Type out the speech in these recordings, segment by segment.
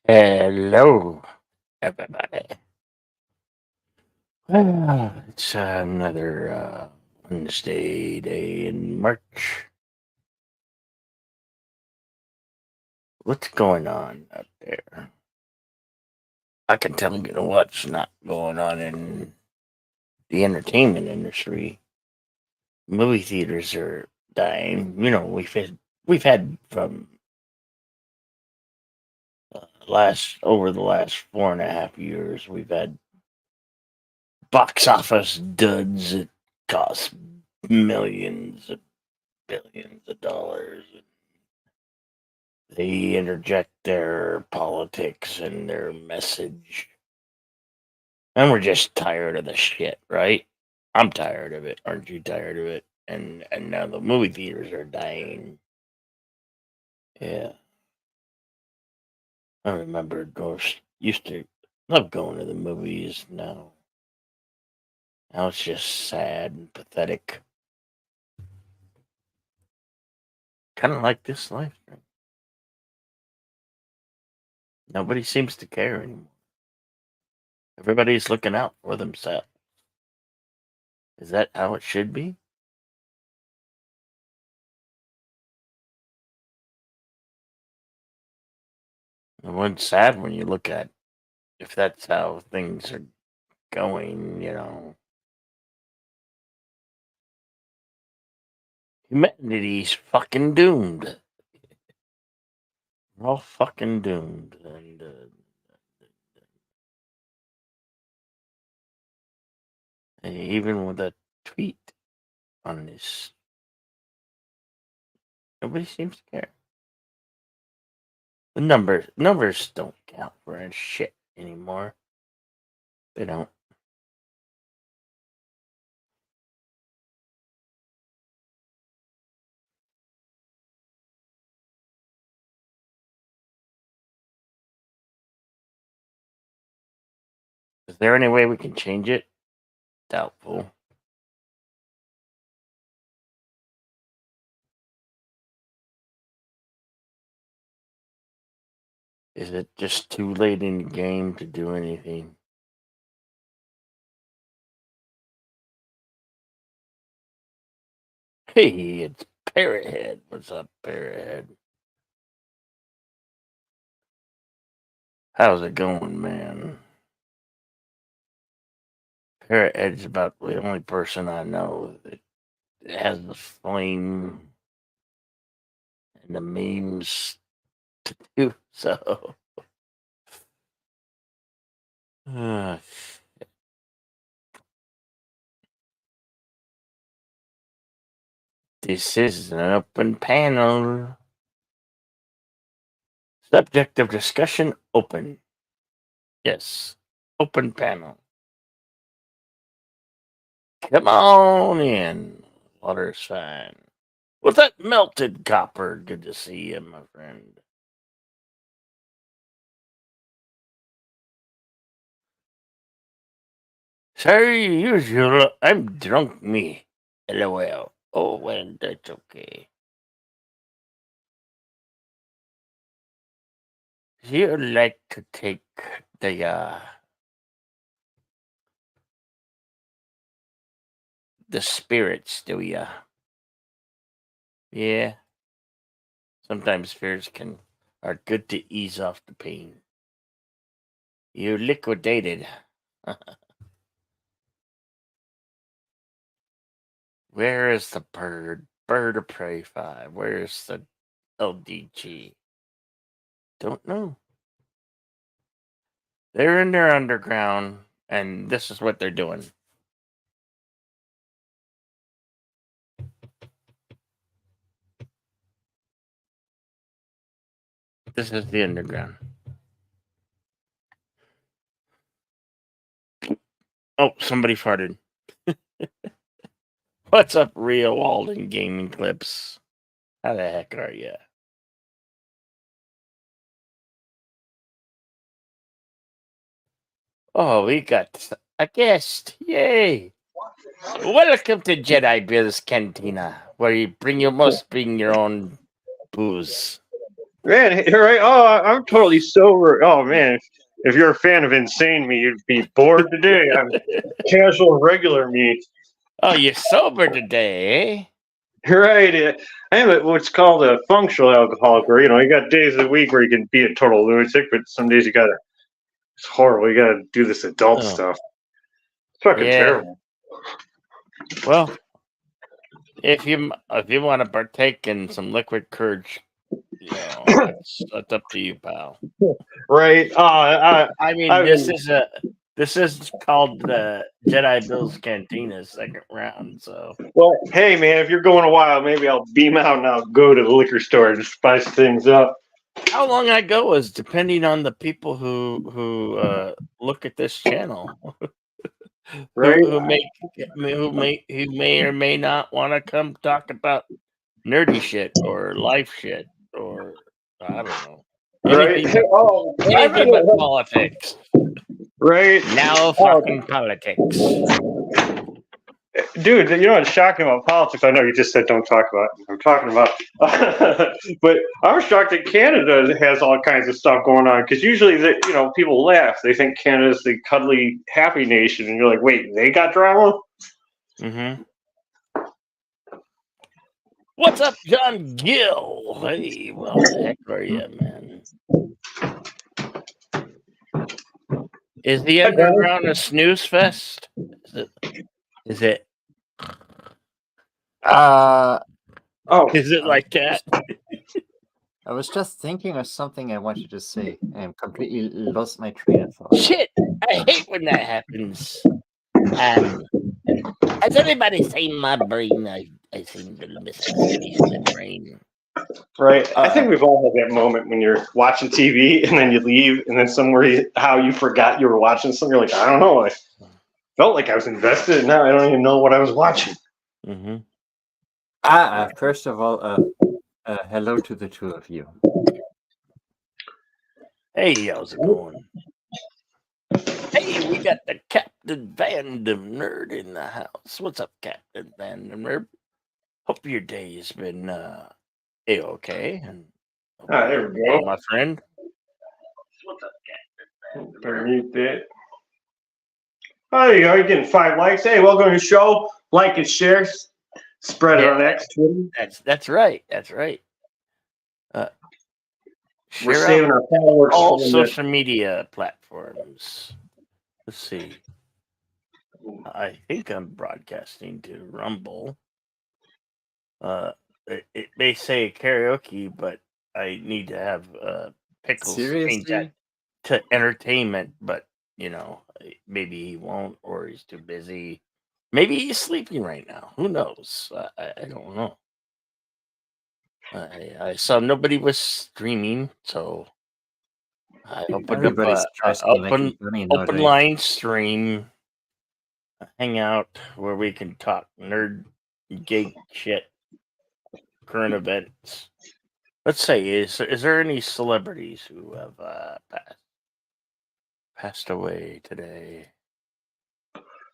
Hello, everybody. It's another Wednesday day in March. What's going on out there? I can tell you what's not going on in the entertainment industry. Movie theaters are dying. You know, we've had from over the last 4.5 years, we've had box office duds that cost millions of billions of dollars. They interject their politics and their message. And we're just tired of the shit, right? I'm tired of it. Aren't you tired of it? And now the movie theaters are dying. Yeah. I remember used to love going to the movies. Now it's just sad and pathetic. Kind of like this life. Right? Nobody seems to care anymore. Everybody's looking out for themselves. Is that how it should be? And what's sad when you look at if that's how things are going, humanity's fucking doomed. We're all fucking doomed. And even with a tweet on this, nobody seems to care. The numbers don't count for a shit anymore. They don't. Is there any way we can change it? Doubtful. Is it just too late in the game to do anything? Hey, it's Parrot Head. What's up, Parrot Head? How's it going, man? Parrot Head's about the only person I know that has the flame and the memes to do so. Uh, this is an open panel. Subject of discussion open. Yes, open panel. Come on in. Water's fine. What's that melted copper? Good to see you, my friend. Sorry, usual. I'm drunk, me. LOL. Oh, well, that's okay. You like to take the spirits, do ya? Yeah. Sometimes spirits are good to ease off the pain. You liquidated. Where is the bird? Bird of Prey 5? Where's the LDG? Don't know. They're in their underground, and this is what they're doing. This is the underground. Oh, somebody farted. What's up, Rio Walden Gaming Clips? How the heck are you? Oh, we got a guest. Yay. Welcome to JEDIBILLS Cantina, where you must bring your own booze. Man, you're right. Oh, I'm totally sober. Oh man, if you're a fan of Insane Me, you'd be bored today. I'm casual, regular me. Oh, you're sober today, eh? You're right. I am what's called a functional alcoholic. Where you got days of the week where you can be a total lunatic, but some days you gotta. It's horrible. You gotta do this adult stuff. It's fucking terrible. Well, if you want to partake in some liquid courage, that's up to you, pal. Right. This is called the JEDIBILLS Cantina second round. So, well, hey man, if you're going a while, maybe I'll beam out and I'll go to the liquor store and spice things up. How long I go is depending on the people who look at this channel. Right. who may or may not want to come talk about nerdy shit or life shit or I don't know anything, anything but politics. Right now, fucking politics. Dude, you know what's shocking about politics? I know you just said don't talk about it. I'm talking about, but I'm shocked that Canada has all kinds of stuff going on because usually, people laugh. They think Canada's the cuddly, happy nation, and you're like, wait, they got drama? Mm-hmm. What's up, John Gill? Hey, well, the heck are you, man? Is the underground a snooze fest? Is it? Is it like that? I was just thinking of something I wanted to say and completely lost my train of thought. Shit! I hate when that happens. Has anybody seen my brain? I seem to miss the brain. Right. I think we've all had that moment when you're watching TV and then you leave, and then how you forgot you were watching something. You're like, I don't know. I felt like I was invested, and now I don't even know what I was watching. Mm-hmm. First of all, hello to the two of you. Hey, how's it going? Hey, we got the Captain Vandom Nerd in the house. What's up, Captain Vandom Nerd? Hope your day has been A-okay. And there we go. My friend. What's up, Captain? Better mute that. Oh, there you go. You're getting 5 likes. Hey, welcome to the show. Like and share. Spread it on X, Twitter. That's right. That's right. We're saving our followers all social media platforms. Let's see. I think I'm broadcasting to Rumble. It may say karaoke, but I need to have Pickles change that to entertainment. But maybe he won't, or he's too busy. Maybe he's sleeping right now. Who knows? I don't know. I saw nobody was streaming, so I opened up open line stream, hangout where we can talk nerd, geek shit, current events. Let's say, is there any celebrities who have passed away today?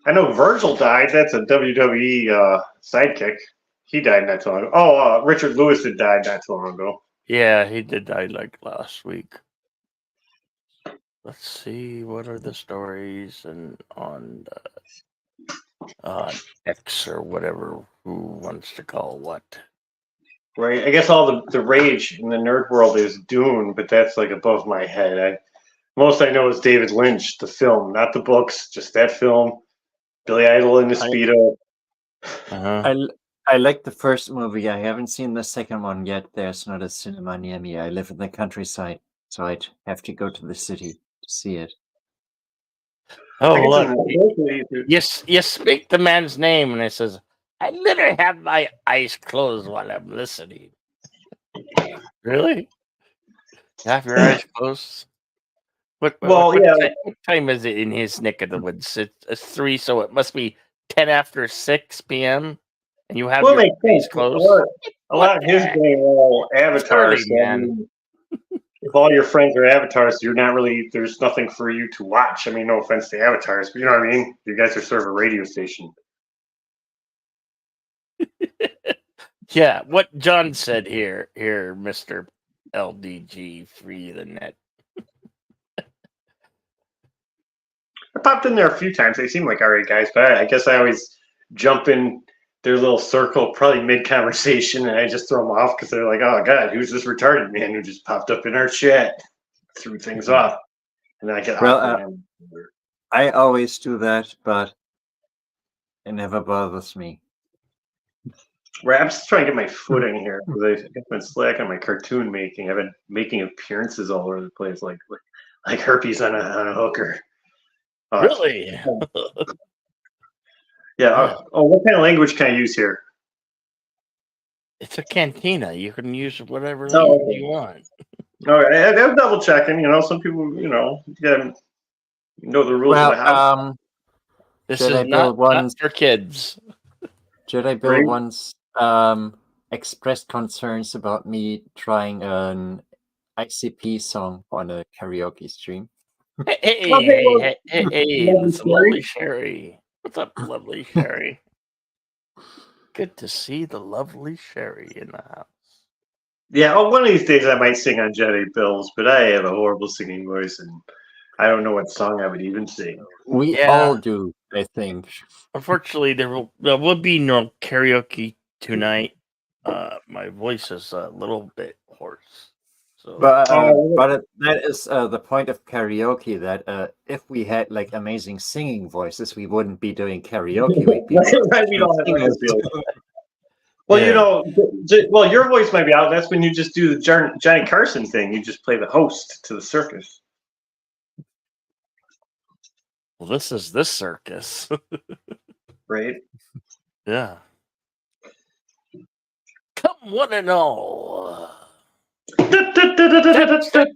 I know Virgil died. That's a WWE sidekick. He died not too long ago. Oh, Richard Lewis had died not too long ago. Yeah, he did die like last week. Let's see, what are the stories and on X or whatever, who wants to call what? Right. I guess all the rage in the nerd world is Dune, but that's like above my head. Most I know is David Lynch, the film, not the books, just that film. Billy Idol in the Speedo. I I like the first movie. I haven't seen the second one yet. There's not a cinema near me. I live in the countryside, so I'd have to go to the city to see it. Oh, I guess look. it's Yes, you speak the man's name, and it says, I literally have my eyes closed while I'm listening. Really? You have your eyes closed? What time is it in his neck of the woods? It's 3, so it must be 10 after 6 p.m. And you have well, your makes eyes sense. closed? A lot of his game are all It's early, avatars. So, I man. mean, if all your friends are avatars, you're not really. There's nothing for you to watch. I mean, no offense to avatars, but you know what I mean. You guys are sort of a radio station. Yeah, what John said here, Mr. LDG, free the net. I popped in there a few times. They seem like alright guys, but I guess I always jump in their little circle, probably mid conversation, and I just throw them off because they're like, "Oh God, who's this retarded man who just popped up in our chat?" Threw things off, and then I get Well, awkward. I always do that, but it never bothers me. Right, I'm just trying to get my foot in here because I've been slacking on my cartoon making. I've been making appearances all over the place, like herpes on a hooker. Really? Yeah. What kind of language can I use here? It's a cantina. You can use whatever Oh, language okay. you want. All right, I'm double checking. Some people, you gotta know the rules of the house. Well, This Jedi is Bill not for kids. Jedi Bill Right? once expressed concerns about me trying an ICP song on a karaoke stream. Hey, Lovely it's a lovely Sherry. What's up, lovely Sherry? Good to see the lovely Sherry in the house. Yeah. One of these days I might sing on JEDIBILLS, but I have a horrible singing voice, and I don't know what song I would even sing. We Yeah. all do, I think. Unfortunately, there will be no karaoke tonight. My voice is a little bit hoarse. So, But that is the point of karaoke. That if we had like amazing singing voices, we wouldn't be doing karaoke. We'd be Right, we don't have singers. Well, yeah. well, your voice might be out. That's when you just do the Johnny Carson thing. You just play the host to the circus. Well, this is this circus. Right. Yeah. Come one and all. Step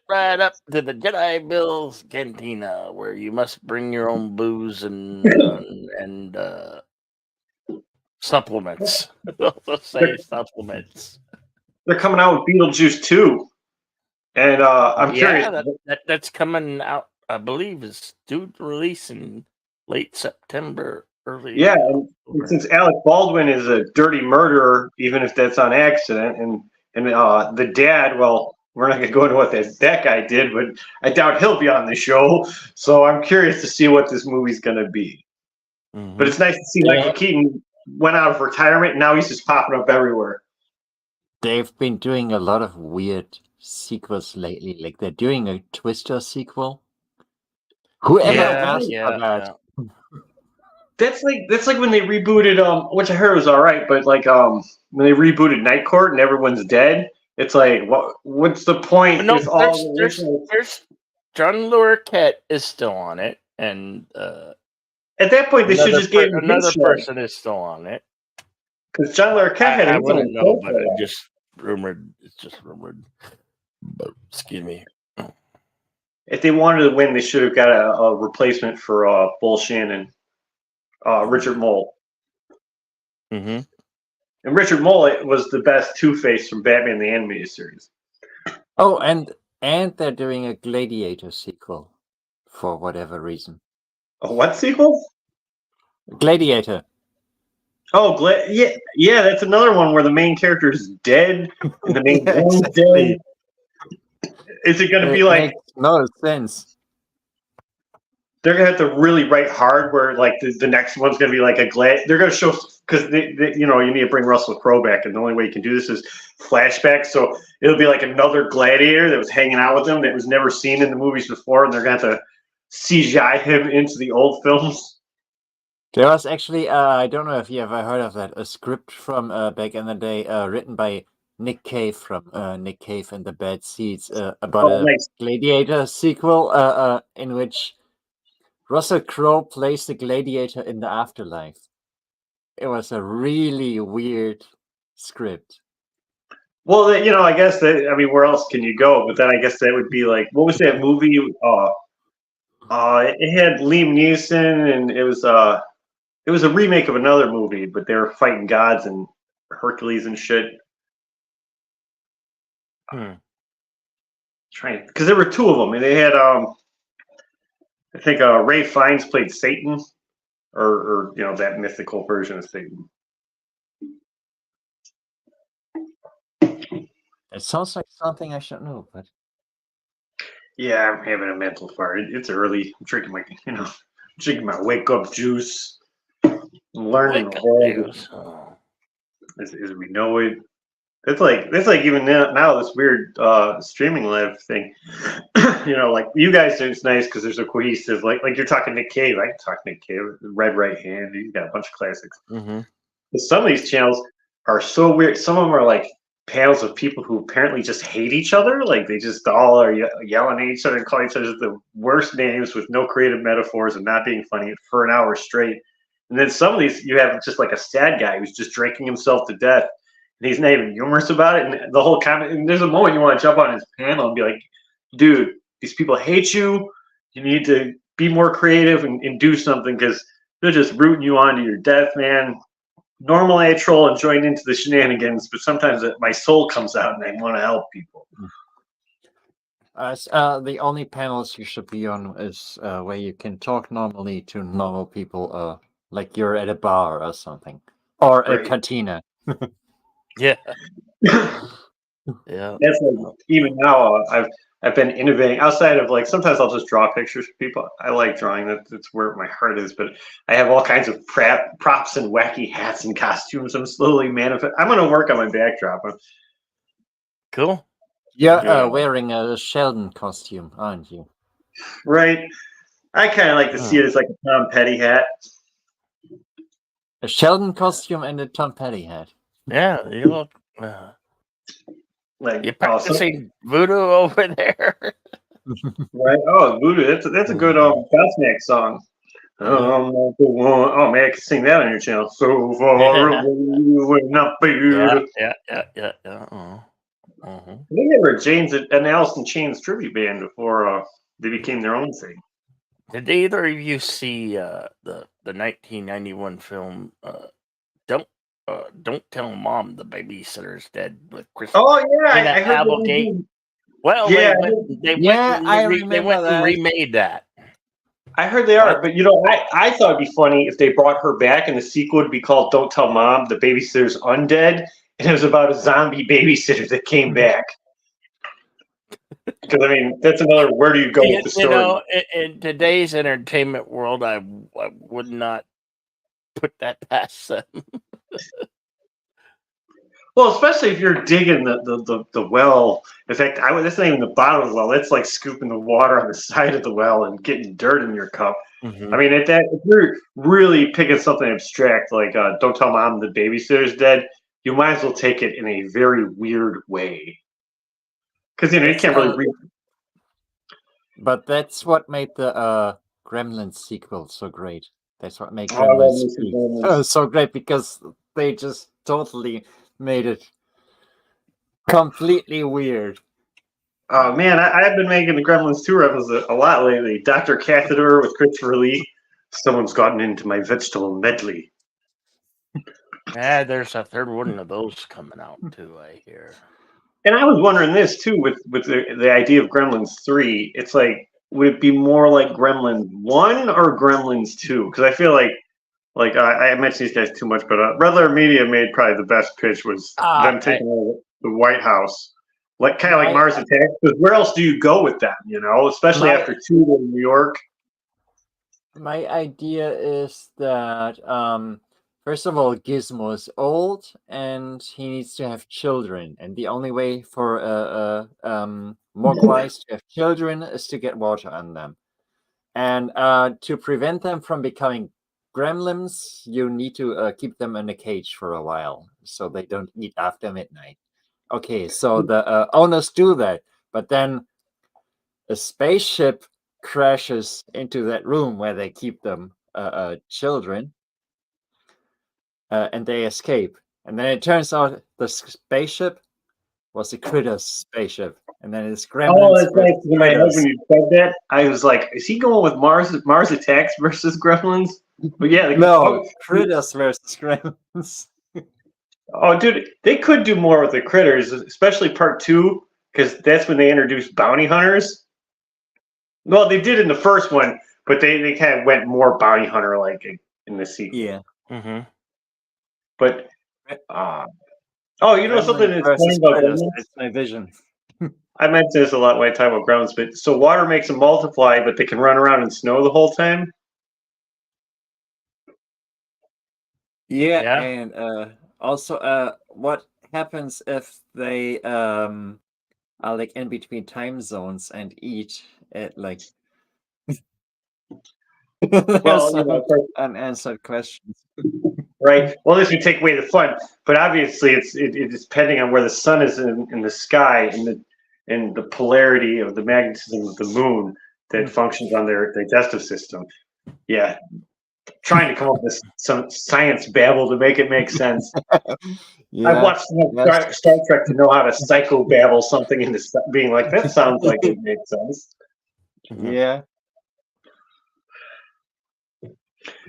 right up to the JEDIBILLS Cantina, where you must bring your own booze and supplements. Let's say supplements. They're coming out with Beetlejuice 2. And I'm curious. That's coming out, I believe, is due to release in late September, early. Yeah, and since Alec Baldwin is a dirty murderer, even if that's on accident, and the dad, well, we're not going to go into what that guy did, but I doubt he'll be on the show. So I'm curious to see what this movie's going to be. Mm-hmm. But it's nice to see Michael Keaton went out of retirement, and now he's just popping up everywhere. They've been doing a lot of weird sequels lately. Like they're doing a Twister sequel. Whoever asked for that? Yeah. That's like when they rebooted which I heard was all right, but like when they rebooted Night Court and everyone's dead, it's like what's the point? No, there's John Larroquette is still on it, and at that point they should just give him another person is still on it. Because John Larroquette had I wouldn't know, but it's just rumored. But, excuse me. If they wanted to win, they should have got a replacement for Bull Shannon, Richard Mole. Mm-hmm. And Richard Mole was the best Two-Face from Batman the Animated Series. Oh, and they're doing a Gladiator sequel for whatever reason. A what sequel? Gladiator. Oh, yeah, that's another one where the main character is dead and the main villain's dead. Is it going to be like? No sense. They're going to have to really write hard. Where like the next one's going to be like a They're going to show because you need to bring Russell Crowe back, and the only way you can do this is flashback. So it'll be like another gladiator that was hanging out with him that was never seen in the movies before, and they're going to have to CGI him into the old films. There was actually, I don't know if you ever heard of that, a script from back in the day, written by Nick Cave from Nick Cave and the Bad Seeds, about a nice. Gladiator sequel, in which Russell Crowe plays the Gladiator in the afterlife. It was a really weird script. Well, I guess that, I mean, where else can you go? But then I guess that would be like, what was that movie? It had Liam Neeson, and it was a remake of another movie, but they were fighting gods and Hercules and shit. Trying, because there were two of them, and they had I think Ray Fiennes played Satan, or that mythical version of Satan. It sounds like something I should know, but Yeah, I'm having a mental fart. It's early. I'm drinking my wake up juice. I'm learning the world as we know it. It's like even now this weird streaming live thing. Like you guys, it's nice because there's a cohesive. Like you're talking Nick Cave. I can talk Nick Cave. Red Right Hand. He's got a bunch of classics. Mm-hmm. But some of these channels are so weird. Some of them are like panels of people who apparently just hate each other. Like they just all are yelling at each other and calling each other the worst names with no creative metaphors and not being funny for an hour straight. And then some of these you have just like a sad guy who's just drinking himself to death. And he's not even humorous about it. And the whole comment, and there's a moment you want to jump on his panel and be like, dude, these people hate you. You need to be more creative and do something because they're just rooting you on to your death, man. Normally I troll and join into the shenanigans, but sometimes my soul comes out and I want to help people. The only panels you should be on is where you can talk normally to normal people, like you're at a bar or something, or a cantina. Yeah. Yeah. That's like, even now I've been innovating outside of like sometimes I'll just draw pictures for people. I like drawing. That's where my heart is. But I have all kinds of props and wacky hats and costumes. I'm slowly I'm going to work on my backdrop. Cool. You're wearing a Sheldon costume, aren't you? Right. I kind of like to see it as like a Tom Petty hat. A Sheldon costume and a Tom Petty hat. Yeah, you look. Like you're practicing voodoo over there. Right. Oh, voodoo. That's a good Godsmack song. Oh man, I can sing that on your channel. So far away, will not be. Yeah. They were an Alice in Chains tribute band before they became their own thing. Did either of you see the 1991 film Don't Tell Mom the Babysitter's Dead with Chris? Oh yeah, I heard Applegate. Well, yeah, they went and remade that. I heard they are, but I thought it'd be funny if they brought her back and the sequel would be called Don't Tell Mom, the Babysitter's Undead, and it was about a zombie babysitter that came back. Because I mean, that's another. Where do you go with the story? In today's entertainment world, I would not put that past them. Well, especially if you're digging the well. In fact, that's not even the bottom of the well. That's like scooping the water on the side of the well and getting dirt in your cup. Mm-hmm. I mean, if you're really picking something abstract like "Don't Tell Mom the Babysitter's Dead," you might as well take it in a very weird way. Because you can't really read. But that's what made the Gremlins sequel so great. That's what made Gremlins so great, because they just totally made it completely weird. Oh man, I've been making the Gremlins 2 references a lot lately. Dr. Catheter with Christopher Lee. Someone's gotten into my vegetable medley. Yeah, there's a third one of those coming out too, I hear. And I was wondering this too, with the idea of Gremlins 3. It's like, would it be more like Gremlins 1 or Gremlins 2? Because I feel like I mentioned these guys too much, but Red Letter Media made probably the best pitch was them taking over the White House, like kind of like Mars Attacks. Because where else do you go with them? Especially after 2 in New York. My idea is that first of all, Gizmo is old and he needs to have children, and the only way for Mogwais to have children is to get water on them, and to prevent them from becoming gremlins, you need to keep them in a cage for a while so they don't eat after midnight. Okay, so the owners do that, but then a spaceship crashes into that room where they keep them children, and they escape. And then it turns out the spaceship was a critters spaceship, and then it's Oh, gremlins that's nice. versus In my head, critters. when you said that, I was like, is he going with Mars Attacks versus Gremlins? But yeah, No, critters versus gremlins. oh, dude, they could do more with the critters, especially part 2, because that's when they introduced bounty hunters. Well, they did in the first one, but they kind of went more bounty hunter like in the sequel. Yeah. Mm-hmm. But oh, you know something Gremlins that's funny versus about critters. Gremlins? That's my vision. I mention this a lot when I talk about Gremlins, but so water makes them multiply, but they can run around in snow the whole time. Yeah, Yeah. and also, what happens if they are like in between time zones and eat at like Well, some unanswered questions. right. Well, this would take away the fun, but obviously it's depending on where the sun is in the sky and the polarity of the magnetism of the moon that functions on their digestive system. Yeah, trying to come up with some science babble to make it make sense. Yeah, I've watched enough Star Trek to know how to psychobabble something into being like, that sounds like it makes sense. Mm-hmm. yeah,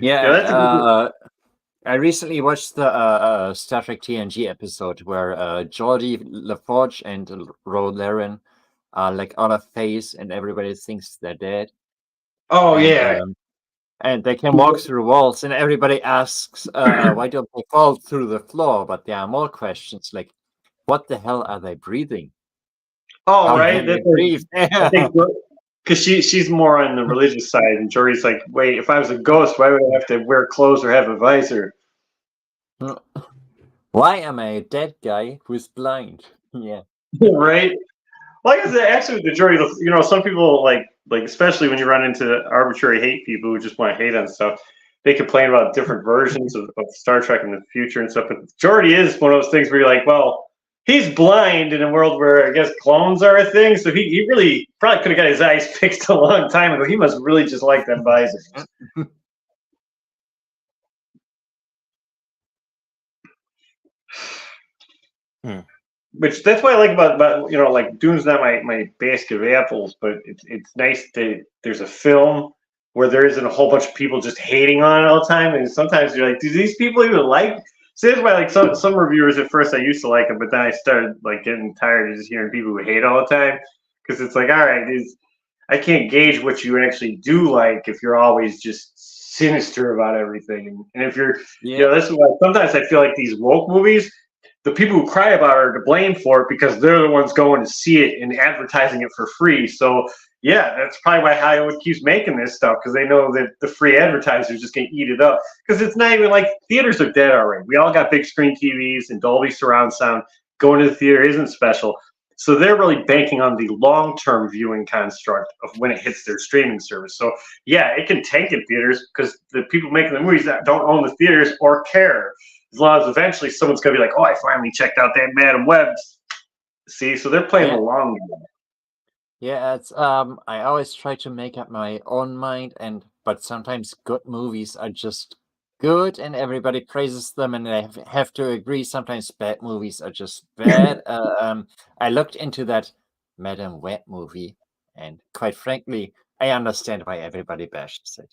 Yeah, that's a good. I recently watched the Star Trek TNG episode where Geordi LaForge and Ro Laren are like on a phase, and everybody thinks they're dead. Oh and, yeah. And they can walk through walls, and everybody asks, why don't they fall through the floor? But there are more questions like, what the hell are they breathing? Oh, How right. can they That's breathe? I think because she's more on the religious side, and Jordy's like, wait, if I was a ghost, why would I have to wear clothes or have a visor? Why am I a dead guy who's blind? Yeah. Right. Like I said, actually, the jury, some people like especially when you run into arbitrary hate people who just want to hate on stuff, they complain about different versions of Star Trek in the future and stuff. But Geordi is one of those things where you're like, well, he's blind in a world where I guess clones are a thing, so he really probably could have got his eyes fixed a long time ago. He must really just like them visors. Which that's what I like about like Dune's not my basket of apples, but it's nice that there's a film where there isn't a whole bunch of people just hating on it all the time, and sometimes you're like, do these people even like? So that's why like some reviewers at first I used to like them, but then I started like getting tired of just hearing people who hate all the time because it's like, all right, I can't gauge what you actually do like if you're always just sinister about everything, and if you're this is why sometimes I feel like these woke movies, the people who cry about it are to blame for it because they're the ones going to see it and advertising it for free. So yeah, that's probably why Hollywood keeps making this stuff because they know that the free advertisers just gonna eat it up. Because it's not even like theaters are dead already. We all got big screen TVs and Dolby surround sound. Going to the theater isn't special. So they're really banking on the long-term viewing construct of when it hits their streaming service. So yeah, it can tank in theaters because the people making the movies that don't own the theaters or care. As long as eventually someone's gonna be like, "Oh, I finally checked out that Madam Web." See, so they're playing the long game. Yeah, it's I always try to make up my own mind, but sometimes good movies are just good and everybody praises them and I have to agree. Sometimes bad movies are just bad. I looked into that Madam Web movie, and quite frankly, I understand why everybody bashes it.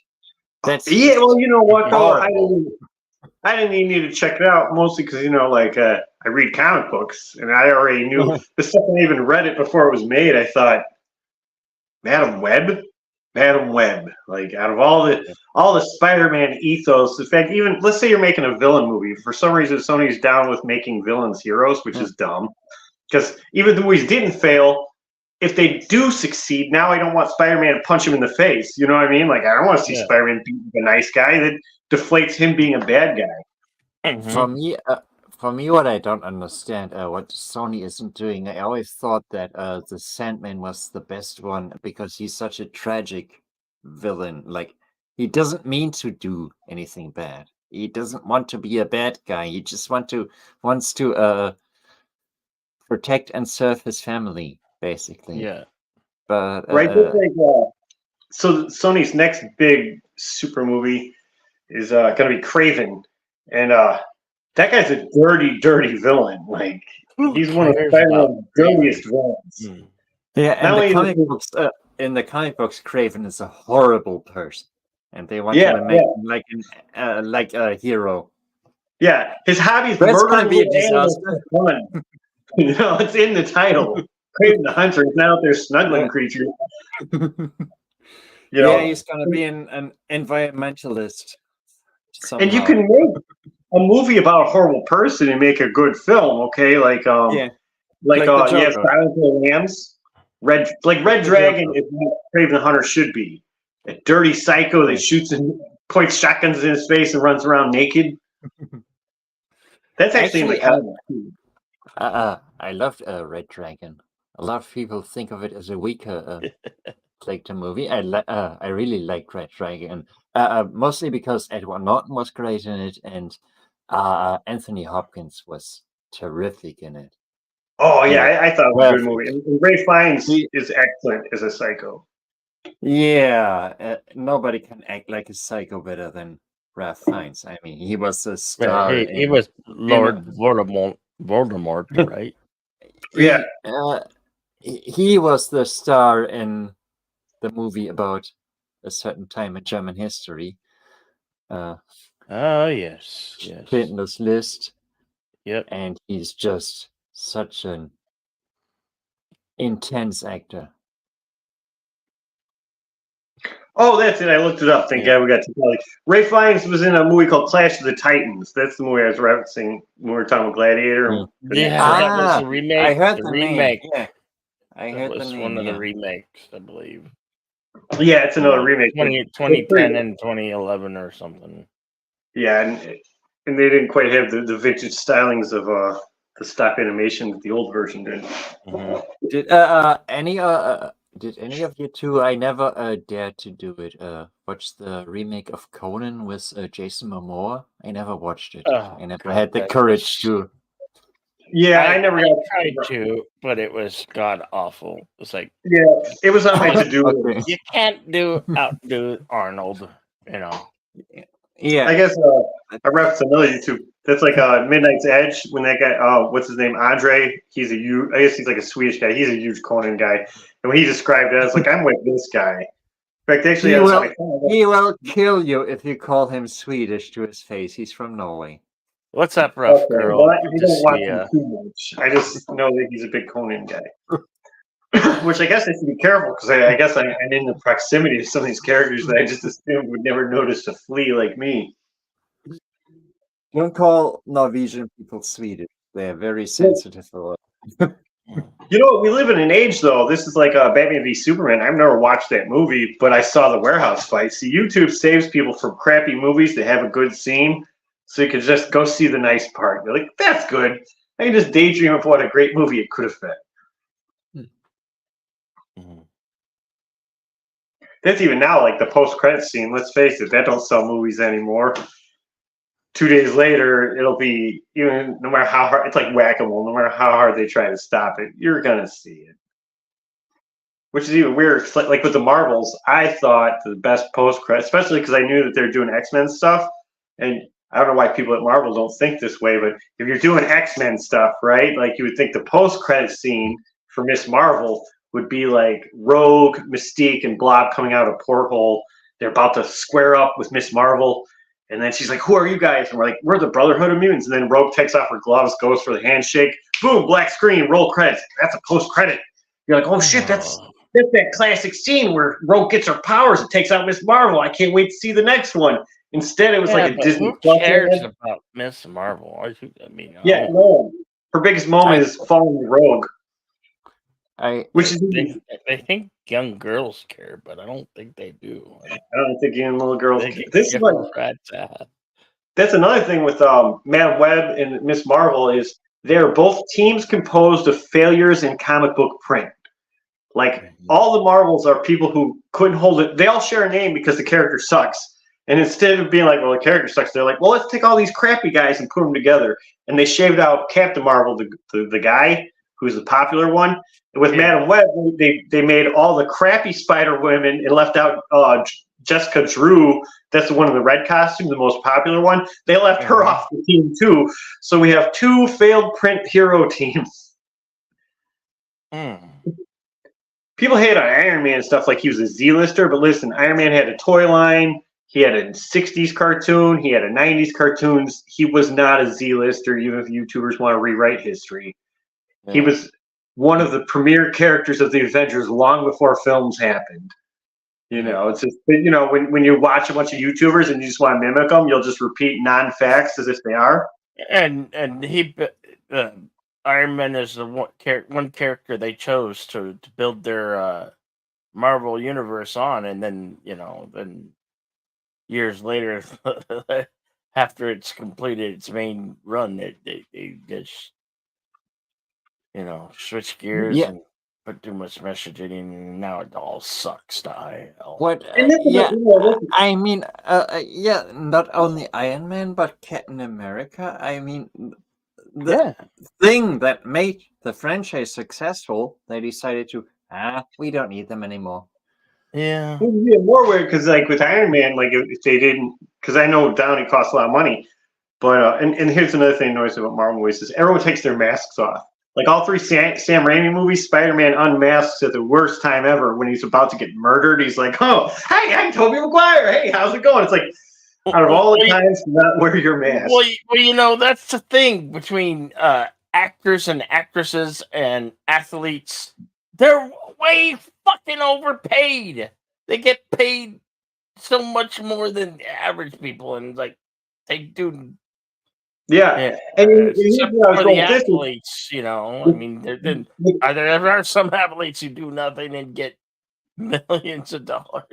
That's well, you know what though, horrible. I didn't even need to check it out mostly because I read comic books and I already knew the stuff. I even read it before it was made. I thought, Madam Web. Like out of all the Spider-Man ethos, in fact, even let's say you're making a villain movie. For some reason, Sony's down with making villains heroes, which is dumb. Because even the movies didn't fail. If they do succeed, now I don't want Spider-Man to punch him in the face. You know what I mean? Like I don't want to see Spider-Man beat the nice guy. That deflates him being a bad guy. Mm-hmm. For me, what I don't understand, what Sony isn't doing, I always thought that the Sandman was the best one because he's such a tragic villain. Like he doesn't mean to do anything bad. He doesn't want to be a bad guy. He just wants to protect and serve his family, basically. Yeah. But Right? That's like, so Sony's next big super movie is going to be Craven, and that guy's a dirty, dirty villain. Like he's one of cares about Spider-Man's dirtiest villains. Mm. yeah, Not and only the is comic he- books, in the comic books, Craven is a horrible person, and they want Yeah, to make him like a hero. Yeah, his hobby is But it's gonna murdering be a little animals disaster. for fun. It's in the title. Craven the Hunter is now out there snuggling Yeah. creatures. Yeah, he's gonna be an environmentalist. and you Somehow. can make a movie about a horrible person and make a good film. Okay, like Yeah, like Like the you have Joker. Silence of the Lambs. Red the Dragon Joker. is what Craven the Hunter should be. A dirty psycho Yeah. that shoots and points shotguns in his face and runs around naked. That's actually in the Actually, comic. I loved Red Dragon. A lot of people think of it as a weaker character movie. I really liked Red Dragon, mostly because Edward Norton was great in it, and Anthony Hopkins was terrific in it. Oh yeah, I thought it was a good Perfect. movie. And Ray Fiennes He- is excellent as a psycho. Yeah, nobody can act like a psycho better than Ralph Fiennes. I mean, he was a star. He was Lord Voldemort, right? Yeah. He was the star in the movie about a certain time in German history. Oh yes. Schindler's List. Yep. And he's just such an intense actor. Oh, that's it. I looked it up. Thank God we got to tell you. Ray Fiennes was in a movie called Clash of the Titans. That's the movie I was referencing when we were talking about Gladiator. Yeah, that was a remake. I heard the remake. name. Yeah, I heard That was the name. one of the remakes, I believe. Yeah, it's another remake. 2010 and 2011 or something. Yeah, and they didn't quite have the vintage stylings of the stop animation that the old version did. Mm-hmm. Did any of you two? I never dared to do it. Watch the remake of Conan with Jason Momoa. I never watched it. I never had the courage to. Yeah, I never got tried to, but it was god awful. It's like it was on my to do list. You can't outdo Arnold, you know. Yeah, I guess I referenced another YouTube. That's like Midnight's Edge when that guy, what's his name, Andre. He's I guess he's like a Swedish guy. He's a huge Conan guy, and when he described it, I was like, I'm with this guy. In fact, actually, he will kill you if you call him Swedish to his face. He's from Norway. What's up, rough girl? Well, I don't watch him too much. I just know that he's a big Conan guy. Which I guess I should be careful because I guess I'm in the proximity of some of these characters that I just assumed would never notice a flea like me. Don't call Norwegian people Swedish. They're very sensitive for it. You know, we live in an age, though. This is like Batman v Superman. I've never watched that movie, but I saw the warehouse fight. See, YouTube saves people from crappy movies that have a good scene, so you can just go see the nice part. You're like, that's good. I can just daydream of what a great movie it could have been. Mm-hmm. That's even now, like the post-credits scene. Let's face it, that don't sell movies anymore. 2 days later, it'll be, even no matter how hard, it's like whack-a-mole. No matter how hard they try to stop it, you're gonna see it. Which is even weird. Like with the Marvels, I thought the best post-credit, especially because I knew that they're doing X-Men stuff, and I don't know why people at Marvel don't think this way, but if you're doing X-Men stuff, right, like you would think the post-credit scene for Miss Marvel would be like Rogue, Mystique, and Blob coming out of a porthole. They're about to square up with Miss Marvel. And then she's like, who are you guys? And we're like, we're the Brotherhood of Mutants. And then Rogue takes off her gloves, goes for the handshake. Boom, black screen, roll credits. That's a post-credit. You're like, oh, shit, that's that classic scene where Rogue gets her powers and takes out Miss Marvel. I can't wait to see the next one. Instead, it was like a Disney. Who cares about Miss Marvel? I mean, yeah, no. Her biggest moment is falling to Rogue. Which is they think young girls care, but I don't think they do. I don't think young little girls care. This is like that's another thing with Madam Web and Miss Marvel is they're both teams composed of failures in comic book print. Like all the Marvels are people who couldn't hold it. They all share a name because the character sucks. And instead of being like, well, the character sucks, they're like, well, let's take all these crappy guys and put them together. And they shaved out Captain Marvel, the guy who's the popular one. And with Madam Web, they made all the crappy Spider Women and left out Jessica Drew. That's the one in the red costume, the most popular one. They left her off the team too. So we have 2 failed print hero teams. People hate on Iron Man and stuff like he was a Z-lister, but listen, Iron Man had a toy line. He had a 60s cartoon. He had a 90s cartoons. He was not a Z-lister, even if YouTubers want to rewrite history. Yeah. He was one of the premier characters of the Avengers long before films happened. You know, it's just, you know, when you watch a bunch of YouTubers and you just want to mimic them, you'll just repeat non-facts as if they are. And Iron Man is the one character they chose to build their Marvel universe on, and then, you know, then years later, after it's completed its main run, they just, you know, switch gears and put too much messaging in, and now it all sucks to hell. What? I mean, not only Iron Man, but Captain America. I mean, the thing that made the franchise successful, they decided to, we don't need them anymore. Yeah. It would be more weird because, like, with Iron Man, like, if they didn't, because I know Downey costs a lot of money, but, and here's another thing I noticed about Marvel movies is everyone takes their masks off. Like, all 3 Sam Raimi movies, Spider-Man unmasks at the worst time ever when he's about to get murdered. He's like, oh, hey, I'm Tobey Maguire. Hey, how's it going? It's like, out of all the times, not wear your mask. Well, you know, that's the thing between actors and actresses and athletes. They're way fucking overpaid. They get paid so much more than average people, and like they do. Yeah, and for the athletes, you know, I mean, there are some athletes who do nothing and get millions of dollars.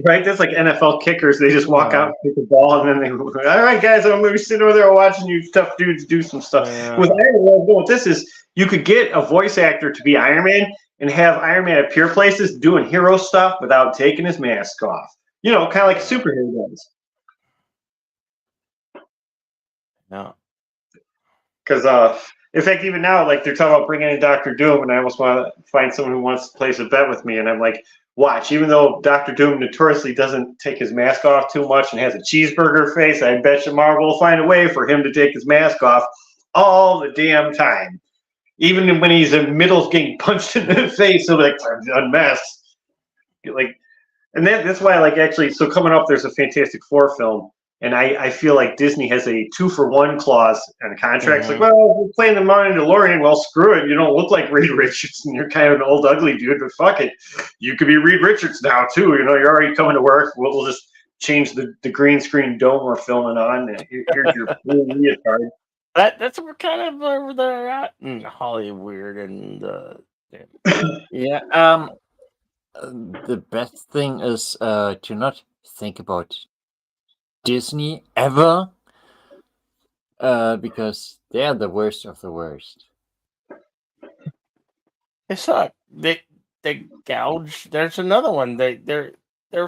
Right, that's like NFL kickers. They just walk out and kick the ball, and then they, all right, guys, I'm going to be sitting over there watching you tough dudes do some stuff. With Iron Man, what this is, you could get a voice actor to be Iron Man and have Iron Man appear places doing hero stuff without taking his mask off. You know, kind of like a superhero does. No. Because, in fact, even now, like, they're talking about bringing in Dr. Doom, and I almost want to find someone who wants to place a bet with me, and I'm like, watch, even though Dr. Doom notoriously doesn't take his mask off too much and has a cheeseburger face, I bet you Marvel will find a way for him to take his mask off all the damn time. Even when he's in the middle getting punched in the face, he'll be like, unmasked. Like, and that's why, like, actually, so coming up, there's a Fantastic Four film, and I feel like Disney has a 2-for-1 clause in the contract. It's like, well, we're playing the Mandalorian. Well, screw it. You don't look like Reed Richards, and you're kind of an old, ugly dude, but fuck it. You could be Reed Richards now, too. You know, you're already coming to work. We'll just change the green screen dome we're filming on. Here's your blue leotard. That's kind of where they're at in Hollywood. And the best thing is to not think about Disney ever, because they're the worst of the worst. They suck. They gouge. There's another one. They're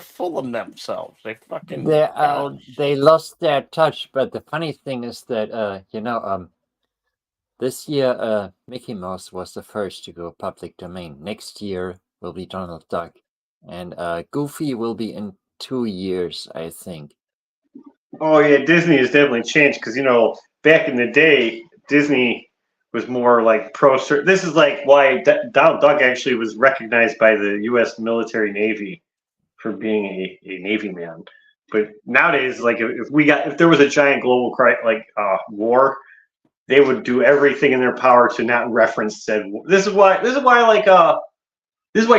full of themselves. They fucking gouge. They lost their touch. But the funny thing is that this year Mickey Mouse was the first to go public domain. Next year will be Donald Duck, and Goofy will be in 2 years, I think. Oh yeah, Disney has definitely changed because, you know, back in the day, Disney was more like pro. This is like why Donald Duck actually was recognized by the U.S. military Navy for being a Navy man. But nowadays, like if there was a giant global war, they would do everything in their power to not reference said war. This is why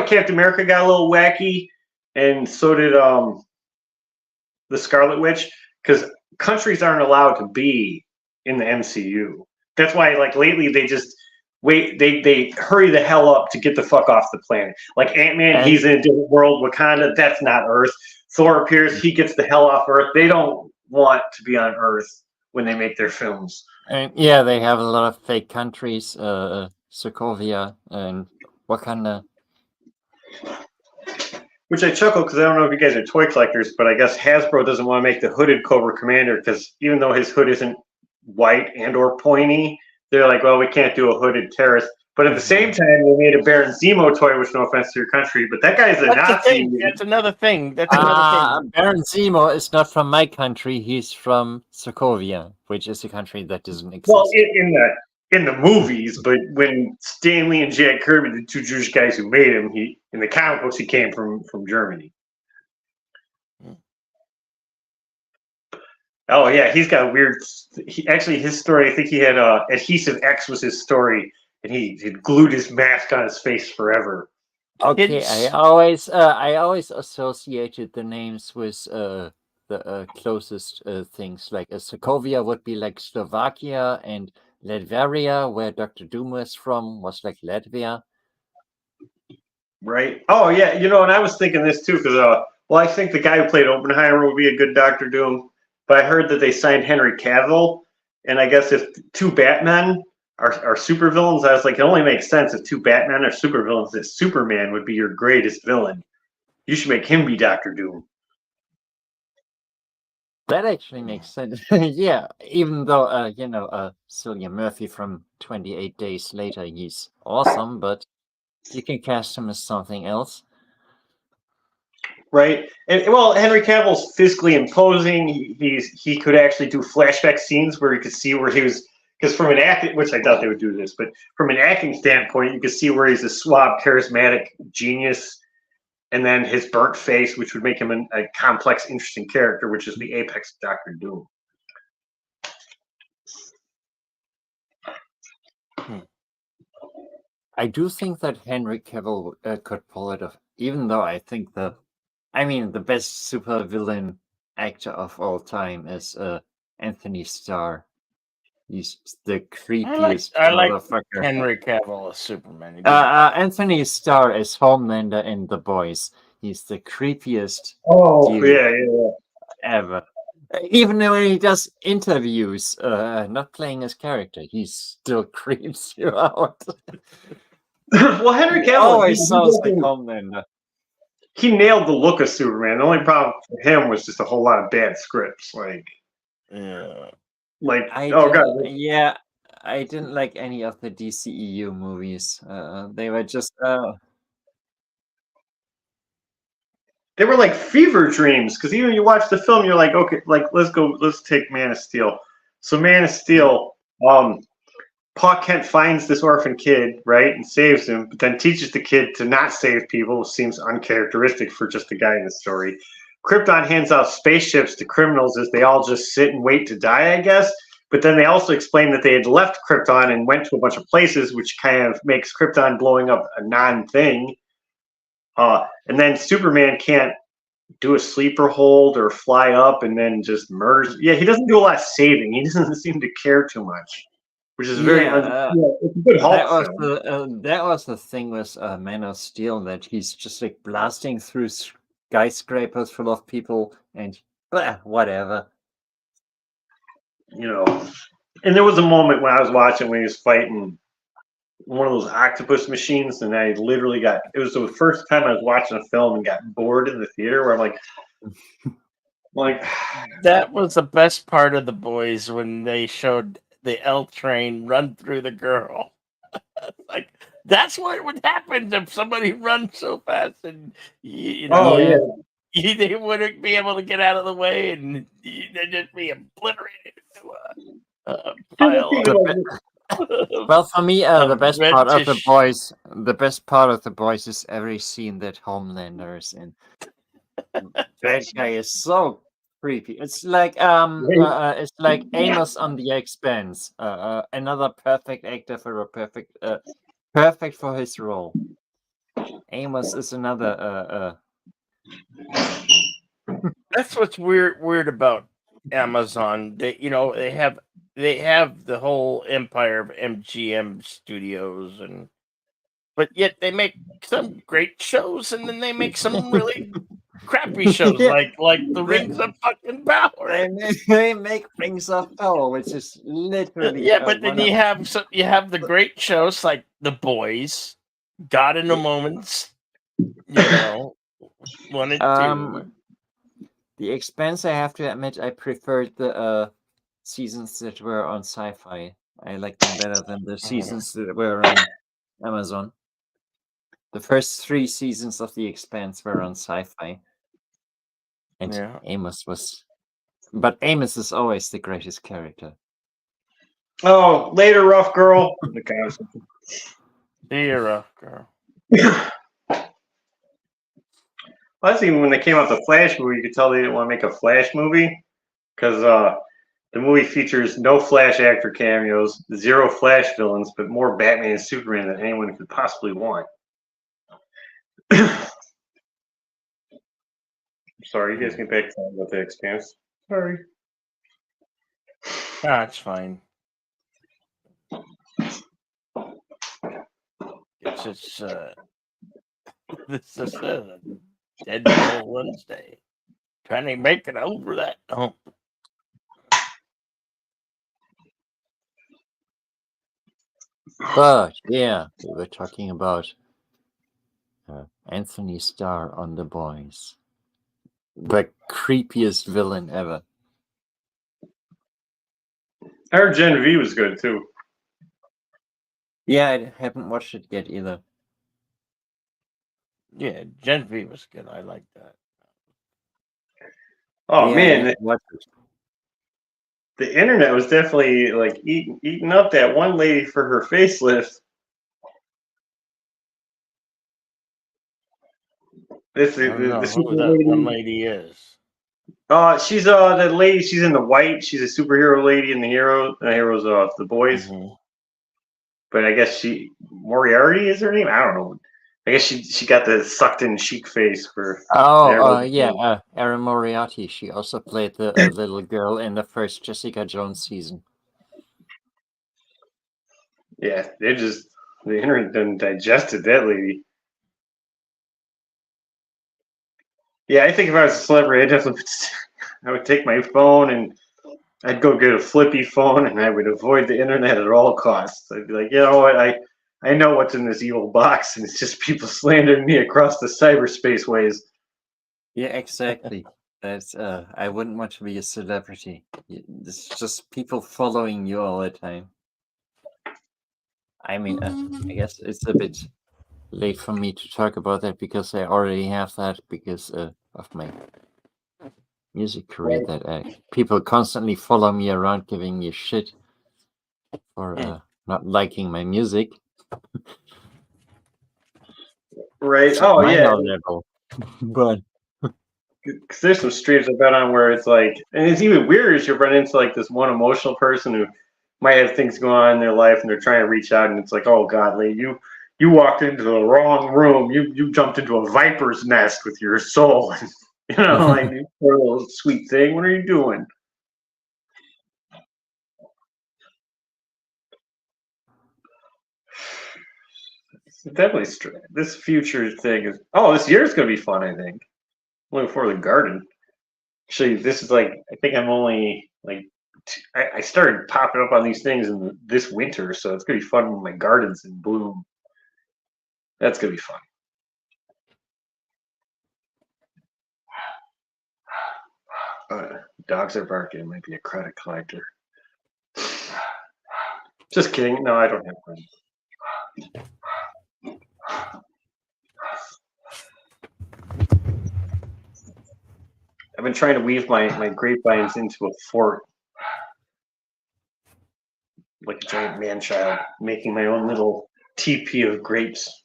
Captain America got a little wacky, and so did the Scarlet Witch. Because countries aren't allowed to be in the MCU. That's why, like, lately they just wait. They hurry the hell up to get the fuck off the planet. Like Ant-Man, he's in a different world. Wakanda, that's not Earth. Thor appears, he gets the hell off Earth. They don't want to be on Earth when they make their films. And yeah, they have a lot of fake countries, Sokovia and Wakanda. Which I chuckle because I don't know if you guys are toy collectors, but I guess Hasbro doesn't want to make the hooded Cobra Commander because even though his hood isn't white and or pointy, they're like, well, we can't do a hooded terrorist. But at the same time, they made a Baron Zemo toy, which no offense to your country, but that guy's a That's the Nazi. thing. That's another thing. That's another thing. Baron Zemo is not from my country. He's from Sokovia, which is a country that doesn't exist. Well, in the movies, but when Stan Lee and Jack Kirby, the two Jewish guys who made him, in the comic books he came from Germany. Oh yeah, he's got weird. His story. I think he had adhesive X was his story, and he glued his mask on his face forever. Okay, I always associated the names with the closest things. Like Sokovia would be like Slovakia, and Latveria, where Dr. Doom was from, was like Latvia. Right. Oh yeah, and I was thinking this too because I think the guy who played Oppenheimer would be a good Dr. Doom. But I heard that they signed Henry Cavill, and I guess if two Batmen are supervillains, I was like, it only makes sense if two Batmen are supervillains that Superman would be your greatest villain. You should make him be Dr. Doom. That actually makes sense. Yeah, even though Cillian Murphy from 28 Days Later, he's awesome, but you can cast him as something else. Right. And well, Henry Cavill's physically imposing. He could actually do flashback scenes where you could see where he was, because from an acting, which I doubt they would do this, but from an acting standpoint, you could see where he's a suave, charismatic genius, and then his burnt face, which would make him a complex, interesting character, which is the apex of Dr. Doom. I do think that Henry Cavill could pull it off, even though I think the best supervillain actor of all time is Anthony Starr. He's the creepiest I like motherfucker. Henry Cavill as Superman. Anthony Starr is Homelander in The Boys. He's the creepiest dude ever. Even when he does interviews, not playing his character, he still creeps you out. Well, Henry Cavill always sounds like Homelander. He nailed the look of Superman. The only problem for him was just a whole lot of bad scripts. I didn't like any of the DCEU movies. They were just they were like fever dreams, because even you watch the film, you're like, okay, like let's take Man of Steel. So Man of Steel, Pa Kent finds this orphan kid, right, and saves him, but then teaches the kid to not save people, which seems uncharacteristic for just a guy in the story. Krypton hands out spaceships to criminals as they all just sit and wait to die, I guess. But then they also explain that they had left Krypton and went to a bunch of places, which kind of makes Krypton blowing up a non-thing. And then Superman can't do a sleeper hold or fly up and then just murders. Yeah, he doesn't do a lot of saving. He doesn't seem to care too much, which is very it's a good Hulk film. That was the thing with Man of Steel, that he's just like blasting through skyscrapers full of people and whatever. And there was a moment when I was watching when he was fighting one of those octopus machines, and I literally it was the first time I was watching a film and got bored in the theater, where I'm like that was the best part of The Boys, when they showed the L train run through the girl. Like, that's what would happen if somebody runs so fast, and they wouldn't be able to get out of the way, and they'd just be obliterated into a pile of. Well, for me, the best part of The Boys is every scene that Homelander is in. That guy is so creepy. It's like Amos on The Expanse. Another perfect actor for a perfect for his role. Amos is another. That's what's weird about Amazon. They have the whole empire of MGM Studios, but yet they make some great shows, and then they make some really crappy shows, like the Rings of fucking Power. They make Rings of Power, which is literally but then you have the great shows like The Boys, God in a Moment, One and two. The Expanse, I have to admit, I preferred the seasons that were on Sci-Fi. I like them better than the seasons that were on Amazon. The first 3 seasons of The Expanse were on Sci-Fi. And Amos was... But Amos is always the greatest character. Oh, later, rough girl. See you, rough girl. That's even when they came out the Flash movie, you could tell they didn't want to make a Flash movie because the movie features no Flash actor cameos, 0 Flash villains, but more Batman and Superman than anyone could possibly want. Sorry, you guys can back talking about the Expanse. Sorry. It's fine. It's just this is Deadpool Wednesday. Trying to make it over that hump. But yeah, we were talking about Anthony Starr on The Boys. The creepiest villain ever. I heard Gen V was good too. Yeah, I haven't watched it yet either. Yeah, Gen V was good. I like that. Oh Yeah, man, what? the internet was definitely like eating up that one lady for her facelift. This I don't know the who super that one lady. lady is. She's the lady. She's in the white. She's a superhero lady in the hero. The heroes of the boys. Mm-hmm. But I guess Moriarty is her name. I don't know. I guess she got the sucked in chic face for. Yeah, Erin Moriarty. She also played the little girl in the first Jessica Jones season. Yeah, the internet done digested that lady. Yeah, I think if I was a celebrity, I would take my phone and I'd go get a flippy phone and I would avoid the internet at all costs. I'd be like, you know what, I know what's in this evil box, and it's just people slandering me across the cyberspace ways. Yeah, exactly. That's I wouldn't want to be a celebrity. It's just people following you all the time. I mean, I guess it's a bit late for me to talk about that because I already have that because of my music career. That people constantly follow me around, giving me shit for not liking my music. Right? Oh yeah. Level. But Because there's some streams I've been on where it's like, and it's even weirder as you run into like this one emotional person who might have things going on in their life and they're trying to reach out, and it's like, oh God, Lee, you walked into the wrong room. You jumped into a viper's nest with your soul. You know, like poor little sweet thing. What are you doing? It's definitely strange. This future thing is. Oh, this year's gonna be fun. I think. Looking forward to the garden. Actually, this is like I think I'm only like I started popping up on these things in this winter, so it's gonna be fun when my garden's in bloom. That's gonna be fun. Dogs are barking. It might be a credit collector. Just kidding. No, I don't have one. I've been trying to weave my grapevines into a fort, like a giant man-child, making my own little teepee of grapes.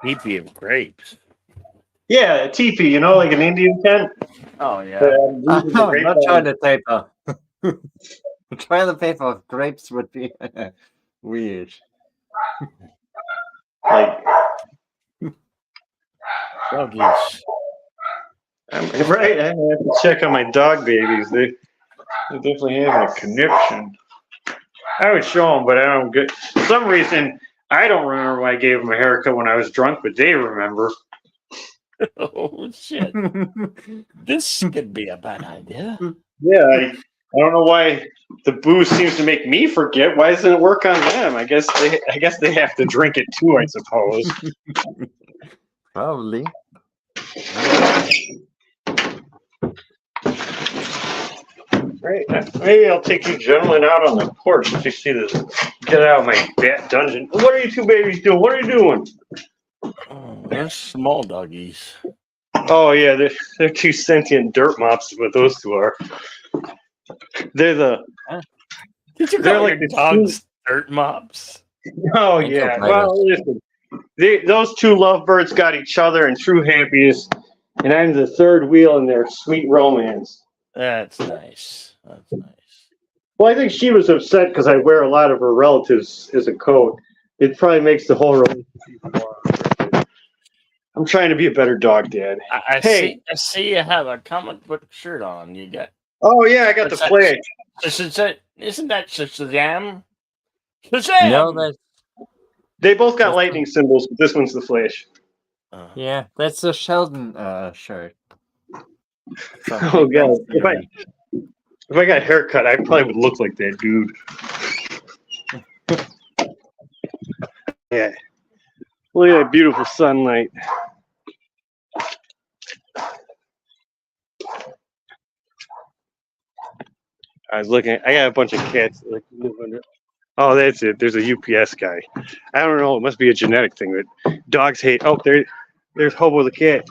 Teepee of grapes. Yeah, a teepee, you know, like an Indian tent. Oh yeah. not toilet paper. Toilet paper of grapes would be weird. Like doggies. Right, I have to check on my dog babies. They're definitely having a connection. I would show them, but I don't get. For some reason, I don't remember when I gave them a haircut when I was drunk, but they remember. Oh shit! This could be a bad idea. Yeah, I don't know why the booze seems to make me forget. Why doesn't it work on them? I guess they have to drink it too, I suppose. Probably. Right. Maybe I'll take you gentlemen out on the porch if you see this. Get out of my bat dungeon. What are you two babies doing? What are you doing? Oh, they're small doggies. Oh yeah, they're two sentient dirt mops. Is what those two are. They're the. Did you They're call like your the dogs dirt mops? Oh Thank you, yeah. Pilot. Well, listen. Those two lovebirds got each other in true happiness, and I'm the third wheel in their sweet romance. That's nice. That's nice. Well, I think she was upset because I wear a lot of her relatives as a coat. It probably makes the whole relationship more awkward. I'm trying to be a better dog dad. I Hey. see you have a comic book shirt on. You got Oh yeah, I got the flag. isn't that Shazam? No, Shazam! that's They both got lightning symbols, but this one's the Flash. yeah, that's a Sheldon shirt. Oh god, if I got a haircut, I probably would look like that dude. Yeah. Look at that beautiful sunlight. I was looking. I got a bunch of cats. Like, oh, that's it. There's a UPS guy. I don't know. It must be a genetic thing, but dogs hate. Oh, there's Hobo the cat.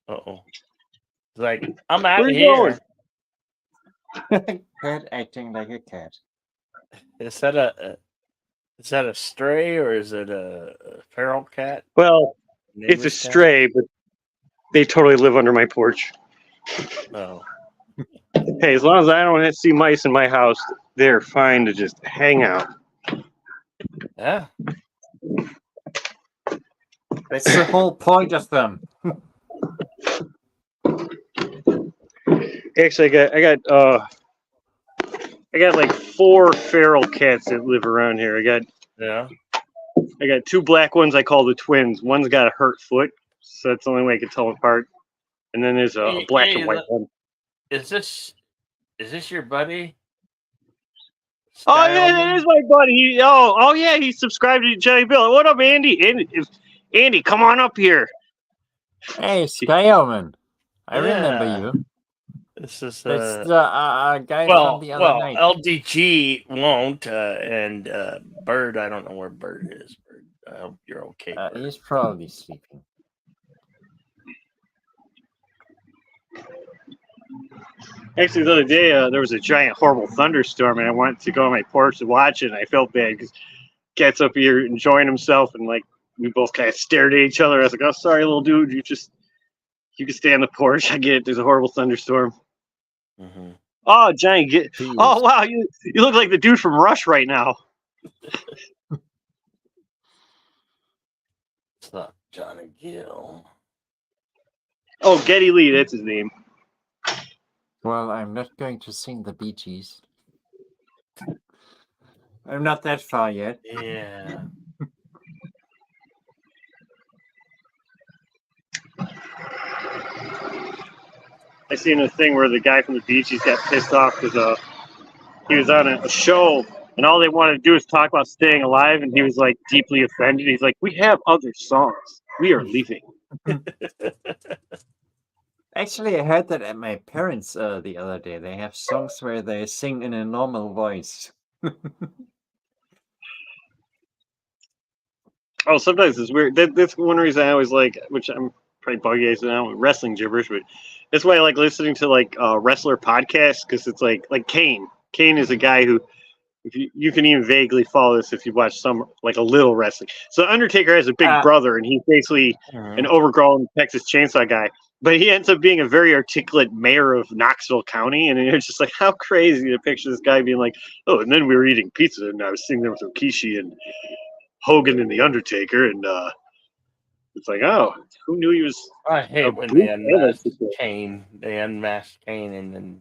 Uh-oh. Like, I'm out Where of you going? here. Cat acting like a cat. Is that a stray or is it a feral cat? Well, it's a Neighbor's cat? stray, but they totally live under my porch. Oh. Hey, as long as I don't see mice in my house, they're fine to just hang out. Yeah. That's the whole point of them. Actually, I got like 4 feral cats that live around here. I got 2 black ones I call the twins. One's got a hurt foot, so that's the only way I can tell them apart. And then there's a black and white one. Is this your buddy? Oh yeah, that is my buddy. Oh yeah, he subscribed to Jelly Bill. What up, Andy? Andy, come on up here. Hey, Skyyoman. I remember Yeah. you. This is That's the guy from the other night. LDG won't, and Bird. I don't know where Bird is. Bird, I hope you're okay. Bird. He's probably sleeping. Actually, the other day there was a giant, horrible thunderstorm, and I wanted to go on my porch to watch it. And I felt bad because Cat's up here enjoying himself, and like we both kind of stared at each other. I was like, "Oh, sorry, little dude. You can stay on the porch. I get it. There's a horrible thunderstorm." Mm-hmm. Oh, giant! Oh, wow! You look like the dude from Rush right now. It's not Johnny Gill. Oh, Geddy Lee. That's his name. Well, I'm not going to sing the Bee Gees. I'm not that far yet. Yeah. I seen a thing where the guy from the Bee Gees got pissed off because he was on a show and all they wanted to do is talk about staying alive, and he was like deeply offended. He's like, "We have other songs. We are leaving." Actually, I heard that at my parents' the other day. They have songs where they sing in a normal voice. Oh, sometimes it's weird. That's one reason I always like, which I'm probably buggy now, wrestling gibberish, but that's why I like listening to like wrestler podcasts, because it's like Kane. Kane is a guy who, if you can even vaguely follow this if you watch some like a little wrestling. So Undertaker has a big brother, and he's basically an overgrown Texas Chainsaw guy. But he ends up being a very articulate mayor of Knoxville County, and it's just like, how crazy to picture this guy being like, "Oh, and then we were eating pizza, and I was sitting there with Rikishi and Hogan and the Undertaker," and it's like, oh, who knew he was? I hate when they unmasked Kane. They unmasked Kane, and then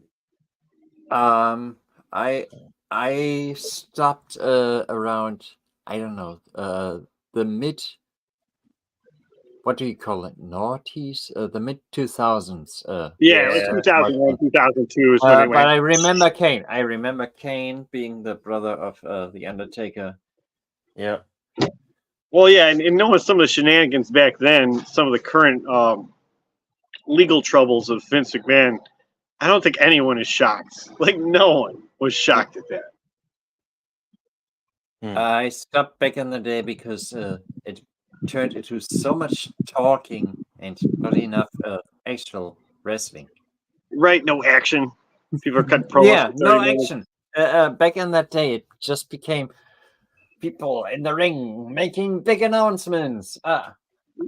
I stopped around, I don't know, the mid what do you call it? Noughties? The mid 2000s. Yeah, like Yeah. 2001, 2002 is when it But went. I remember Kane. I remember Kane being the brother of the Undertaker. Yep. Well, yeah, and knowing some of the shenanigans back then, some of the current legal troubles of Vince McMahon, I don't think anyone is shocked. Like, no one was shocked at that. I stopped back in the day because it turned into so much talking and not enough actual wrestling. Right? No action. People are cutting promos. Yeah, for 30 no minutes. action. Back in that day, it just became people in the ring making big announcements. Right?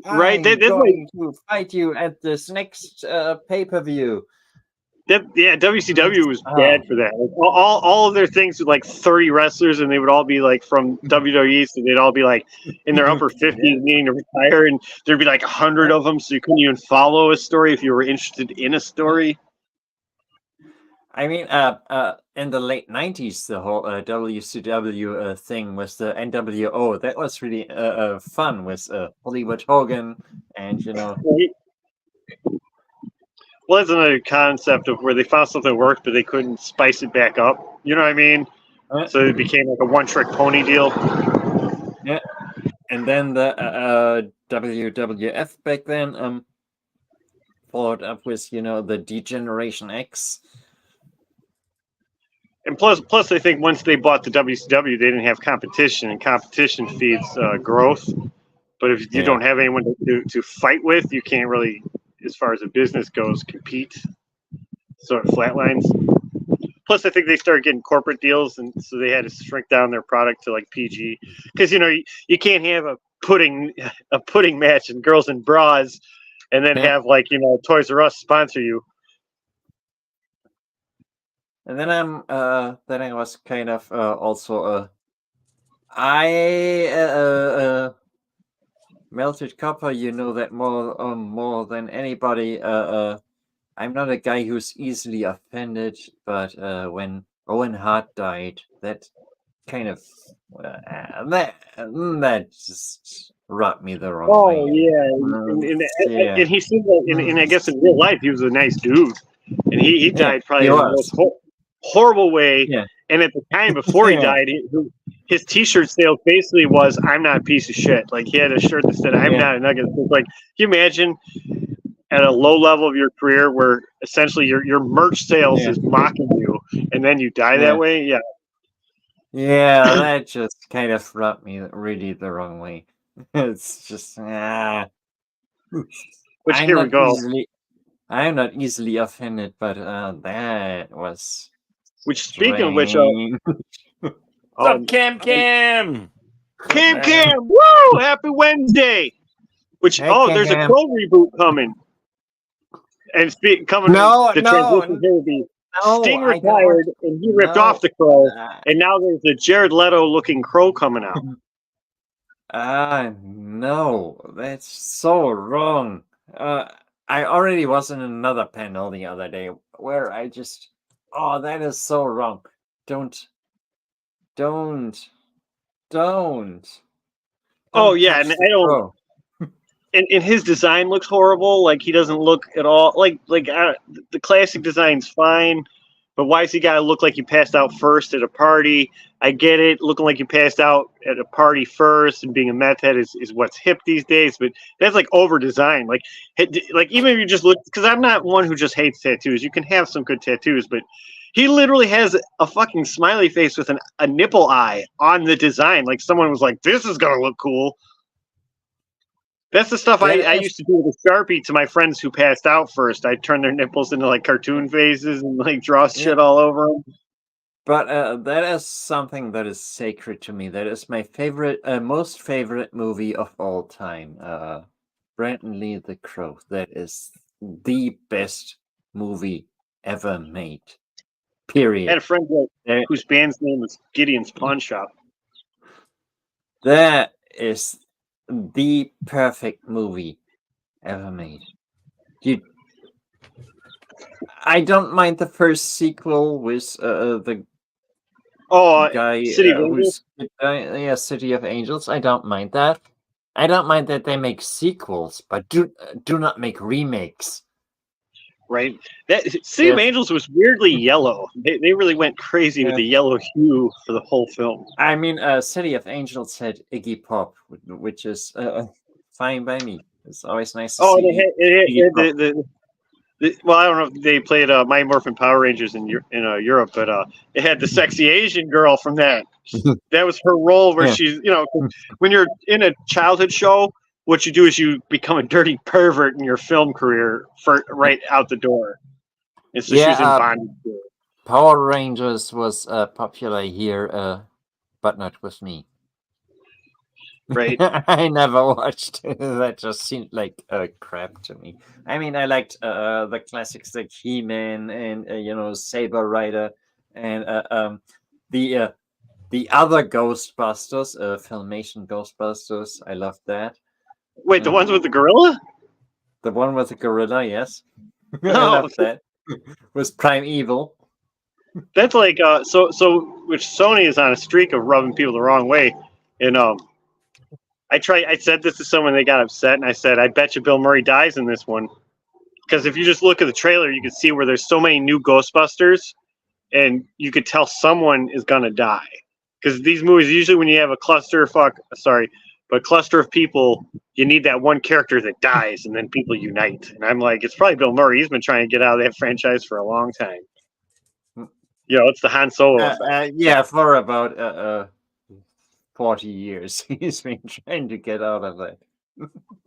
I'm That's going to fight you at this next pay-per-view. Yeah, WCW was bad for that. Like, all of their things with like 30 wrestlers, and they would all be like from WWE, so they'd all be like in their upper 50s, needing to retire, and there'd be like 100 of them, so you couldn't even follow a story if you were interested in a story. I mean, in the late 90s, the whole WCW thing with the NWO, that was really fun with Hollywood Hogan and, Well, that's another concept of where they found something that worked, but they couldn't spice it back up. You know what I mean? So it became like a one-trick pony deal. Yeah. And then the WWF back then followed up with, the D-Generation X. And plus, I think once they bought the WCW, they didn't have competition, and competition feeds growth. But if you don't have anyone to fight with, you can't really, as far as a business goes, compete. So it flatlines. Plus, I think they started getting corporate deals, and so they had to shrink down their product to like PG. Because you can't have a pudding match and girls in bras, and then have like Toys R Us sponsor you. And then I was kind of also I Melted Copper, that more than anybody. I'm not a guy who's easily offended, but when Owen Hart died, that kind of that just rubbed me the wrong way. Oh yeah, and he seemed like, and I guess in real life he was a nice dude, and he died probably in the most horrible way. Yeah. And at the time before he died, his T-shirt sales basically was "I'm not a piece of shit." Like he had a shirt that said "I'm not a nugget." Like, can you imagine at a low level of your career where essentially your merch sales is mocking you, and then you die that way? Yeah. Yeah, that just kind of rubbed me really the wrong way. It's just Which here we go. I'm not easily offended, but that was. Which, speaking of which, Cam. Cam, woo! Happy Wednesday. Which there's a Crow reboot coming, and coming. Transition here would be Sting retired and he ripped off the Crow, and now there's a Jared Leto looking Crow coming out. No, that's so wrong. I already was in another panel the other day where I just, that is so wrong. Don't. Oh yeah, and I don't. And his design looks horrible. Like he doesn't look at all like the classic design's fine, but why does he got to look like he passed out first at a party? I get it, looking like you passed out at a party first and being a meth head is what's hip these days, but that's like over designed. Like even if you just look, because I'm not one who just hates tattoos. You can have some good tattoos, but he literally has a fucking smiley face with a nipple eye on the design. Like someone was like, "This is gonna look cool." That's the stuff I used to do with a Sharpie to my friends who passed out first. I'd turn their nipples into like cartoon faces and like draw shit all over them. But that is something that is sacred to me. That is my favorite, most favorite movie of all time. Brandon Lee, The Crow. That is the best movie ever made. Period. I had a friend whose band's name was Gideon's Pawn Shop. That is the perfect movie ever made. I don't mind the first sequel with the guy City of Angels. City of Angels. I don't mind that. I don't mind that they make sequels, but do not make remakes. Right? That City of Yes. Angels was weirdly yellow. They really went crazy with Yeah. the yellow hue for the whole film. I mean, City of Angels had Iggy Pop, which is fine by me. It's always nice to Oh, see Iggy it Pop. had well, I don't know if they played Mighty Morphin Power Rangers in Europe, but it had the sexy Asian girl from that. That was her role, where Yeah. she's, when you're in a childhood show, what you do is you become a dirty pervert in your film career right out the door. And so she was in bondage. Power Rangers was popular here, but not with me. Right. I never watched it. That just seemed like crap to me. I mean, I liked the classics like He-Man and Saber Rider and the other Ghostbusters, Filmation Ghostbusters. I loved that. Wait, the ones with the gorilla? The one with the gorilla, yes. I Oh, loved that. Was Primeval. that's like so which Sony is on a streak of rubbing people the wrong way. And I said this to someone, they got upset, and I said, I bet you Bill Murray dies in this one. Because if you just look at the trailer, you can see where there's so many new Ghostbusters, and you could tell someone is gonna die. Because these movies, usually when you have a cluster of people, you need that one character that dies, and then people unite. And I'm like, it's probably Bill Murray. He's been trying to get out of that franchise for a long time. It's the Han Solo effect. Yeah, for about 40 years. He's been trying to get out of it.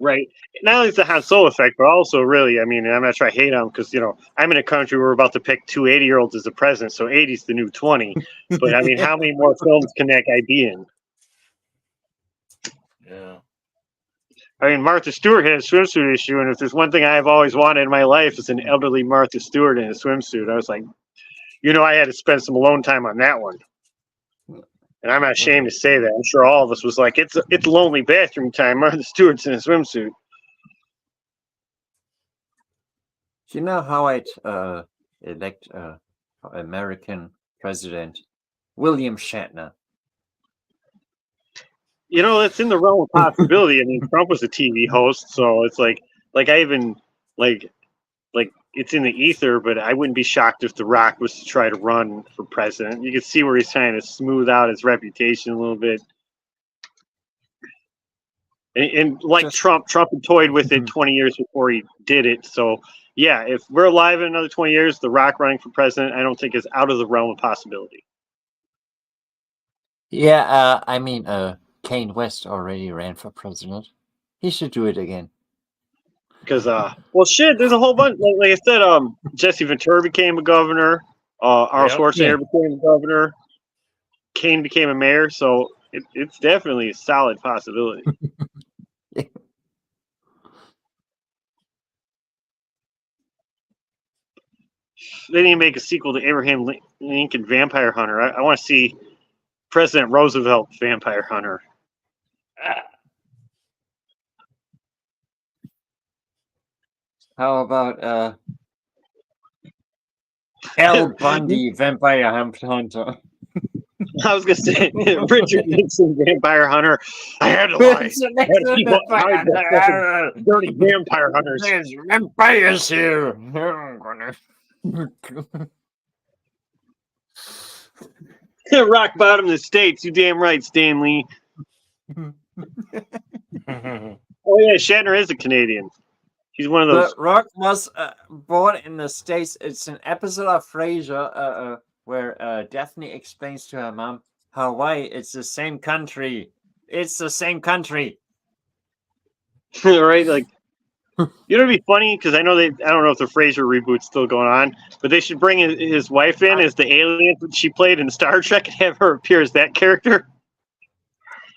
Right. Not only is the Han Solo effect, but also really, I mean, I'm not trying to hate on him because, I'm in a country where we're about to pick two 80-year-olds as the president, so 80's the new 20. But, I mean, how many more films can that guy be in? Yeah. I mean, Martha Stewart had a swimsuit issue, and if there's one thing I've always wanted in my life, is an elderly Martha Stewart in a swimsuit. I was like, I had to spend some alone time on that one. And I'm not ashamed to say that. I'm sure all of us was like, it's lonely bathroom time. Martha Stewart's in a swimsuit. You know how I'd elect American president? William Shatner. It's in the realm of possibility. I mean, Trump was a TV host, so it's like I even like it's in the ether, but I wouldn't be shocked if The Rock was to try to run for president. You can see where he's trying to smooth out his reputation a little bit. And like Trump had toyed with it 20 years before he did it. So, yeah, if we're alive in another 20 years, The Rock running for president, I don't think is out of the realm of possibility. Yeah, I mean, Kanye West already ran for president. He should do it again. Because, well, shit, there's a whole bunch. Like I said, Jesse Ventura became a governor. Arnold Schwarzenegger became a governor. Kane became a mayor. So it's definitely a solid possibility. They need to make a sequel to Abraham Lincoln Vampire Hunter. I want to see President Roosevelt Vampire Hunter. How about Al Bundy Vampire Hunter? I was gonna say Richard Nixon Vampire Hunter. I had to lie. I had to keep dirty vampire hunters. There's vampires here. Rock bottom of the states. You damn right, Stanley. Oh yeah, Shatner is a Canadian. He's one of those. The Rock was born in the States. It's an episode of Frasier where Daphne explains to her mom, Hawaii, it's the same country. It's the same country. Right? Like, it'd be funny because I don't know if the Frasier reboot's still going on, but they should bring his wife in as the alien that she played in Star Trek and have her appear as that character.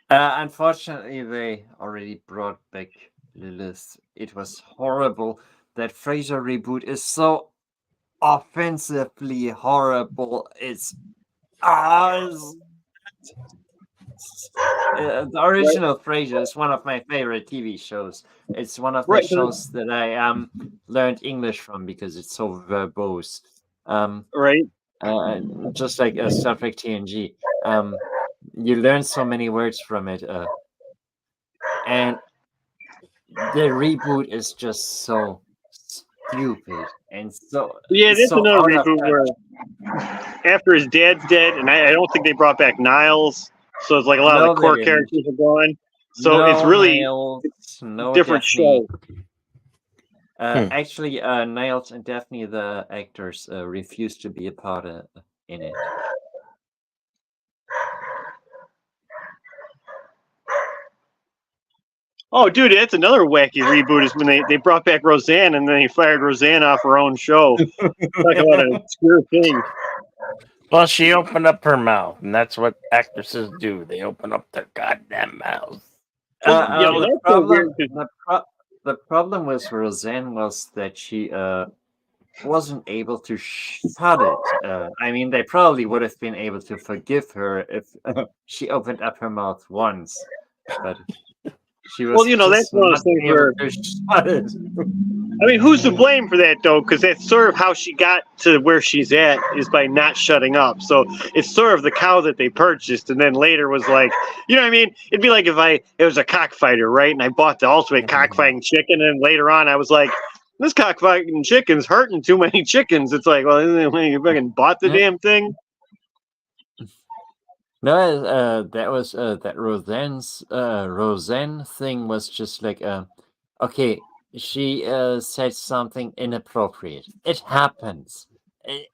Unfortunately, they already brought back Lilith. It was horrible. That Frasier reboot is so offensively horrible. It's the original Frasier is one of my favorite TV shows. It's one of the shows that I learned English from because it's so verbose. Right. Just like Star Trek TNG. You learn so many words from it. and the reboot is just so stupid and so that's so another out of reboot where touch. after his dad's dead, and I don't think they brought back Niles, so it's like a lot No, of the they core didn't. characters are gone. So it's No really Niles, no different Daphne. show. Actually, Niles and Daphne, the actors, refused to be a part in it. Oh, dude, that's another wacky reboot is when they brought back Roseanne and then they fired Roseanne off her own show. Talk about an obscure thing. Well, she opened up her mouth, and that's what actresses do. They open up their goddamn mouths. Well, you know, The that's so problem, weird 'cause- the problem with Roseanne was that she wasn't able to shut it. I mean, they probably would have been able to forgive her if she opened up her mouth once, but she was Well, you know, that's just one of not those things able where, to shut it. I mean, who's to blame for that, though? Because that's sort of how she got to where she's at is by not shutting up. So it's sort of the cow that they purchased and then later was like, you know what I mean? It'd be like if it was a cockfighter, right? And I bought the ultimate cockfighting chicken, and later on I was like, this cockfighting chicken's hurting too many chickens. It's like, well, you fucking bought the damn thing? No, that was that Roseanne thing was just like, okay, she said something inappropriate. It happens.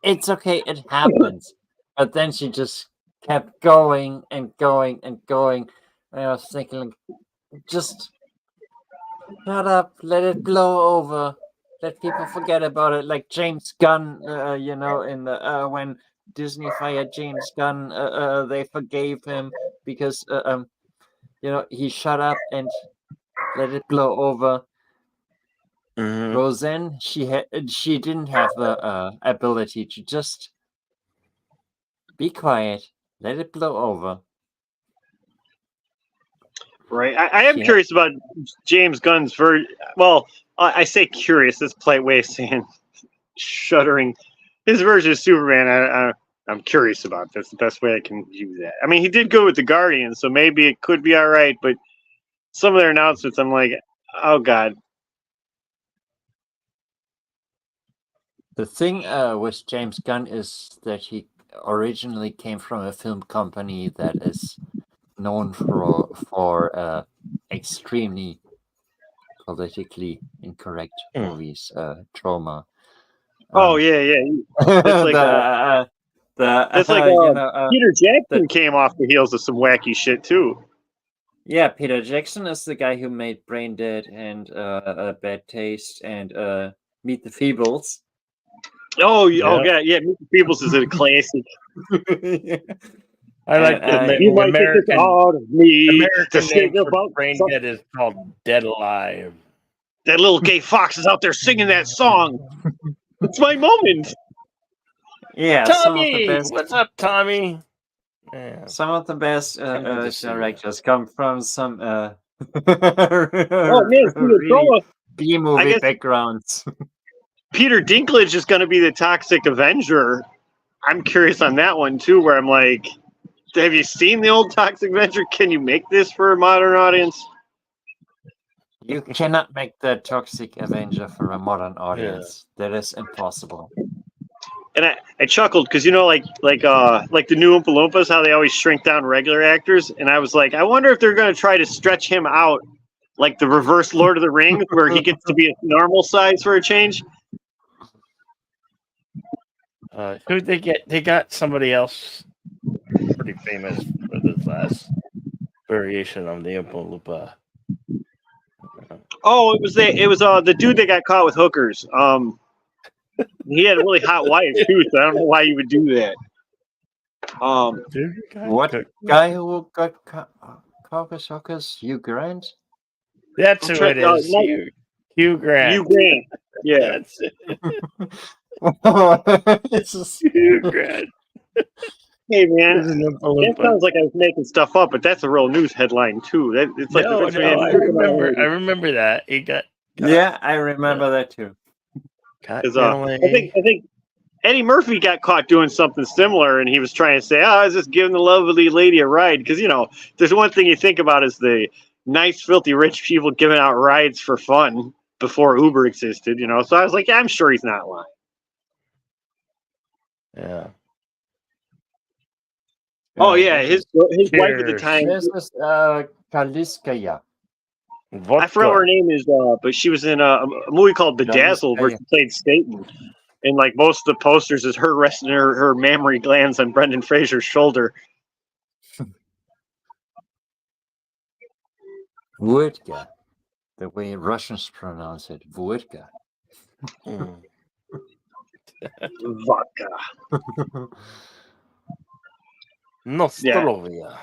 It's okay. It happens. But then she just kept going and going and going. And I was thinking, like, just shut up. Let it blow over. Let people forget about it. Like James Gunn, you know, in the when Disney fired James Gunn, they forgave him because you know, he shut up and let it blow over. Mm-hmm. Roseanne, she didn't have the ability to just be quiet, let it blow over. Right. I am curious about James Gunn's version. Well, I say curious. That's a polite way of saying shuddering. His version of Superman, I'm curious about. That's the best way I can use that. I mean, he did go with the Guardian, so maybe it could be all right. But some of their announcements, I'm like, oh god. The thing with James Gunn is that he originally came from a film company that is known for extremely politically incorrect movies, Trauma. Oh yeah. That's like that's like you know, Peter Jackson came off the heels of some wacky shit too. Yeah, Peter Jackson is the guy who made Brain Dead and Bad Taste and Meet the Feebles. Oh yeah. Meet the Feebles is a classic. I like the you might think it's out of me to sing about Brain Dead is called Dead Alive. That little gay fox is out there singing that song. It's my moment. Yeah, Tommy, what's up, Tommy? Yeah. Some of the best directors come from some really B-movie backgrounds. Peter Dinklage is going to be the Toxic Avenger. I'm curious on that one too, where I'm like, have you seen the old Toxic Avenger? Can you make this for a modern audience? You cannot make the Toxic Avenger for a modern audience. Yeah. That is impossible. And I chuckled because, you know, like the new Oompa Loompas, how they always shrink down regular actors. And I was like, I wonder if they're going to try to stretch him out like the reverse Lord of the Rings, where he gets to be a normal size for a change. Who'd they get? They got somebody else pretty famous for this last variation on the Oompa Loompa. Oh, it was the dude that got caught with hookers. He had a really hot wife too, so I don't know why you would do that. What guy who got caught with hookers? Hugh Grant? That's who it is. Hugh Grant. Hugh Grant. Yeah. That's it. It's Hugh Grant. Hey man, that sounds like I was making stuff up, but that's a real news headline too. It's like I remember that he got. Yeah, I remember that too. I think Eddie Murphy got caught doing something similar, and he was trying to say, "Oh, I was just giving the lovely lady a ride." Because, you know, there's one thing you think about is the nice, filthy rich people giving out rides for fun before Uber existed, you know. So I was like, yeah, I'm sure he's not lying. Yeah. Oh yeah, his wife at the Cheers. time. This is Kaliskaya. I forgot what her name is, but she was in a movie called Bedazzled where she played Satan. And like most of the posters is her resting her mammary glands on Brendan Fraser's shoulder. Vodka. The way Russians pronounce it, vodka. Vodka. Nostrovia.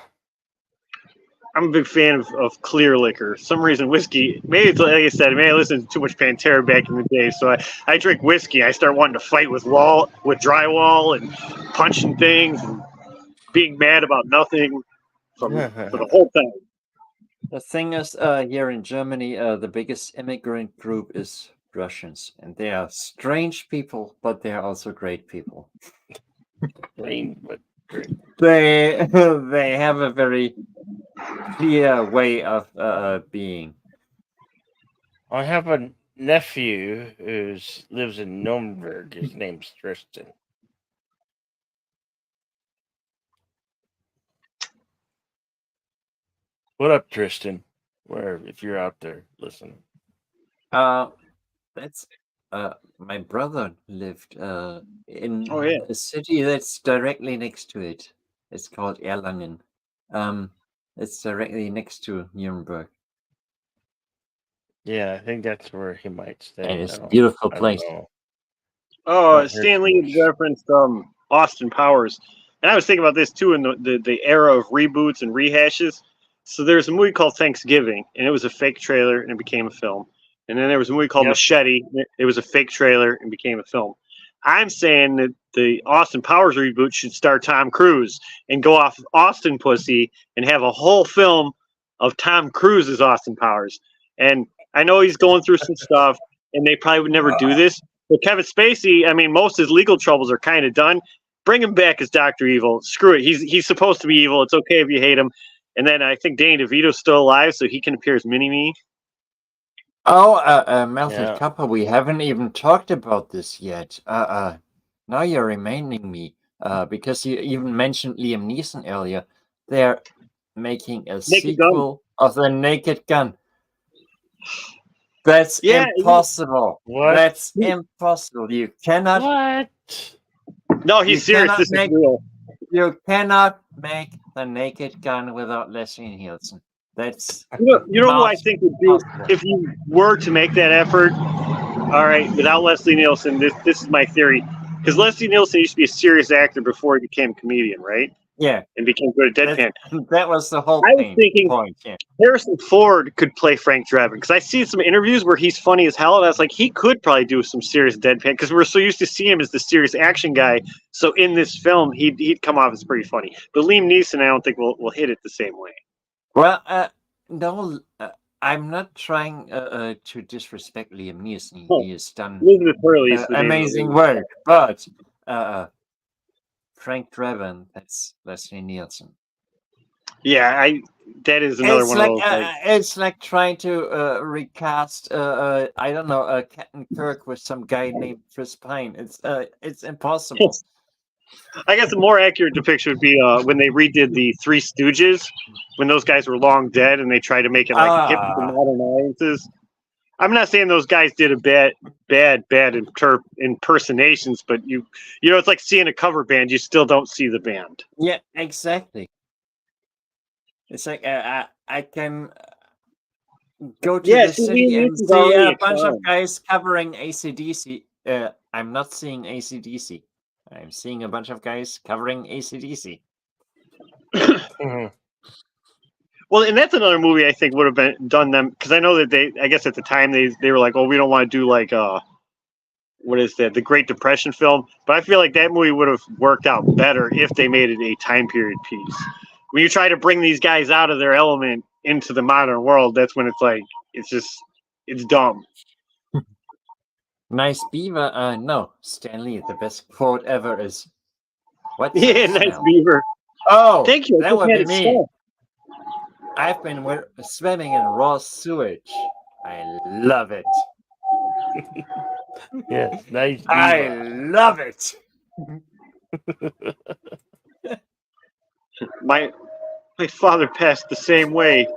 I'm a big fan of clear liquor. For some reason, whiskey, maybe it's like I said, maybe I listened to too much Pantera back in the day. So I drink whiskey. I start wanting to fight with drywall and punching things and being mad about nothing for the whole time. The thing is, here in Germany, the biggest immigrant group is Russians. And they are strange people, but they are also great people. Strange, but great. They have a very clear way of being. I have a nephew who lives in Nuremberg. His name's Tristan. What up, Tristan? If you're out there listening. That's my brother lived in a city that's directly next to it. It's called Erlangen. It's directly next to Nuremberg. Yeah, I think that's where he might stay. And it's a beautiful place. Oh, Stan Lee referenced Austin Powers. And I was thinking about this too in the era of reboots and rehashes. So there's a movie called Thanksgiving, and it was a fake trailer, and it became a film. And then there was a movie called Machete. It was a fake trailer and became a film. I'm saying that the Austin Powers reboot should star Tom Cruise and go off Austin Pussy and have a whole film of Tom Cruise as Austin Powers. And I know he's going through some stuff, and they probably would never do this. But Kevin Spacey, I mean, most of his legal troubles are kind of done. Bring him back as Dr. Evil. Screw it. He's supposed to be evil. It's okay if you hate him. And then I think Danny DeVito's still alive, so he can appear as Mini-Me. Oh, Melted Copper, we haven't even talked about this yet. Now you're reminding me, because you even mentioned Liam Neeson earlier. They're making a sequel of The Naked Gun. That's impossible. What? That's impossible. You cannot. What? No, he's serious. This is real. You cannot make The Naked Gun without Leslie Nielsen. That's you know who I think would be if you were to make that effort. All right, without Leslie Nielsen, this is my theory, because Leslie Nielsen used to be a serious actor before he became a comedian, right? Yeah, and became good at deadpan. That was the whole. I was thinking Harrison Ford could play Frank Drebin, because I see some interviews where he's funny as hell, and I was like, he could probably do some serious deadpan, because we're so used to seeing him as the serious action guy. So in this film, he'd come off as pretty funny. But Liam Neeson, I don't think will hit it the same way. Well, no, I'm not trying to disrespect Liam Neeson. He has done amazing work, but Frank Drebin, that's Leslie Nielsen. Yeah, that is another one of those. It's like trying to recast, I don't know, Captain Kirk with some guy named Chris Pine. It's impossible. I guess a more accurate depiction would be when they redid the Three Stooges, when those guys were long dead, and they tried to make it like hip to modern audiences. I'm not saying those guys did a bad impersonations, but you know, it's like seeing a cover band. You still don't see the band. Yeah, exactly. It's like I can go to the city and see a bunch of guys covering AC/DC. I'm not seeing AC/DC. I'm seeing a bunch of guys covering AC/DC. Well, and that's another movie I think would have been done them, because I know that I guess at the time they were like, oh, we don't want to do like what is that, the Great Depression film, but I feel like that movie would have worked out better if they made it a time period piece. When you try to bring these guys out of their element into the modern world, that's when it's like it's dumb. Nice beaver. No, Stanley, the best quote ever is, "What?" Yeah, nice beaver. Oh, thank you. That would be me. I've been swimming in raw sewage. I love it. Yes, nice I diva. love it. My father passed the same way.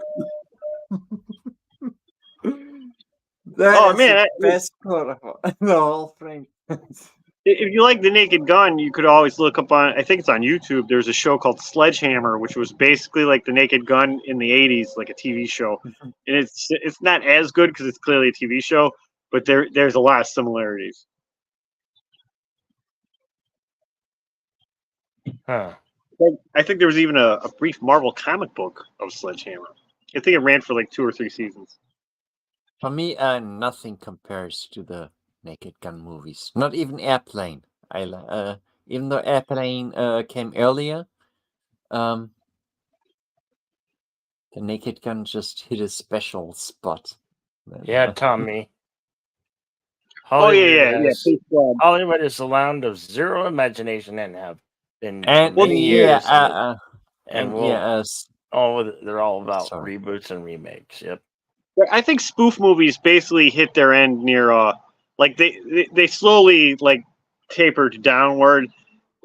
That Oh is man, the best part of the whole thing. if you like The Naked Gun, you could always look up on. I think it's on YouTube. There's a show called Sledgehammer, which was basically like The Naked Gun in the '80s, like a TV show. And it's not as good because it's clearly a TV show, but there's a lot of similarities. Huh. I think there was even a brief Marvel comic book of Sledgehammer. I think it ran for like 2 or 3 seasons. For me, nothing compares to the Naked Gun movies. Not even Airplane. Even though Airplane came earlier, the Naked Gun just hit a special spot. Yeah, Tommy. Oh yeah, Hollywood yeah. has Hollywood is the land of zero imagination and have been for And many years. And they're all about sorry. reboots and remakes. Yep. I think spoof movies basically hit their end near like they slowly like tapered downward.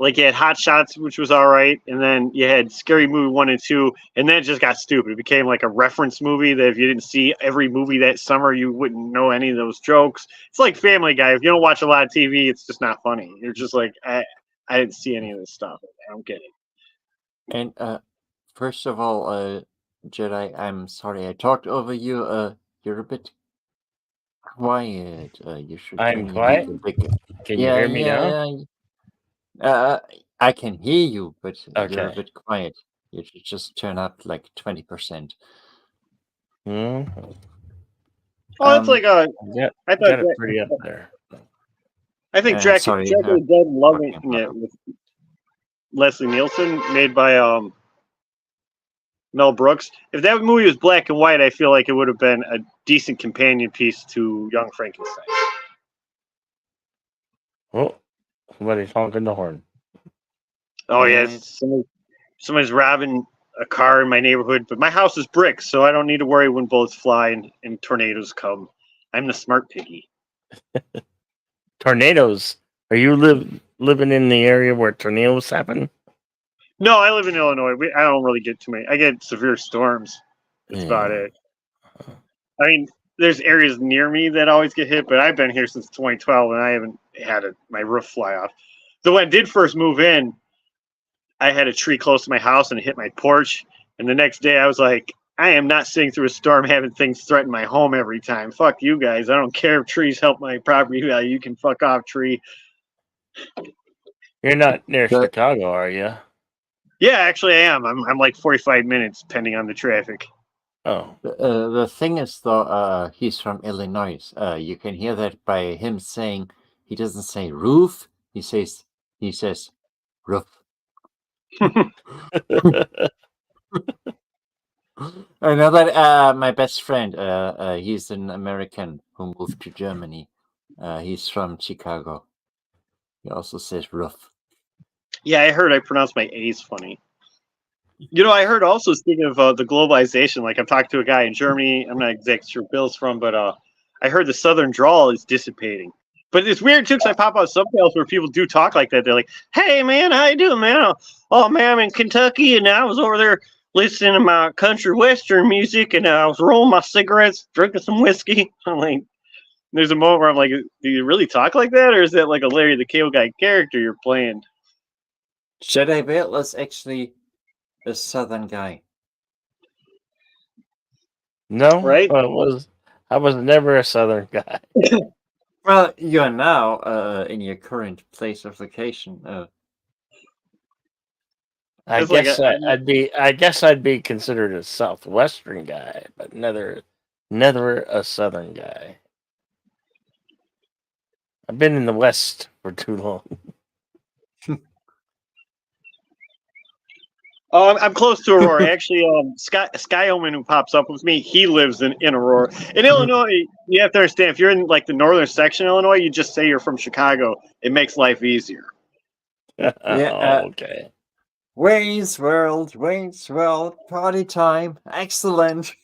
Like you had Hot Shots, which was all right, and then you had Scary Movie 1 and 2, and then it just got stupid. It became like a reference movie that if you didn't see every movie that summer, you wouldn't know any of those jokes. It's like Family Guy. If you don't watch a lot of TV, it's just not funny. You're just like, I didn't see any of this stuff. I don't get it. And first of all, Jedi, I'm sorry I talked over you. You're a bit quiet. You should I'm turn quiet. your mic a bit. Can you hear me now? I can hear you, but you're a Okay. bit quiet. You should just turn up like 20%. Hmm. Oh, it's like Yeah, I thought got it pretty up there. I think sorry, Dracula Dead and Loving talking about It with Leslie Nielsen, made by Mel Brooks. If that movie was black and white, I feel like it would have been a decent companion piece to Young Frankenstein. Oh, somebody's honking the horn. Oh Yeah, yes, somebody's robbing a car in my neighborhood, but my house is brick, so I don't need to worry when bullets fly and tornadoes come. I'm the smart piggy. Tornadoes. Are you living in the area where tornadoes happen? No, I live in Illinois. I don't really get too many. I get severe storms. That's about Yeah. it. I mean, there's areas near me that always get hit, but I've been here since 2012 and I haven't had my roof fly off. So when I did first move in, I had a tree close to my house and it hit my porch. And the next day I was like, I am not sitting through a storm having things threaten my home every time. Fuck you guys. I don't care if trees help my property value. You can fuck off, tree. You're not near But- Chicago, are you? Yeah, actually I am. I'm like 45 minutes depending on the traffic. Oh, the thing is, though, he's from Illinois. You can hear that by him saying he doesn't say roof. He says roof. I know that my best friend, he's an American who moved to Germany. He's from Chicago. He also says roof. Yeah, I heard I pronounced my A's funny. You know, I heard also, speaking of the globalization, like I've talked to a guy in Germany. I'm not exactly sure Bill's from, but I heard the Southern drawl is dissipating. But it's weird too, because I pop out subtitles where people do talk like that. They're like, "Hey man, how you doing, man? Oh man, I'm in Kentucky, and I was over there listening to my country western music, and I was rolling my cigarettes, drinking some whiskey." I'm like, there's a moment where I'm like, "Do you really talk like that, or is that like a Larry the Cable Guy character you're playing?" JEDIBILLS is actually a Southern guy. no, Right? I was never a Southern guy. Well, you are now in your current place of location. I It's like guess I guess I'd be considered a Southwestern guy, but never a Southern guy. I've been in the West for too long. I'm close to Aurora. Actually, Sky Omen, who pops up with me, he lives in Aurora. In Illinois, you have to understand, if you're in like the northern section of Illinois, you just say you're from Chicago. It makes life easier. Yeah, Oh, okay. Wayne's World, party time, excellent.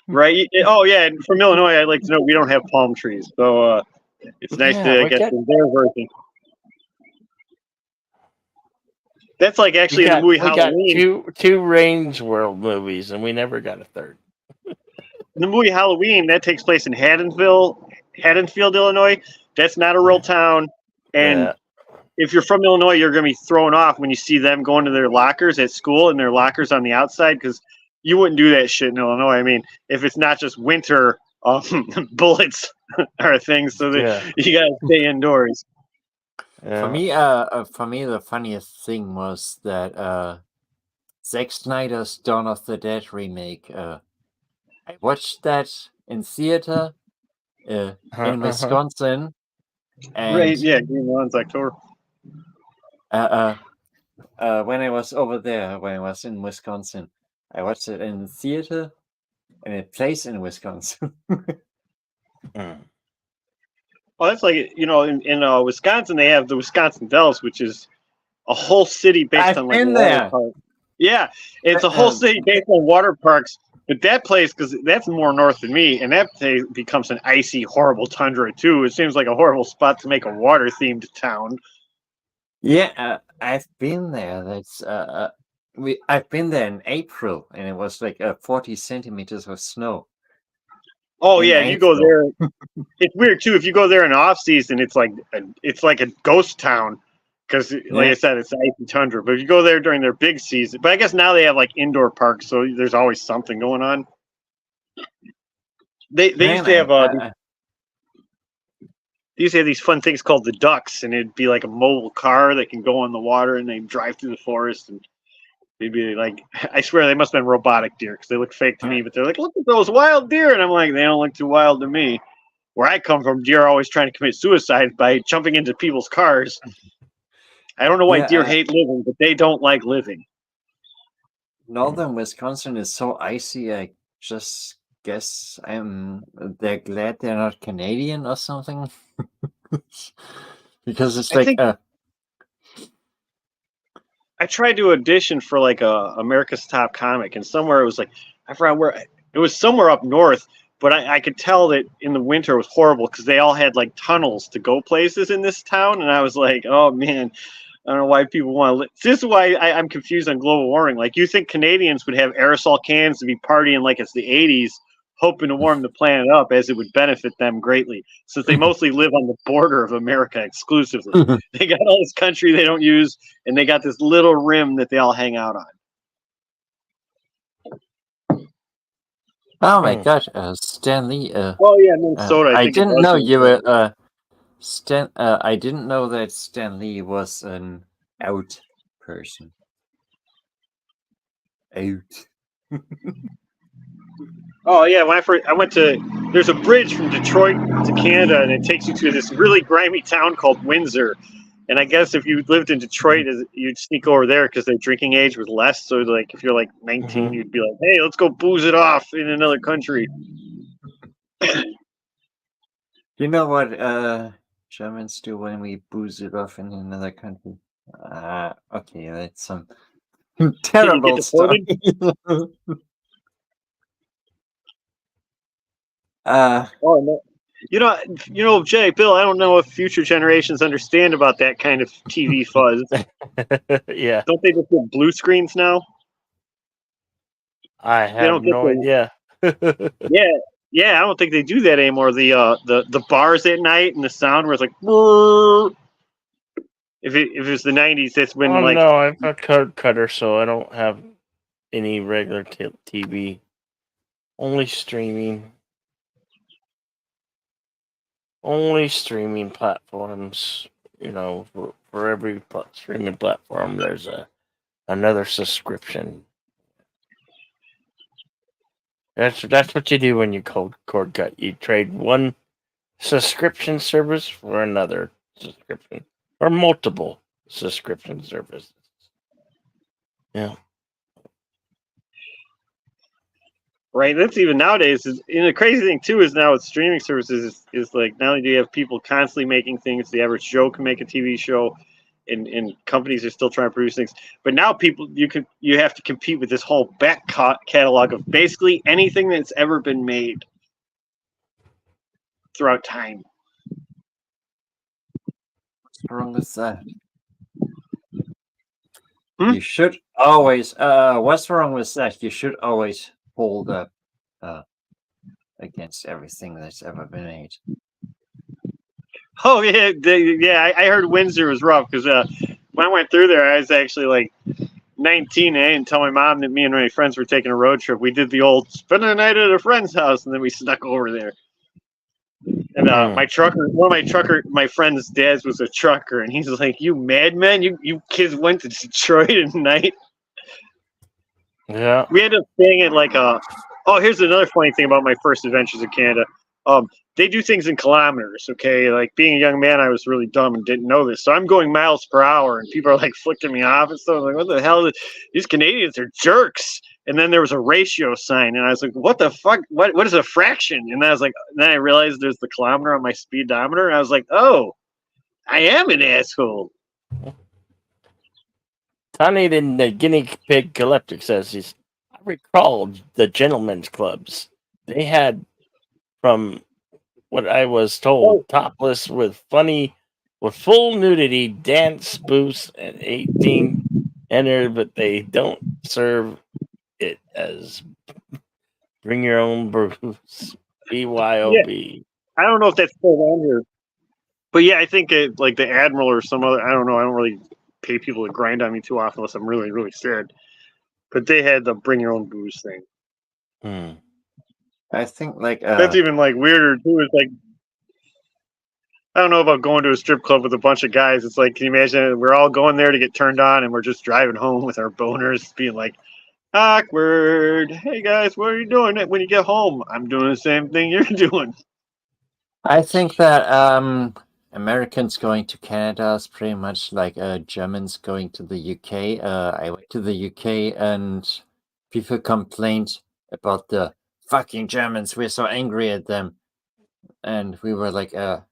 Right? Oh yeah, and from Illinois, I'd like to know we don't have palm trees, so it's nice Yeah, to get their version. That's like actually in the movie Halloween. Got two Wayne's World movies, and we never got a third. In the movie Halloween, that takes place in Haddonfield, Illinois. That's not a real town, and if you're from Illinois, you're going to be thrown off when you see them going to their lockers at school and their lockers on the outside, because you wouldn't do that shit in Illinois. I mean, if it's not just winter, bullets are a thing, so that you got to stay indoors. For me, the funniest thing was that Zack Snyder's Dawn of the Dead remake. I watched that in theater in Wisconsin. And right, yeah, Green Lawns October. When I was over there, when I was in Wisconsin, I watched it in the theater, and it plays in Wisconsin. Oh, that's like, in Wisconsin, they have the Wisconsin Dells, which is a whole city based on like a water park. Yeah, it's a whole city based on water parks. But that place, because that's more north than me, and that place becomes an icy, horrible tundra too. It seems like a horrible spot to make a water-themed town. Yeah, I've been there. That's I've been there in April, and it was like 40 centimeters of snow. Oh yeah, if you go there, it's weird too. If you go there in off season, it's like a ghost town, because like I said, it's icy tundra. But if you go there during their big season, but I guess now they have like indoor parks, so there's always something going on. They used to have they used to have these fun things called the ducks, and it'd be like a mobile car that can go on the water, and they drive through the forest, and they'd be like, I swear they must have been robotic deer, because they look fake to me, but they're like, look at those wild deer, and I'm like, they don't look too wild to me. Where I come from, deer are always trying to commit suicide by jumping into people's cars. I don't know why deer hate living, but they don't like living. Northern Wisconsin is so icy, I just guess they're glad they're not Canadian or something. Because it's I tried to audition for like America's Top Comic, and somewhere it was like, I forgot where, it was somewhere up north, but I could tell that in the winter it was horrible because they all had like tunnels to go places in this town, and I was like, oh man, I don't know why people want to live. This is why I'm confused on global warming. Like, you think Canadians would have aerosol cans to be partying like it's the 80s, hoping to warm the planet up, as it would benefit them greatly, since they mostly live on the border of America exclusively. They got all this country they don't use, and they got this little rim that they all hang out on. Oh my gosh, Stan Lee. Oh yeah, Minnesota. I didn't know you were I didn't know that Stan Lee was an out person. Out. Oh yeah, when I went to, there's a bridge from Detroit to Canada, and it takes you to this really grimy town called Windsor. And I guess if you lived in Detroit, you'd sneak over there because their drinking age was less. So like, if you're like 19, you'd be like, hey, let's go booze it off in another country. You know what Germans do when we booze it off in another country? Okay, that's some terrible stuff. Oh no. You know, Jay, Bill, I don't know if future generations understand about that kind of TV fuzz. Yeah. Don't they just get blue screens now? I have no idea. Yeah, I don't think they do that anymore. The bars at night and the sound where it's like, if it's the 90s, that's when like. No, I've got code cutter, so I don't have any regular TV. Only streaming. Only streaming platforms. You know, for every streaming platform, there's another subscription. That's what you do when you cord cut. You trade one subscription service for another subscription, or multiple subscription services. Yeah. Right, that's even nowadays. And the crazy thing too is now with streaming services is like, not only do you have people constantly making things, the average Joe can make a TV show, and companies are still trying to produce things. But now you have to compete with this whole back catalog of basically anything that's ever been made throughout time. What's wrong with that? Hmm? You should always. What's wrong with that? You should always hold up against everything that's ever been made. Oh yeah, I heard Windsor was rough because when I went through there, I was actually like 19. I didn't tell my mom that me and my friends were taking a road trip. We did the old spend the night at a friend's house, and then we snuck over there. And my friend's dad's was a trucker, and he's like, "You madman! You kids went to Detroit at night." Yeah. We ended up staying at like a. Oh, here's another funny thing about my first adventures in Canada. They do things in kilometers. Okay, like being a young man, I was really dumb and didn't know this. So I'm going miles per hour, and people are like flicking me off and stuff. I'm like, what the hell? These Canadians are jerks. And then there was a ratio sign, and I was like, what the fuck? What is a fraction? And then I was like, then I realized there's the kilometer on my speedometer, and I was like, oh, I am an asshole. Tony, the guinea pig collector, says I recall the gentlemen's clubs. They had, from what I was told, topless with full nudity, dance booths at 18 enter, but they don't serve it as bring your own booze. BYOB. I don't know if that's still on here, but yeah, I think like the Admiral or some other. I don't know. I don't really pay people to grind on me too often unless I'm really, really sad. But they had the bring your own booze thing. I think like that's even like weirder too. It's like I don't know about going to a strip club with a bunch of guys. It's like, can you imagine we're all going there to get turned on and we're just driving home with our boners being like, awkward. Hey guys, what are you doing when you get home? I'm doing the same thing you're doing. I think that Americans going to Canada is pretty much like Germans going to the UK. I went to the UK and people complained about the fucking Germans. We're so angry at them. And we were like, shut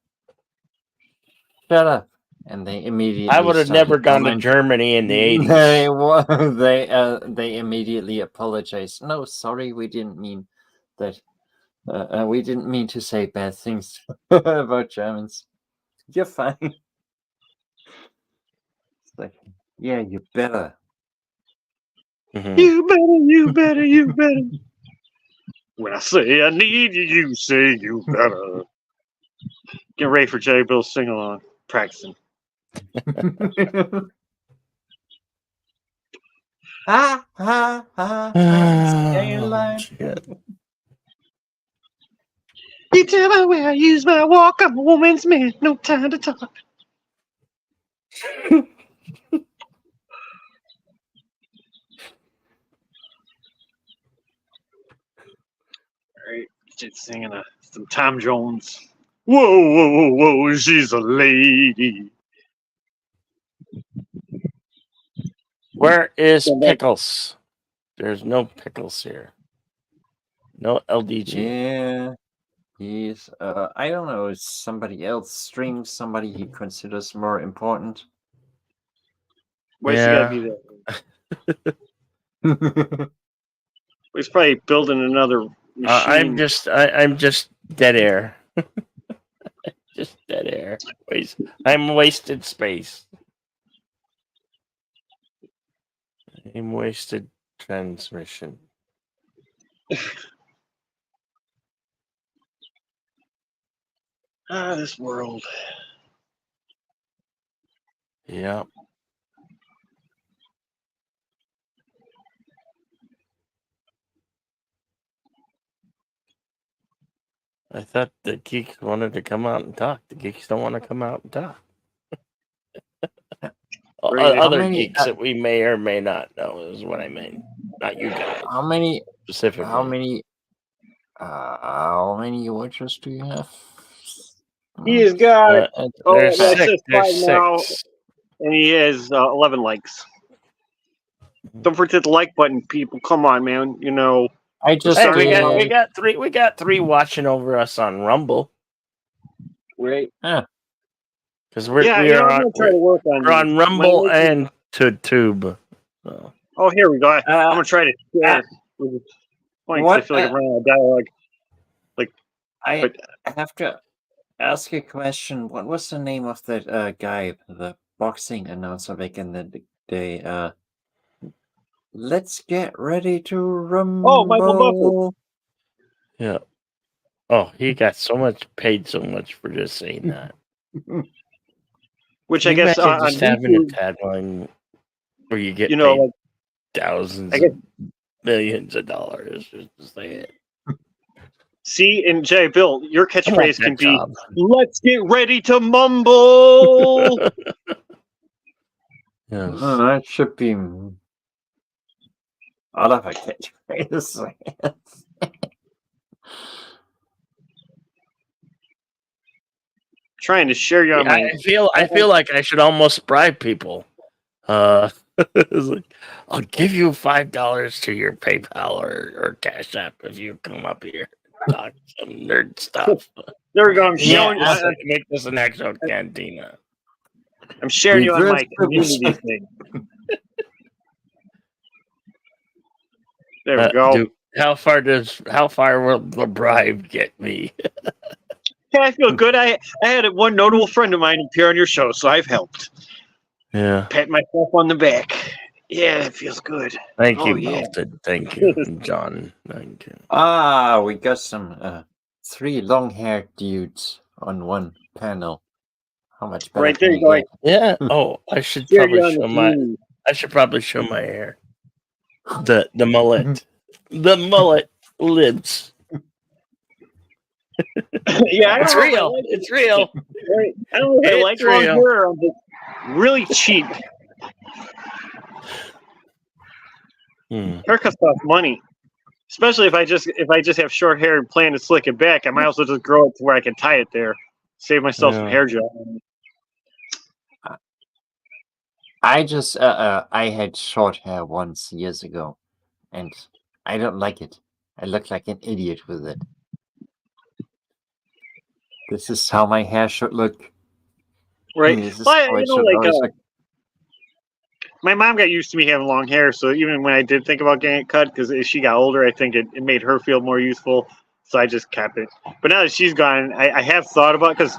up. And they immediately I would have never gone to Germany in the 80s. They immediately apologized. No, sorry, we didn't mean that. We didn't mean to say bad things about Germans. You're fine. It's like, yeah, you better. Mm-hmm. You better. When I say I need you, you say you better. Get ready for JEDIBILLS sing along. Practicing. Stay in line. You tell me where I use my walk. I'm a woman's man. No time to talk. Alright, just singing some Tom Jones. Whoa, she's a lady. Where is Pickles? There's no Pickles here. No LDG. Yeah. He's, I don't know, is somebody else streams somebody he considers more important? Why's he gotta be there? He's probably building another machine. I'm just dead air. Just dead air. I'm wasted space. I'm wasted transmission. This world. Yeah. I thought the geeks wanted to come out and talk. The geeks don't want to come out and talk. Other geeks that we may or may not know is what I mean. Not you guys. How many specifically? How many watchers do you have? He has got there's six. Now, and he has 11 likes. Don't forget the like button, people. Come on, man. You know, I just we got three. We got 3 watching over us on Rumble. Right. Yeah. Because we I'm are gonna try to work on we're on these. Rumble My- and Tube. So. Oh, here we go. I'm gonna try to share. With this point, 'cause I what, feel like I'm running out of dialogue. I But have to ask a question. What was the name of that guy, the boxing announcer back in the day? Let's get ready to rumble. Michael Buffer. Yeah. Oh, he got paid so much for just saying that. Which Can I you guess imagine on just having a YouTube, tagline where you get you know, paid like thousands I guess. of millions of dollars just to say it. See, and Jay, Bill, your I want catchphrase can that be, job. "Let's get ready to mumble." Yes. That should be all of a catchphrase. Trying to share you on my. I feel like I should almost bribe people. It's like, I'll give you $5 to your PayPal or Cash App if you come up here and talk some nerd stuff. There we go. I'm Yeah, showing. Make this an actual cantina. I'm sharing you on my Reverse community thing. There we go. Dude, how far will the bribe get me? Yeah, I feel good. I had one notable friend of mine appear on your show, so I've helped. Yeah. Pat myself on the back. Yeah, it feels good. Thank you, yeah. Melted. Thank you, John. Thank you. We got some 3 long-haired dudes on one panel. How much better Right there, can you go. get? Yeah. Oh, I should Share probably you on the show my. community. I should probably show my hair. The mullet. The mullet lives. Yeah, I don't It's know if I real. like It's real. Right. I don't know if I like It's long real. hair. I'm just really cheap. Haircuts cost money, especially if I just have short hair and plan to slick it back. I might also just grow it to where I can tie it there, save myself some Yeah. hair gel. I had short hair once years ago, and I don't like it. I look like an idiot with it. This is how my hair should look. Right. This is Well, how it you know, should like always look. my mom got used to me having long hair, so even when I did think about getting it cut, because as she got older, I think it made her feel more useful. So I just kept it. But now that she's gone, I have thought about, because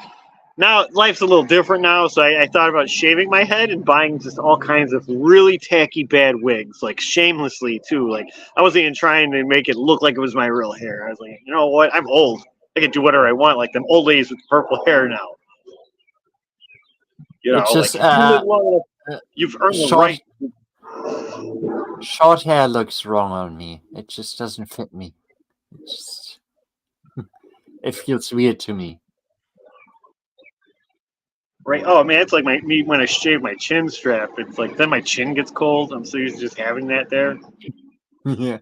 now life's a little different now, so I thought about shaving my head and buying just all kinds of really tacky bad wigs, like shamelessly too. Like I wasn't even trying to make it look like it was my real hair. I was like, you know what? I'm old. I can do whatever I want, like them old ladies with purple hair now. You know, It's just, like if you live long enough, you've earned the short- right. Short hair looks wrong on me. It just doesn't fit me. It just it feels weird to me. Right. Oh man, it's like me when I shave my chin strap. It's like then my chin gets cold. I'm so used to just having that there. Yeah.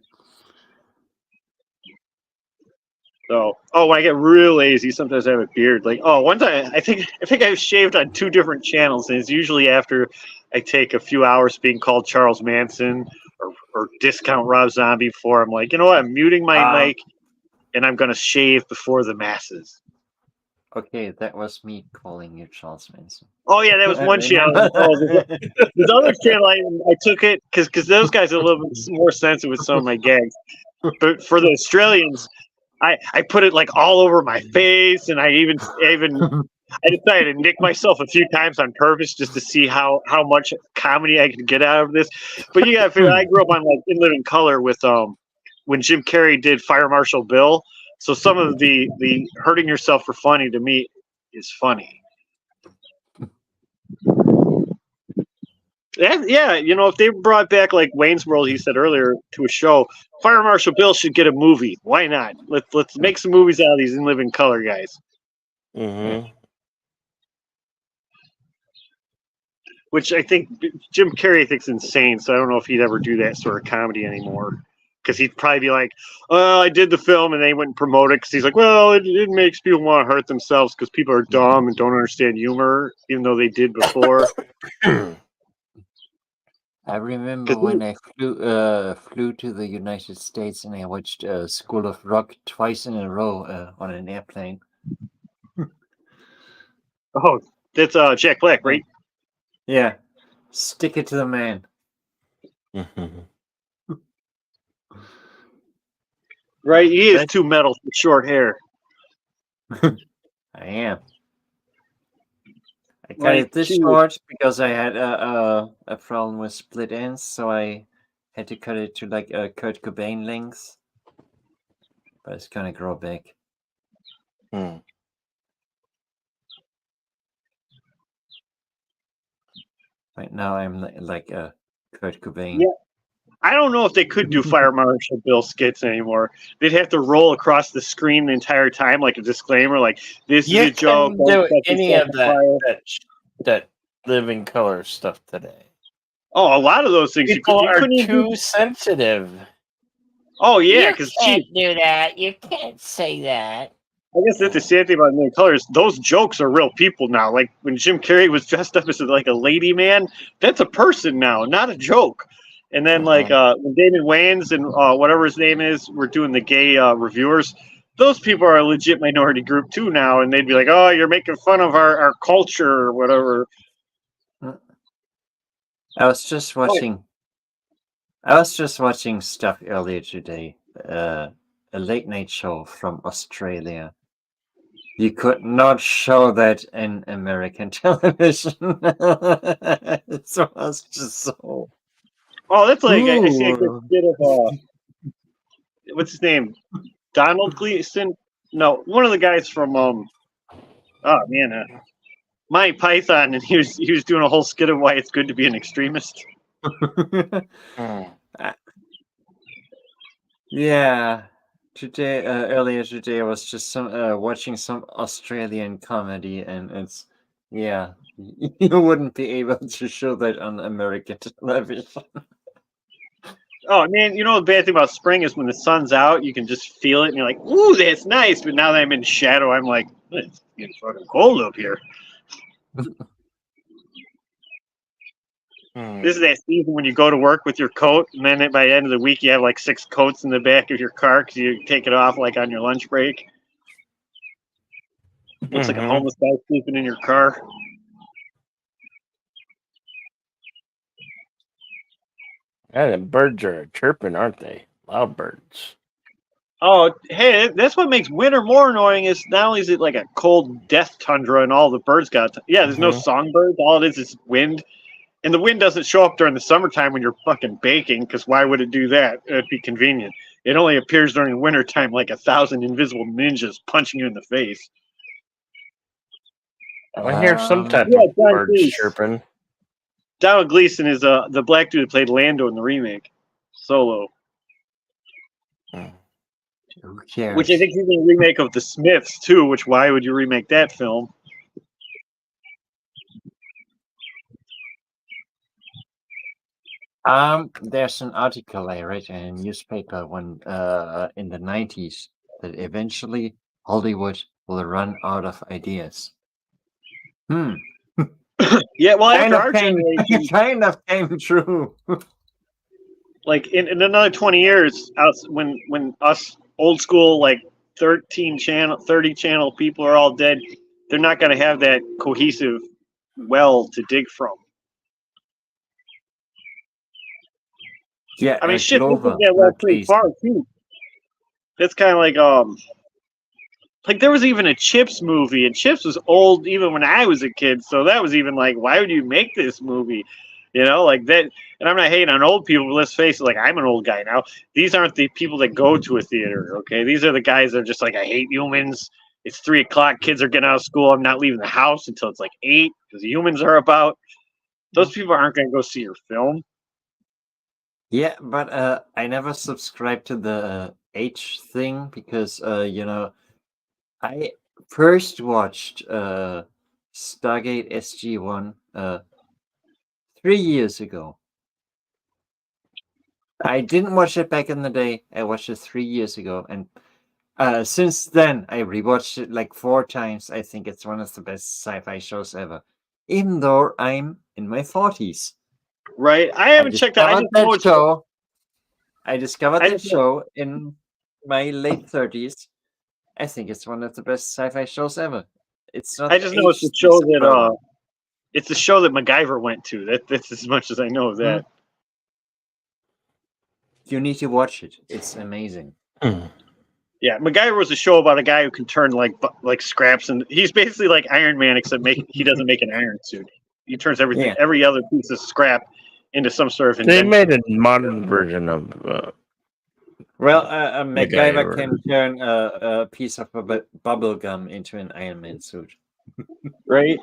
So, when I get real lazy, sometimes I have a beard. Like, one time I think I've shaved on 2 different channels, and it's usually after I take a few hours being called Charles Manson or discount Rob Zombie before I'm like, you know what, I'm muting my mic and I'm gonna shave before the masses. Okay, that was me calling you Charles Manson. Oh yeah, that was one channel. This other channel, I took it because those guys are a little bit more sensitive with some of my gags. But for the Australians, I put it like all over my face, and I decided to nick myself a few times on purpose just to see how much comedy I could get out of this. But you got to figure, I grew up on like In Living Color with when Jim Carrey did Fire Marshal Bill. So some of the hurting yourself for funny to me is funny. Yeah, you know, if they brought back like Wayne's World, he said earlier, to a show, Fire Marshal Bill should get a movie. Why not? Let's make some movies out of these In Living Color guys. Mm-hmm. Which I think Jim Carrey thinks insane, so I don't know if he'd ever do that sort of comedy anymore. Because he'd probably be like, I did the film, and they wouldn't promote it because he's like, well, it makes people want to hurt themselves because people are dumb and don't understand humor, even though they did before. I remember when I flew to the United States and I watched School of Rock twice in a row on an airplane. Oh, That's Jack Black, right? Yeah. Stick it to the man. Mhm. Right? He is too metal for short hair. I am. I cut Right, it this too. short because I had a problem with split ends, so I had to cut it to like a Kurt Cobain length. But it's gonna grow back. Hmm. Right now I'm like a Kurt Cobain. Yeah. I don't know if they could do Fire Marshal Bill skits anymore. They'd have to roll across the screen the entire time, like a disclaimer, like this is You a joke. can don't do set any yourself of on fire. that living color stuff today. Oh, a lot of those things People you are couldn't even too do. sensitive. Oh yeah, You because can't do that. You can't say that. I guess that's the sad thing about living colors. Those jokes are real people now. Like when Jim Carrey was dressed up as like a lady man, that's a person now, not a joke. And then like when Damon Wayans and whatever his name is, were doing the gay reviewers. Those people are a legit minority group too now, and they'd be like, "Oh, you're making fun of our culture or whatever." I was just watching. I was just watching stuff earlier today. A late night show from Australia. You could not show that in American television. It was just so. Oh, that's like I see a good Ooh. bit of what's his name, Donald Gleason. No, one of the guys from oh man, Monty Python, and he was doing a whole skit of why it's good to be an extremist. Yeah, today earlier today I was just watching some Australian comedy, and it's you wouldn't be able to show that on American television. Oh man, you know the bad thing about spring is when the sun's out, you can just feel it, and you're like, "Ooh, that's nice." But now that I'm in shadow, I'm like, "It's getting fucking cold up here." This is that season when you go to work with your coat, and then by the end of the week, you have like 6 coats in the back of your car because you take it off like on your lunch break. Looks like a homeless guy sleeping in your car. Yeah, the birds are chirping, aren't they? Loud birds. Oh, hey, that's what makes winter more annoying. Is not only is it like a cold death tundra and all the birds got, there's no songbirds. All it is wind. And the wind doesn't show up during the summertime when you're fucking baking, because why would it do that? It'd be convenient. It only appears during the wintertime like 1,000 invisible ninjas punching you in the face. I hear some type Yeah, of John birds Cleese. chirping. Donald Gleason is the black dude that played Lando in the remake, Solo. Who cares? Which I think he's in a remake of The Smiths, too, which why would you remake that film? There's an article I read in a newspaper when in the 90s that eventually Hollywood will run out of ideas. Yeah, well, after our came, generation, kind of came true. like in another 20 years, when us old school like 30 channel people are all dead, they're not going to have that cohesive well to dig from. Yeah, I mean, shit, they Glover, dig that well not pretty least. far too. That's kind of like there was even a Chips movie, and Chips was old even when I was a kid, so that was even like, why would you make this movie? You know, like that. And I'm not hating on old people, but let's face it, like I'm an old guy now. These aren't the people that go to a theater, okay? These are the guys that are just like, I hate humans. It's 3:00, kids are getting out of school. I'm not leaving the house until it's like 8 because humans are about. Those people aren't going to go see your film. Yeah, but I never subscribed to the age thing because I first watched Stargate SG-1 3 years ago. I didn't watch it back in the day. I watched it 3 years ago, and since then I rewatched it like 4 times. I think it's one of the best sci-fi shows ever, even though I'm in my 40s. Right? I haven't checked out. I discovered that show in my late 30s. I think it's one of the best sci-fi shows ever. It's not. I just know it's a aged, show it's a that problem. it's a show that MacGyver went to. That's as much as I know of that. You need to watch it. It's amazing. Yeah, MacGyver was a show about a guy who can turn like scraps, and he's basically like Iron Man, except he doesn't make an iron suit. He turns everything, Yeah. every other piece of scrap, into some sort of They invention. made a modern version of Well, MacGyver MacGyver. can turn a piece of bubble gum into an Iron Man suit. Right?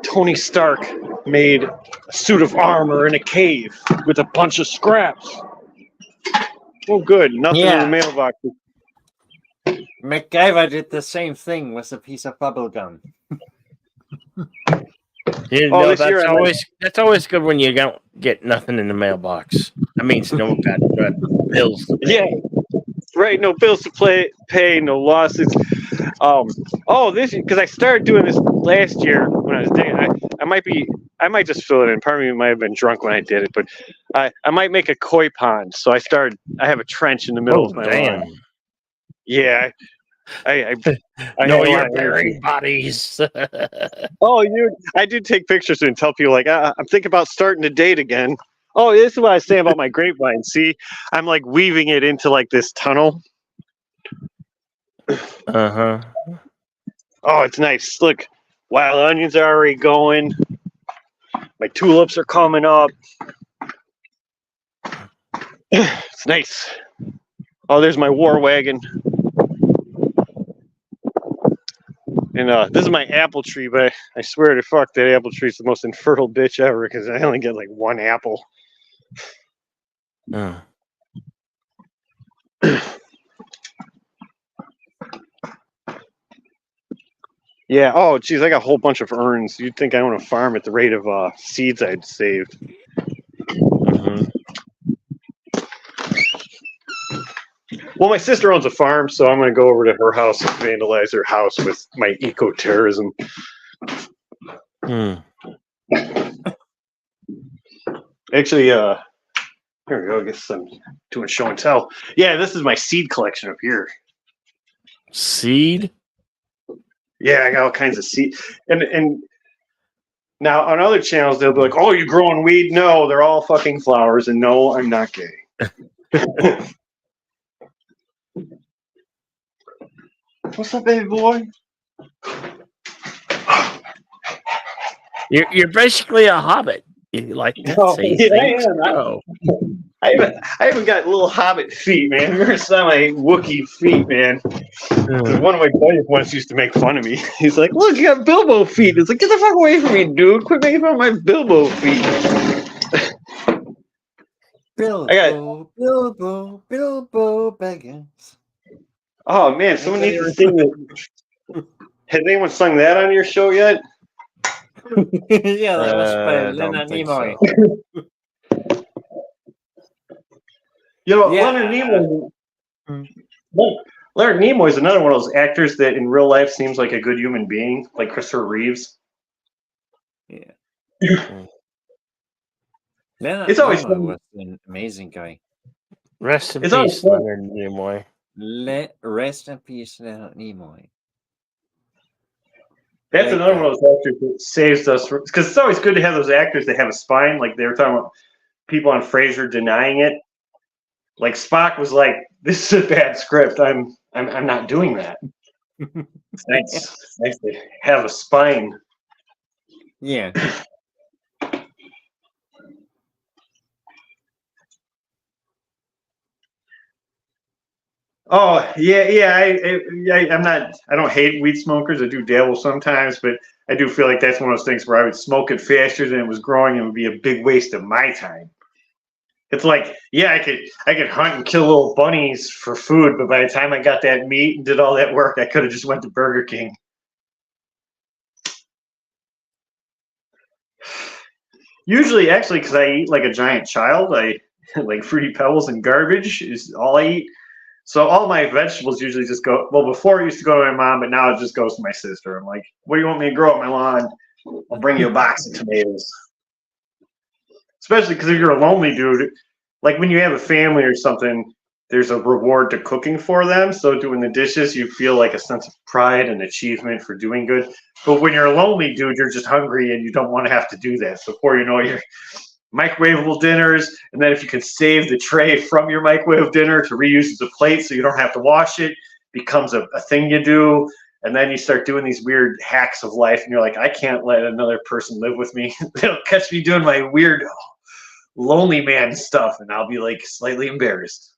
Tony Stark made a suit of armor in a cave with a bunch of scraps. Oh, good. Nothing in the Yeah. mailbox. MacGyver did the same thing with a piece of bubble gum. You Oh, know, this year that's always good when you don't get nothing in the mailbox. That means no bills to pay. Yeah. Right, no bills to pay, no lawsuits. This because I started doing this last year when I was dating. I might just fill it in. Part of me might have been drunk when I did it, but I might make a koi pond. So I have a trench in the middle of my damn. lawn. Yeah, I No, had a lot you're of burying energy. bodies. I did take pictures and tell people like I'm thinking about starting to date again. Oh, this is what I was saying about my grapevine. See, I'm like weaving it into like this tunnel. Uh-huh. Oh, it's nice. Look, wild onions are already going. My tulips are coming up. It's nice. Oh, there's my war wagon. And this is my apple tree, but I swear to fuck that apple tree is the most infertile bitch ever because I only get like one apple. Oh. Yeah. Oh, geez, I got a whole bunch of urns. You'd think I own a farm at the rate of seeds I'd saved. Mm-hmm. Well, my sister owns a farm, so I'm going to go over to her house and vandalize her house with my eco-terrorism. Actually, here we go. I guess I'm doing show and tell. Yeah, this is my seed collection up here. Seed? Yeah, I got all kinds of seed. And now on other channels, they'll be like, "Oh, you growing weed?" No, they're all fucking flowers. And no, I'm not gay. What's up, baby boy? You're basically a hobbit. You like to Oh, say yeah, I things. am. Oh. I haven't got little hobbit feet, man. You ever saw my Wookiee feet, man? One of my buddies once used to make fun of me. He's like, "Look, you got Bilbo feet." It's like, get the fuck away from me, dude. Quit making fun of my Bilbo feet. Bilbo Baggins. Oh, man, someone needs to sing that. Has anyone sung that on your show yet? Yeah, that was by I don't Leonard think Nimoy. so. You know, Yeah. Leonard Nimoy is another one of those actors that in real life seems like a good human being, like Christopher Reeves. Yeah. Mm. Leonard It's always Nimoy fun. was an amazing guy. Rest in It's always peace, fun. Leonard Nimoy. Rest in peace, Leonard Nimoy. That's Great another guy. one of those actors that saves us because it's always good to have those actors that have a spine. Like they were talking about people on Frasier denying it. Like Spock was like, "This is a bad script. I'm not doing that." It's nice. It's nice to have a spine. Yeah. Oh yeah. I'm not. I don't hate weed smokers. I do dabble sometimes, but I do feel like that's one of those things where I would smoke it faster than it was growing, and it would be a big waste of my time. It's like, yeah, I could hunt and kill little bunnies for food, but by the time I got that meat and did all that work, I could have just went to Burger King. Usually, actually, because I eat like a giant child, I like Fruity Pebbles and garbage is all I eat. So all my vegetables usually just go. Well, before it used to go to my mom, but now it just goes to my sister. I'm like, "What do you want me to grow up my lawn? I'll bring you a box of tomatoes." Especially because if you're a lonely dude, like when you have a family or something, there's a reward to cooking for them. So doing the dishes, you feel like a sense of pride and achievement for doing good. But when you're lonely, dude, you're just hungry and you don't want to have to do that. So before you know it, you're microwavable dinners, and then if you can save the tray from your microwave dinner to reuse as a plate so you don't have to wash it, becomes a thing you do. And then you start doing these weird hacks of life, and you're like, I can't let another person live with me. They'll catch me doing my weird lonely man stuff, and I'll be like slightly embarrassed.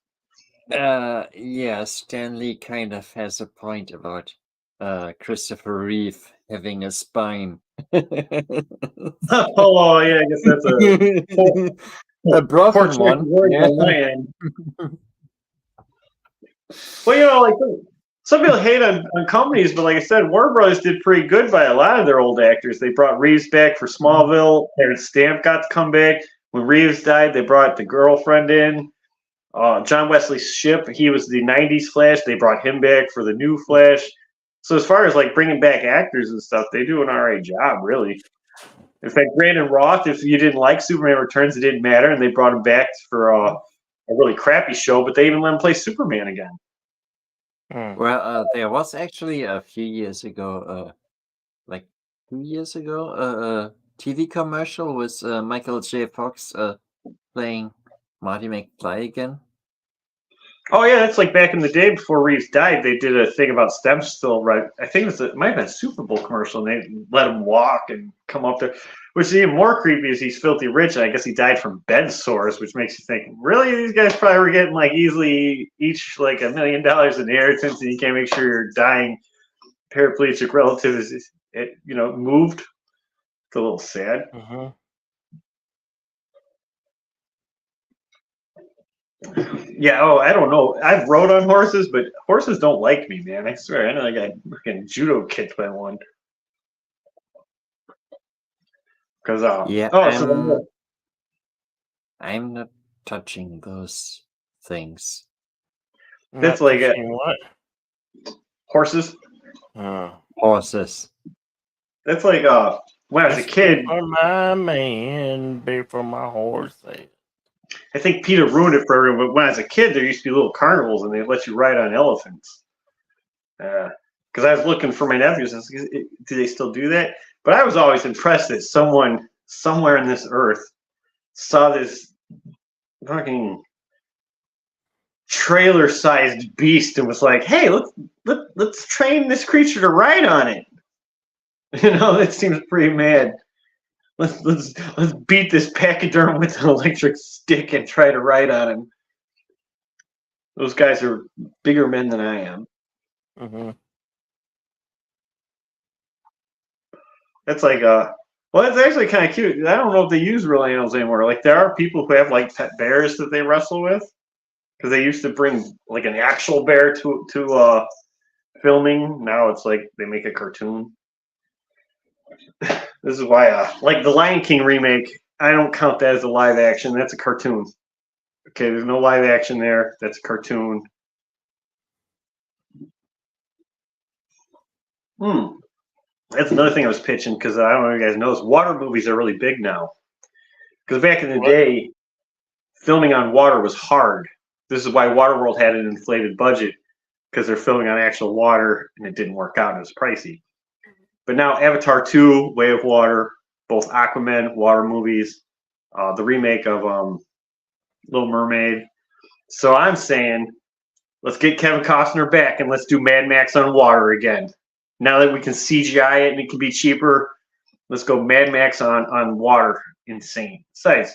Yeah, Stanley kind of has a point about Christopher Reeve having a spine. Oh yeah, I guess that's a broken choice one. of words Yeah. on my end. Well, you know, like some people hate on companies, but like I said, Warner Brothers did pretty good by a lot of their old actors. They brought Reeves back for Smallville. Terrence Stamp got to come back. When Reeves died, they brought the girlfriend in. John Wesley Shipp, he was the 90s Flash. They brought him back for the new Flash. So as far as like bringing back actors and stuff, they do an all right job, really. In fact, Brandon Roth, if you didn't like Superman Returns, it didn't matter, and they brought him back for a really crappy show, but they even let him play Superman again. Well, there was actually a few years ago, like 2 years ago, a TV commercial with Michael J. Fox playing Marty McFly again. Oh yeah, that's like back in the day before Reeves died. They did a thing about stem cell, right? I think it might have been a Super Bowl commercial, and they let him walk and come up there. Which is even more creepy is he's filthy rich, and I guess he died from bed sores, which makes you think, really, these guys probably were getting like easily each like $1 million in inheritance, and you can't make sure your dying paraplegic relative is moved. It's a little sad. Mm-hmm. Yeah, oh, I don't know. I've rode on horses, but horses don't like me, man. I swear. I know I got freaking judo kicked by one. Because Yeah, so I'm not touching those things. that's Not like what? horses. Horses. That's like when I was a kid. For my man, be for my horse. I think Peter ruined it for everyone. But when I was a kid, there used to be little carnivals, and they let you ride on elephants. Because I was looking for my nephews. Do they still do that? But I was always impressed that someone somewhere in this earth saw this fucking trailer-sized beast and was like, "Hey, let's train this creature to ride on it." That seems pretty mad. Let's beat this pachyderm with an electric stick and try to ride on him. Those guys are bigger men than I am. Mm-hmm. That's like well, it's actually kind of cute. I don't know if they use real animals anymore. Like there are people who have like pet bears that they wrestle with, because they used to bring like an actual bear to filming. Now it's like they make a cartoon. This is why, like the Lion King remake, I don't count that as a live action. That's a cartoon. Okay, there's no live action there. That's a cartoon. That's another thing I was pitching, because I don't know if you guys know, water movies are really big now. Because back in the day, filming on water was hard. This is why Waterworld had an inflated budget, because they're filming on actual water, and it didn't work out. It was pricey. But now Avatar 2, Way of Water, both Aquaman, water movies, the remake of Little Mermaid. So I'm saying, let's get Kevin Costner back and let's do Mad Max on water again. Now that we can CGI it and it can be cheaper, let's go Mad Max on water. Insane. Besides,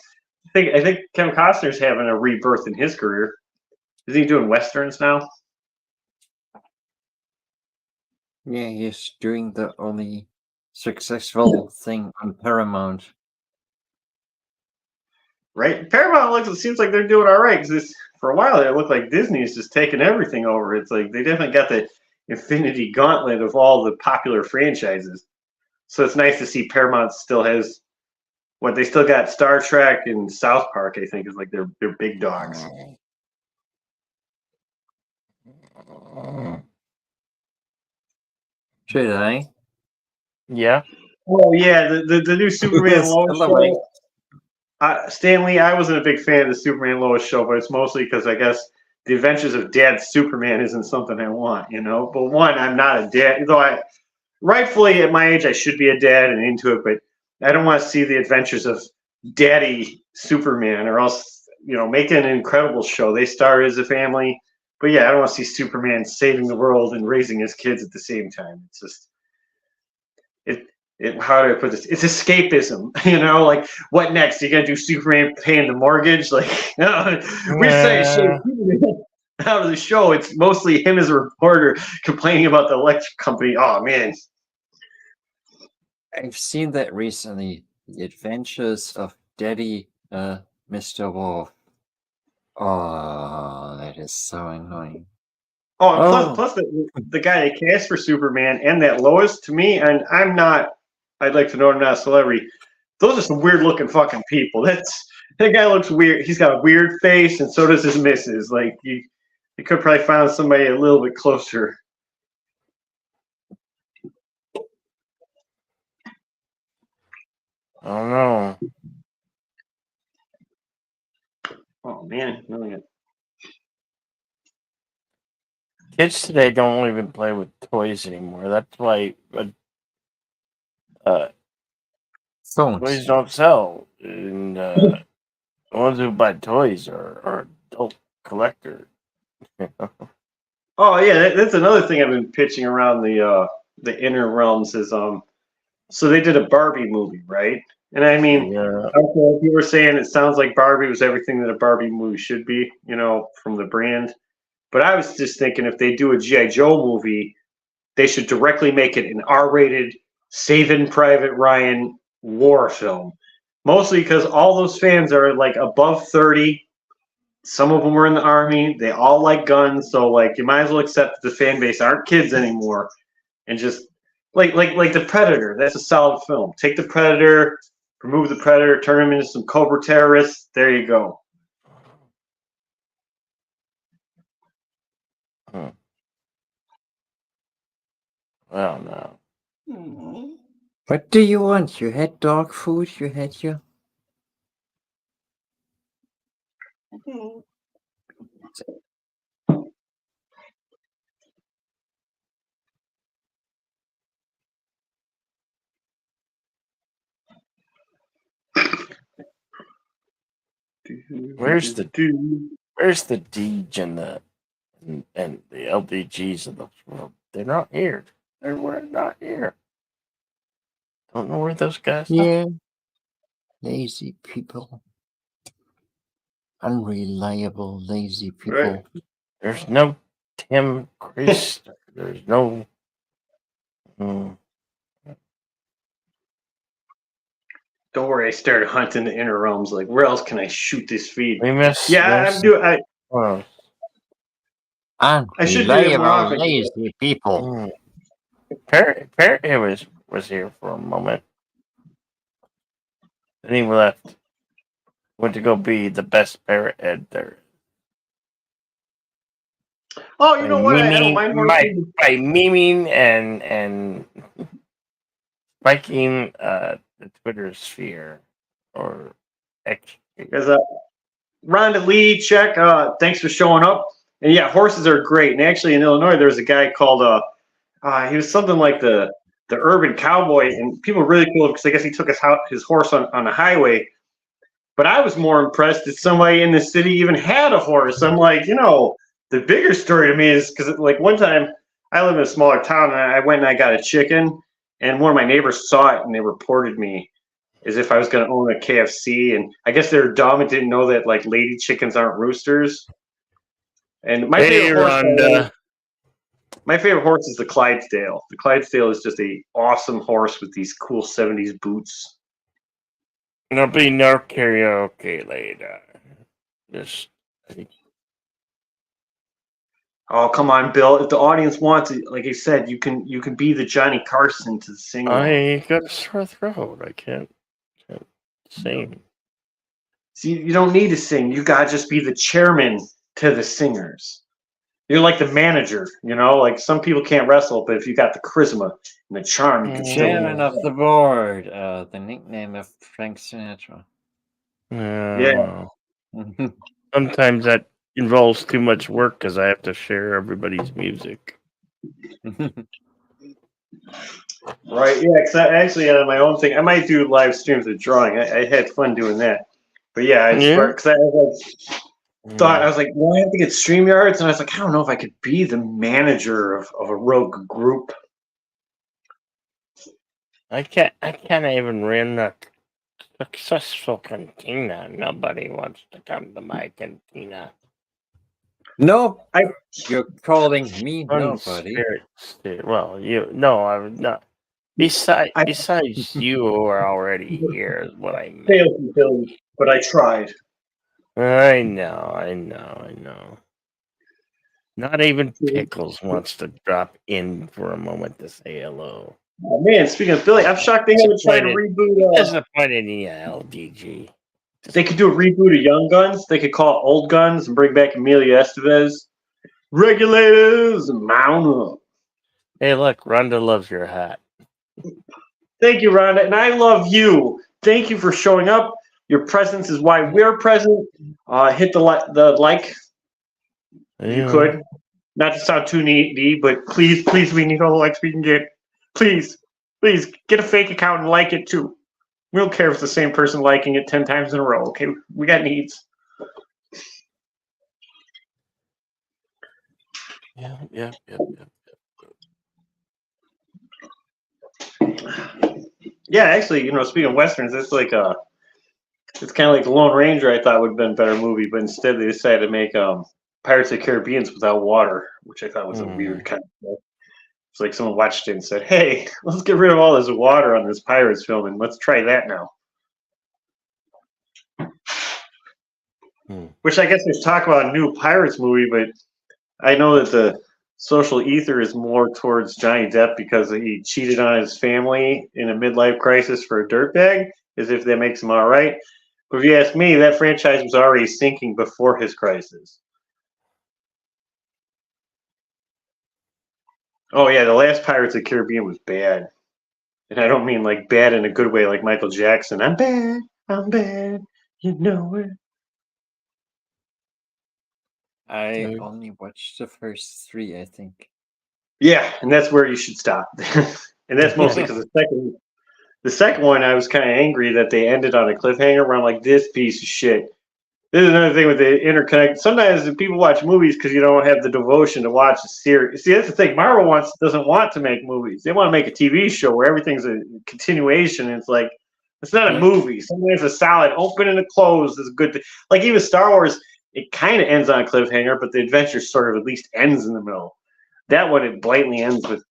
I think Kevin Costner's having a rebirth in his career. Is he doing westerns now? Yeah, he's doing the only successful thing on Paramount. Right? Paramount seems like they're doing all right, because for a while it looked like Disney's just taking everything over. It's like they definitely got the Infinity Gauntlet of all the popular franchises. So it's nice to see Paramount still has they still got Star Trek and South Park, I think, is like their big dogs. Should I? Yeah. Oh yeah, the new Superman Lois show. Stanley, I wasn't a big fan of the Superman Lois show, but it's mostly because I guess the Adventures of Dad Superman isn't something I want, you know. But one, I'm not a dad, though I rightfully at my age I should be a dad and into it, but I don't want to see the adventures of Daddy Superman, or else make it an incredible show. They star as a family, but yeah, I don't want to see Superman saving the world and raising his kids at the same time. It's just how do I put this? It's escapism, like what next? You gonna do Superman paying the mortgage? Like, no, we're saying Superman out of the show. It's mostly him as a reporter complaining about the electric company. Oh man. I've seen that recently. The Adventures of Daddy Mr. Wolf. Oh, that is so annoying. Oh, and plus the guy they cast for Superman and that Lois, to me, and I'd like to know I'm not a celebrity. Those are some weird looking fucking people. That guy looks weird. He's got a weird face, and so does his missus. Like you could probably find somebody a little bit closer. I don't know. Oh man, really. Kids today don't even play with toys anymore. That's why toys don't sell. And the ones who buy toys are adult collectors. Oh yeah, that's another thing I've been pitching around the inner realms is so they did a Barbie movie, right? And I mean, you were saying it sounds like Barbie was everything that a Barbie movie should be, from the brand. But I was just thinking if they do a G.I. Joe movie, they should directly make it an R-rated Saving Private Ryan war film. Mostly because all those fans are like above 30. Some of them were in the Army. They all like guns. So like you might as well accept that the fan base aren't kids anymore. And just like The Predator. That's a solid film. Take the Predator, remove the Predator, turn him into some Cobra terrorists. There you go. Well, no. What do you want? You had dog food? You had your... Where's the Deej and the LDGs of the world? They're not here. They're not here. Don't know where those guys are. Yeah. Lazy people. Unreliable, lazy people. Right. There's no Tim Chris. There's no. Don't worry, I started hunting the inner realms. Like, where else can I shoot this feed? We miss. I'm doing. I should do it more often. Lazy people. Perry was here for a moment. Then he left. Went to go be the best parrot head there. Oh, you know what? I don't mind by memeing and spiking the Twitter sphere or X. Because Rhonda Lee, check. Thanks for showing up. And yeah, horses are great. And actually, in Illinois, there was a guy called he was something like the urban cowboy, and people were really cool because I guess he took his horse on a highway. But I was more impressed that somebody in the city even had a horse. I'm like, the bigger story to me is because like one time I live in a smaller town and I went and I got a chicken, and one of my neighbors saw it and they reported me as if I was going to own a KFC. And I guess they're dumb and didn't know that like lady chickens aren't roosters. And my favorite horse is the Clydesdale. The Clydesdale is just a awesome horse with these cool 70s boots. There'll be no karaoke later. Just. Oh, come on, Bill. If the audience wants it, like I said, you can be the Johnny Carson to sing. I got a sore throat. I can't sing. See, you don't need to sing. You gotta just be the chairman to the singers. You're like the manager, like some people can't wrestle, but if you got the charisma and the charm, you can chairman of the board, the nickname of Frank Sinatra. Yeah. Sometimes that involves too much work because I have to share everybody's music. Right, yeah, because I actually on my own thing, I might do live streams of drawing. I had fun doing that. But yeah, I Yeah? because I thought, I was like, well, I have to get StreamYards, and I was like, I don't know if I could be the manager of a rogue group. I can't even run a successful cantina. Nobody wants to come to my cantina. No, I- you're calling me Fun nobody. spirit. Well, I would not. Besides you who are already here is what I meant. Failed, Billy, but I tried. I know. Not even Pickles wants to drop in for a moment to say hello. Oh, man, speaking of Billy, I'm shocked they haven't tried to reboot. Disappointed in you, LDG. They could do a reboot of Young Guns. They could call it Old Guns and bring back Emilio Estevez. Regulators, mount up. Hey, look, Rhonda loves your hat. Thank you, Rhonda, and I love you. Thank you for showing up. Your presence is why we're present. Hit the like. If you could. Not to sound too needy, but please, we need all the likes we can get. Please, get a fake account and like it too. We don't care if it's the same person liking it 10 times in a row, okay? We got needs. Yeah. Yeah, actually, speaking of westerns, it's like it's kind of like The Lone Ranger. I thought would have been a better movie, but instead they decided to make Pirates of the Caribbean without water, which I thought was a weird kind of thing. It's like someone watched it and said, "Hey, let's get rid of all this water on this Pirates film and let's try that now." Which I guess there's talk about a new Pirates movie, but I know that the social ether is more towards Johnny Depp because he cheated on his family in a midlife crisis for a dirtbag, as if that makes him all right. But if you ask me, that franchise was already sinking before his crisis. Oh yeah, the last Pirates of the Caribbean was bad. And I don't mean like bad in a good way like Michael Jackson. I'm bad, you know it. I only watched the first 3, I think. Yeah, and that's where you should stop. And that's mostly because the second one, I was kind of angry that they ended on a cliffhanger where I'm like, this piece of shit. This is another thing with the interconnect. Sometimes people watch movies because you don't have the devotion to watch a series. See, that's the thing. Marvel doesn't want to make movies. They want to make a TV show where everything's a continuation. And it's like, it's not a movie. Sometimes a solid open and a close is a good thing. Like even Star Wars, it kind of ends on a cliffhanger, but the adventure sort of at least ends in the middle. That one, it blatantly ends with,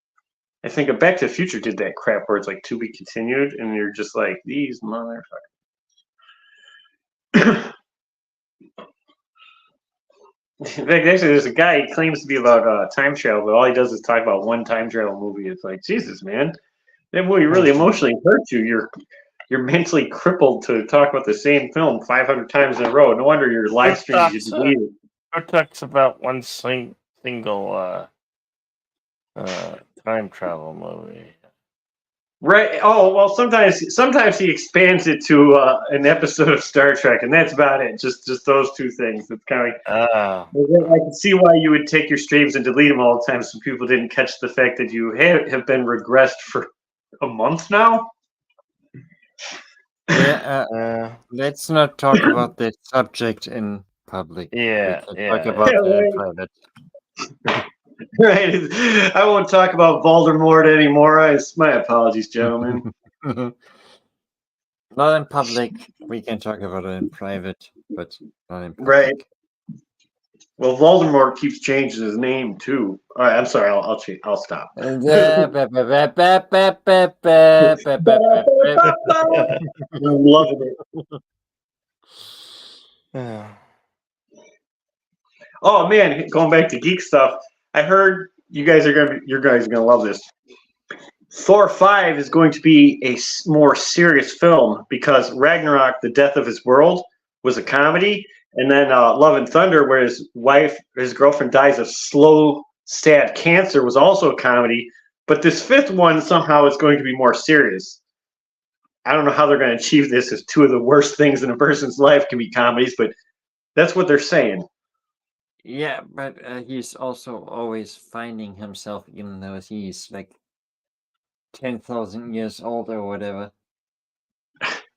I think Back to the Future did that crap where it's like to be continued, and you're just like, these motherfuckers. In fact, actually, there's a guy, he claims to be about time travel, but all he does is talk about one time travel movie. It's like, Jesus, man, that movie really emotionally hurts you. You're mentally crippled to talk about the same film 500 times in a row. No wonder your live streams you deleted. Who talks about one single time travel movie? Right. Oh well. Sometimes he expands it to an episode of Star Trek, and that's about it. Just those two things. It's kind of like I can see why you would take your streams and delete them all the time, so people didn't catch the fact that you have been regressed for a month now. Yeah. Let's not talk about that subject in public. Yeah. We can talk about it in private. Right. I won't talk about Voldemort anymore. My apologies, gentlemen. Not in public. We can talk about it in private, but not in public. Right. Well, Voldemort keeps changing his name too. All right, I'm sorry. I'll stop. I'm loving it. Oh man, going back to geek stuff. I heard you guys are gonna love this. Thor 5 is going to be a more serious film because Ragnarok, the death of his world, was a comedy, and then Love and Thunder, where his girlfriend dies of slow, sad cancer, was also a comedy. But this fifth one somehow is going to be more serious. I don't know how they're going to achieve this, as two of the worst things in a person's life can be comedies, but that's what they're saying. Yeah, but he's also always finding himself, even though he's like 10,000 years old or whatever.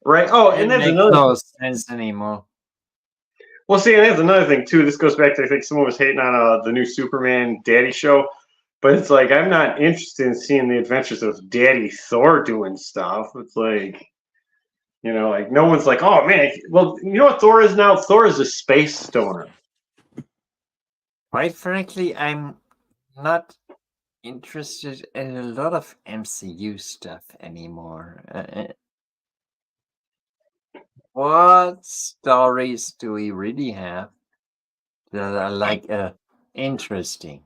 Right. Oh, It and that's makes another no thing. sense anymore. Well, see, and that's another thing too. This goes back to I think someone was hating on the new Superman Daddy show, but it's like I'm not interested in seeing the adventures of Daddy Thor doing stuff. It's like like no one's like, oh man, well, you know what Thor is now? Thor is a space stoner. Quite frankly, I'm not interested in a lot of MCU stuff anymore. What stories do we really have that are like interesting?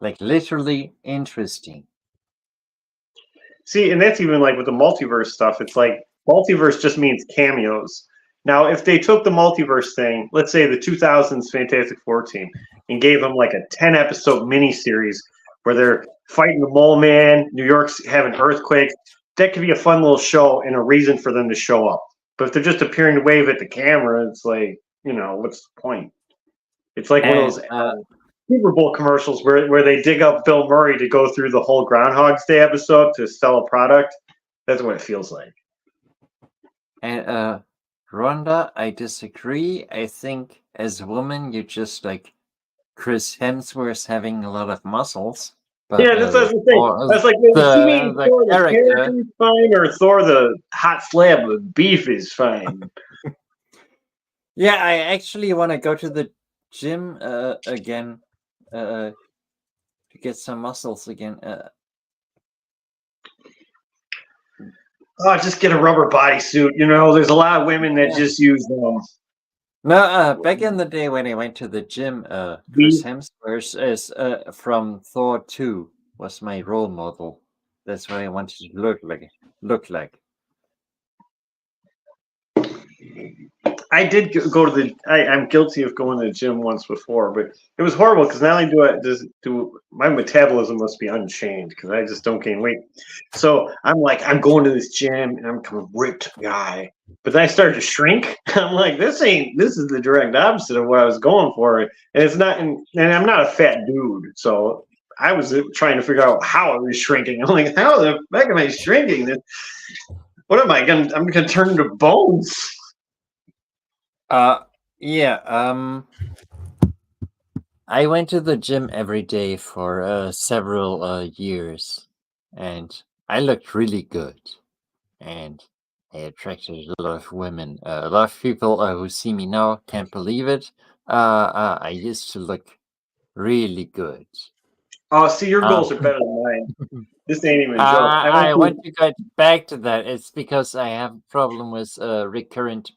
Like literally interesting. See, and that's even like with the multiverse stuff. It's like multiverse just means cameos. Now, if they took the multiverse thing, let's say the 2000s Fantastic Four team, and gave them like a 10-episode miniseries where they're fighting the Mole Man, New York's having earthquakes, that could be a fun little show and a reason for them to show up. But if they're just appearing to wave at the camera, it's like, what's the point? It's like one of And those Super Bowl commercials where they dig up Bill Murray to go through the whole Groundhog's Day episode to sell a product. That's what it feels like. Rhonda, I disagree. I think as a woman, you just like Chris Hemsworth having a lot of muscles. But, Yeah, that's the thing. That's like, to me, Thor the character is fine, or Thor the hot slab of beef is fine. Yeah, I actually want to go to the gym again to get some muscles again. Just get a rubber bodysuit. There's a lot of women that just use them. No, back in the day when I went to the gym, Chris Hemsworth is from Thor 2 was my role model. That's what I wanted to look like. I did go to the. I'm guilty of going to the gym once before, but it was horrible because not only do my metabolism must be unchained because I just don't gain weight. So I'm like, I'm going to this gym and I'm becoming a ripped guy. But then I started to shrink. I'm like, this is the direct opposite of what I was going for. And it's not, and I'm not a fat dude. So I was trying to figure out how I was shrinking. I'm like, how the heck am I shrinking? What am I going? I'm going to turn into bones. Yeah. I went to the gym every day for several years, and I looked really good, and I attracted a lot of women. A lot of people who see me now can't believe it. I used to look really good. Oh, see, your goals are better than mine. This ain't even a joke. I want to get back to that. It's because I have a problem with recurrent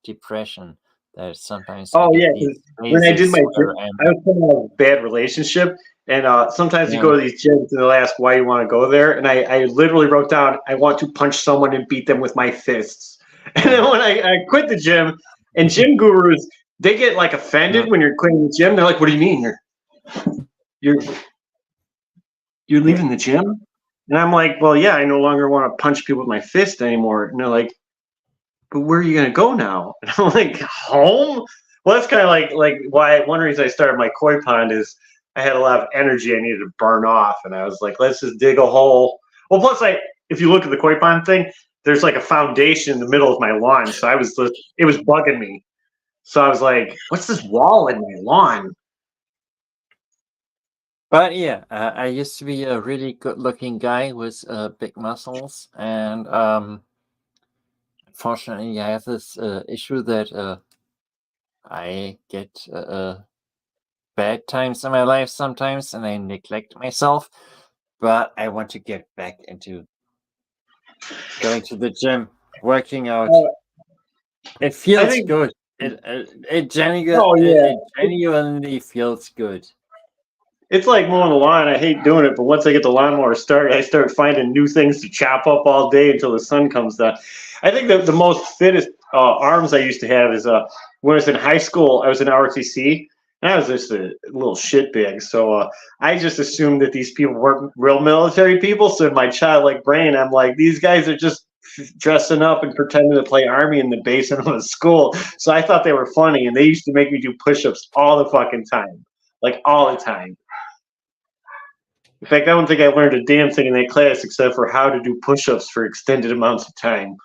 depression. That sometimes. Oh yeah, when I did my, I was in a bad relationship, and sometimes you go to these gyms and they'll ask why you want to go there, and I literally wrote down I want to punch someone and beat them with my fists. And then when I quit the gym, and gym gurus, they get like offended when you're quitting the gym. They're like, "What do you mean you're leaving the gym?" And I'm like, "Well, yeah, I no longer want to punch people with my fist anymore." And they're like, "But where are you gonna go now?" And I'm like, "Home." Well, that's kind of like why one reason I started my koi pond is I had a lot of energy I needed to burn off, and I was like, let's just dig a hole. Well, plus if you look at the koi pond thing, there's like a foundation in the middle of my lawn, so it was bugging me. So I was like, what's this wall in my lawn? But yeah, I used to be a really good-looking guy with big muscles, and unfortunately, I have this issue that I get bad times in my life sometimes, and I neglect myself. But I want to get back into going to the gym, working out. It feels good. It genuinely feels good. It's like mowing the lawn. I hate doing it, but once I get the lawnmower started, I start finding new things to chop up all day until the sun comes down. I think that the most fittest arms I used to have is when I was in high school, I was in ROTC, and I was just a little shitbag. So I just assumed that these people weren't real military people. So in my childlike brain, I'm like, these guys are just dressing up and pretending to play army in the basement of a school. So I thought they were funny, and they used to make me do push-ups all the fucking time, like all the time. In fact, I don't think I learned a damn thing in that class except for how to do push-ups for extended amounts of time.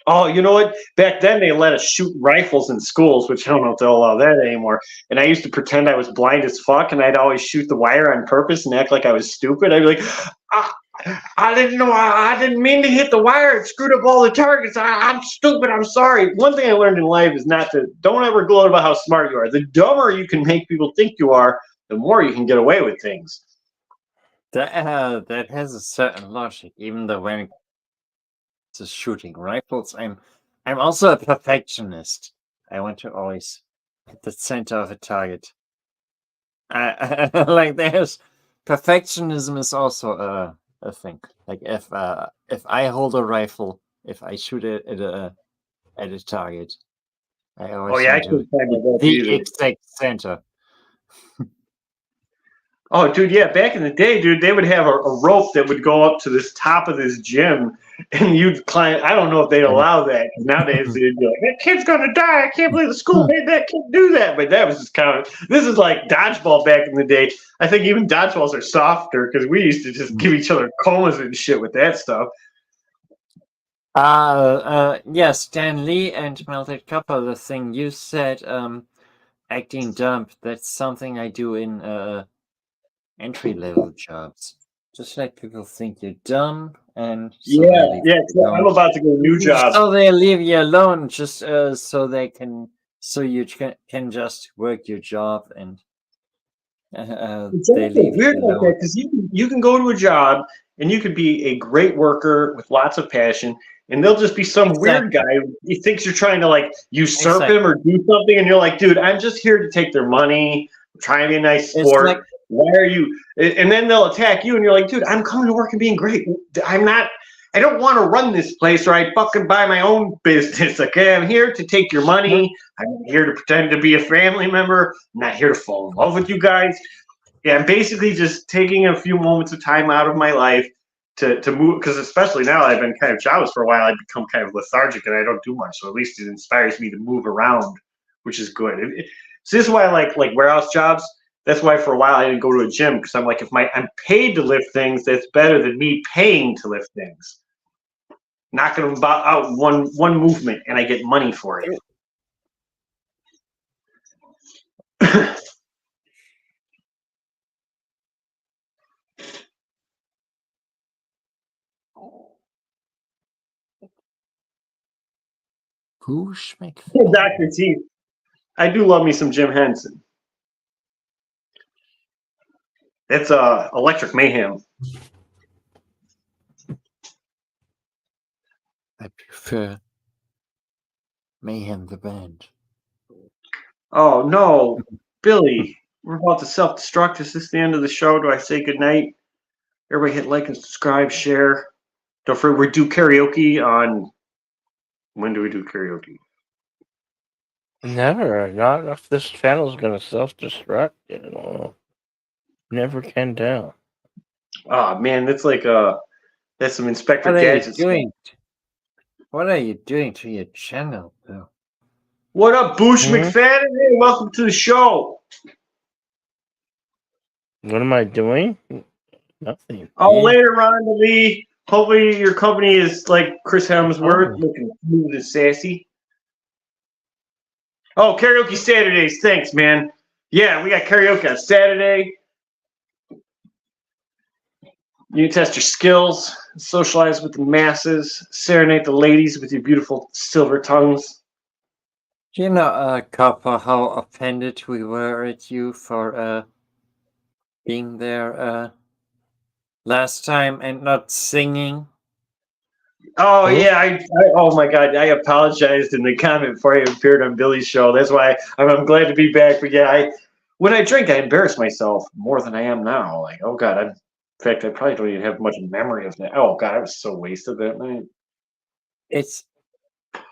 Oh, you know what? Back then they let us shoot rifles in schools, which I don't know if they'll allow that anymore. And I used to pretend I was blind as fuck, and I'd always shoot the wire on purpose and act like I was stupid. I'd be like, I didn't know, I didn't mean to hit the wire. It screwed up all the targets. I'm stupid. I'm sorry. One thing I learned in life is don't ever gloat about how smart you are. The dumber you can make people think you are, the more you can get away with things. That has a certain logic, even though when it to shooting rifles, I'm also a perfectionist. I want to always hit the center of a target. Like there's perfectionism is also a thing. Like if I hold a rifle, if I shoot it at a target, I always I want to hit the exact center. Oh, dude, yeah. Back in the day, dude, they would have a rope that would go up to this top of this gym, and you'd climb. I don't know if they'd allow that. Nowadays, they'd be like, that kid's going to die. I can't believe the school made that kid do that. But that was just kind of, this is like dodgeball back in the day. I think even dodgeballs are softer because we used to just give each other comas and shit with that stuff. Yes, Stan Lee and Melted Copper, the thing you said, acting dumb, that's something I do in entry-level jobs. Just let people think you're dumb, and so I'm about to go new job. So they leave you alone, just so you can just work your job, and they leave weird you like alone. that because you can go to a job and you could be a great worker with lots of passion, and they'll just be some weird guy who thinks you're trying to like usurp him or do something, and you're like, dude, I'm just here to take their money, I'm trying to be a nice sport. Why are you? And then they'll attack you, and you're like, dude, I'm coming to work and being great. I don't want to run this place, or I fucking buy my own business. Okay, I'm here to take your money. I'm here to pretend to be a family member. I'm not here to fall in love with you guys. Yeah, I'm basically just taking a few moments of time out of my life to move, because especially now I've been kind of jobless for a while, I've become kind of lethargic and I don't do much. So at least it inspires me to move around, which is good. So this is why I like warehouse jobs. That's why for a while I didn't go to a gym, because I'm like, if I'm paid to lift things, that's better than me paying to lift things. Knocking them out one movement, and I get money for it. Who's Dr. T. I do love me some Jim Henson. It's Electric Mayhem. I prefer Mayhem the band. Oh no, Billy, we're about to self-destruct. Is this the end of the show? Do I say goodnight? Everybody hit like and subscribe, share. Don't forget, we do karaoke on. When do we do karaoke? Never. Not if this channel's gonna self-destruct. Never can tell. Oh man, that's like that's some Inspector Gadget stuff. What are you doing to your channel, Bill? What up, Boosh McFadden? Hey, welcome to the show. What am I doing? Nothing. Oh, later, Rhonda Lee. Hopefully your company is like Chris Hemsworth, looking smooth and sassy. Oh, karaoke Saturdays. Thanks, man. Yeah, we got karaoke on Saturday. You can test your skills, socialize with the masses, serenade the ladies with your beautiful silver tongues. Do you know, Copper, how offended we were at you for being there last time and not singing? Oh yeah, oh my God, I apologized in the comment before I appeared on Billy's show. That's why I'm glad to be back. But yeah, when I drink, I embarrass myself more than I am now. Like, oh God, in fact, I probably don't even have much memory of that. Oh God, I was so wasted that night. It's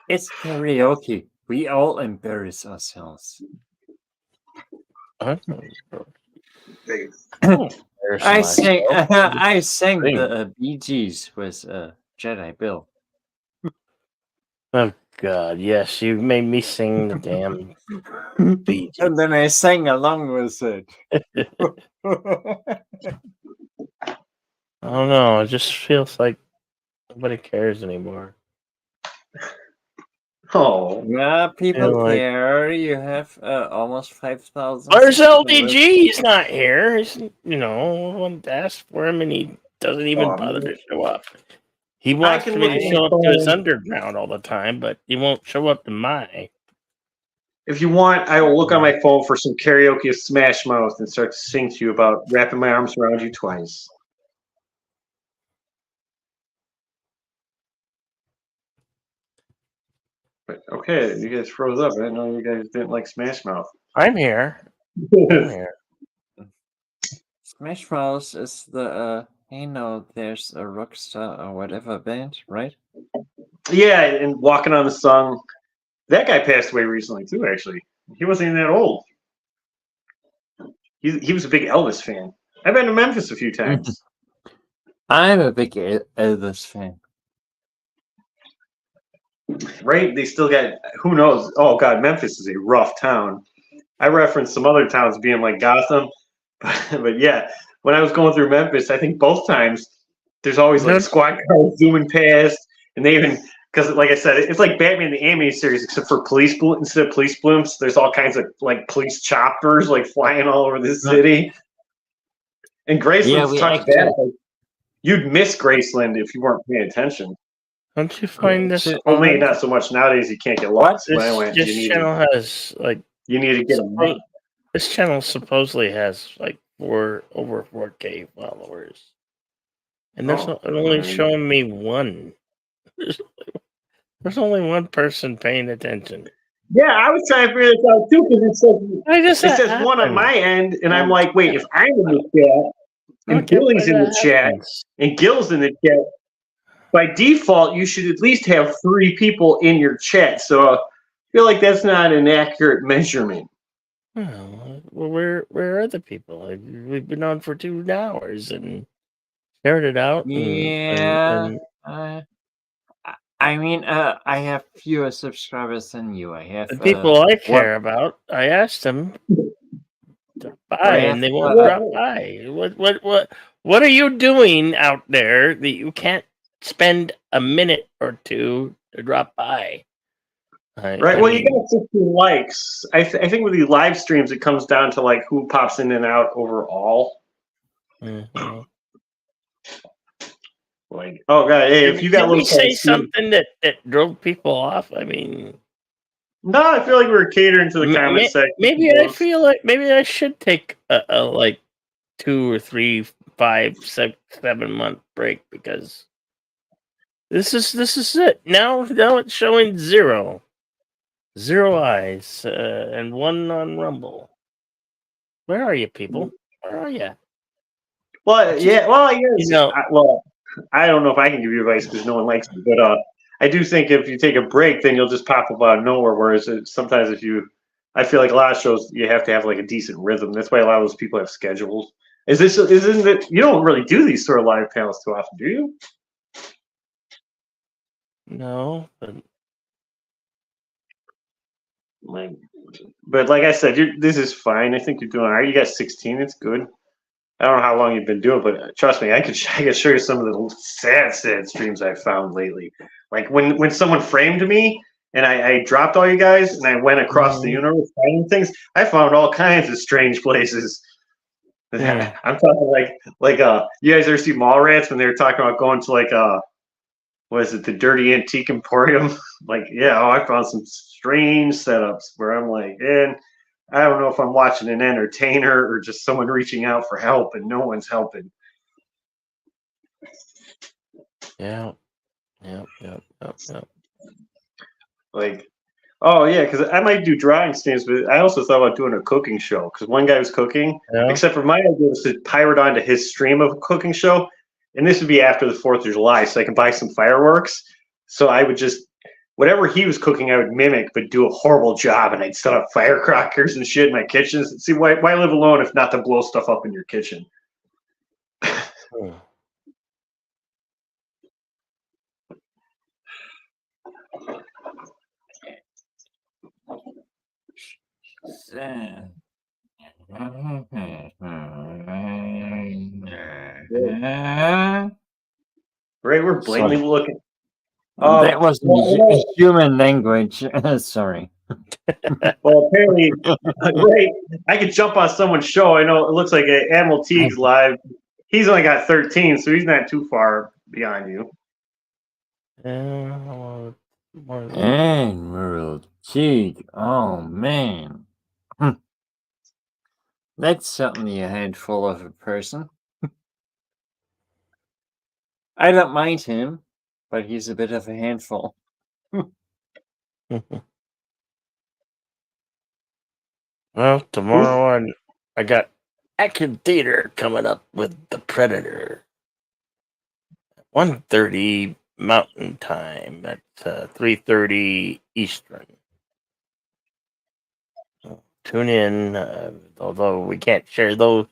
karaoke. We all embarrass ourselves. I I sang the Bee Gees with Jedi Bill. Oh God, yes, you made me sing the damn beat. And then I sang along with it. I don't know. It just feels like nobody cares anymore. Oh, Yeah, people Yeah, like- care. You have almost 5,000. Where's subscribers. LDG? He's not here. He's, one asked for him, and he doesn't even bother to show up. He wants can me look to at show my up to his phone. underground all the time, but he won't show up to my. if you want, I will look on my phone for some karaoke of Smash Mouth and start to sing to you about wrapping my arms around you twice. But okay, you guys froze up. I didn't know you guys didn't like Smash Mouth. I'm here. I'm here. Smash Mouth is the hey no, there's a rockstar or whatever band, right? Yeah, and Walking on the Sun. That guy passed away recently too. Actually, he wasn't even that old. He was a big Elvis fan. I've been to Memphis a few times. I'm a big Elvis fan. Right? They still got who knows? Oh God, Memphis is a rough town. I referenced some other towns being like Gotham, but yeah, when I was going through Memphis, I think both times there's always like squad cars zooming past, and they even because like I said, it's like Batman the animated series, except for instead of police blimps, there's all kinds of like police choppers like flying all over the city. And Graceland's we tucked actually- back. Like, you'd miss Graceland if you weren't paying attention. Don't you find this Only odd? not so much nowadays. You can't get lost. When I went, This channel has like you need to get a this channel supposedly has like over 4K followers, and there's only showing me one. There's only one person paying attention. Yeah, I was trying to figure this out too because it says one on my end, and I'm like, wait, if I'm in the chat and Billy's in the chat and Gil's in the chat, by default you should at least have 3 people in your chat. So I feel like that's not an accurate measurement. Well, where are the people? We've been on for 2 hours and shared it out. Yeah. I mean, I have fewer subscribers than you. I have the people I care about. I asked them to buy, and they won't drop by. What are you doing out there that you can't spend a minute or two to drop by? Right. Well, you got 16 likes. I think with these live streams, it comes down to like who pops in and out overall. Mm-hmm. Like, oh god, hey, if you got did we say something that drove people off? I mean, no, I feel like we're catering to the comment section. Maybe I feel like maybe I should take a like 2 or 3, 5, 6, 7 month break because this is it. Now it's showing 0 eyes and 1 on Rumble. Where are you, people? Where are you? Well, yeah. Well, I guess. I don't know if I can give you advice because no one likes me, but I do think if you take a break, then you'll just pop up out of nowhere. Whereas sometimes I feel like a lot of shows you have to have like a decent rhythm. That's why a lot of those people have schedules. Isn't it? You don't really do these sort of live panels too often, do you? No, but like I said, this is fine. I think you're doing all right. You got 16. It's good. I don't know how long you've been doing, but trust me, I could show you some of the sad streams I've found lately. Like when someone framed me and I dropped all you guys and I went across the universe finding things, I found all kinds of strange places. Yeah. I'm talking like you guys ever see Mallrats when they were talking about going to like what is it, the Dirty Antique Emporium? Like, yeah, I found some strange setups where I'm like, man, I don't know if I'm watching an entertainer or just someone reaching out for help and no one's helping. Yeah. Like, oh yeah, because I might do drawing stands, but I also thought about doing a cooking show because one guy was cooking. Yeah. Except for my idea was to pirate onto his stream of a cooking show, and this would be after the 4th of July, so I can buy some fireworks. So I would just whatever he was cooking, I would mimic, but do a horrible job, and I'd set up firecrackers and shit in my kitchen. See, why live alone if not to blow stuff up in your kitchen? Right, we're blatantly Sorry. looking. That was a human language. Sorry. Well, apparently, right, I could jump on someone's show. I know it looks like Admiral Teague's live. He's only got 13, so he's not too far beyond you. Admiral Teague. Oh, man. That's certainly a handful of a person. I don't mind him, but he's a bit of a handful. Well, tomorrow I got Action Theater coming up with The Predator. 1:30 Mountain Time. That's 3:30 Eastern. So tune in. Although we can't share those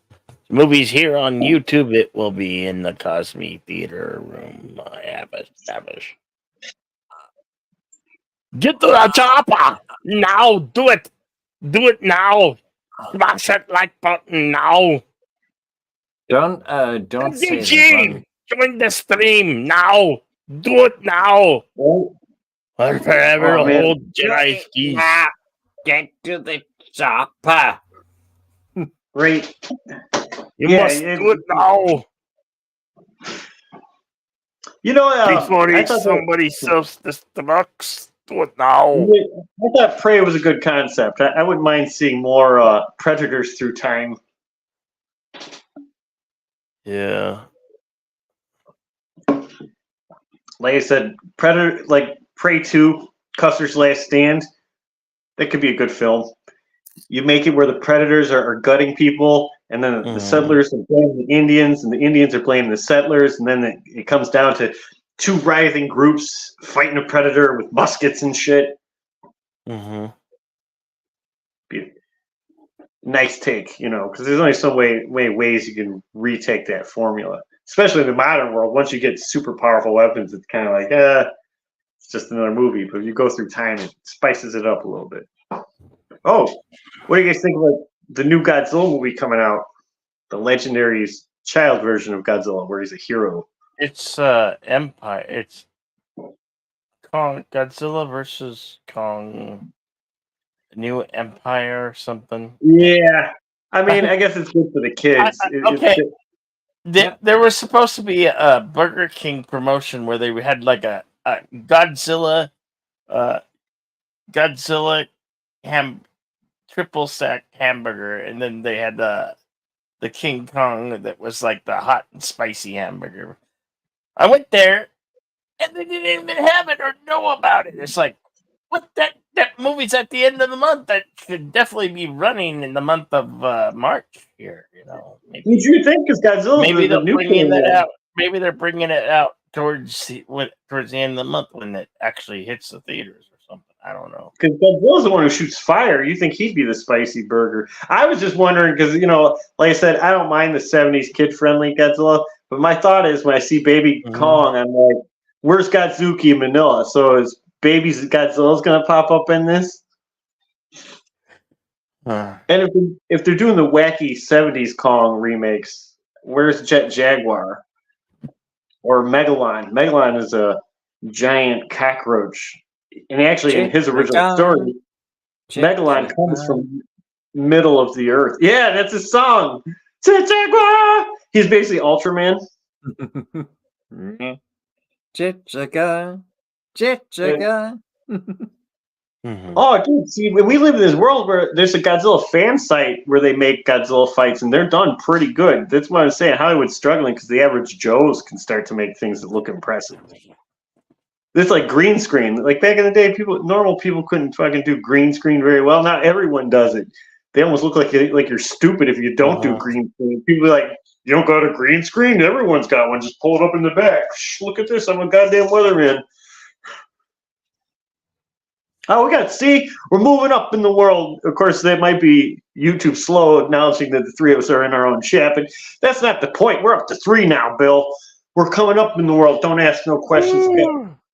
movies here on YouTube, it will be in the Cosme Theater room. Abish. Get to the chopper now! Do it! Do it now! Smash that like button now! Don't say the DG! wrong. Join the stream now! Do it now! Oh, Or forever Oh, man. hold Jedi skis. Get to the chopper. right. You Yeah, must do it now You know, before I thought somebody self-destructs. Do it now. I thought Prey was a good concept. I wouldn't mind seeing more Predators through time. Yeah. Like I said, Predator, like Prey 2, Custer's Last Stand, that could be a good film. You make it where the Predators are gutting people, and then the settlers are blaming the Indians, and the Indians are blaming the settlers, and then it comes down to two writhing groups fighting a Predator with muskets and shit. Mm-hmm. Nice take, because there's only so many ways you can retake that formula. Especially in the modern world, once you get super powerful weapons, it's kind of like, it's just another movie. But if you go through time, it spices it up a little bit. Oh, what do you guys think about the new Godzilla movie coming out? The legendary child version of Godzilla, where he's a hero. It's Empire. It's Godzilla versus Kong. New Empire or something. Yeah, I mean, I guess it's good for the kids. There was supposed to be a Burger King promotion where they had like a Godzilla, triple stack hamburger, and then they had the King Kong that was like the hot and spicy hamburger. I went there, and they didn't even have it or know about it. It's like, what? That movie's at the end of the month. That should definitely be running in the month of March here. Maybe. Did you think? Because Godzilla, maybe they're bringing it out. Maybe they're bringing it out towards the end of the month when it actually hits the theaters or something. I don't know. Because Godzilla's the one who shoots fire. You think he'd be the spicy burger? I was just wondering because like I said, I don't mind the '70s kid-friendly Godzilla, but my thought is when I see Baby Kong, I'm like, where's Godzuki in Manila? So is Baby Godzilla's gonna pop up in this? And if they're doing the wacky '70s Kong remakes, where's Jet Jaguar or Megalon? Megalon is a giant cockroach, and actually, in his original story, Megalon comes from middle of the earth. Yeah, that's his song. Jet Jaguar. He's basically Ultraman. Jet Jaguar. Jet Jaguar. Oh, dude, see, we live in this world where there's a Godzilla fan site where they make Godzilla fights, and they're done pretty good. That's what I'm saying. Hollywood's struggling because the average Joes can start to make things that look impressive. It's like green screen. Like back in the day, normal people couldn't fucking do green screen very well. Now everyone does it. They almost look like you're stupid if you don't do green screen. People are like, you don't got a green screen? Everyone's got one. Just pull it up in the back. Shh, look at this. I'm a goddamn weatherman. Oh, we're moving up in the world. Of course, that might be YouTube slow acknowledging that the three of us are in our own chat, but that's not the point. We're up to 3 now, Bill. We're coming up in the world. Don't ask no questions.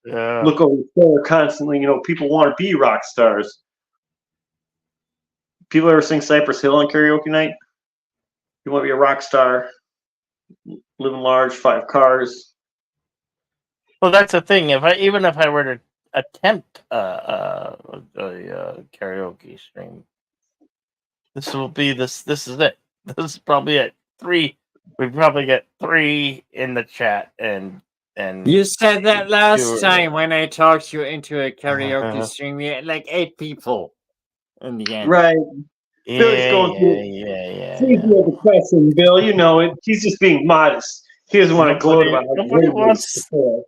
Yeah. Look over the shoulder constantly. People want to be rock stars. People ever sing Cypress Hill on karaoke night? You want to be a rock star, living large, 5 cars. Well, that's the thing. Even if I were to attempt a karaoke stream, this will be this. This is it. This is probably it. 3. We probably get 3 in the chat, and You said that last 2 time when I talked you into a karaoke stream. We had like 8 people in the end. Right. Yeah, Billy's going through yeah. depression, Bill. You know it. He's just being modest. He doesn't want to gloat about how Nobody great he is before.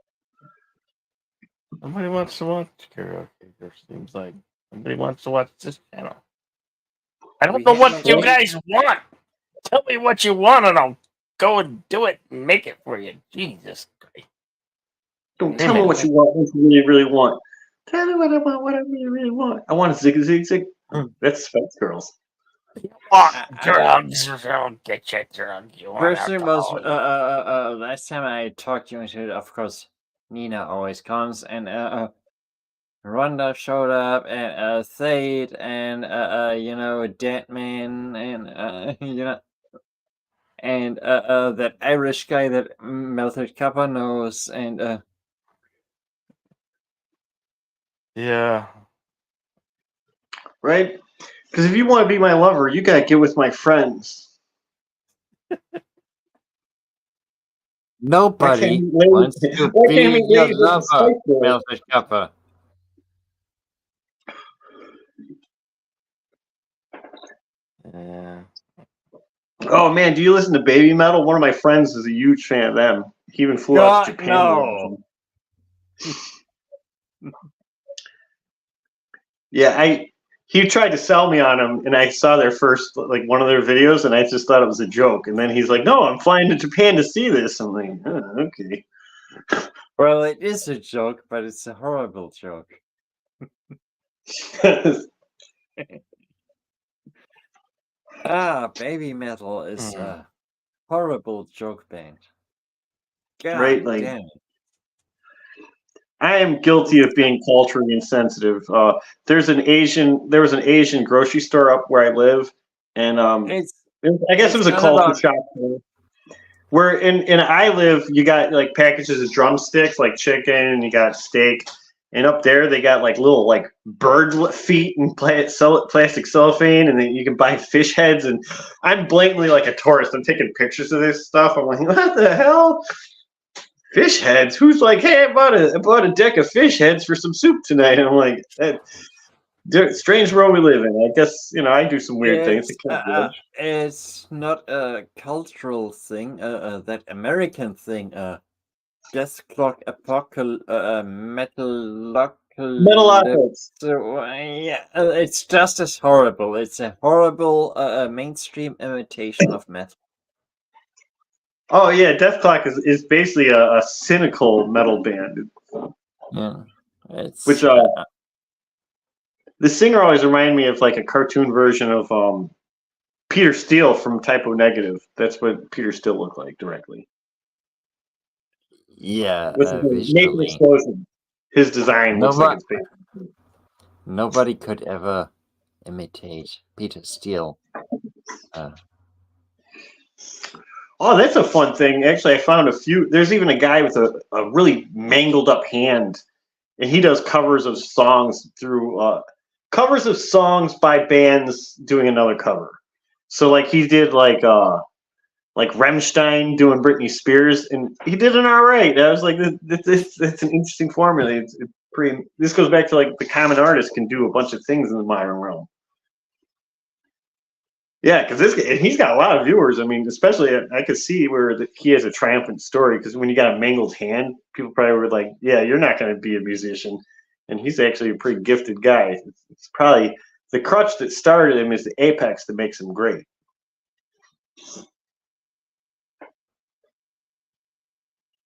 Nobody wants to watch karaoke. It seems like nobody wants to watch this channel. I don't know what you guys want. Tell me what you want, and I'll go and do it and make it for you. Jesus Christ! Don't tell me what you want. What you really, really want. Tell me what I want. What I really, really want. I want a zig zig zig. That's Spice Girls. You want drugs? Don't get your drugs. You want First thing was alcohol. last time I talked you into it. Of course, Nina always comes, and Rhonda showed up, and Thade, and you know, Deadman, and you know, and that Irish guy that Melted Kappa knows, and Yeah. Right? Because if you want to be my lover, you gotta get with my friends. nobody wants to be your lover, Melted Kappa. Yeah. Oh man, do you listen to Baby Metal? One of my friends is a huge fan of them. He even flew out to Japan. No. Yeah, he tried to sell me on them, and I saw their first, like, one of their videos, and I just thought it was a joke. And then he's like, "No, I'm flying to Japan to see this." I'm like, oh, "Okay." Well, it is a joke, but it's a horrible joke. Baby Metal is a horrible joke band. God Right, like, damn it. I am guilty of being culturally insensitive. There was an Asian grocery store up where I live, and I guess it was a culture shock. Where in I live, you got like packages of drumsticks, like chicken, and you got steak. And up there, they got like little like bird feet and plastic cellophane, and then you can buy fish heads. And I'm blatantly like a tourist. I'm taking pictures of this stuff. I'm like, what the hell? Fish heads? Who's like, hey, I bought a deck of fish heads for some soup tonight? And I'm like, strange world we live in. I guess, you know, I do some weird things. It's not a cultural thing. That American thing. Death Clock Apocalypse. Metalocalypse. So, yeah, it's just as horrible. It's a horrible mainstream imitation of metal. Oh yeah, Death Clock is basically a cynical metal band. Yeah, which the singer always reminded me of like a cartoon version of Peter Steele from Typo Negative. That's what Peter Steele looked like directly. Yeah, Naked Explosion. His design looks like it's big. Nobody could ever imitate Peter Steele. Oh, that's a fun thing. Actually, I found a few. There's even a guy with a really mangled up hand, and he does covers of songs covers of songs by bands doing another cover. So like he did like Rammstein doing Britney Spears, and he did an all right. I was like, that's an interesting formula. It's pretty. This goes back to like the common artist can do a bunch of things in the modern realm. Yeah, because he's got a lot of viewers. I mean, especially I could see where he has a triumphant story. Because when you got a mangled hand, people probably were like, "Yeah, you're not going to be a musician," and he's actually a pretty gifted guy. It's probably the crutch that started him is the apex that makes him great.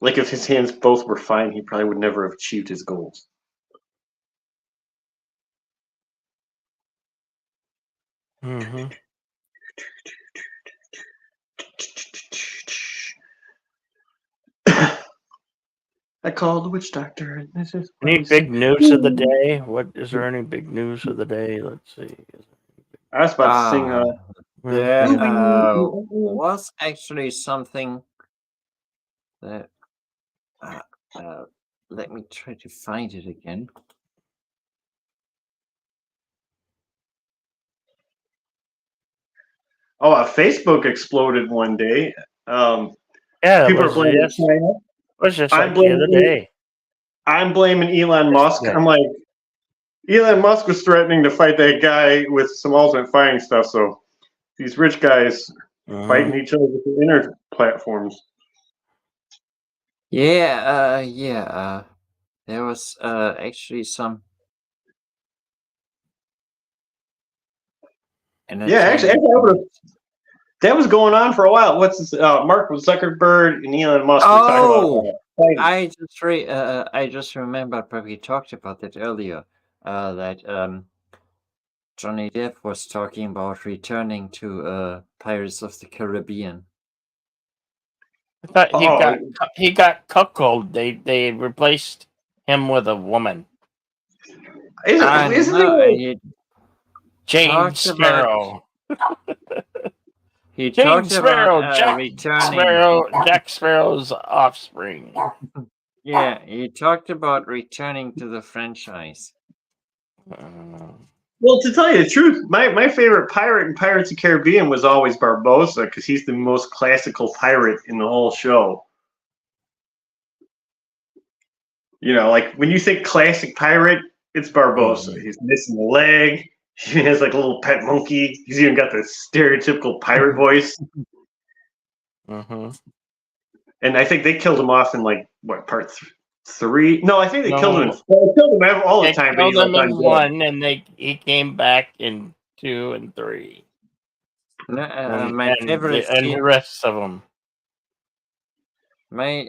Like if his hands both were fine, he probably would never have achieved his goals. Mm-hmm. I called the witch doctor. And this is any big news of the day? Is there any big news of the day? Let's see. I was about to sing. There Mhm. was actually something that. Let me try to find it again. Facebook exploded one day. Yeah, it People are was blaming just, China. it was just I'm like the other blaming. day. I'm blaming Elon Musk. Yesterday. I'm like, Elon Musk was threatening to fight that guy with some ultimate fighting stuff. So these rich guys fighting each other with the inner platforms. Yeah. There was actually some. Yeah, actually, that was going on for a while. What's this? Mark Zuckerberg and Elon Musk were talking about fighting. I just remembered, but we talked about that earlier. That Johnny Depp was talking about returning to Pirates of the Caribbean. I thought he got cuckolded. They replaced him with a woman. Isn't there? James Sparrow. He James talked about Sparrow, returning. Jack Sparrow's offspring. Yeah, he talked about returning to the franchise. Well, to tell you the truth, my favorite pirate in Pirates of the Caribbean was always Barbossa because he's the most classical pirate in the whole show. You know, like when you think classic pirate, it's Barbossa. He's missing a leg. He has like a little pet monkey. He's even got the stereotypical pirate voice. And I think they killed him off in like what part 3? No, I think they killed him. They killed him all the time. They killed him in 1, and he came back in 2 and 3. My favorite and the rest of them. My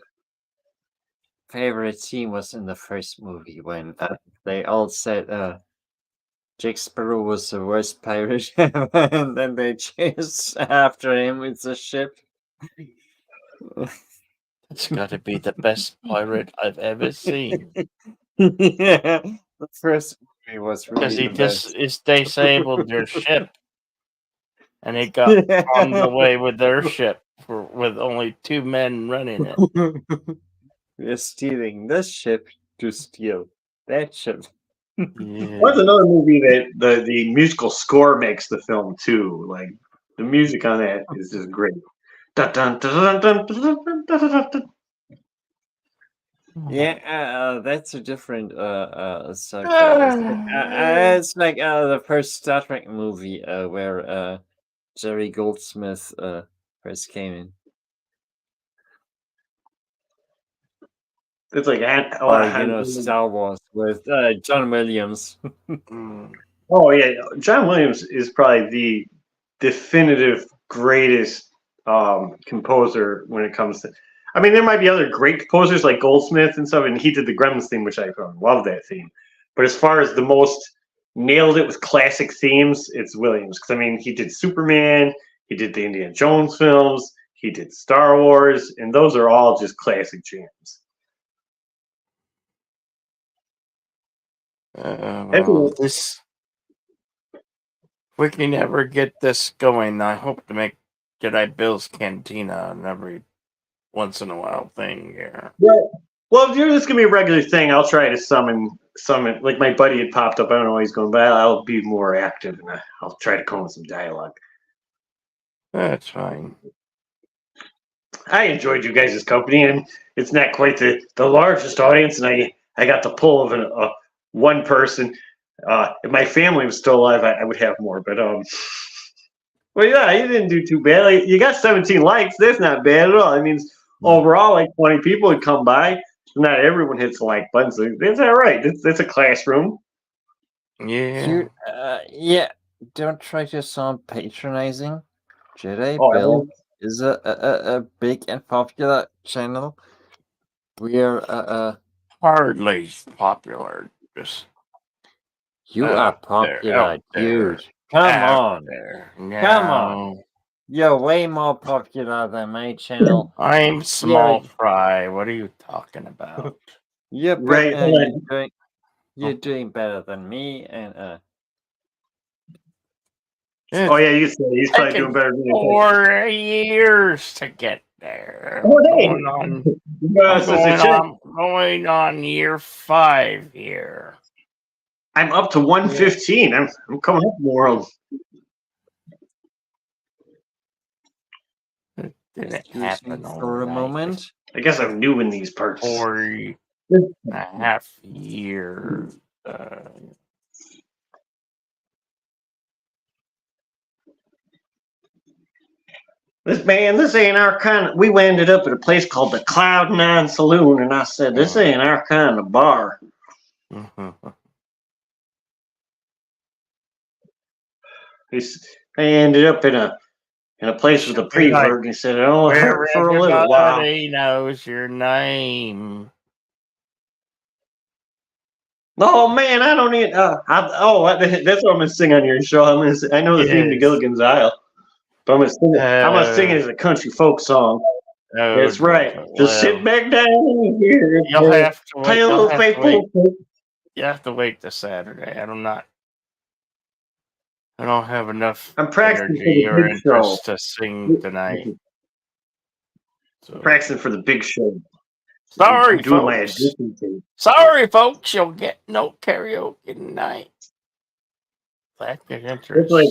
favorite scene was in the first movie when they all said Jack Sparrow was the worst pirate ever, and then they chased after him with the ship. It's got to be the best pirate I've ever seen. Yeah, the first movie was really the best. Because he disabled their ship, and he got on the way with their ship with only 2 men running it. We're stealing this ship to steal that ship. What's another movie that the musical score makes the film too? Like the music on that is just great. Dun, dun, dun, dun, dun, dun, dun, dun, dun. Yeah, that's a different subject. It's like the first Star Trek movie where Jerry Goldsmith first came in. It's like Star Wars with John Williams. Oh yeah, John Williams is probably the definitive greatest composer when it comes to. I mean, there might be other great composers like Goldsmith and stuff, and he did the Gremlins theme, which I love that theme. But as far as the most nailed it with classic themes, it's Williams. Because I mean, he did Superman, he did the Indiana Jones films, he did Star Wars, and those are all just classic jams. We can never get this going. I hope to make JEDIBILLS Cantina an every once in a while thing here. Yeah. Well, if you're just gonna be a regular thing, I'll try to summon. Like my buddy had popped up. I don't know why he's going, but I'll be more active and I'll try to come with some dialogue. That's fine. I enjoyed you guys' company, and it's not quite the largest audience, and I got the pull of a one person. If my family was still alive, I would have more. But well, yeah, you didn't do too bad. Like, you got 17 likes. That's not bad at all. I mean, overall, like 20 people would come by. Not everyone hits the like button, so that's all right. That's a classroom. Yeah. Yeah. Don't try to sound patronizing. JEDIBILL is a big and popular channel. We are hardly popular. Just you are popular, dude. Come on. No. Come on. You're way more popular than my channel. I'm small fry. What are you talking about? You're doing better than me, and Oh yeah, he's probably taken doing better than you. 4 years to get there. Oh, I'm hey. going on. Well, so it's a check. Going on year 5 here. I'm up to 115. I'm coming up in the world. It didn't Excuse me happen for a overnight. moment. I guess I'm new in these parts. 4.5 years. This ain't our kind. We ended up at a place called the Cloud Nine Saloon, and I said, this ain't our kind of bar. I ended up in a place with a prevert, and he said, it only hurt for a little while. Everybody knows your name. Oh man, I don't need. That's what I'm gonna sing on your show. I know the theme to Yes. Gilligan's Isle, but I'm gonna sing it as a country folk song. That's right. Just sit back down here. You'll have to wait. Play a little faithful. You have to wait till Saturday. I don't have enough I'm practicing for energy the or big interest show. to sing tonight. So. Practicing for the big show. Sorry, I'm doing folks. my audition tape. Sorry, folks. You'll get no karaoke tonight. Lack of interest. It's like,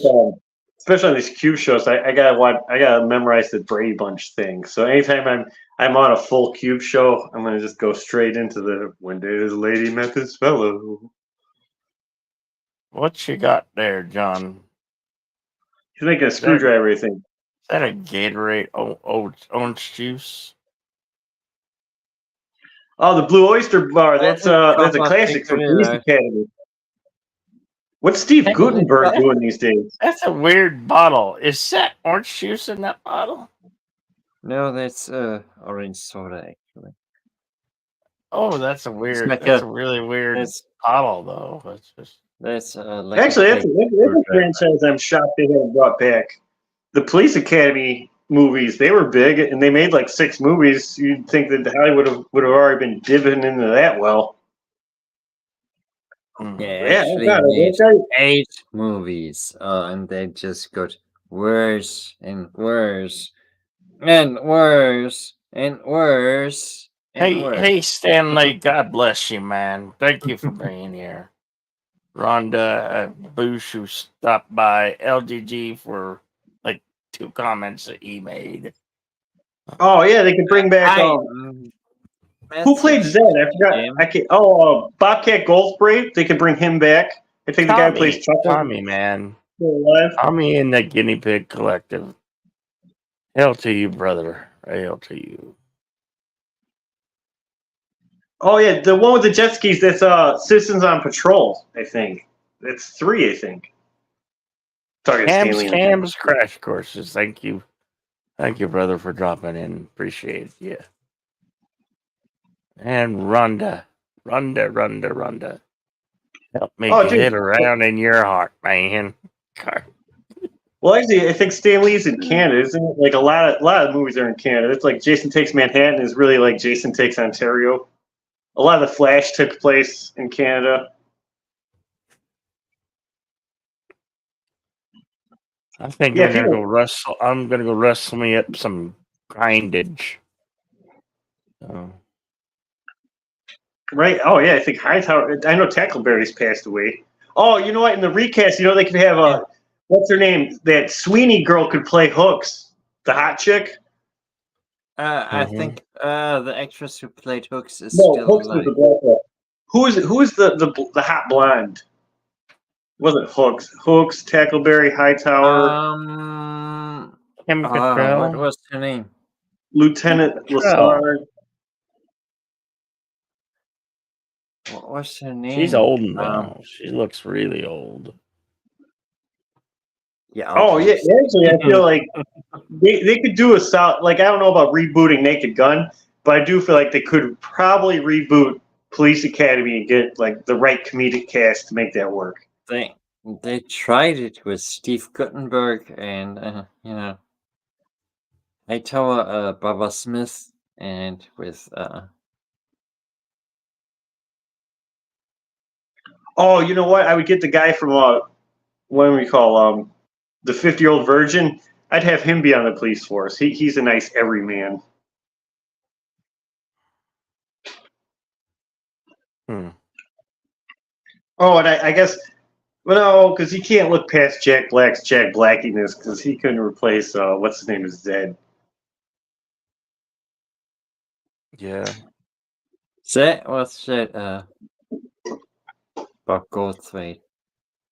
especially on these Q shows, I gotta memorize the Brady Bunch thing. So anytime I'm on a full Cube show, I'm gonna just go straight into the "One day this lady met this fellow." What you got there, John? He's making a screwdriver, I think. Is that a Gatorade orange juice? Oh, the Blue Oyster Bar. That's a classic from Police Academy. What's Steve Gutenberg doing these days? That's a weird bottle. Is that orange juice in that bottle? No, that's orange soda actually. Oh, that's a weird. Like that's a really weird bottle, though. That's actually that's a franchise I'm shocked they haven't brought back. The Police Academy movies, they were big, and they made like 6 movies. You'd think that Hollywood would have already been dipping into that well. Yeah, actually made 8 movies, and they just got worse and worse and worse and worse. Hey, Stanley. God bless you, man. Thank you for being here. Rhonda Bush, who stopped by LGG for like 2 comments that he made. Oh yeah, they could bring back. Who played Zed? I forgot. Bobcat Goldthwait. They could bring him back. I think the guy who plays Chuck. Tommy, man. Tommy in the Guinea Pig Collective. Hail to you, brother. Hail to you. Oh yeah, the one with the jet skis. That's Citizens on Patrol. I think that's 3. I think. Cam's Crash Courses. Thank you, brother, for dropping in. Appreciate you. And Rhonda. Help me get around in your heart, man. Well, actually, I think Stan Lee's in Canada, isn't it? Like a lot of movies are in Canada. It's like Jason Takes Manhattan is really like Jason Takes Ontario. A lot of the Flash took place in Canada. I think I'm gonna go wrestle. I'm gonna go wrestle me up some grindage. Right. Oh yeah, I think Hightower. I know Tackleberry's passed away. Oh, you know what? In the recast, they could have what's her name? That Sweeney girl could play Hooks, the hot chick. I think the actress who played Hooks is still alive. Who is the hot blonde? Wasn't Hooks? Hooks, Tackleberry, Hightower. What was her name? Lieutenant Lassard. What was her name? She's old now. She looks really old. Yeah. Oh yeah. Actually, I feel like they could do a solid. Like I don't know about rebooting Naked Gun, but I do feel like they could probably reboot Police Academy and get like the right comedic cast to make that work. They tried it with Steve Guttenberg and Hightower, Baba Smith, and with Oh, you know what? I would get the guy from what do we call the 50-year-old virgin, I'd have him be on the police force. He's a nice everyman. Oh, and I guess, well, no, because he can't look past Jack Black's Jack Blackiness because he couldn't replace, what's his name is Zed. Yeah. That was Bob Goldthwait.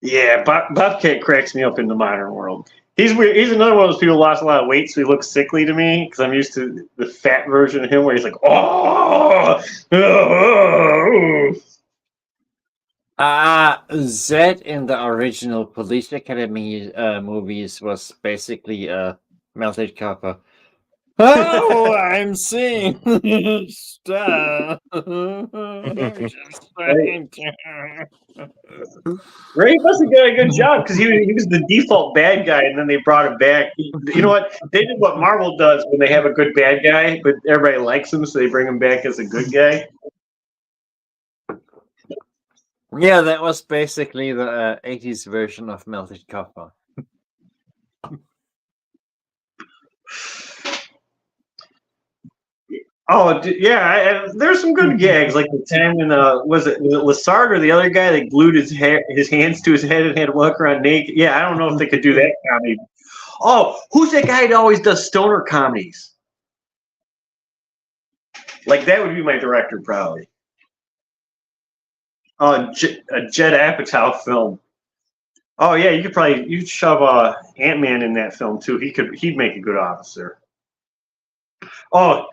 Yeah, Bobcat cracks me up in the modern world. He's weird. He's another one of those people who lost a lot of weight, so he looks sickly to me because I'm used to the fat version of him where he's like, oh, Zed in the original Police Academy movies was basically melted copper. Oh, I'm seeing stuff. Ray must have done a good job because he was the default bad guy, and then they brought him back. You know what? They did what Marvel does when they have a good bad guy, but everybody likes him, so they bring him back as a good guy. Yeah, that was basically the 80s version of melted copper. Oh yeah, there's some good gags like the 10 and was it Lassard or the other guy that glued his hands to his head and had to walk around naked? Yeah, I don't know if they could do that comedy. Oh, who's that guy that always does stoner comedies? Like that would be my director probably. A Judd Apatow film. Oh yeah, you'd shove Ant-Man in that film too. He'd make a good officer. Oh,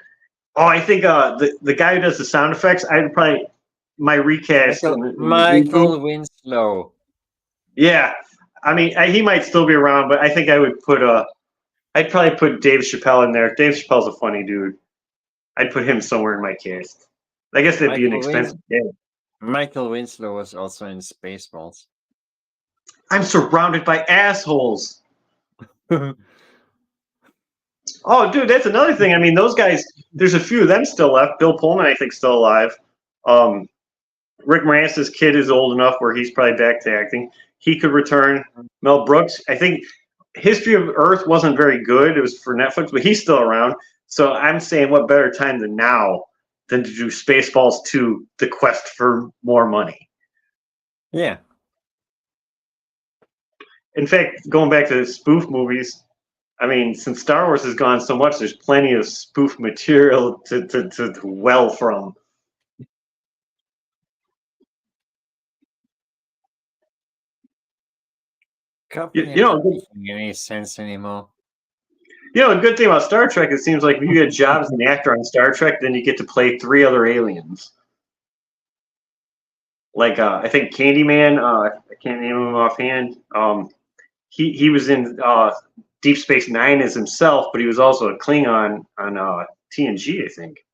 I think the guy who does the sound effects, I'd probably my recast. Michael Winslow. Yeah, I mean he might still be around, but I think I would put I'd probably put Dave Chappelle in there. Dave Chappelle's a funny dude. I'd put him somewhere in my cast. I guess that'd be an expensive game. Michael Winslow was also in Spaceballs. I'm surrounded by assholes. Oh, dude, that's another thing. I mean, those guys, there's a few of them still left. Bill Pullman, I think, still alive. Rick Moranis' kid is old enough where he's probably back to acting. He could return. Mel Brooks, I think History of Earth wasn't very good. It was for Netflix, but he's still around. So I'm saying what better time than now than to do Spaceballs 2, The Quest for More Money. Yeah. In fact, going back to the spoof movies, I mean, since Star Wars has gone so much, there's plenty of spoof material to well from. You know, doesn't make any sense anymore. You know, a good thing about Star Trek, it seems like if you get jobs as an actor on Star Trek, then you get to play 3 other aliens. Like, I think Candyman, I can't name him offhand. He was in Deep Space Nine as himself, but he was also a Klingon on TNG, I think.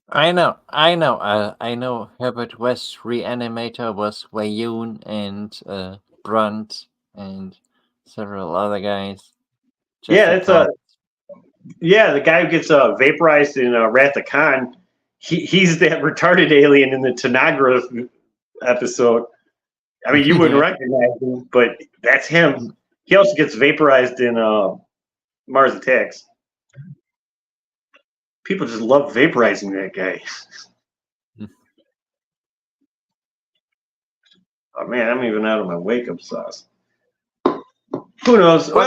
I know. Herbert West Reanimator was Wayoon and Brunt and several other guys. Yeah, it's the guy who gets vaporized in Wrath of Khan. He's that retarded alien in the Tanagra episode. I mean, you wouldn't recognize him, but that's him. He also gets vaporized in Mars Attacks. People just love vaporizing that guy. Oh man, I'm even out of my wake-up sauce. Who knows? What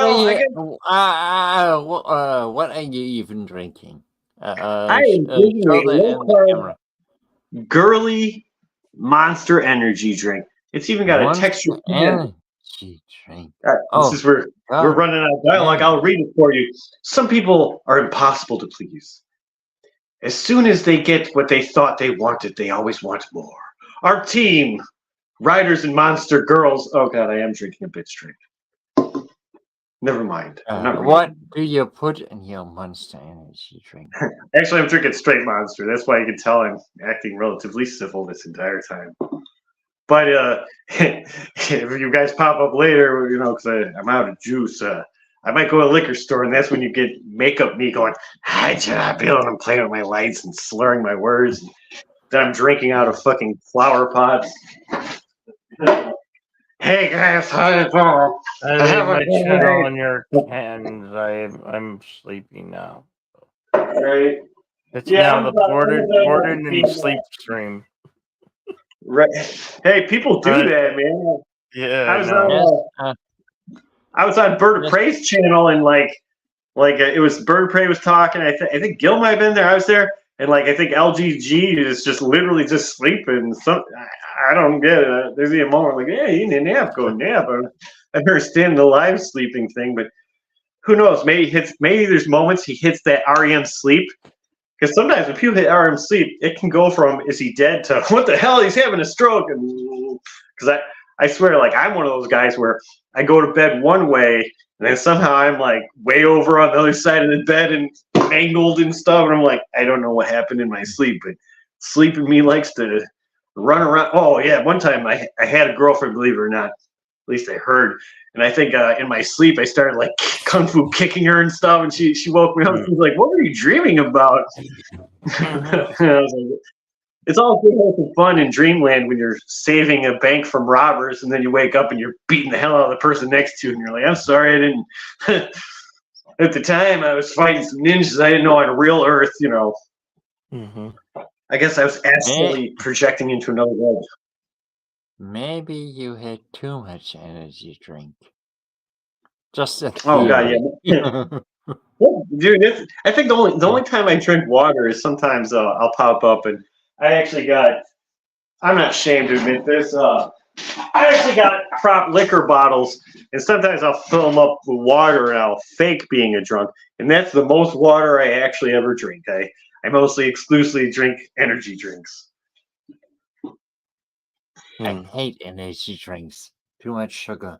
are you even drinking? I am drinking a low-carb, girly Monster Energy drink. It's even got a texture. Energy drink. This is where we're running out of dialogue. I'll read it for you. Some people are impossible to please. As soon as they get what they thought they wanted, they always want more. Our team, Riders and Monster Girls. Oh God, I am drinking a bitch drink. Never mind. What do you put in your Monster Energy drink? Actually, I'm drinking straight Monster. That's why you can tell I'm acting relatively civil this entire time. But if you guys pop up later, you know, because I'm out of juice, I might go to a liquor store, and that's when you get makeup me going, hi, Bill, and I'm playing with my lights and slurring my words. And then I'm drinking out of fucking flower pots. Hey, guys, how you doing? I I leave have a my good shit night. on your hands. I'm sleepy now. Right. It's Yeah, now I'm the about, Borden and sleep stream. right. Hey, people do that, man. Yeah, I I was know. on I was on Bird of Yes. Prey's channel and it was Bird of Prey was talking. I think Gil might have been there. I was there, and I think LGG is just literally just sleeping. I don't get it. There's a moment like, yeah, you need a nap, go nap. I understand the live sleeping thing, but who knows? Maybe there's moments he hits that REM sleep. Because sometimes when people hit REM sleep, it can go from is he dead to what the hell, he's having a stroke. Because I swear, I'm one of those guys where I go to bed one way and then somehow I'm way over on the other side of the bed and mangled and stuff. And I'm like, I don't know what happened in my sleep, but sleep in me likes to run around. Oh, yeah. One time I had a girlfriend, believe it or not. At least I heard. And I think in my sleep, I started kung fu kicking her and stuff. And she woke me up. She was like, "What were you dreaming about?" And I was like, it's all good and fun in dreamland when you're saving a bank from robbers, and then you wake up and you're beating the hell out of the person next to you, and you're like, "I'm sorry, I didn't." At the time, I was fighting some ninjas I didn't know on real Earth. I guess I was astrally projecting into another world. Maybe you had too much energy drink. Just a Oh god, yeah. theory. Dude, I think the only time I drink water is sometimes I'll pop up and I actually got. I'm not ashamed to admit this. I actually got prop liquor bottles, and sometimes I'll fill them up with water and I'll fake being a drunk, and that's the most water I actually ever drink. I mostly exclusively drink energy drinks. I hate energy drinks. Too much sugar.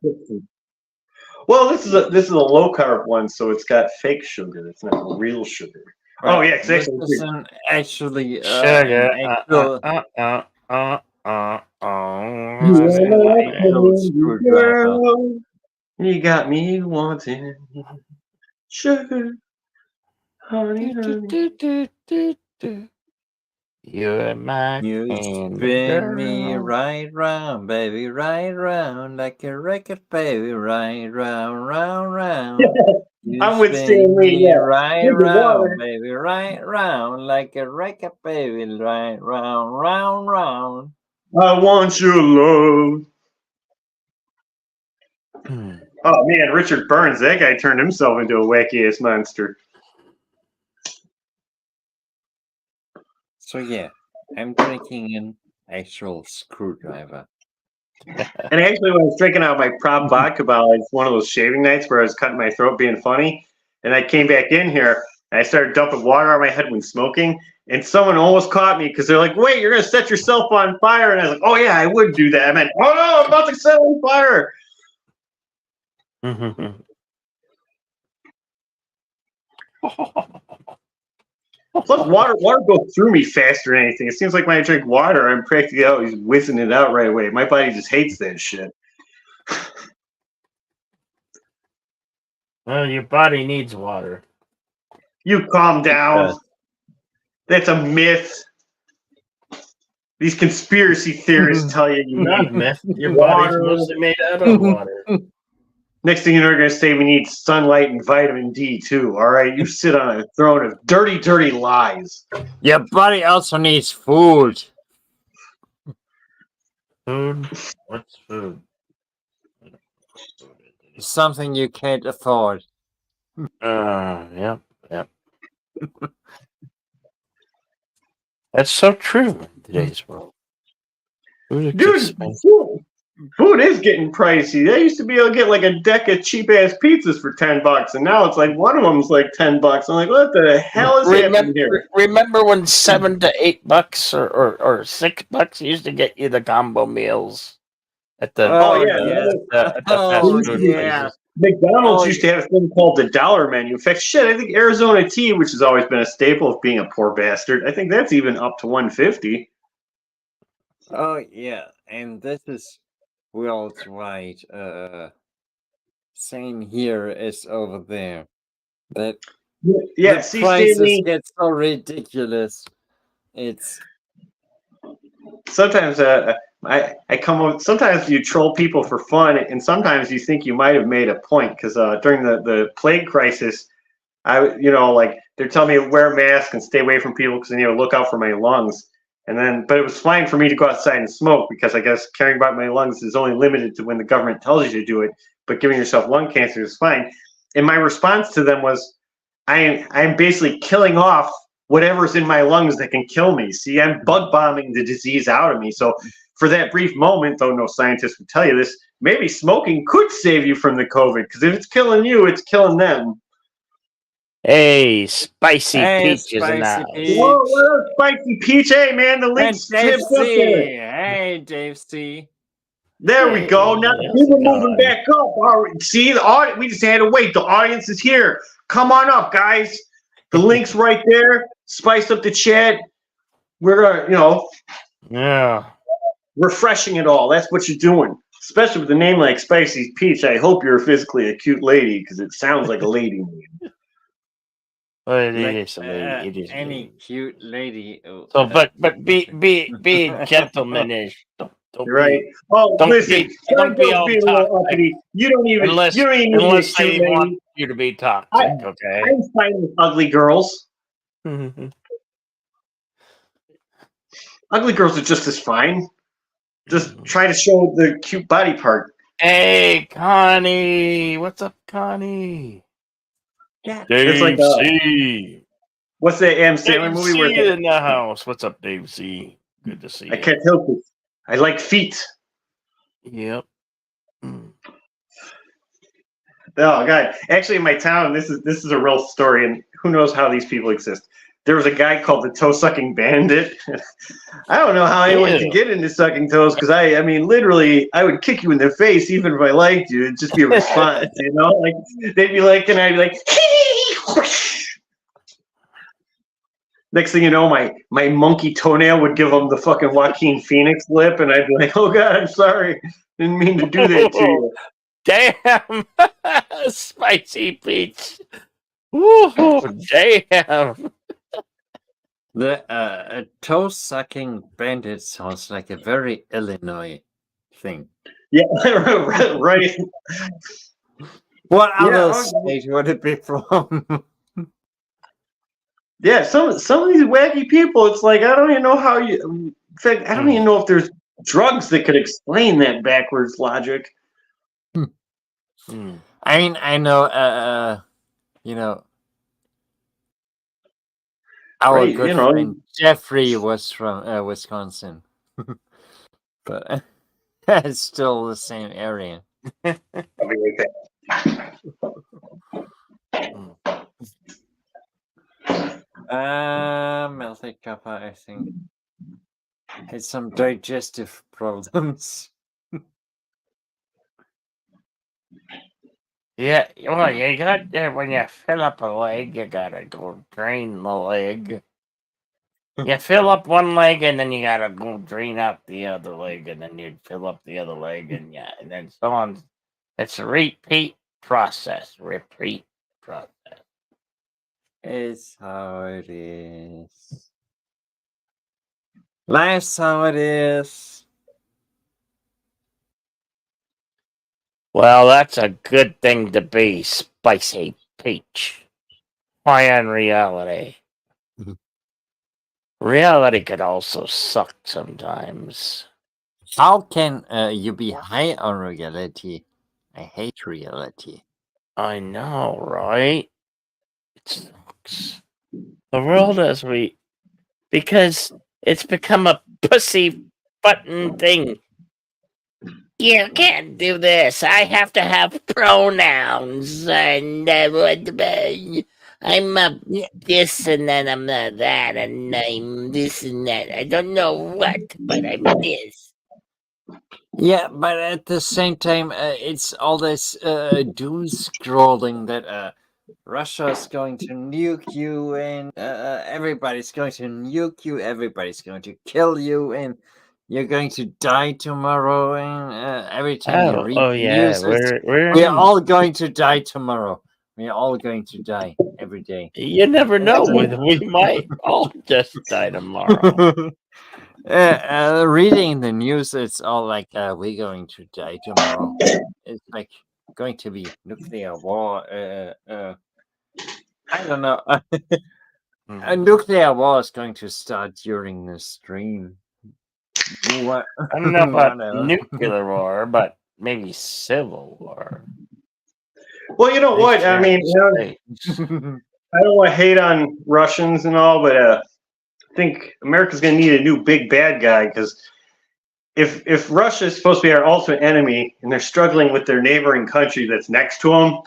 Well, this is a low carb one, so it's got fake sugar. It's not real sugar. Oh yeah, This exactly. is actually Sugar. an actual screwdriver. You got me wanting sugar, honey, honey. You're my You candy spin me girl. right round, baby, right round, like a record, baby, right round, round, round. You I'm with spin Stan Lee, me yeah. right Drink the round, water. baby, right round, like a record, baby, right round, round, round. I want your love. Oh man, Richard Burns, that guy turned himself into a wacky ass monster. So yeah, I'm drinking an actual screwdriver. And actually, when I was drinking out my prop vodka bottle, it's one of those shaving nights where I was cutting my throat being funny. And I came back in here and I started dumping water on my head when smoking. And someone almost caught me because they're like, "Wait, you're going to set yourself on fire." And I was like, "Oh, yeah, I would do that." I meant, "Oh, no, I'm about to set on fire." Plus, water goes through me faster than anything. It seems like when I drink water, I'm practically always whizzing it out right away. My body just hates that shit. Well, your body needs water. You calm down. That's a myth. These conspiracy theorists tell you you Not need myth. Your body's water. mostly made out of water. Next thing you know, they're going to say we need sunlight and vitamin D too. All right, you sit on a throne of dirty, dirty lies. Your body also needs food. Food? What's food? Something you can't afford. Yep. That's so true in today's world. Food is Dude, food is getting pricey. They used to be able to get a deck of cheap ass pizzas for $10, and now it's one of them's $10. I'm like, what the hell is happening here? Remember when $7 to $8 or $6 used to get you the combo meals at the fast food places? McDonald's used to have a thing called the dollar menu. In fact, shit, I think Arizona tea, which has always been a staple of being a poor bastard, I think that's even up to $1.50. Oh yeah, and this is worldwide. Same here as over there. That Yeah, the prices get so ridiculous. It's sometimes I come up. Sometimes you troll people for fun, and sometimes you think you might have made a point because during the plague crisis, like they're telling me to wear a mask and stay away from people because they need to look out for my lungs. And then, but it was fine for me to go outside and smoke because I guess caring about my lungs is only limited to when the government tells you to do it. But giving yourself lung cancer is fine. And my response to them was, I'm basically killing off whatever's in my lungs that can kill me. See, I'm bug bombing the disease out of me. So for that brief moment, though no scientist would tell you this, maybe smoking could save you from the COVID because if it's killing you, it's killing them. Hey, Spicy Peach is in the house. Whoa, what up, Spicy Peach? Hey, man, the link's tipped up there. Hey, Dave C. There we go. Now people moving back up. All right, see, the audience, we just had to wait. The audience is here. Come on up, guys. The link's right there. Spice up the chat. We're Yeah, refreshing it all. That's what you're doing. Especially with a name like Spicy Peach. I hope you're physically a cute lady because it sounds like a lady name. well, it Like, is a lady. It is any cute lady. So, but be gentlemanish. Don't Right. be, Oh, don't listen. be- don't be all being a little toxic. uppity. You don't even unless need a unless cute they lady. want you to be toxic. Okay. I'm fine with ugly girls. Ugly girls are just as fine. Just try to show the cute body part. Hey, Connie. What's up, Connie? Yeah. It's like Dave C. What's that Adam Sandler Dave movie C where in the house. What's up, Dave C? Good to see I you. can't help it. I like feet. Yep. Mm. Oh God! Actually, in my town, this is a real story, and who knows how these people exist. There was a guy called the Toe Sucking Bandit. I don't know how anyone Ew. could get into sucking toes because I mean, literally, I would kick you in the face even if I liked you. It'd just be a response, Like they'd be like, and I'd be like, next thing you know, my monkey toenail would give them the fucking Joaquin Phoenix lip, and I'd be like, oh God, I'm sorry, didn't mean to do that to you. Damn. Spicy Peach. Ooh, damn. The toe-sucking bandit sounds like a very Illinois thing. Yeah, right. What Yeah, other state would it be from? Yeah, some of these wacky people, it's like I don't even know how you. In fact, I don't even know if there's drugs that could explain that backwards logic. I mean, I know, our Right, good friend Jeffrey was from Wisconsin, but it's still the same area. I'll be right back. Melted kappa, I think. Had some digestive problems. Yeah, well, you got when you fill up a leg, you gotta go drain the leg. You fill up one leg, and then you gotta go drain out the other leg, and then you fill up the other leg, and then so on. It's a repeat process. Repeat process. It's how it is. Life's how it is. Well, that's a good thing to be, Spicy Peach. Why in reality? Reality could also suck sometimes. How can you be high on reality? I hate reality. I know, right? It sucks. The world as we... Because it's become a pussy button thing. You can't do this. I have to have pronouns. And I'm a this and then I'm not that. And I'm this and that. I don't know what, but I'm this. Yeah, but at the same time, it's all this doom scrolling that Russia's going to nuke you, and everybody's going to nuke you, everybody's going to kill you, and you're going to die tomorrow. And every time you read the news, we're all going to die tomorrow. We're all going to die every day. You never know. We might all just die tomorrow. Reading the news, it's all like we're going to die tomorrow. It's like going to be nuclear war. I don't know. A nuclear war is going to start during the stream. What? I don't know about Whatever. nuclear war, but maybe civil war. Well, you know what? I mean, States. I don't want to hate on Russians and all, but I think America's going to need a new big bad guy because if Russia is supposed to be our ultimate enemy and they're struggling with their neighboring country that's next to them,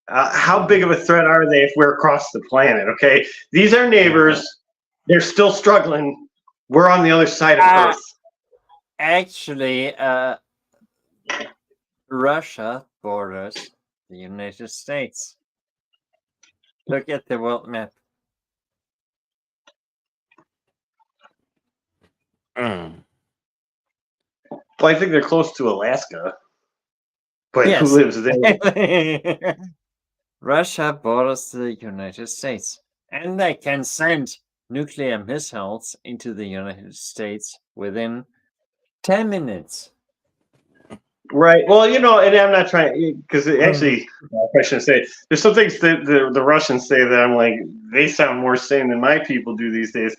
how big of a threat are they if we're across the planet? Okay, these are neighbors. They're still struggling. We're on the other side of Earth. Actually, Russia borders the United States. Look at the world map. Mm. Well, I think they're close to Alaska. But Yes. who lives there? Russia borders the United States, and they can send nuclear missiles into the United States within 10 minutes. Right. Well, you know, and I'm not trying because actually, I shouldn't say there's some things that the Russians say that I'm like they sound more sane than my people do these days.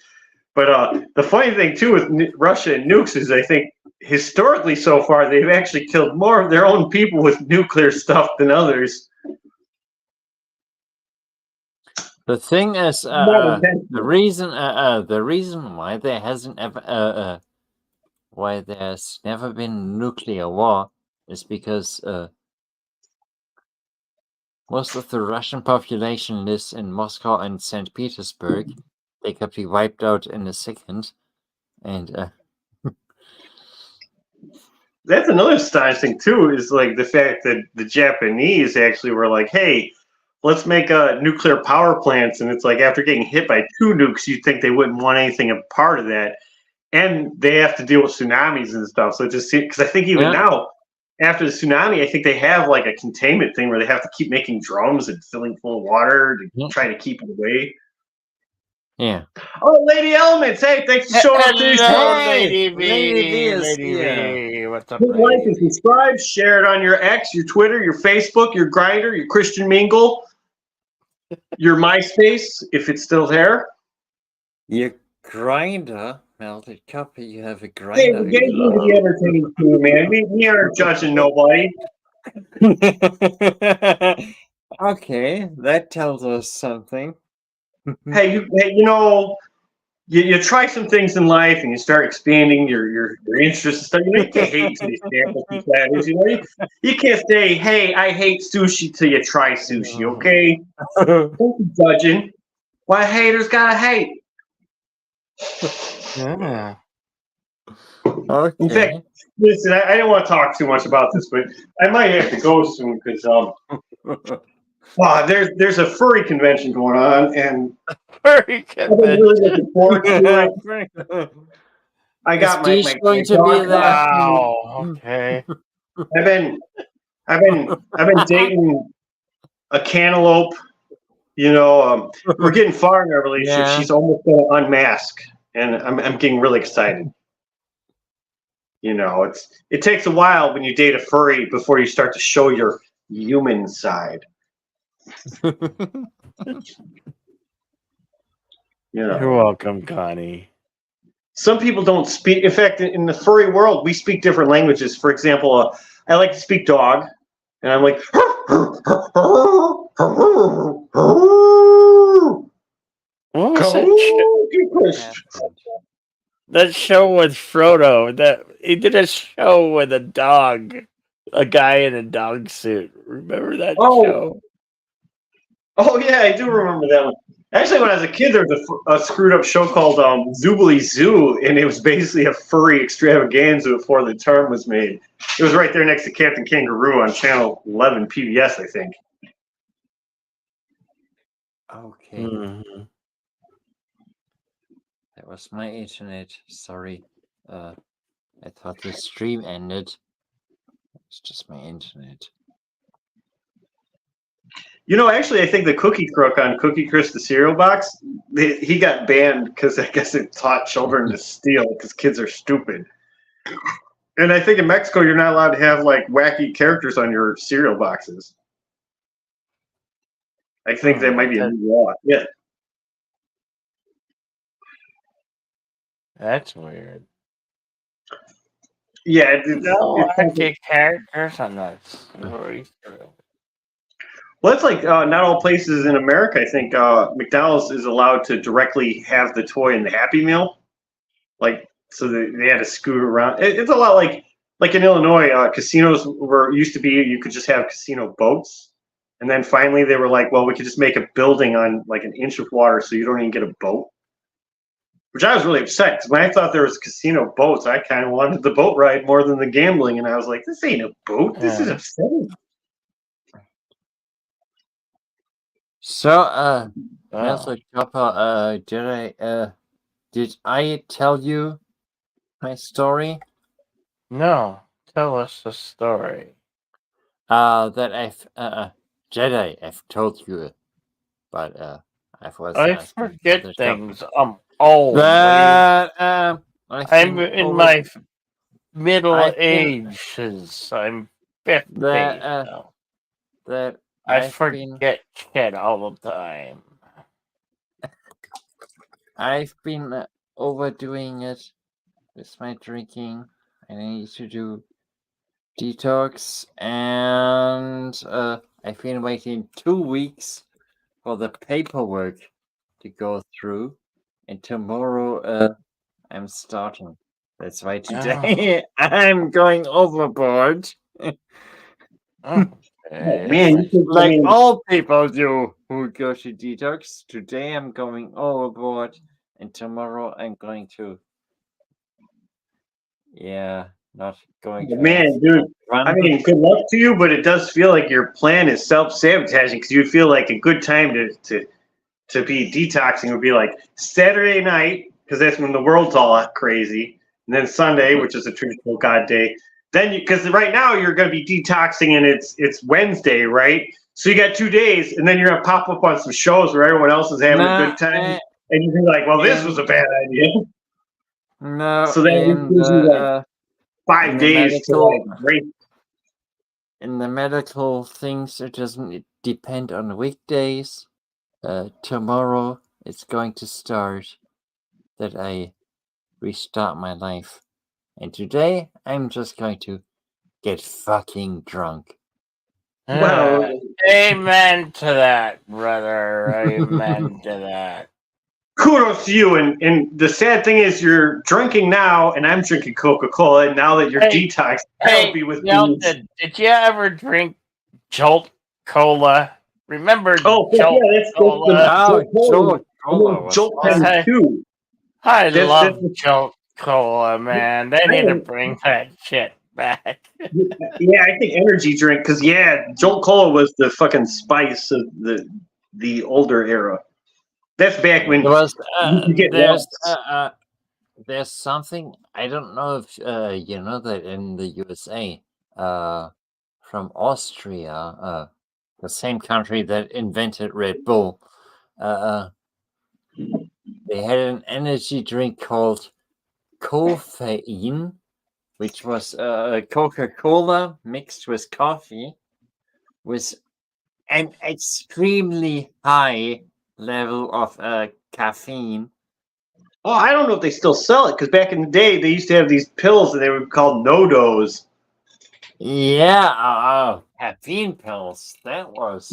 But the funny thing too with Russia and nukes is I think historically so far they've actually killed more of their own people with nuclear stuff than others. The thing is, the reason why there hasn't ever why there's never been nuclear war is because most of the Russian population lives in Moscow and St. Petersburg. They could be wiped out in a second, and that's another astonishing too is like the fact that the Japanese actually were like, hey, let's make nuclear power plants, and it's like after getting hit by 2 nukes, you'd think they wouldn't want anything a part of that, and they have to deal with tsunamis and stuff. So it just because I think even now after the tsunami, I think they have like a containment thing where they have to keep making drums and filling full of water to try to keep it away. yeah. Oh, Lady Elements! Hey, thanks for showing up to the show. Lady Lady V is Lady here. V, what's up, Hit like and lady? subscribe. Share it on your X, your Twitter, your Facebook, your Grindr, your Christian Mingle, your MySpace, if it's still there. Your grinder melted copy. You have a Hey, grinder. we gave you the entertaining too, man. We aren't judging nobody. Okay, that tells us something. Hey, you know, you try some things in life and you start expanding your interests and stuff. You know, you can't hate till you sample some status. You know, you can't say, "Hey, I hate sushi" till you try sushi. Okay, don't be judging. Why haters gotta hate? Yeah. Okay. In fact, listen, I don't want to talk too much about this, but I might have to go soon because wow, there's a furry convention going on, and Very I've been really looking forward to it. I Is got my Deesh going to be dog. there? Wow. Okay. I've been dating a cantaloupe. You know, we're getting far in our relationship. Yeah. She's almost going to unmask, and I'm getting really excited. You know, it takes a while when you date a furry before you start to show your human side. You know, You're welcome, Connie. some people don't speak. In fact, in the furry world, we speak different languages. For example, I like to speak dog, and I'm like. What was that show with Frodo? That he did a show with a dog, a guy in a dog suit. Remember that show? Oh yeah, I do remember that one. Actually, when I was a kid, there was a screwed up show called Zoobly Zoo, and it was basically a furry extravaganza before the term was made. It was right there next to Captain Kangaroo on Channel 11 PBS, I think. Okay. Mm-hmm. That was my internet. Sorry. I thought the stream ended. It's just my internet. You know, actually, I think the Cookie Crook on Cookie Crisp, the cereal box, he got banned because I guess it taught children to steal because kids are stupid. And I think in Mexico, you're not allowed to have like wacky characters on your cereal boxes. I think that might be a new law. Yeah. That's weird. Yeah. No wacky characters on that story. Well, it's like not all places in America. I think McDonald's is allowed to directly have the toy in the Happy Meal, like so they had to scoot around. It's a lot like in Illinois, casinos were used to be you could just have casino boats, and then finally they were like, well, we could just make a building on like an inch of water, so you don't even get a boat. Which I was really upset because when I thought there was casino boats, I kind of wanted the boat ride more than the gambling, and I was like, this ain't a boat. This is upsetting. So, Mr. Chopper, did I tell you my story? No, tell us the story. That I've told you, but I forget things. I'm old. But I'm in my middle ages. I'm 50 now. That I forget shit all the time. I've been overdoing it with my drinking. I need to do detox, and I've been waiting 2 weeks for the paperwork to go through, and tomorrow I'm starting. That's why today I'm going overboard. Oh man, like all people do who go to detox. Today I'm going overboard, and tomorrow I'm going to. Yeah, not going to. Man, dude. I mean, good luck to you, but it does feel like your plan is self-sabotaging because you feel like a good time to be detoxing would be like Saturday night because that's when the world's all crazy, and then Sunday, which is a traditional God day. Then because right now you're going to be detoxing and it's Wednesday, right? So you got 2 days, and then you're going to pop up on some shows where everyone else is having a good time, and you be like, "Well, this was a bad idea." No, so that gives you like 5 days to like break. In the medical things, it doesn't depend on weekdays. Tomorrow it's going to start that I restart my life. And today I'm just going to get fucking drunk. Well, amen to that, brother. Amen to that. Kudos to you. And the sad thing is, you're drinking now, and I'm drinking Coca-Cola. And now that you're detoxed, I'll be with you. Did you ever drink Jolt Cola? Remember Jolt Cola? Jolt Cola too. I love Jolt Cola, man. They need to bring that shit back. Yeah, I think energy drink because Jolt Cola was the fucking spice of the older era. That's back when there was you could get there's something I don't know if you know that in the USA, from Austria, the same country that invented Red Bull, they had an energy drink called Coffein, which was Coca-Cola mixed with coffee, with an extremely high level of caffeine. Oh, I don't know if they still sell it because back in the day they used to have these pills that they were called No-Dos. Yeah, caffeine pills. That was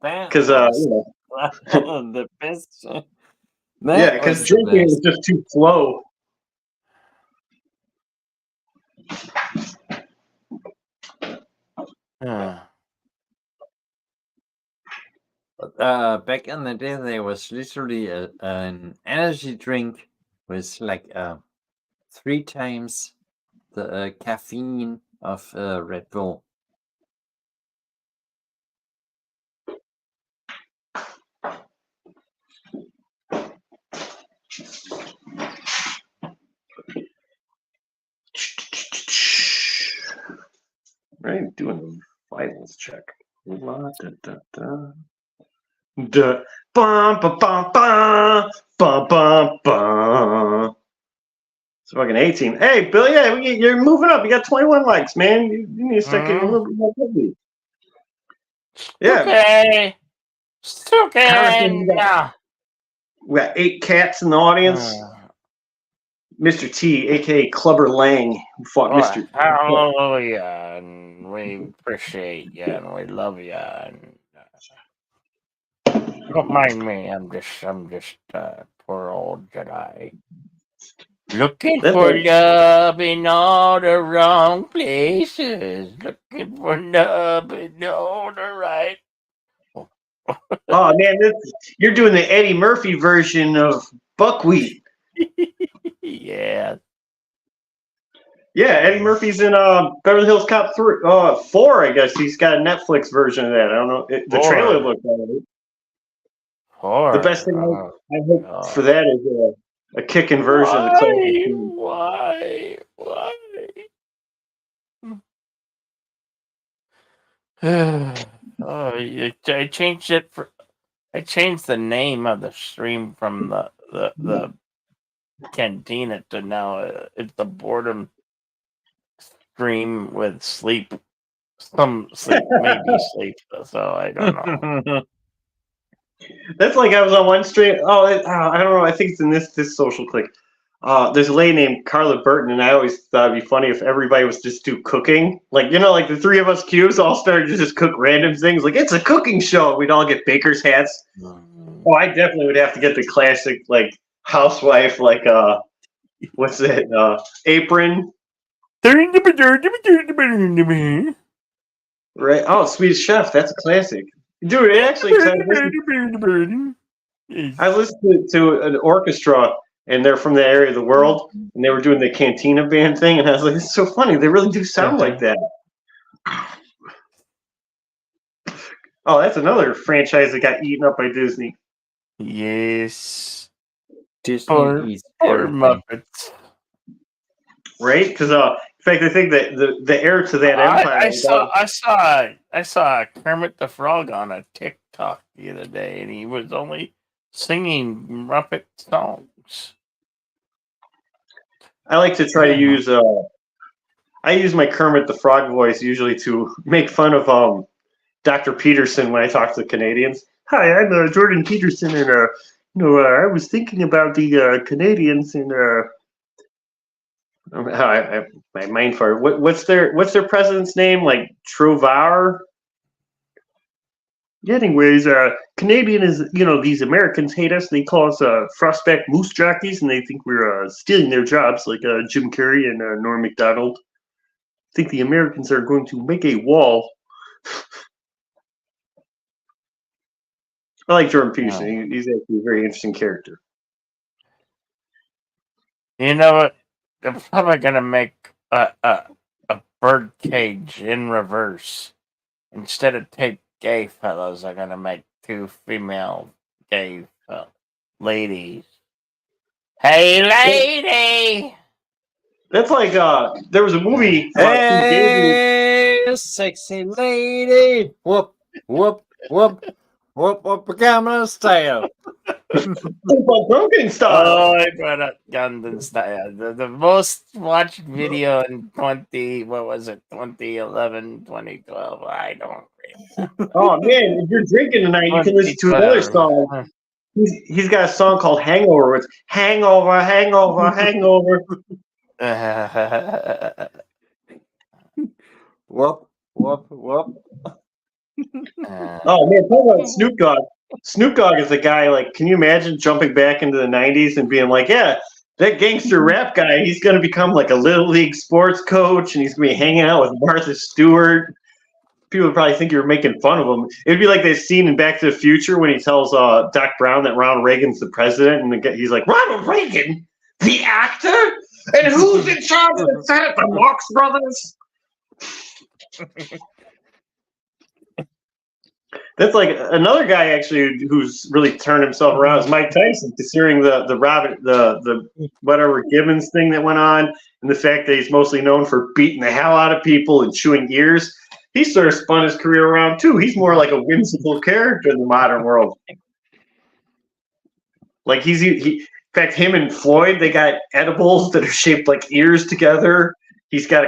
because the best. Because drinking is just too slow. Back in the day, there was literally an energy drink with like 3 times the caffeine of Red Bull. Right, doing a vitals check. La, da, da, da. Da, bum, ba, bum, bum, bum, bum, bum. It's fucking 18. Hey, Bill, yeah, you're moving up. You got 21 likes, man. You need to start getting a little bit more busy. Yeah. Okay. Congressman, Okay. Yeah. we got 8 cats in the audience. Mr. T, aka Clubber Lang, who fought Mr. Hallelujah, and we appreciate you, and we love you, and don't mind me. I'm just poor old Jedi. Looking That's for right. love in all the wrong places. Looking for love in all the right. Oh man, you're doing the Eddie Murphy version of Buckwheat. Yeah. Yeah, Eddie Murphy's in Beverly Hills Cop 4, I guess. He's got a Netflix version of that. I don't know. The trailer looked all right. The best thing I hope for that is a kicking version of the classic. Why? Oh, I changed it for. I changed the name of the stream from the Cantina to now it's the boredom stream with sleep. Some sleep, maybe sleep. So I don't know. That's like I was on one stream. I don't know. I think it's in this social click. There's a lady named Carla Burton, and I always thought it'd be funny if everybody was just do cooking. Like, like the three of us cubes all started to just cook random things. Like, it's a cooking show. We'd all get baker's hats. Oh, I definitely would have to get the classic, like, housewife, like, what's it? Apron. Right. Oh, Swedish Chef. That's a classic. Dude, it actually, I listened to an orchestra, and they're from the area of the world, and they were doing the Cantina band thing, and I was like, it's so funny. They really do sound like that. Oh, that's another franchise that got eaten up by Disney. Yes. Disney is or Muppets. Right? Because in fact, I think that the heir to that empire. I saw Kermit the Frog on a TikTok the other day, and he was only singing Muppet songs. I like to try to use. I use my Kermit the Frog voice usually to make fun of Dr. Peterson when I talk to Canadians. Hi, I'm Jordan Peterson, and I was thinking about the Canadians and my mind fart. What's their president's name? Like Trovar? Yeah, anyways, Canadian is, these Americans hate us. They call us frostback moose jockeys, and they think we're stealing their jobs, like Jim Carrey and Norm Macdonald. I think the Americans are going to make a wall. I like Jordan Peterson. He's actually a very interesting character. You know what? They're probably gonna make a bird cage in reverse. Instead of two gay fellows, they're gonna make 2 female gay ladies. Hey, lady! That's like there was a movie. Hey, sexy lady! Whoop, whoop, whoop. Whoop, whoop, Gangnam Style. Gangnam Style. Oh, I brought up Gangnam Style. The most watched video in 2011, 2012. I don't remember. Oh, man, if you're drinking tonight, you can listen to another song. He's got a song called Hangover. It's Hangover, Hangover, Hangover. Whoop, whoop, whoop. Oh man, talk about Snoop Dogg. Snoop Dogg is a guy, like, can you imagine jumping back into the 90s and being like, yeah, that gangster rap guy, he's going to become like a little league sports coach, and he's going to be hanging out with Martha Stewart. People would probably think you're making fun of him. It'd be like that scene in Back to the Future when he tells Doc Brown that Ronald Reagan's the president, and he's like, Ronald Reagan, the actor? And who's in charge of the Senate? The Marx Brothers? That's like another guy actually who's really turned himself around is Mike Tyson, considering the whatever Gibbons thing that went on, and the fact that he's mostly known for beating the hell out of people and chewing ears. he sort of spun his career around too. He's more like a whimsical character in the modern world. Like in fact, him and Floyd, they got edibles that are shaped like ears together. He had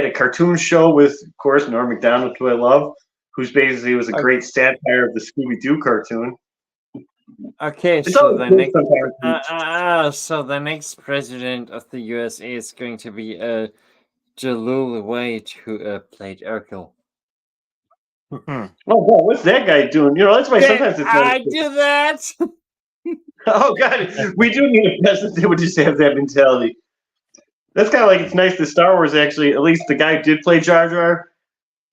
a cartoon show with, of course, Norm Macdonald, who I love, who's basically was a great satire of the Scooby Doo cartoon. Okay, It's so always the good next, sometimes. so the next president of the USA is going to be Jalul Wade, who played Urkel. Oh God, what's that guy doing? You know, that's why sometimes it's I nice. do that. Oh God, we do need a president that would just have that mentality. That's kind of like it's nice that Star Wars actually, at least the guy who did play Jar Jar.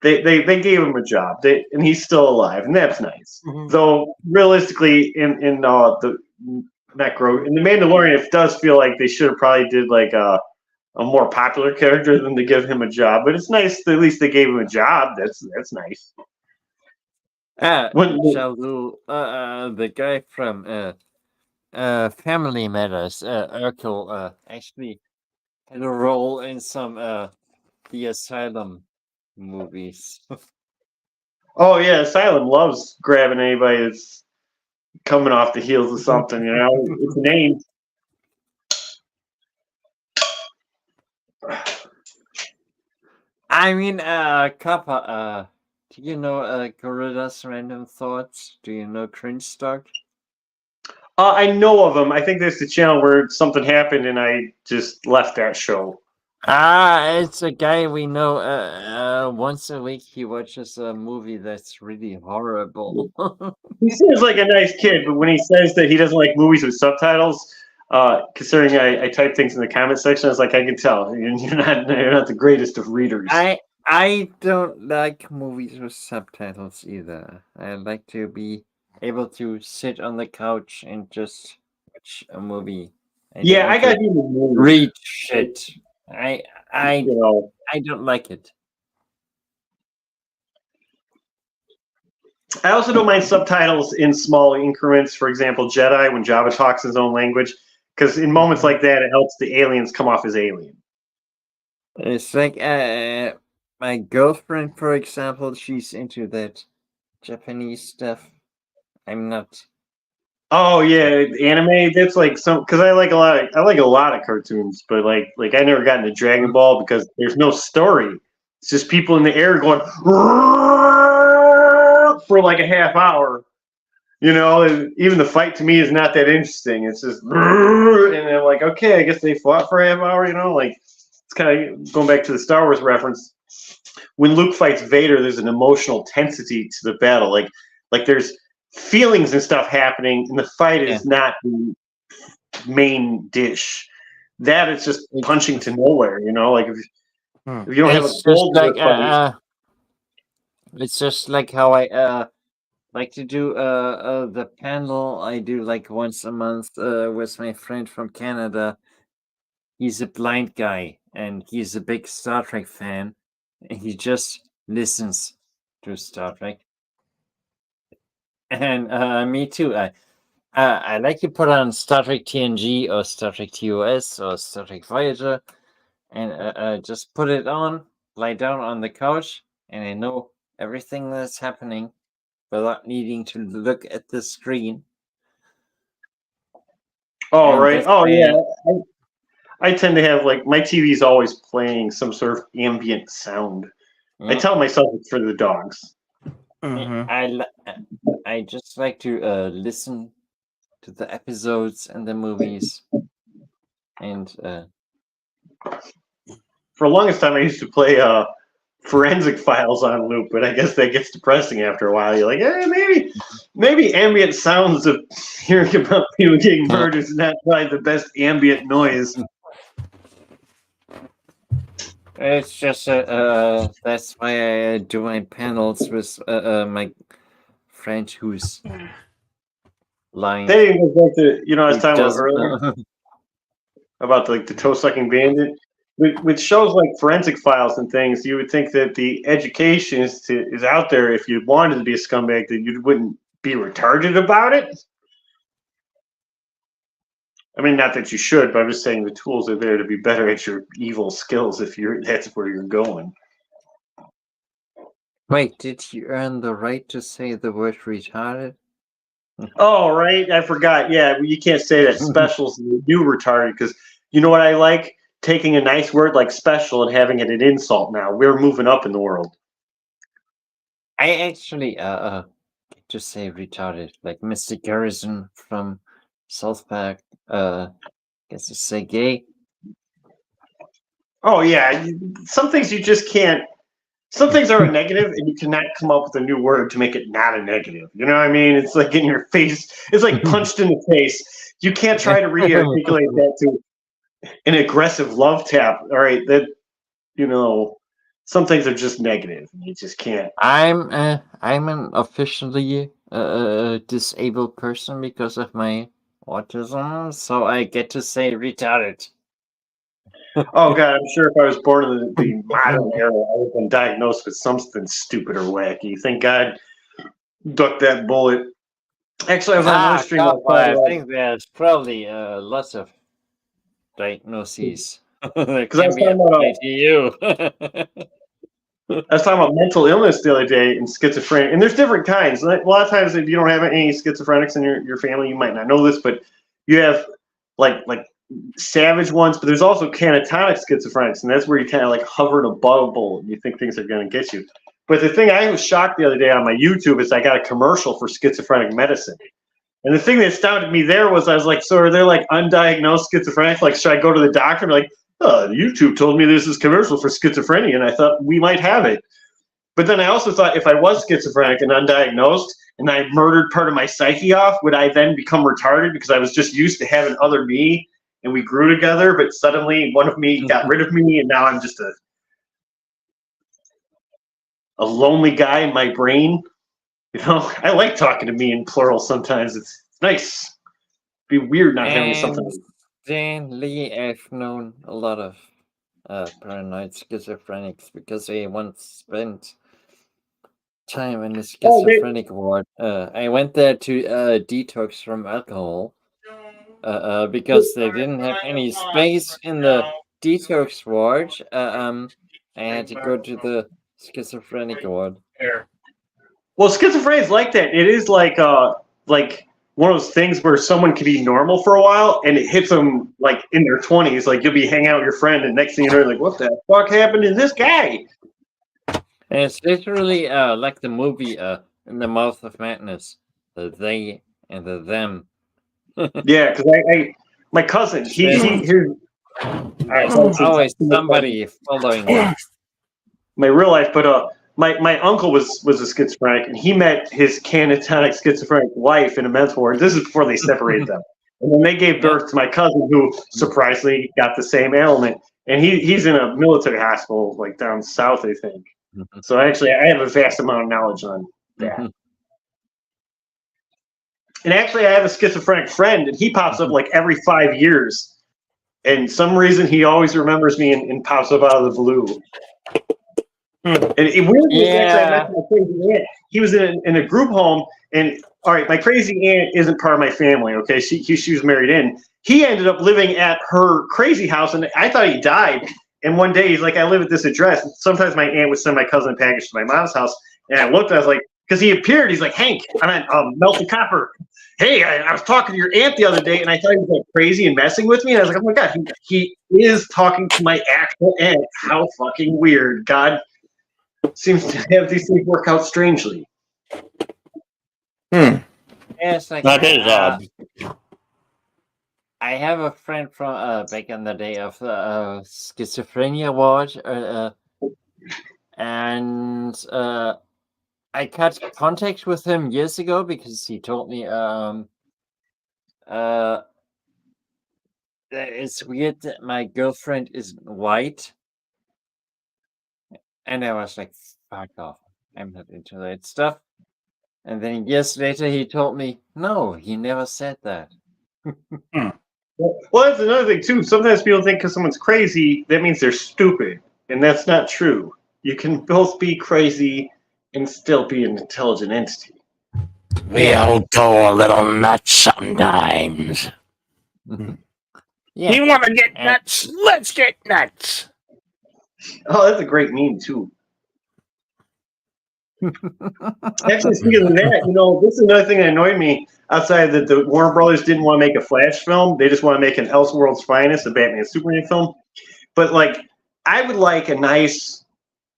They gave him a job, and he's still alive, and that's nice. Though realistically, in the Necro in the Mandalorian, it does feel like they should have probably did like a more popular character than to give him a job. But it's nice that at least they gave him a job. That's nice. Jalul, the guy from Family Matters, Urkel, actually had a role in some the Asylum movies. Oh yeah, Asylum loves grabbing anybody that's coming off the heels of something. You know, it's named. I mean, Kappa, do you know Gorilla's Random Thoughts? Do you know Cringe Stock? I know of him. I think there's the channel where something happened and I just left that show. It's a guy we know. Once a week he watches a movie that's really horrible. He seems like a nice kid, but when he says that he doesn't like movies with subtitles, considering I type things in the comment section, I was like, I can tell you're not the greatest of readers. I don't like movies with subtitles either. I like to be able to sit on the couch and just watch a movie. I got you read shit. I don't like it. I also don't mind subtitles in small increments. For example, Jedi, when Jabba talks his own language, because in moments like that, it helps the aliens come off as alien. It's like my girlfriend, for example, she's into that Japanese stuff. I'm not. Oh yeah, anime. That's like because I like a lot of cartoons, but like I never got into Dragon Ball because there's no story. It's just people in the air going for like a half hour. You know, and even the fight to me is not that interesting. It's just and I'm like, okay, I guess they fought for a half hour. You know, like it's kind of going back to the Star Wars reference. When Luke fights Vader, there's an emotional tensity to the battle. Like there's feelings and stuff happening, and the fight is not the main dish. That is just punching to nowhere, you know. Like if you don't have a goal, it's just like how I like to do the panel I do like once a month with my friend from Canada. He's a blind guy and he's a big Star Trek fan. And he just listens to Star Trek. And me too. I like to put on Star Trek TNG or Star Trek TOS or Star Trek Voyager and just put it on, lie down on the couch, and I know everything that's happening without needing to look at the screen. Oh, right. Oh, yeah. I tend to have like my TV is always playing some sort of ambient sound. I tell myself it's for the dogs. I just like to listen to the episodes and the movies, and for the longest time I used to play Forensic Files on loop, but I guess that gets depressing after a while. You're like, maybe ambient sounds of hearing about people getting murdered is not probably the best ambient noise. It's just that's why I do my panels with my friend who's lying. That goes back to I was talking about earlier about like the toe-sucking bandit. With shows like Forensic Files and things, you would think that the education is out there. If you wanted to be a scumbag, that you wouldn't be retarded about it. I mean, not that you should, but I'm just saying the tools are there to be better at your evil skills if that's where you're going. Wait, did you earn the right to say the word retarded? Oh, right. I forgot. Yeah, you can't say that special's the new retarded because you know what I like? Taking a nice word like special and having it an insult now. We're moving up in the world. I actually get to say retarded, like Mr. Garrison from South Park gets to say gay. Oh, yeah. Some things you just can't. Some things are a negative, and you cannot come up with a new word to make it not a negative. You know what I mean? It's like in your face. It's like punched in the face. You can't try to re-articulate that to an aggressive love tap. All right, that some things are just negative. You just can't. I'm an officially disabled person because of my autism, so I get to say retarded. Oh God, I'm sure if I was born in the modern era, I would have been diagnosed with something stupid or wacky. Thank God, ducked that bullet. Actually, I was on another stream. God, I think there's probably lots of diagnoses. There Because I can was be talking about applied to you. I was talking about mental illness the other day and schizophrenia, and there's different kinds. Like, a lot of times, if you don't have any schizophrenics in your family, you might not know this, but you have like savage ones, but there's also catatonic schizophrenics, and that's where you kind of like hover in a bubble and you think things are going to get you. But the thing I was shocked the other day on my YouTube is I got a commercial for schizophrenic medicine. And the thing that astounded me there was I was like, so are there like undiagnosed schizophrenics? Like, should I go to the doctor and be like, oh, YouTube told me this is commercial for schizophrenia, and I thought we might have it. But then I also thought if I was schizophrenic and undiagnosed and I murdered part of my psyche off, would I then become retarded because I was just used to having other me and we grew together, but suddenly one of me got rid of me and now I'm just a lonely guy in my brain? I like talking to me in plural sometimes. It's nice. It'd be weird not having something. Stanley, I've known a lot of paranoid schizophrenics because I once spent time in the schizophrenic ward. I went there to detox from alcohol because they didn't have any space in the detox ward. I had to go to the schizophrenic ward. Well, schizophrenia is like that. It is like one of those things where someone can be normal for a while and it hits them like in their 20s. Like you'll be hanging out with your friend and next thing you know, you're like, what the fuck happened to this guy? And it's literally like the movie In the Mouth of Madness. The they and the them. Yeah, because my cousin, always somebody following me. My real life, but my uncle was a schizophrenic, and he met his catatonic schizophrenic wife in a mental ward. This is before they separated them, and then they gave birth to my cousin, who surprisingly got the same ailment, and he's in a military hospital like down south, I think. So actually, I have a vast amount of knowledge on that. And actually, I have a schizophrenic friend, and he pops up like every 5 years. And some reason he always remembers me and pops up out of the blue. And it weirdly, actually, I met my crazy aunt. He was in a group home, and all right, my crazy aunt isn't part of my family. Okay, she was married in. He ended up living at her crazy house, and I thought he died. And one day he's like, I live at this address. And sometimes my aunt would send my cousin a package to my mom's house, and I looked, and I was like, because he appeared, he's like, Hank, I'm Melton Copper. Hey, I was talking to your aunt the other day, and I thought he was like crazy and messing with me. And I was like, oh my god, he is talking to my actual aunt. How fucking weird. God seems to have these things work out strangely. Yes, like That is odd. I have a friend from back in the day of the schizophrenia ward, and I cut contact with him years ago because he told me it's weird that my girlfriend isn't white. And I was like, fuck off. I'm not into that stuff. And then years later, he told me, no, he never said that. Well, that's another thing, too. Sometimes people think because someone's crazy, that means they're stupid. And that's not true. You can both be crazy and still be an intelligent entity. We all go a little nuts sometimes. Yeah. You want to get nuts? Let's get nuts. Oh, that's a great meme, too. Actually, speaking of that, this is another thing that annoyed me. Outside that the Warner Brothers didn't want to make a Flash film, they just want to make an Elseworlds Finest, a Batman Superman film. But like, I would like a nice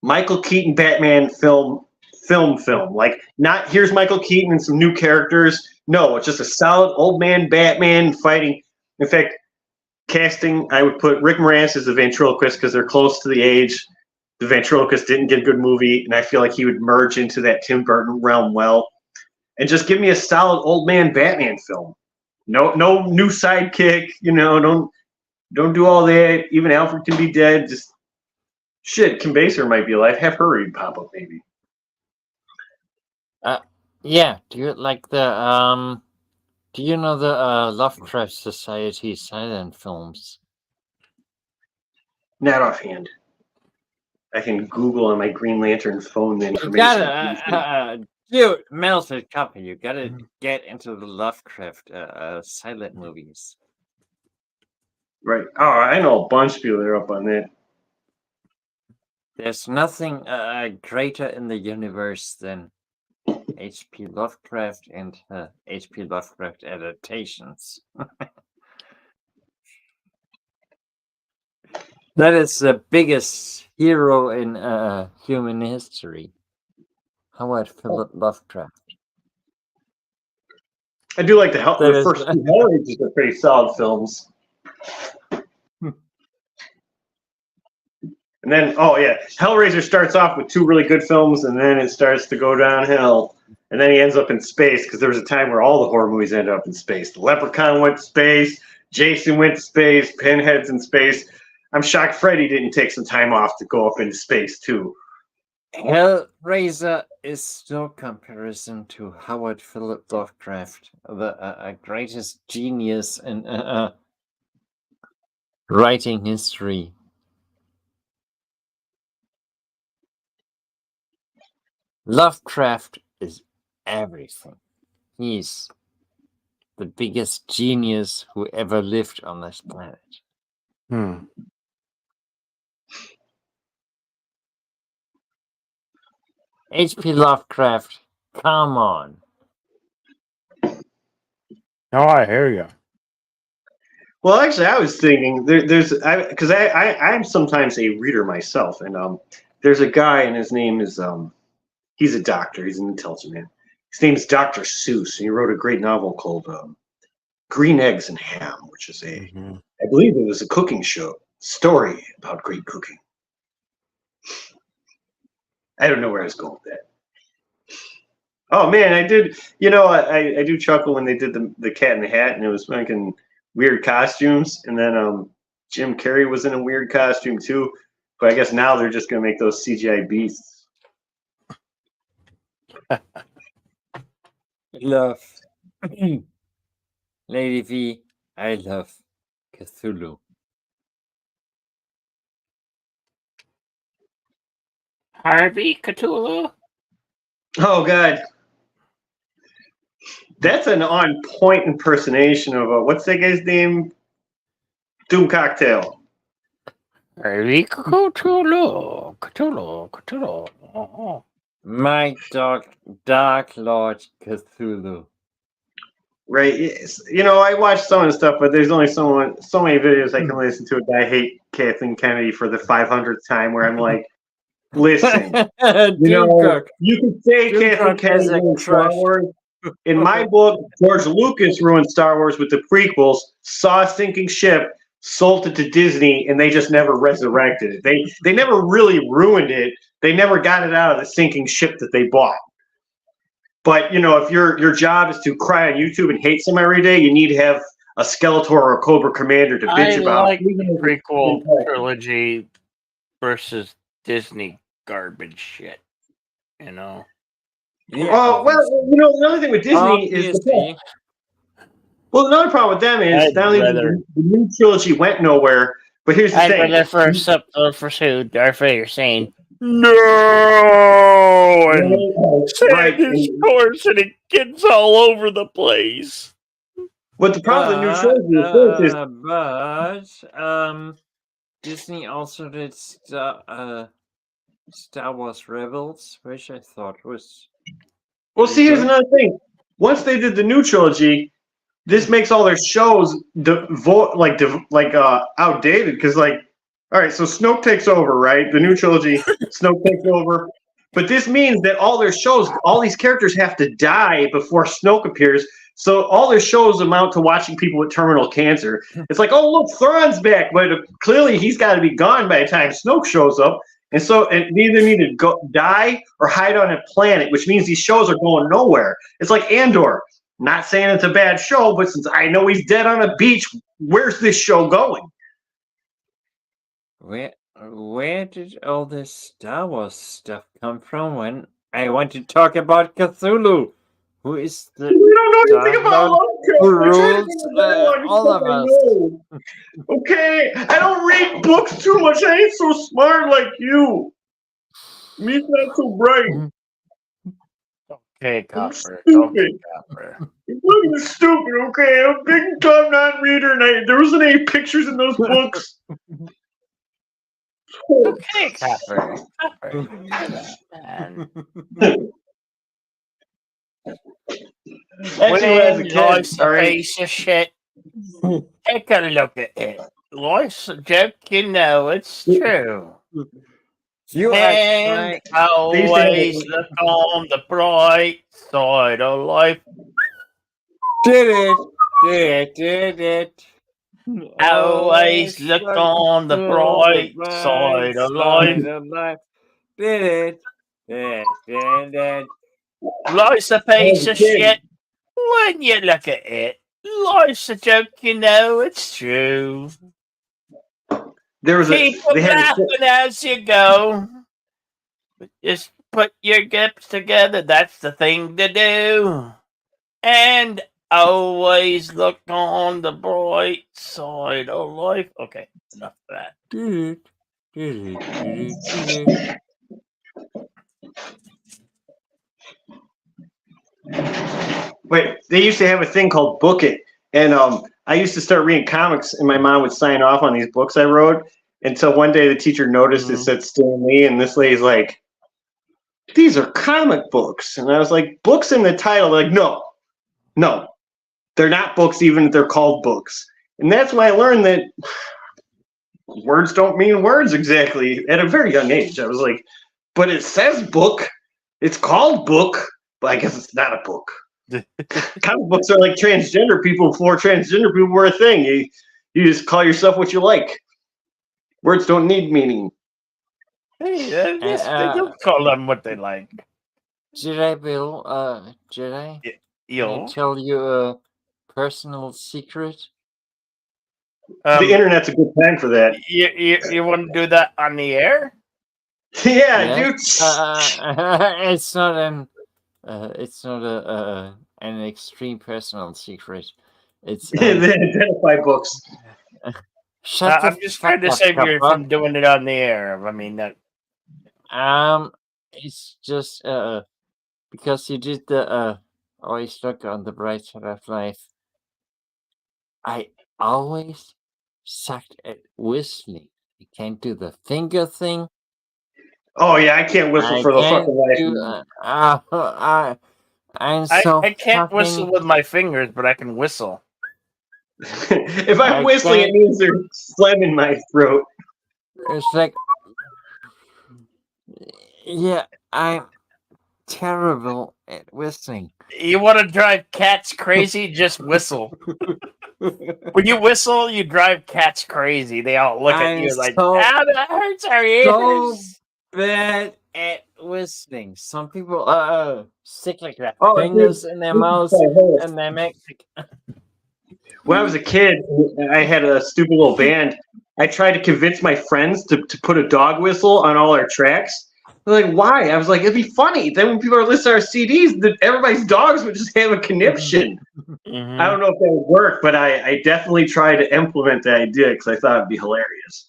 Michael Keaton Batman film. Like, not here's Michael Keaton and some new characters. No, it's just a solid old man Batman fighting. In fact, casting, I would put Rick Moranis as the ventriloquist because they're close to the age. The ventriloquist didn't get a good movie, and I feel like he would merge into that Tim Burton realm well. And just give me a solid old man Batman film. No new sidekick. Don't do all that. Even Alfred can be dead. Just shit. Kim Basinger might be alive. Have her pop up maybe. Yeah. Do you like the Do you know the Lovecraft Society silent films? Not offhand. I can Google on my Green Lantern phone the You information. gotta, dude, melted copy. You gotta get into the Lovecraft silent movies. Right. Oh, I know a bunch of people that are up on that. There's nothing greater in the universe than H.P. Lovecraft and H.P. Lovecraft adaptations. That is the biggest hero in human history. Howard Philip Lovecraft. I do like the first two Hellraisers are pretty solid films. And then, Hellraiser starts off with two really good films, and then it starts to go downhill. And then he ends up in space, because there was a time where all the horror movies ended up in space. The Leprechaun went to space, Jason went to space, Pinhead's in space. I'm shocked Freddy didn't take some time off to go up into space, too. Hellraiser is no comparison to Howard Philip Lovecraft, the greatest genius in writing history. Lovecraft is everything. He's the biggest genius who ever lived on this planet. H.P. Lovecraft, come on. Oh, I hear you. Well, actually, I was thinking because I'm sometimes a reader myself, and there's a guy, and his name is he's a doctor, he's an intelligent man. His name is Dr. Seuss, and he wrote a great novel called Green Eggs and Ham, which is I believe it was a cooking show story about great cooking. I don't know where I was going with that. Oh man, I did. I do chuckle when they did the Cat in the Hat, and it was making weird costumes, and then Jim Carrey was in a weird costume too. But I guess now they're just gonna make those CGI beasts. Love. Lady V, I love Cthulhu. Harvey Cthulhu? Oh god. That's an on-point impersonation of what's that guy's name? Doom Cocktail. Harvey Cthulhu. Cthulhu. Oh. My Dark Lord Cthulhu. Right. I watched some of the stuff, but there's only so many videos I can listen to. I hate Kathleen Kennedy for the 500th time, where I'm like, listen, you can say Kathleen Kennedy ruined Star Wars. In my book, George Lucas ruined Star Wars with the prequels, saw a sinking ship, sold it to Disney, and they just never resurrected it. They never really ruined it. They never got it out of the sinking ship that they bought. But, if your job is to cry on YouTube and hate someone every day, you need to have a Skeletor or a Cobra Commander to bitch about. I like the prequel trilogy versus Disney garbage shit, Yeah, another thing with Disney is another problem with them is not only the new trilogy went nowhere, but here's the thing. I'd rather for you're saying no, and sand his course, and it gets all over the place. But the problem with the new trilogy is Disney also did Star Wars Rebels, which I thought was Well, pretty see, here's good. another thing. Once they did the new trilogy, this makes all their shows outdated because all right, so Snoke takes over, right? The new trilogy, Snoke takes over, but this means that all their shows, all these characters have to die before Snoke appears. So all their shows amount to watching people with terminal cancer. It's like, oh look, Thrawn's back, but clearly he's got to be gone by the time Snoke shows up. And so they either need to go die or hide on a planet, which means these shows are going nowhere. It's like Andor. Not saying it's a bad show, but since I know he's dead on a beach, where's this show going? Where did all this Star Wars stuff come from when I want to talk about Cthulhu? Who is the We don't know Dark anything about Lord Lovecraft. who I tried to rules think of dialogue all stuff of I us? know. Okay, I don't read books too much. I ain't so smart like you. Me's not so bright. Okay, I'm Copper. stupid. Okay, Copper. I'm stupid, okay? I'm a big time non-reader, and there wasn't any pictures in those books. Okay, Copper. Copper. Man. Actually, when I was a When kid, life's all a right, piece of shit, take a look at it. Life's a joke, you know it's true. You are And trying. they used to have always look on the bright side of life. Did it. Always look on the bright side of life. Did it. Life's a when I piece was a of kid. shit. When you look at it, life's a joke, you know it's true. There was Keep they had laughing as you go. Just put your gifts together, that's the thing to do. And always look on the bright side of life. Okay, enough of that. Wait, they used to have a thing called Book It, and I used to start reading comics, and my mom would sign off on these books I wrote. Until one day the teacher noticed it said Stan Lee, and this lady's like, "These are comic books," and I was like, "Books in the title?" Like, no, they're not books, even if they're called books. And that's when I learned that words don't mean words exactly. At a very young age, I was like, "But it says book. It's called book, but I guess it's not a book." Comic books are like transgender people before transgender people were a thing. You just call yourself what you like. Words don't need meaning. Hey, they don't call them what they like. Jedi Bill, Jedi, can I Yo. tell you a personal secret? The internet's a good time for that. You want to do that on the air? Yeah, dude. It's not an extreme personal secret. It's They identify books. shut the I'm just trying to fuck save up, you Papa. from doing it on the air. I mean, that. It's just because you did the always look on the bright side of life. I always sucked at whistling. I can't do the finger thing. Oh yeah, I can't whistle for the fucking life of me. I can't whistle with my fingers, but I can whistle. If I'm whistling, it means there's phlegm in my throat. It's like, yeah, I'm terrible at whistling. You want to drive cats crazy? Just whistle. When you whistle, you drive cats crazy. They all look at you like, that hurts our ears. So bad at whistling. Some people stick like their fingers in their mouths and they make. When I was a kid, I had a stupid little band. I tried to convince my friends to put a dog whistle on all our tracks. They're like, why? I was like, it'd be funny. Then when people are listening to our CDs, everybody's dogs would just have a conniption. Mm-hmm. I don't know if that would work, but I definitely tried to implement the idea because I thought it'd be hilarious.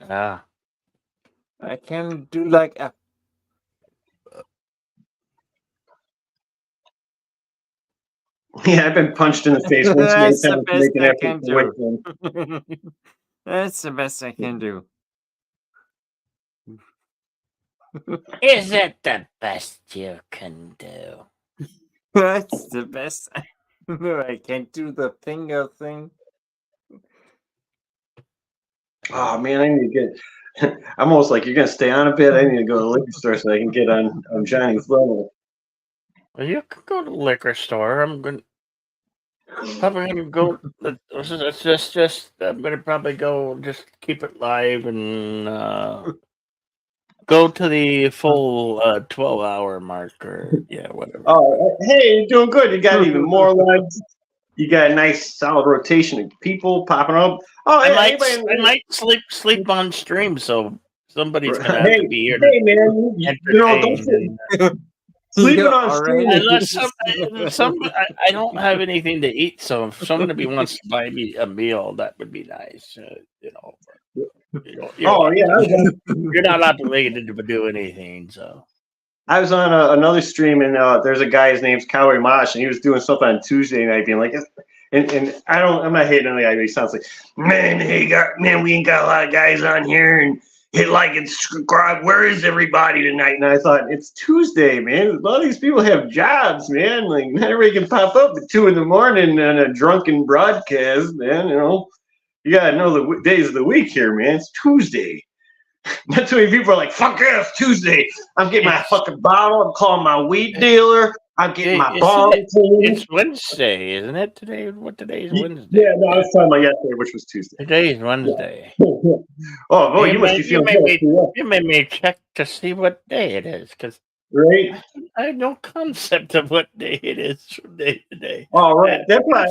I can do like a. Yeah, I've been punched in the face once. That's the best I can do. That's the best I can do. Is it the best you can do? That's the best. No, I can't do the finger thing. Oh man, I need to get. I'm almost like you're gonna stay on a bit. I need to go to the liquor store so I can get on Johnny's level. Well, you could go to the liquor store. I'm gonna probably gonna go. It's just. I'm gonna probably go. Just keep it live and go to the full 12-hour mark or whatever. Oh, hey, you're doing good. You got even more lives. You got a nice solid rotation of people popping up. Oh, I yeah, might sleep on stream, so somebody's gonna have Hey, to be here hey, to man, entertain. sleeping Yeah, on stream. Unless I don't have anything to eat, so if somebody wants to buy me a meal, that would be nice. Oh yeah, You're not obligated to do anything, so. I was on another stream, and there's a guy. His name's Cowboy Mosh, and he was doing something on Tuesday night, being like, and I'm not hating on the guy, but he sounds like, man, we ain't got a lot of guys on here, and hit like and subscribe. Where is everybody tonight? And I thought, it's Tuesday, man. A lot of these people have jobs, man. Like, not everybody can pop up at 2 a.m. on a drunken broadcast, man. You gotta know the days of the week here, man. It's Tuesday. Not too many people are like, fuck yeah, it's Tuesday. I'm getting my fucking bottle. I'm calling my weed dealer. I'm getting my ball. It's Wednesday, isn't it? Today? What today is Wednesday? Yeah, no, I was talking about yesterday, which was Tuesday. Today is Wednesday. Oh, boy, you must be feeling good. You made me check to see what day it is, because right? I have no concept of what day it is from day to day. Oh, right. That's why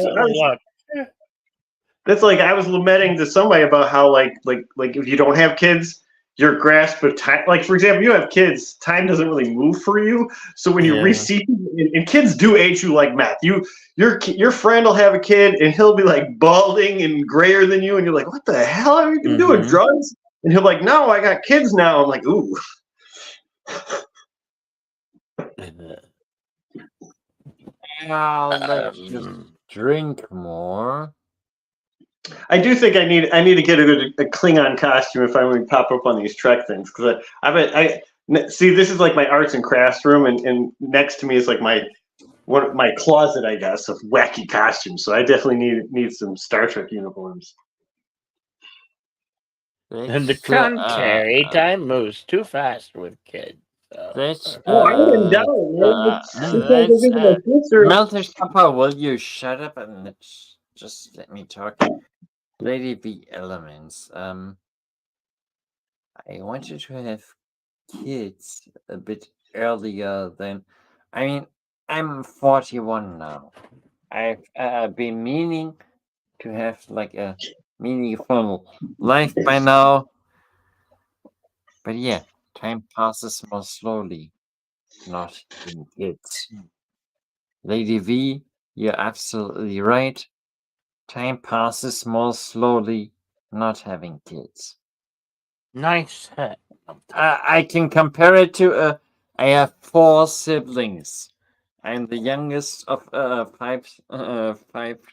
that's like I was lamenting to somebody about how like if you don't have kids, your grasp of time, like for example, you have kids, time doesn't really move for you. So when you receive, and kids do age you like meth. Your friend will have a kid and he'll be like balding and grayer than you, and you're like, what the hell have you been doing, drugs? And he'll be like, no, I got kids now. I'm like, ooh. Let's just drink more. I do think I need to get a Klingon costume if I want to pop up on these Trek things, because I see this is like my arts and crafts room, and next to me is like my closet, I guess, of wacky costumes. So I definitely need some Star Trek uniforms. And the contrary, time moves too fast with kids. So. I didn't doubt it, man. Melter Papa, will you shut up and just let me talk? Lady V Elements. I wanted to have kids a bit earlier than. I mean, I'm 41 now. I've been meaning to have like a meaningful life by now. But yeah, time passes more slowly. Not in kids. Lady V, you're absolutely right. Time passes more slowly not having kids. Nice. I can compare it to I have 4 siblings. I'm the youngest of 5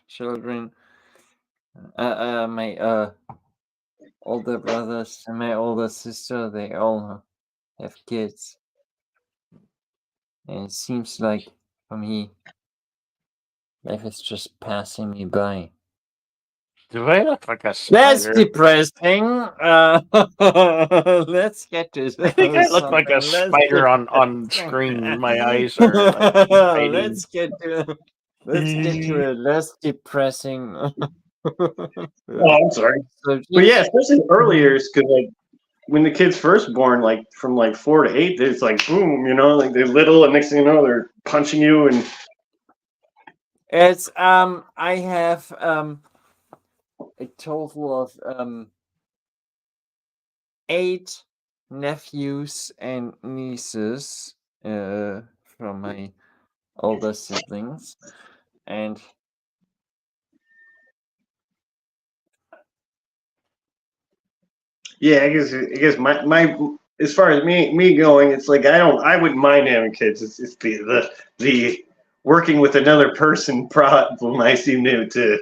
children. My older brothers and my older sister, they all have kids. And it seems like for me, life is just passing me by. Do I look like a spider? That's depressing. Let's get to. I think I look like a spider on screen. My eyes are like let's get to a less depressing. Oh, I'm sorry. But yeah, especially earlier, because like when the kid's first born, like from like 4 to 8, it's like boom, like they're little, and next thing you know, they're punching you, and it's I have a total of 8 nephews and nieces from my older siblings, and yeah, I guess my as far as me going, it's like I wouldn't mind having kids. It's the working with another person problem I seem to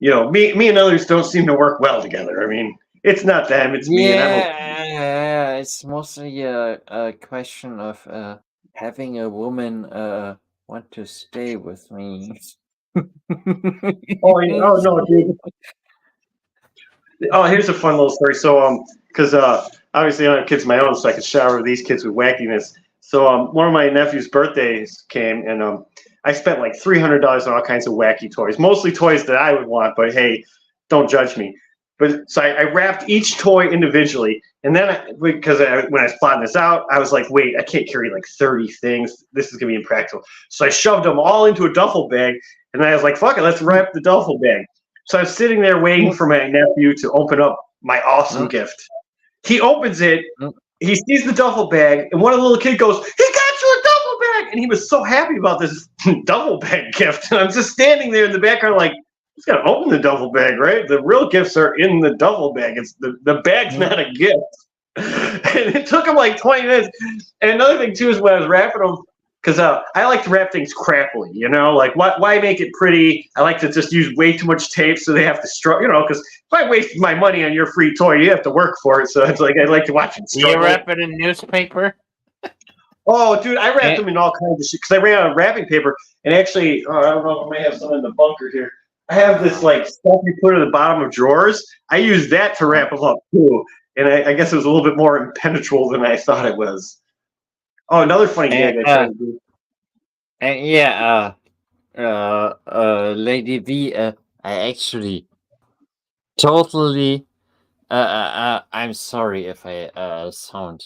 me and others don't seem to work well together. I mean, It's not them. It's me, and I'm okay. Yeah, it's mostly a question of having a woman want to stay with me. Oh, oh no, dude. Oh, here's a fun little story. So, because obviously I don't have kids of my own, so I could shower these kids with wackiness. So, one of my nephew's birthdays came, and I spent like $300 on all kinds of wacky toys, mostly toys that I would want. But hey, don't judge me. But so I wrapped each toy individually, and then when I was plotting this out, I was like, wait, I can't carry like 30 things. This is gonna be impractical. So I shoved them all into a duffel bag, and then I was like, fuck it, let's wrap the duffel bag. So I was sitting there waiting for my nephew to open up my awesome gift. He opens it, he sees the duffel bag, and one of the little kids goes, "He got you a duffel bag!" And he was so happy about this duffel bag gift. And I'm just standing there in the background like, he's got to open the duffel bag, right? The real gifts are in the duffel bag. It's the bag's not a gift. And it took him like 20 minutes. And another thing, too, is when I was wrapping them, because I like to wrap things crappily, you know? Like, why make it pretty? I like to just use way too much tape so they have to struggle, you know, because if I waste my money on your free toy, you have to work for it. So it's like, I like to watch it struggle. You wrap it in newspaper? Oh, dude, I wrapped them in all kinds of shit because I ran out of wrapping paper. And actually, I don't know if I may have some in the bunker here. I have this, like, stuff you put at the bottom of drawers. I use that to wrap them up, too. And I guess it was a little bit more impenetrable than I thought it was. Oh, another funny gag I tried to do. And yeah, Lady V, I actually totally, I'm sorry if I sound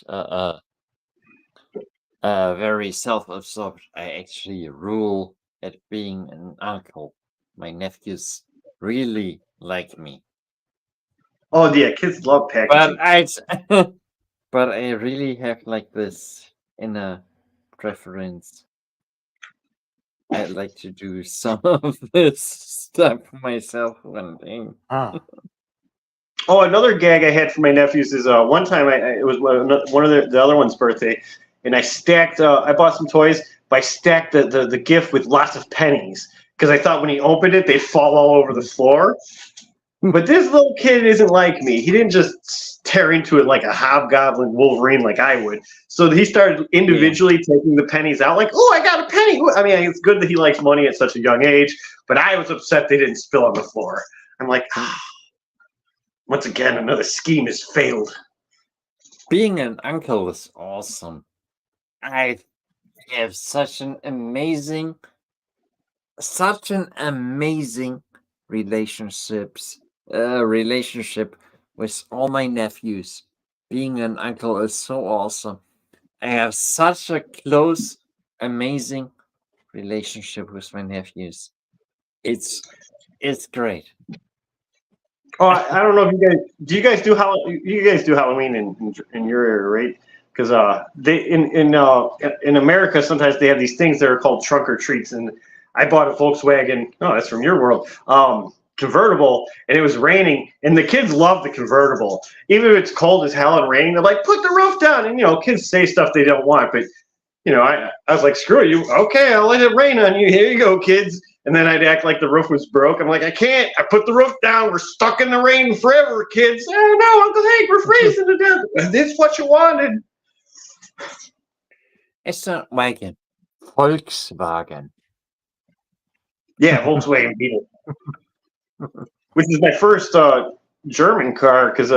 very self-absorbed. I actually rule at being an uncle. My nephews really like me. Oh, yeah, kids love packaging. But I really have like this inner preference. I'd like to do some of this stuff myself one day. Oh, another gag I had for my nephews is one time it was one of the other one's birthday, and I stacked. I bought some toys, but I stacked the gift with lots of pennies because I thought when he opened it they'd fall all over the floor. But this little kid isn't like me. He didn't just tear into it like a hobgoblin Wolverine like I would. So he started individually taking the pennies out, like, oh, I got a penny. I mean, it's good that he likes money at such a young age, but I was upset they didn't spill on the floor. I'm like, once again, another scheme has failed. Being an uncle is awesome. I have such an amazing relationship with all my nephews. Being an uncle is so awesome. I have such a close, amazing relationship with my nephews. It's great. Oh, I don't know if you guys do Halloween in your area, right? Because they in America sometimes they have these things that are called trunk or treats, and I bought a Volkswagen. Oh, that's from your world. Convertible, and it was raining, and the kids love the convertible. Even if it's cold as hell and raining, they're like, put the roof down. And kids say stuff they don't want, but I was like, screw you. Okay, I'll let it rain on you. Here you go, kids. And then I'd act like the roof was broke. I'm like, I can't. I put the roof down. We're stuck in the rain forever, kids. Oh no, Uncle Hank, we're freezing to death. This is what you wanted. It's not wagon. Volkswagen. Yeah, Volkswagen Beetle. Which is my first German car, because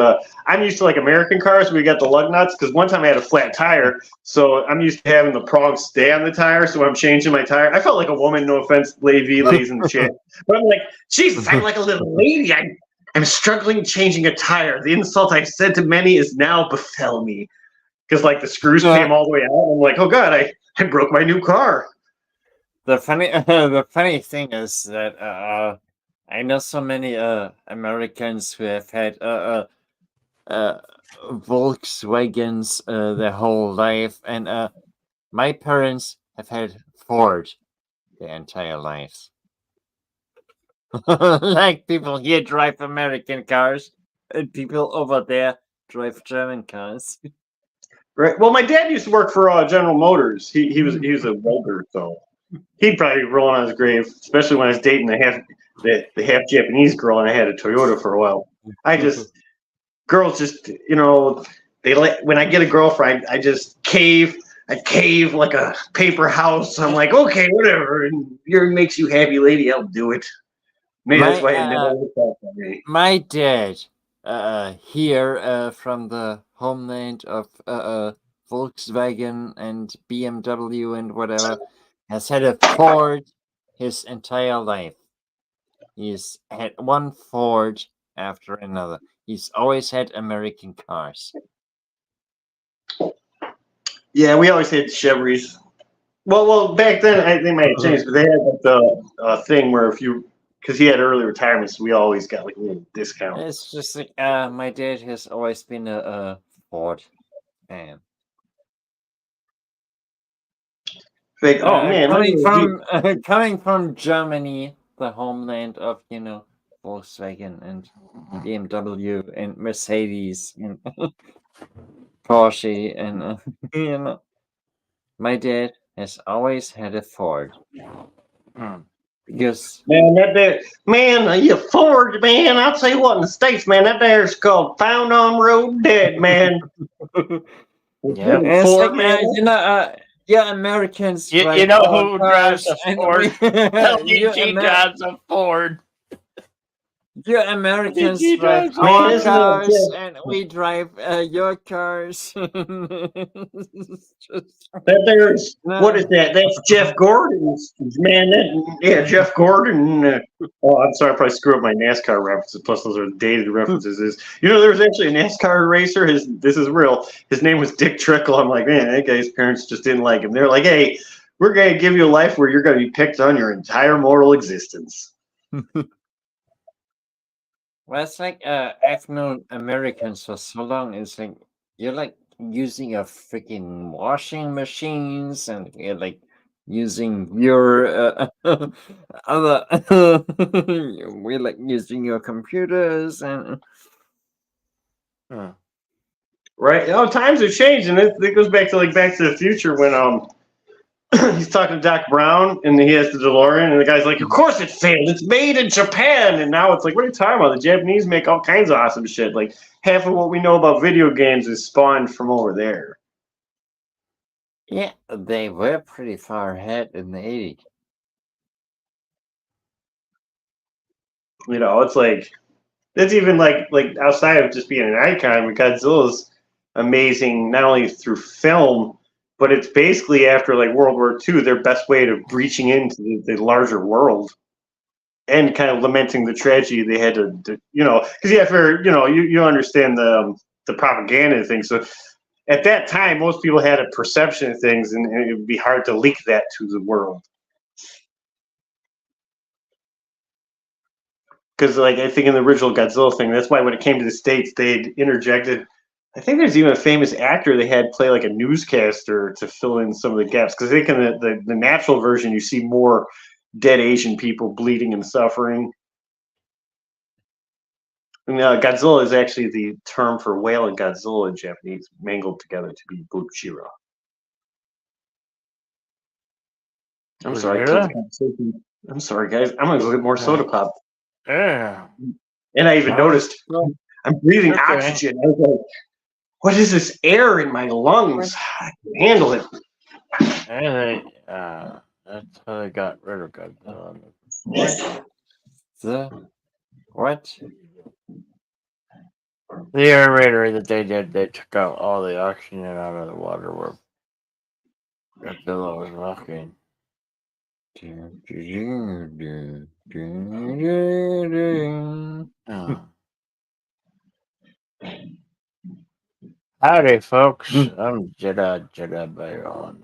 I'm used to like American cars where we got the lug nuts, because one time I had a flat tire, so I'm used to having the prongs stay on the tire, so when I'm changing my tire, I felt like a woman, no offense, ladies in the chat, but I'm like, Jesus, I'm like a little lady, I'm struggling changing a tire. The insult I've said to many is now befell me, because like the screws came all the way out, I'm like, oh god, I broke my new car. The funny thing is that I know so many Americans who have had Volkswagens their whole life, and my parents have had Ford their entire lives. Like people here drive American cars, and people over there drive German cars. Right. Well, my dad used to work for General Motors. He was a welder, so he'd probably be rolling on his grave, especially when I was dating the half Japanese girl and I had a Toyota for a while. girls just, they let, when I get a girlfriend, I just cave. I cave like a paper house. I'm like, okay, whatever. And it makes you happy, lady. I'll do it. Maybe that's why it never worked out for me. My dad, here from the homeland of Volkswagen and BMW and whatever, has had a Ford his entire life. He's had one Ford after another. He's always had American cars. Yeah, we always had Chevys. Well, back then they might have changed, but they had like the thing where because he had early retirement, so we always got like a little discount. It's just like my dad has always been a Ford fan. Like, oh man, coming from Germany, the homeland of Volkswagen and BMW and Mercedes and Porsche and my dad has always had a Ford. Because man, you Ford, man. I'll tell you what, in the States, man, that there's called found on road dead, man. Yeah, it's Ford, like yeah, Americans. You know who drives a Ford? LDG drives a Ford. You Americans drive our cars, and we drive your cars. What is that? That's Jeff Gordon's, man. Jeff Gordon. Oh, I'm sorry, I probably screw up my NASCAR references. Plus, those are dated references. There was actually a NASCAR racer. This is real. His name was Dick Trickle. I'm like, man, that guy's parents just didn't like him. They're like, hey, we're gonna give you a life where you're gonna be picked on your entire mortal existence. Well, it's like I've known Americans for so long. It's like you're like using your freaking washing machines, and you're like using your other. We're like using your computers and. Right. Oh, times have changed, and it goes back to Back to the Future when he's talking to Doc Brown, and he has the DeLorean, and the guy's like, "Of course it failed. It's made in Japan." And now it's like, what are you talking about? The Japanese make all kinds of awesome shit. Like half of what we know about video games is spawned from over there. Yeah, they were pretty far ahead in the 80s. It's like that's even like outside of just being an icon, Godzilla's amazing not only through film, but it's basically after World War II, their best way of breaching into the larger world and kind of lamenting the tragedy they had to because you understand the propaganda thing. So at that time, most people had a perception of things, and it would be hard to leak that to the world. Because I think in the original Godzilla thing, that's why when it came to the States, they'd interjected. I think there's even a famous actor they had play a newscaster to fill in some of the gaps. Because I think in the natural version, you see more dead Asian people bleeding and suffering. And Godzilla is actually the term for whale and Godzilla in Japanese, mangled together to be Gojira. I'm sorry, I'm sorry, guys. I'm gonna go get more soda pop. Yeah. And I even noticed I'm breathing oxygen. I was like, what is this air in my lungs? I can handle it. And that's how they got rid of Godzilla. What? The aerator that they did, they took out all the oxygen out of the water where Godzilla was rocking. Howdy, folks. I'm JEDIBILLS.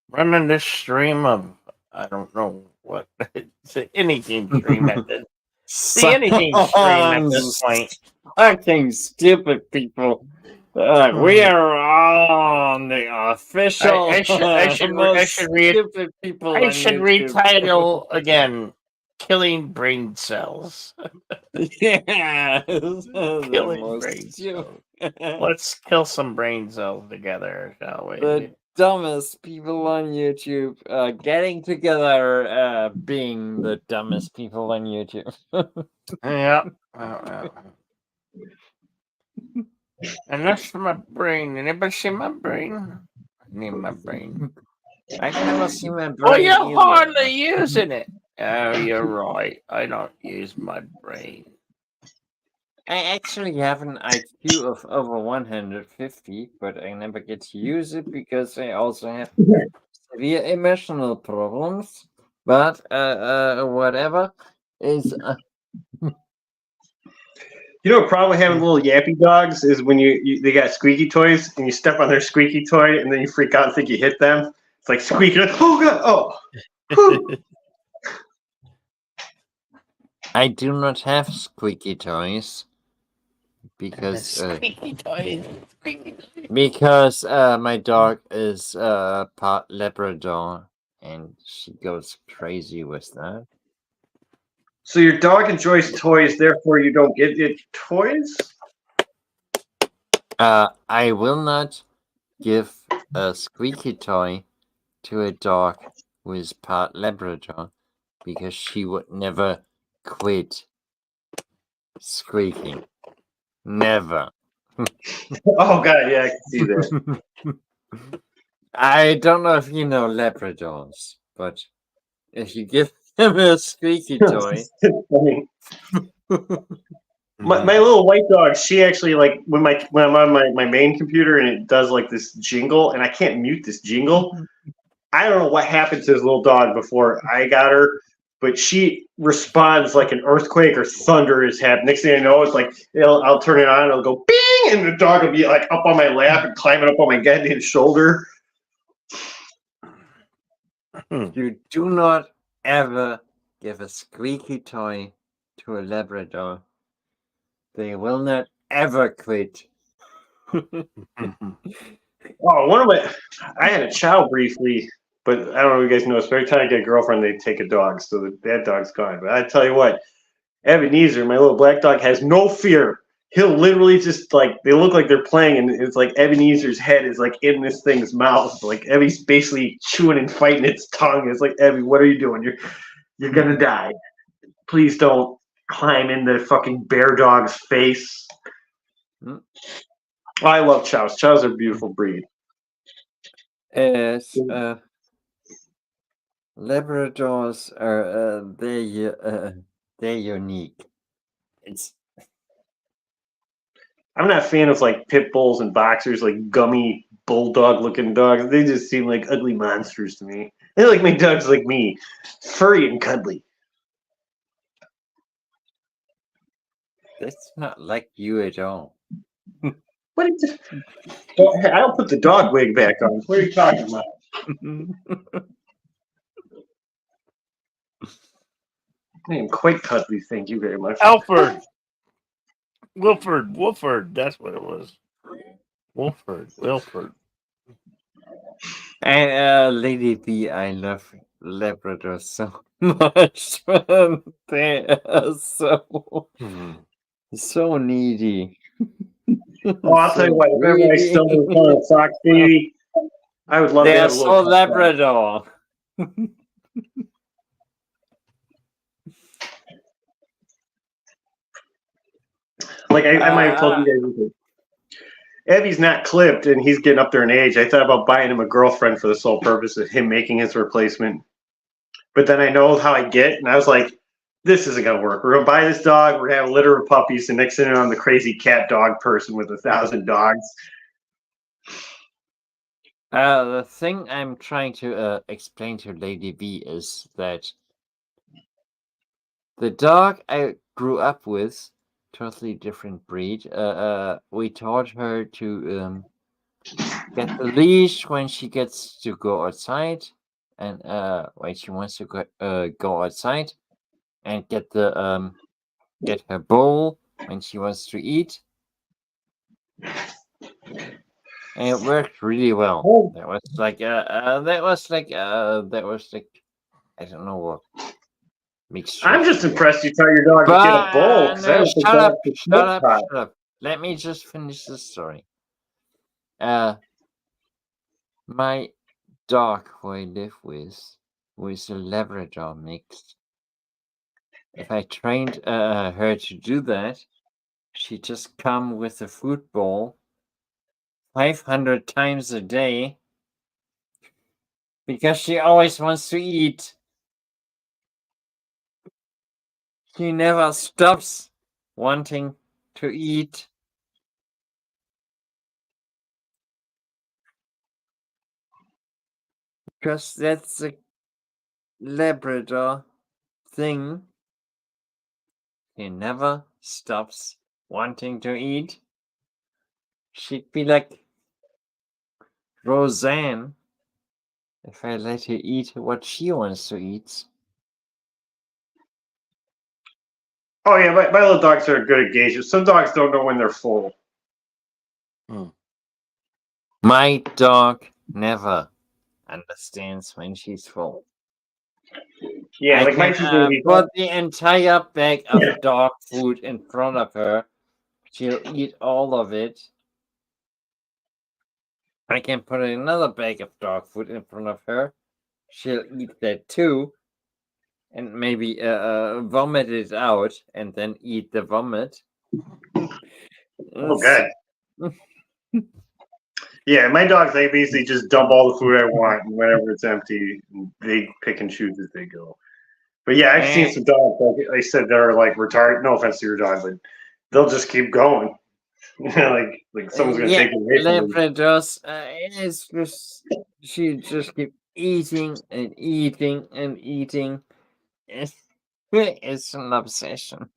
Running this stream of, I don't know what, it's an anything stream at this. The anything stream at this point. Fucking stupid people. We are on the official. I should retitle again. Killing brain cells. Yeah. Killing brain cells. Let's kill some brain cells together, shall we? The dumbest people on YouTube getting together, being the dumbest people on YouTube. Yeah. And that's for my brain. Anybody see my brain? I need my brain. I've never seen my brain. Well, you're either. hardly using it. Oh, you're right. I don't use my brain. I actually have an IQ of over 150, but I never get to use it because I also have severe emotional problems. But whatever is. You know, a problem with having little yappy dogs is when they got squeaky toys and you step on their squeaky toy and then you freak out and think you hit them. It's like squeaking. Oh god! Oh. Whew. I do not have squeaky toys because Squeaky toys. because my dog is part Labrador and she goes crazy with that. So your dog enjoys toys, therefore you don't get it toys? I will not give a squeaky toy to a dog who is part Labrador because she would never quit squeaking. Never. Oh god, yeah, I can see that. I don't know if you know Labradors, but if you give them a squeaky toy, my little white dog, she actually like when I'm on my main computer and it does like this jingle and I can't mute this jingle. I don't know what happened to this little dog before I got her, but she responds like an earthquake or thunder is happening. Next thing I know, it's like I'll turn it on and it'll go bing, and the dog will be like up on my lap and climbing up on my goddamn shoulder. you do not ever give a squeaky toy to a Labrador. They will not ever quit. Oh, I had a chow briefly, but I don't know if you guys know. Every time I get a girlfriend, they take a dog, so that dog's gone. But I tell you what, Ebenezer, my little black dog, has no fear. He'll literally just like they look like they're playing, and it's like Ebenezer's head is like in this thing's mouth. Like Evie's basically chewing and fighting its tongue. It's like, Evie, what are you doing? You're gonna die. Please don't climb in the fucking bear dog's face. I love chows. Chows are a beautiful breed. Yes, Labradors are they're unique. I'm not a fan of like pit bulls and boxers, like gummy bulldog looking dogs. They just seem like ugly monsters to me. They like make dogs like me, furry and cuddly. That's not like you at all. What? I'll put the dog wig back on. What are you talking about? I am quite cuddly. Thank you very much. Alfred. Wilford. That's what it was. Wilford. And Lady B, I love Labradors so much. They are so needy. Oh, I'll tell you what. If ever I stumble upon a fox baby, I would love to have a little. So Labrador. Like I might have told you guys. Abby's not clipped, and he's getting up there in age. I thought about buying him a girlfriend for the sole purpose of him making his replacement. But then I know how I get, and I was like, this isn't going to work. We're going to buy this dog. We're going to have a litter of puppies, and next thing you know, I'm the crazy cat dog person with 1,000 dogs. The thing I'm trying to explain to Lady B is that the dog I grew up with, totally different breed. We taught her to get the leash when she gets to go outside, and when she wants to go outside, and get the get her bowl when she wants to eat. And it worked really well. That was like I don't know what mixture. I'm just impressed you taught your dog to get a bowl. No, shut up. Let me just finish the story. My dog who I live with a Labrador mix. If I trained her to do that, she just come with a food bowl 500 times a day because she always wants to eat. She never stops wanting to eat. Because that's a Labrador thing. She never stops wanting to eat. She'd be like Roseanne if I let her eat what she wants to eat. Oh yeah, my little dogs are good at gauging. Some dogs don't know when they're full. My dog never understands when she's full. Yeah, I like my can two babies. put the entire bag of dog food in front of her. She'll eat all of it. I can put another bag of dog food in front of her. She'll eat that too. And maybe vomit it out and then eat the vomit. Oh god. Yeah, my dogs, they basically just dump all the food I want, and whenever it's empty, they pick and choose as they go. But yeah, I've seen some dogs, like I said, they're like retarded. No offense to your dog, but they'll just keep going. like someone's gonna take it away from them. Labradors, it's just she just keep eating and eating and eating. It's an obsession.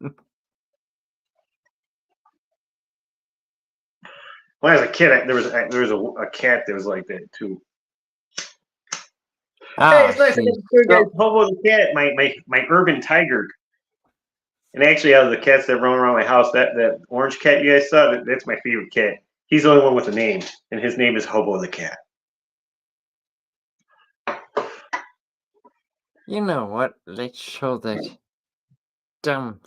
When I was a kid, there was a cat that was like that too. Hey, it's nice to meet you guys. Hobo the cat, my urban tiger. And actually, out of the cats that roam around my house, that orange cat you guys saw, that's my favorite cat. He's the only one with a name, and his name is Hobo the cat. You know what? Let's show that dumb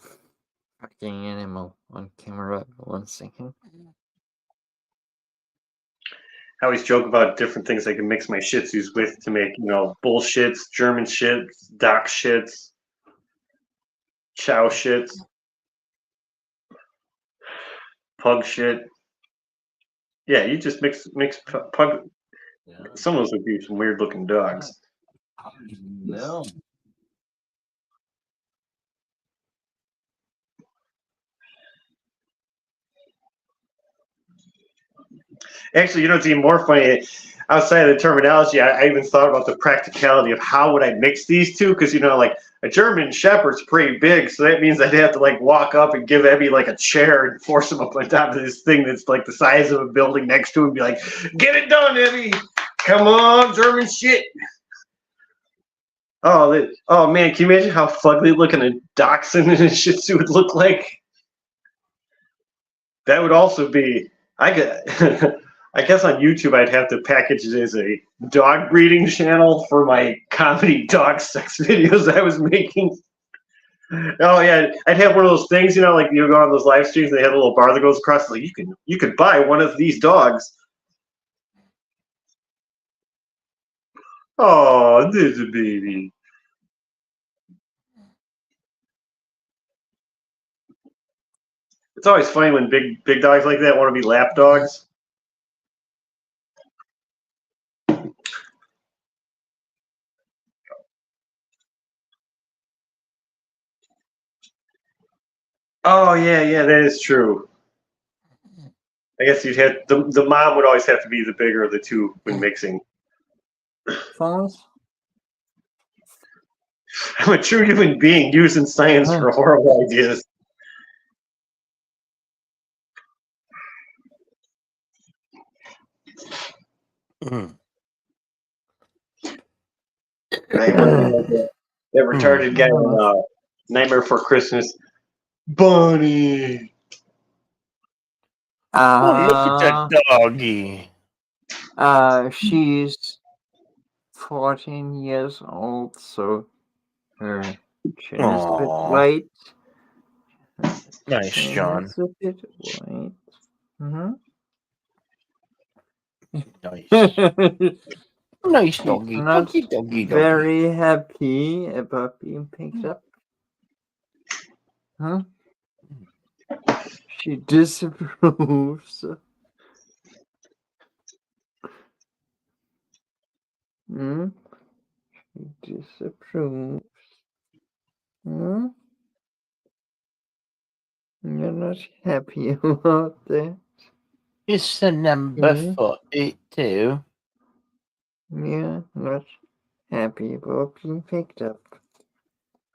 fucking animal on camera 1 second. I always joke about different things I can mix my Shih Tzus with to make, bull shits, German shits, doc shits, chow shits, pug shit. Yeah, you just mix pug. Yeah. Some of those would be some weird looking dogs. No. Actually, it's even more funny. Outside of the terminology, I even thought about the practicality of how would I mix these two? Because like a German Shepherd's pretty big, so that means I'd have to like walk up and give Ebby like a chair and force him up on top of this thing that's like the size of a building next to him. And be like, "Get it done, Ebby! Come on, German shit!" Oh man, can you imagine how fugly looking a dachshund and a Shih Tzu would look like? That would also be I guess on YouTube I'd have to package it as a dog breeding channel for my comedy dog sex videos I was making. Oh yeah, I'd have one of those things, like you go on those live streams, they have a little bar that goes across, like you could buy one of these dogs. Oh, there's a baby. It's always funny when big dogs like that want to be lap dogs. Oh yeah, that is true. I guess you'd have the mom would always have to be the bigger of the two when mixing. Phones? I'm a true human being using science for horrible ideas. That retarded guy in Nightmare Before Christmas. Bunny. Oh, look at that doggy. She's 14 years old, so her chin is a bit white. Nice, John. It's a bit white. Mm-hmm. Nice. Nice doggy. Not Doggy. very happy about being picked up. Huh? She disapproves. Hmm? She disapproves. Hmm? You're not happy about that. It's the number Hmm? 42. Yeah, not happy about being picked up.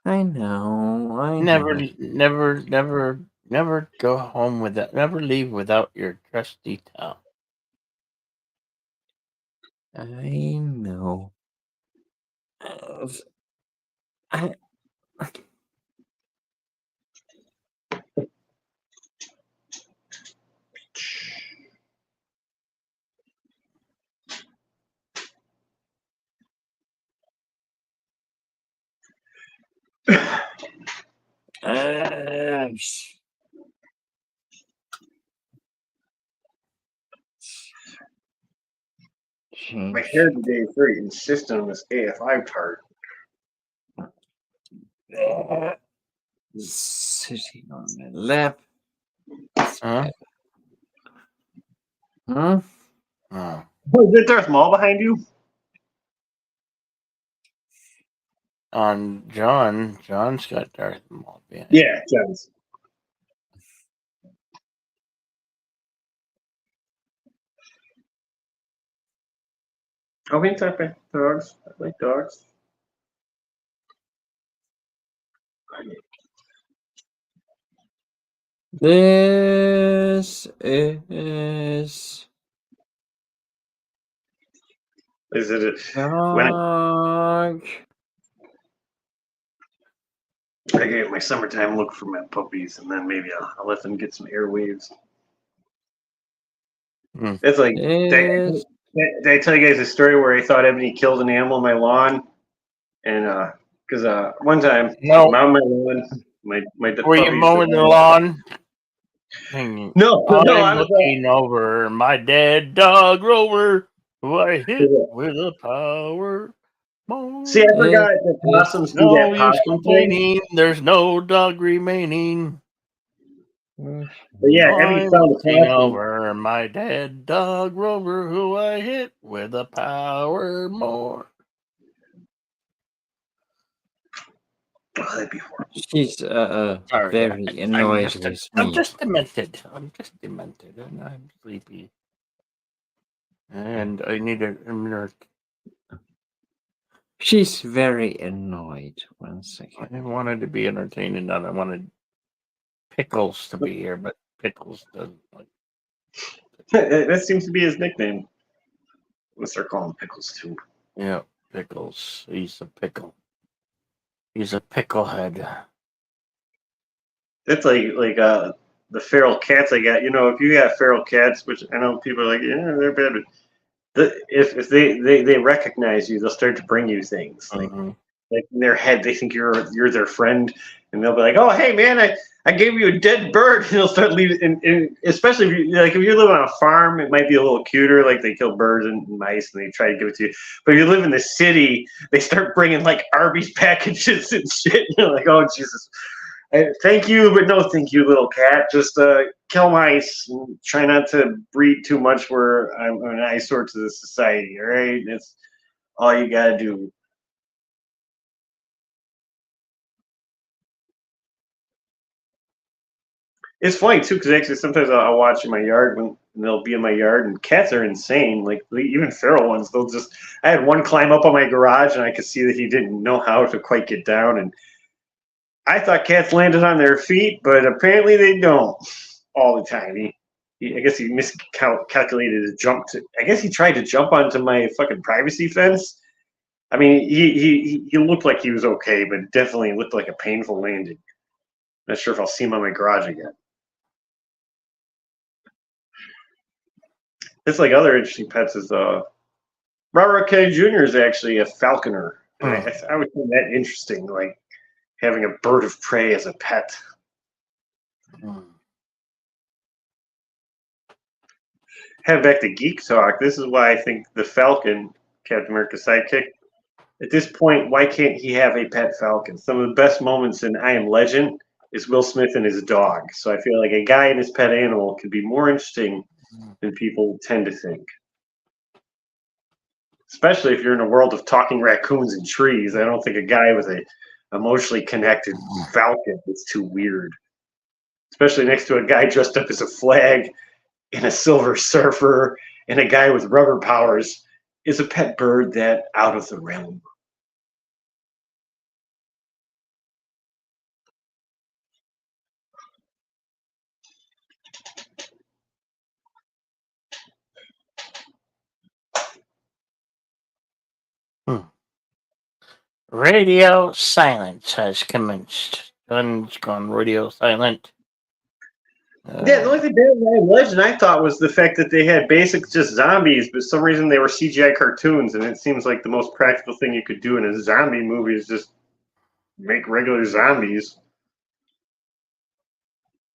I know, I Never, know. never go home without, never leave without your trusty towel. I know. I, My change. hair today is very insistent on this AFI part. Sitting on my lap. Huh? Huh? Oh. Oh, is Darth Maul behind you? On John's got Darth Maul behind. Yeah, Jones. Oh, we talk about dogs. I like dogs. This is Is it when dog. I get my summertime look for my puppies, and then maybe I'll let them get some airwaves. Hmm. It's like, This did I tell you guys a story where I thought Ebony killed an animal on my lawn? And because one time, No. mowing my lawn, my Were you puppies. mowing the lawn? Hanging. No, I'm I was. looking over my dead dog Rover, who I hit with a power. See, I forgot that possums do No that use possum thing. complaining. There's no dog remaining. But yeah, Ebony I'm found a looking possum. over my dead dog Rover, who I hit with a power more. Oh, that'd be horrible. she's Sorry, very annoyed with I'm me. just demented. I'm just demented, and I'm sleepy, and I need a minute. She's very annoyed. 1 second. I wanted to be entertaining, and I wanted Pickles to be here, but Pickles doesn't like. That seems to be his nickname. Let's start calling him Pickles too. Yeah, Pickles. He's a pickle. He's a picklehead. That's like the feral cats I got. You know, if you got feral cats, which I know people are like, yeah, they're bad, but if they recognize you, they'll start to bring you things. Mhm. Like in their head, they think you're their friend, and they'll be like, "Oh, hey man, I gave you a dead bird," and they'll start leaving. And especially if you live on a farm, it might be a little cuter. Like they kill birds and mice, and they try to give it to you. But if you live in the city, they start bringing like Arby's packages and shit. And you're like, "Oh Jesus." Thank you, but no thank you, little cat. Just kill mice. And try not to breed too much where I'm an eyesore to the society, all right? That's all you gotta do. It's funny too, because actually sometimes I'll watch in my yard when they'll be in my yard, and cats are insane. Like even feral ones, they'll just. I had one climb up on my garage, and I could see that he didn't know how to quite get down, and I thought cats landed on their feet, but apparently they don't all the time. I guess he miscalculated his jump. I guess he tried to jump onto my fucking privacy fence. I mean, he looked like he was okay, but definitely looked like a painful landing. Not sure if I'll see him on my garage again. It's like other interesting pets is Robert Kennedy Jr. is actually a falconer. And I would find that interesting, like having a bird of prey as a pet. Head back to Geek Talk. This is why I think the Falcon, Captain America's sidekick, at this point, why can't he have a pet falcon? Some of the best moments in I Am Legend is Will Smith and his dog. So I feel like a guy and his pet animal could be more interesting than people tend to think. Especially if you're in a world of talking raccoons and trees. I don't think a guy with a emotionally connected falcon is too weird. Especially next to a guy dressed up as a flag and a Silver Surfer and a guy with rubber powers is a pet bird that out of the realm. Radio silence has commenced. Guns gone radio silent. Yeah, the only thing Batman Legend I thought was the fact that they had basic just zombies, but for some reason they were CGI cartoons, and it seems like the most practical thing you could do in a zombie movie is just make regular zombies.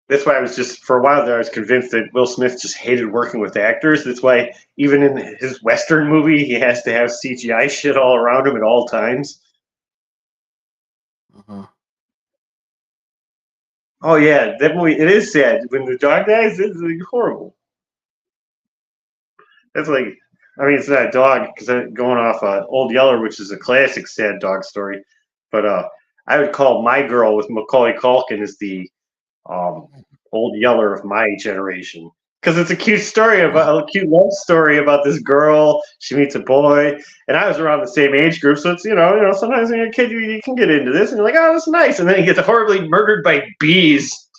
That's why I was just, for a while there, I was convinced that Will Smith just hated working with actors. That's why even in his Western movie, he has to have CGI shit all around him at all times. Oh yeah, that movie, it is sad. When the dog dies, it's like horrible. That's like, I mean, it's not a dog, because I'm going off Old Yeller, which is a classic sad dog story. But I would call My Girl with Macaulay Culkin as the Old Yeller of my generation, because it's a cute story about a cute love story about this girl. She meets a boy, and I was around the same age group, so it's sometimes when you're a kid you can get into this, and you're like, oh, that's nice, and then he gets horribly murdered by bees.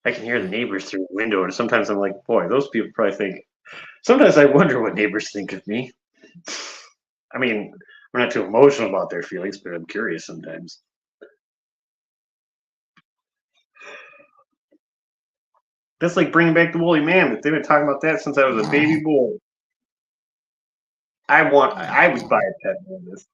I can hear the neighbors through the window, and sometimes I'm like, boy, those people probably think. Sometimes I wonder what neighbors think of me. I mean, we're not too emotional about their feelings, but I'm curious sometimes. That's like bringing back the woolly mammoth. They've been talking about that since I was a baby boy. I would buy a pet mammoth.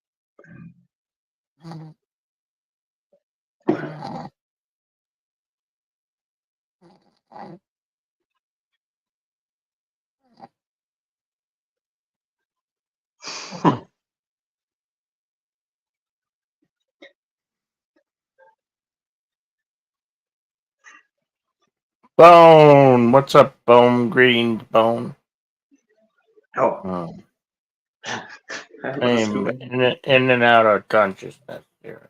Bone, what's up, Bone? Greetings, Bone. Oh, I'm in and out of consciousness here.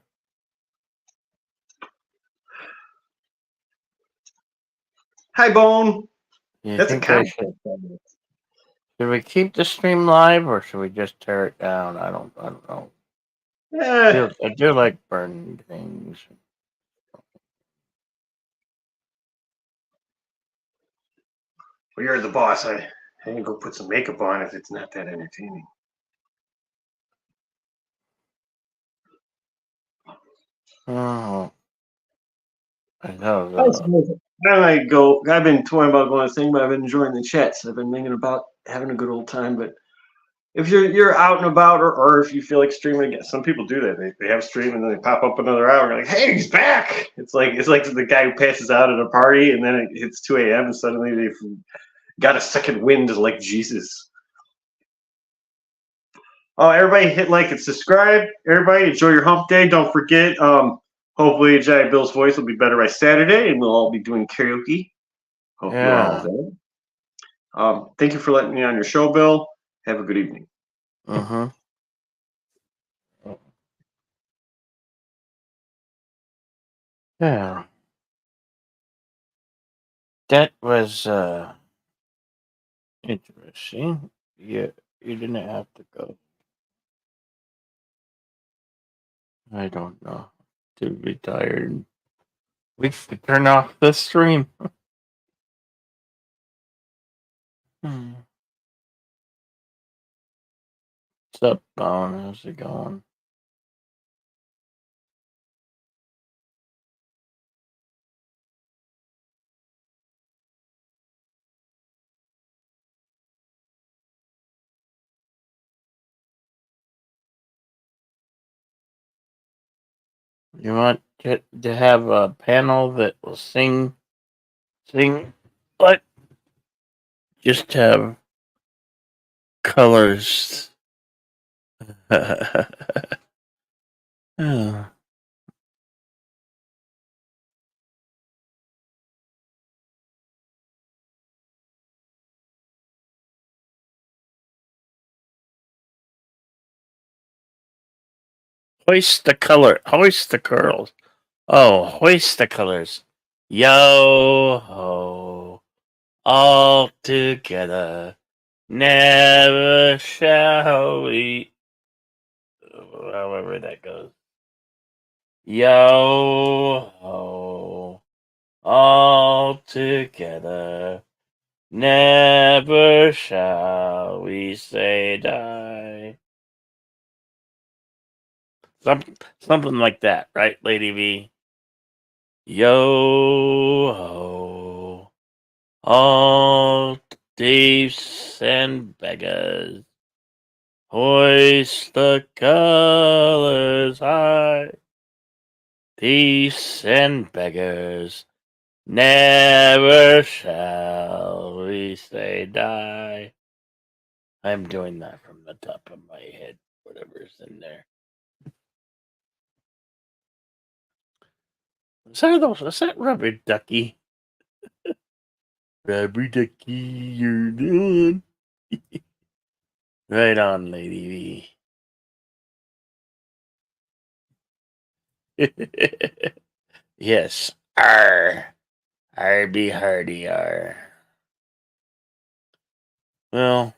Hi, Bone. You That's a think I comic. should we keep the stream live or should we just tear it down? I don't know. I do like burning things. Well, you're the boss. I can go put some makeup on if it's not that entertaining. Oh, I know. I've been toying about going to thing, but I've been enjoying the chats. I've been thinking about having a good old time. But if you're out and about, or if you feel like streaming again, some people do that. They have stream and then they pop up another hour. And you're like, hey, he's back! It's like the guy who passes out at a party and then it hits 2 a.m. and suddenly they've got a second wind like Jesus. Oh, everybody hit like and subscribe. Everybody enjoy your hump day. Don't forget, hopefully Jedi Bill's voice will be better by Saturday and we'll all be doing karaoke. Hope you're all there. Thank you for letting me on your show, Bill. Have a good evening. Yeah. That was interesting. Yeah, you didn't have to go. I don't know. Too retired. We could turn off the stream. What's up, Bone? How's it going? You want to have a panel that will sing, but just have colors Oh. Hoist the color. Hoist the curls. Oh, hoist the colors. Yo ho. All together. Never shall we. However that goes. Yo ho. All together. Never shall we say die. Something like that, right, Lady V? Yo ho, all thieves and beggars, hoist the colors high. Thieves and beggars, never shall we say die. I'm doing that from the top of my head, whatever's in there. Is that Rubber Ducky? Rubber Ducky, you're done. Right on, Lady V. Yes. R. R be hardy, R. Well,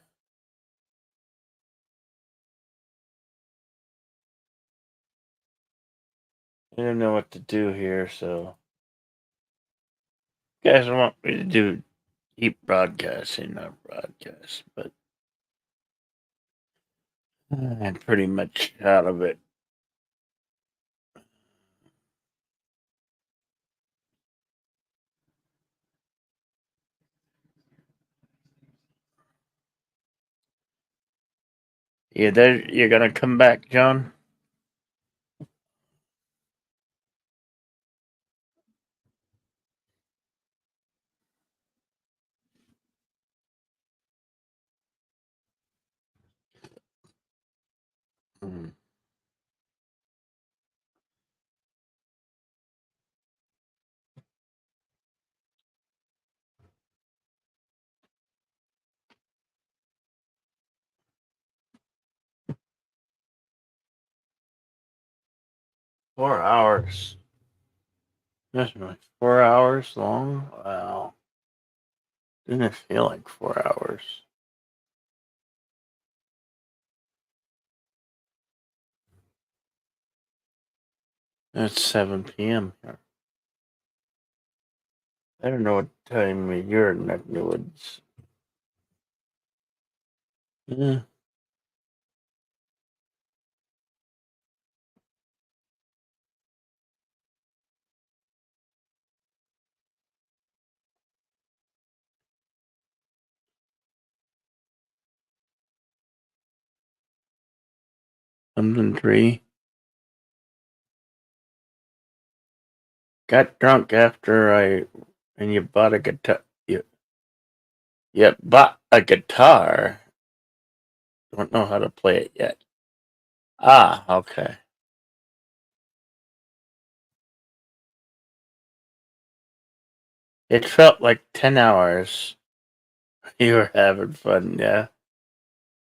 I don't know what to do here, so you guys want me to keep broadcasting, not broadcast, but I'm pretty much out of it. You're gonna come back, John? Hmm. 4 hours. That's like 4 hours long? Wow. Didn't feel like 4 hours. It's 7 p.m. here. I don't know what time you're in neck of the woods. Yeah. Something tree. Got drunk after and you bought a guitar. You bought a guitar. Don't know how to play it yet. Ah, okay. It felt like 10 hours. You were having fun, yeah.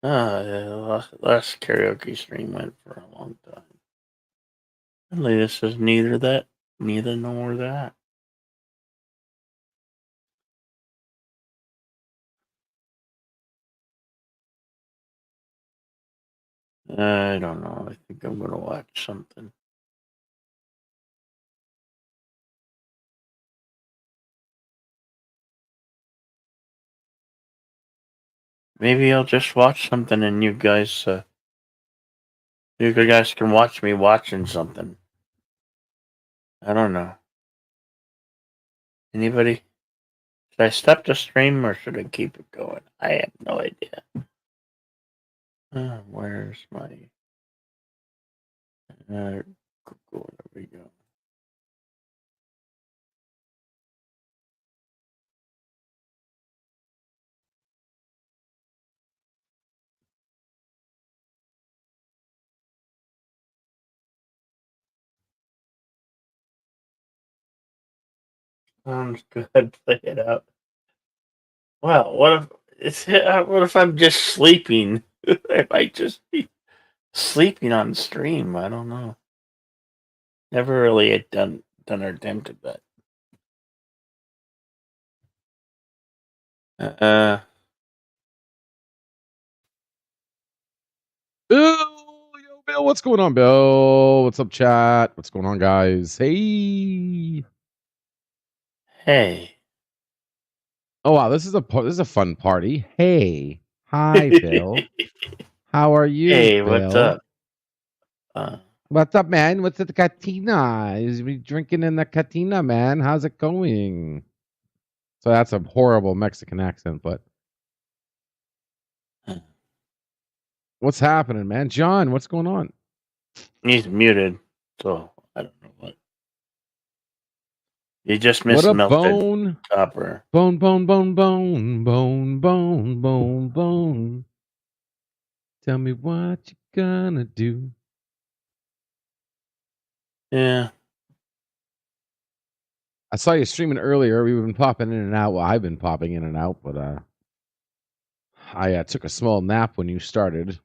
Ah, yeah, last karaoke stream went for a long time. Really, this is neither nor that. I don't know. I think I'm gonna watch something. Maybe I'll just watch something and you guys can watch me watching something. I don't know. Anybody? Should I stop the stream or should I keep it going? I have no idea. Where's my Google? There we go. Sounds good. Play it out. Well, what if I'm just sleeping? I might just be sleeping on stream. I don't know. Never really had done or attempted that. Bill, yo, Bill, what's going on, Bill? What's up, chat? What's going on, guys? Hey. Hey. Oh wow, this is a fun party. Hey, hi, Bill. How are you, Hey, Bill? what's up? What's up, man? What's at the Cantina? Is we drinking in the Cantina, man? How's it going? So that's a horrible Mexican accent, but what's happening, man? John, what's going on? He's muted, so I don't know what. You just What a melted bone. copper. Bone, bone, bone, bone, bone, bone, bone, bone. Tell me what you gonna do. Yeah. I saw you streaming earlier. We've been popping in and out. Well, I've been popping in and out, but I took a small nap when you started.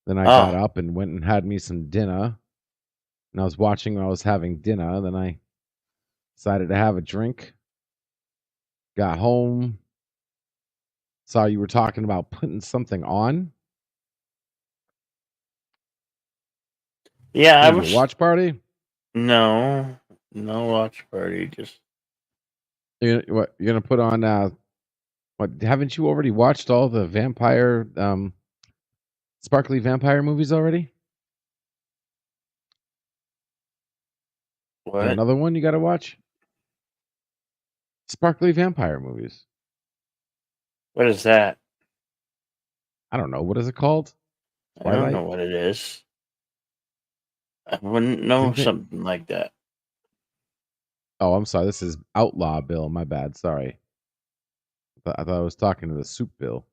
Then I got up and went and had me some dinner. And I was watching while I was having dinner. Then I decided to have a drink. Got home. Saw you were talking about putting something on. Yeah, I Maybe was a watch party. No watch party. Just You're gonna put on? What haven't you already watched all the vampire, sparkly vampire movies already? Is there what? another one you got to watch? Sparkly vampire movies. What is that? I don't know. What is it called? I don't Twilight? know what it is. I wouldn't know Didn't they- something like that. Oh, I'm sorry. This is Outlaw Bill. My bad. Sorry. I thought I was talking to the Soup Bill.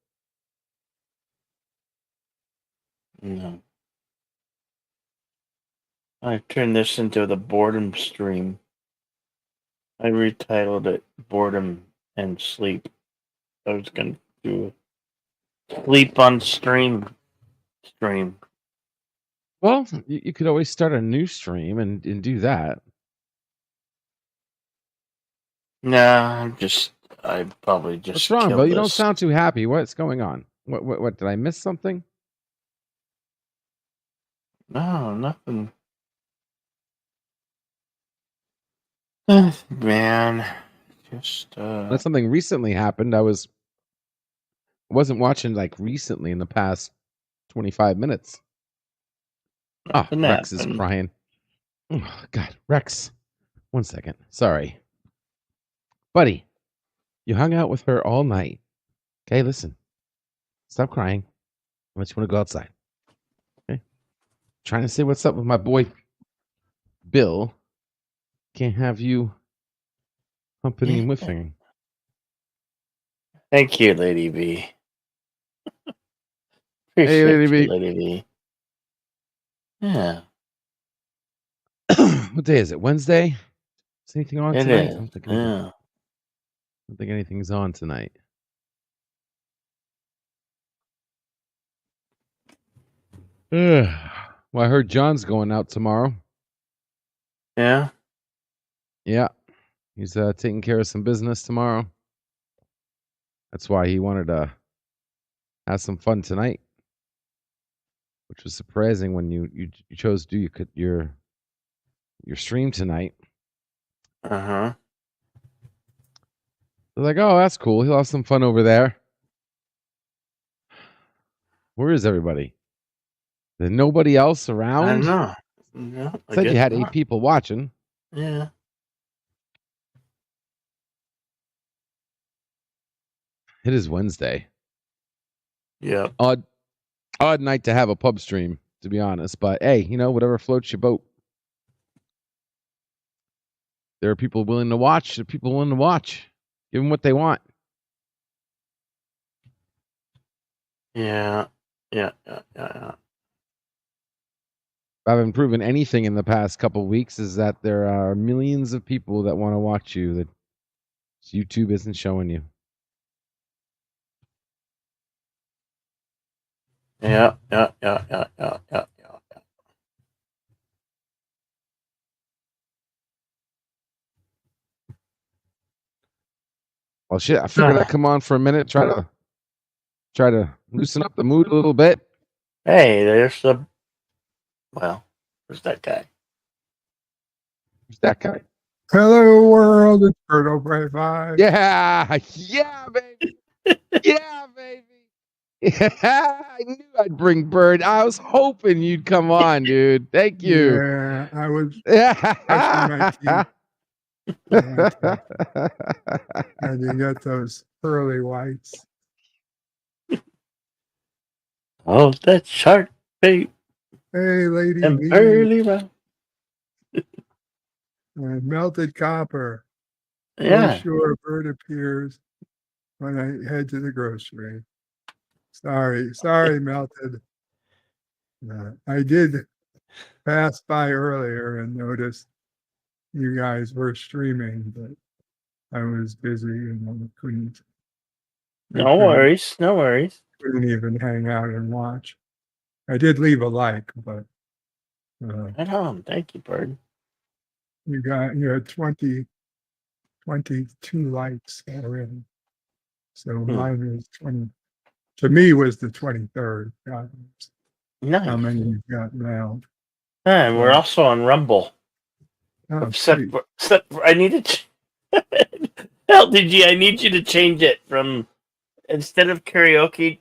No. I turned this into the boredom stream. I retitled it Boredom and Sleep. I was gonna do sleep on stream. Well, you could always start a new stream and do that. Nah, I probably just What's wrong, killed Bill? You don't this. sound too happy. What's going on? What did I miss something? No, nothing. Man, just Unless something recently happened. I wasn't watching like recently in the past 25 minutes. Ah, nothing Rex is happened. crying. Oh, God, Rex. 1 second. Sorry. Buddy, you hung out with her all night. Okay, listen. Stop crying. Unless you want to go outside. Okay? Trying to say what's up with my boy Bill. Can't have you humping and whiffing. Thank you, Lady B. Hey, Appreciate Lady you, B. Lady B. Yeah. What day is it? Wednesday? Is anything on It tonight? is. I don't think Yeah. I don't think anything's on tonight. Well, I heard John's going out tomorrow. Yeah. Yeah. He's taking care of some business tomorrow. That's why he wanted to have some fun tonight, which was surprising when you chose to do your stream tonight. Uh-huh. They're like, oh, that's cool. He'll have some fun over there. Where is everybody? There's nobody else I around? don't know. No, I Said you guess had not. 8 people watching. Yeah. It is Wednesday. Yep. Odd night to have a pub stream, to be honest. But hey, whatever floats your boat. There are people willing to watch. There are people willing to watch. Give them what they want. Yeah. haven't proven anything in the past couple weeks is that there are millions of people that want to watch you that YouTube isn't showing you. Yeah. Well, shit, I figured I'd come on for a minute, try to loosen up the mood a little bit. Hey, there's the. Well, there's that guy. Who's that guy? Hello world, it's Birdo Brave 5. Yeah, baby. Yeah, baby. Yeah, I knew I'd bring Bird. I was hoping you'd come on, dude. Thank you. Yeah, I was Yeah. brushing my teeth. Okay. And you get those pearly whites. Oh, that shark bait Hey, Lady and V, early round. and melted copper. Yeah. Oh, sure, a bird appears when I head to the grocery. Sorry, melted. I did pass by earlier and noticed you guys were streaming, but I was busy and I couldn't No worries. No worries. couldn't even hang out and watch. I did leave a like, but At home. Thank you, Bird. you had 22 likes already. So mine was 20. To me, was the 23rd. God knows Nice. how many you've got now? And we're also on Rumble. Oh, Except sweet. for I need to. LDG, I need you to change it from instead of karaoke,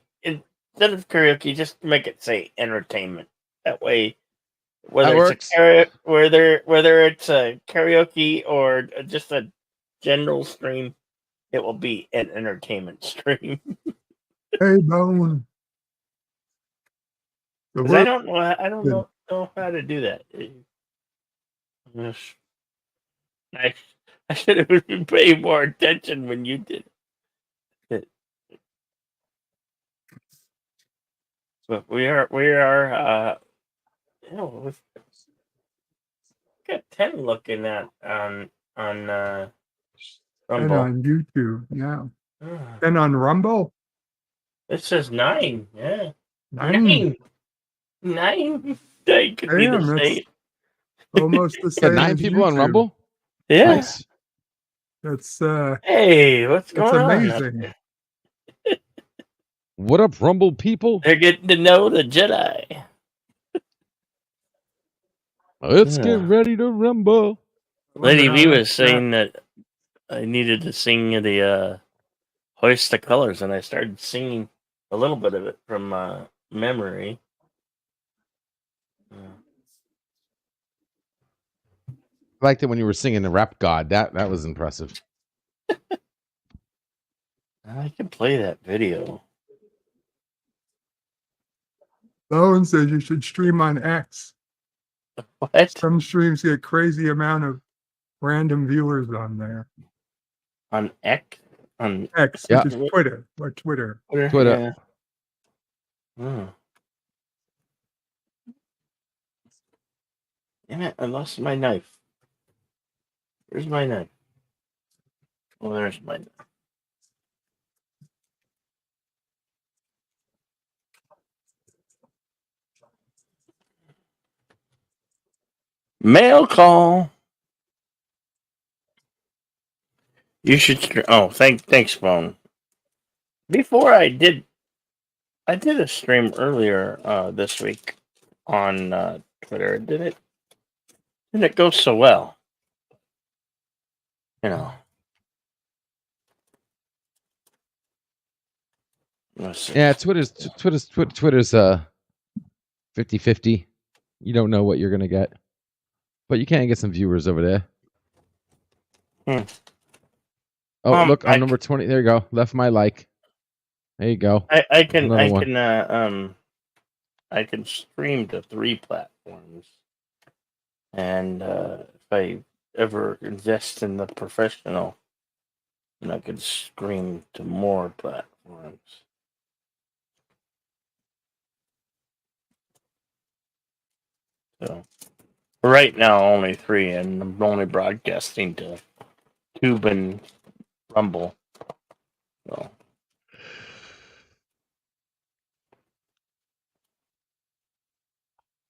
just make it say entertainment. That way, whether it's a karaoke or just a general stream, it will be an entertainment stream. Hey, Bone. Because I don't know how to do that. I should have been paying more attention when you did it. But we are we've got 10 looking at on And Rumble. on YouTube, yeah. Ah, And on Rumble? it says 9. Yeah. 9. 9. They could be Damn, the that's same. almost the Got same 9 as people on YouTube. Rumble? Yeah. Nice. That's Hey, what's that's going on? amazing. What up, Rumble people? They're getting to know the Jedi. Let's Yeah. get ready to rumble. Lady Wonder V how was that's saying that I needed to sing the Hoist the Colors, and I started singing a little bit of it from memory. I liked it when you were singing the Rap God. That was impressive. I can play that video. Bone says you should stream on X. What? Some streams get crazy amount of random viewers on there. On X? On X, Yeah. which is Twitter or Twitter. Twitter. Yeah. Oh. Damn it, I lost my knife. Where's my knife? Oh, there's my knife. Mail call. You should. Oh, thanks, phone. Before I did a stream earlier this week on Twitter. Didn't it go so well? You know. Let's see. Yeah, Twitter's 50-50. You don't know what you're gonna get. But you can get some viewers over there. Oh, look, I'm number 20. There you go. Left my like. There you go. I can stream to 3 platforms, and if I ever invest in the professional, then I could stream to more platforms. So right now only 3, and I'm only broadcasting to Tube and Rumble. So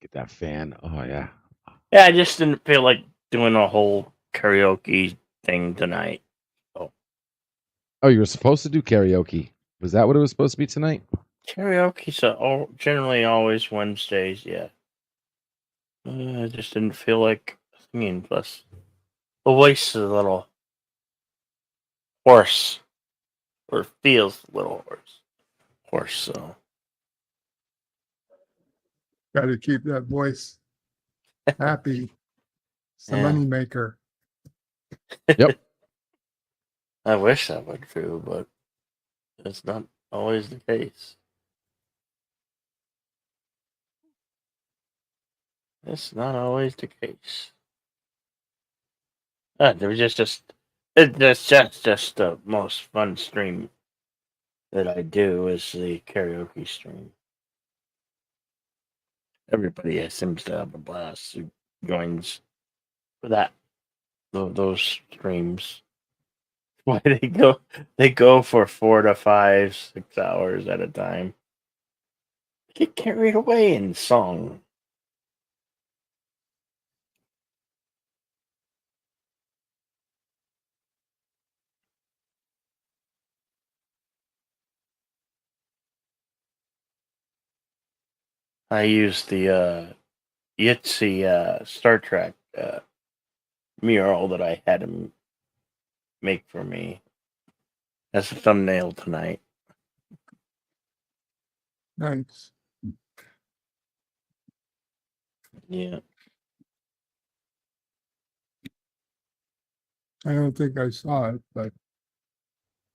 Get that fan. Oh yeah. yeah, I just didn't feel like doing a whole karaoke thing tonight. Oh, you were supposed to do karaoke. Was that what it was supposed to be tonight? Karaoke's generally always Wednesdays, yeah. I just didn't feel like singing. Plus, the voice is a little hoarse, or feels a little hoarse. So Got to keep that voice happy. It's the Yeah. money maker. Yep. I wish that were true, but it's not always the case. It's not always the case. There was just the most fun stream that I do is the karaoke stream. Everybody seems to have a blast who joins for that those streams. Why they go for 4 to 5, 6 hours at a time. Get carried away in song. I used the Yitzy Star Trek mural that I had him make for me as a thumbnail tonight. Nice. Yeah. I don't think I saw it, but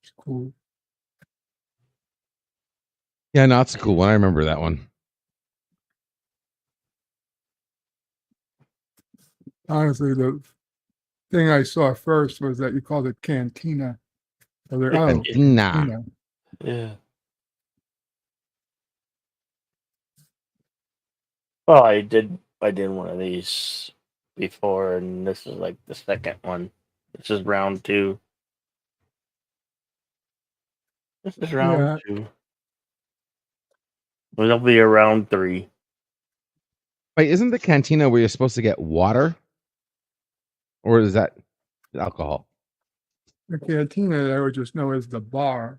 it's cool. Yeah, no, it's a cool one. I remember that one. Honestly, the thing I saw first was that you called it Cantina. Cantina. Yeah. Well, I did one of these before, and this is like the second one. This is round 2. This is round 2. Well, there'll be a round 3. Wait, isn't the cantina where you're supposed to get water? Or is that alcohol? The Cantina I would just know as the bar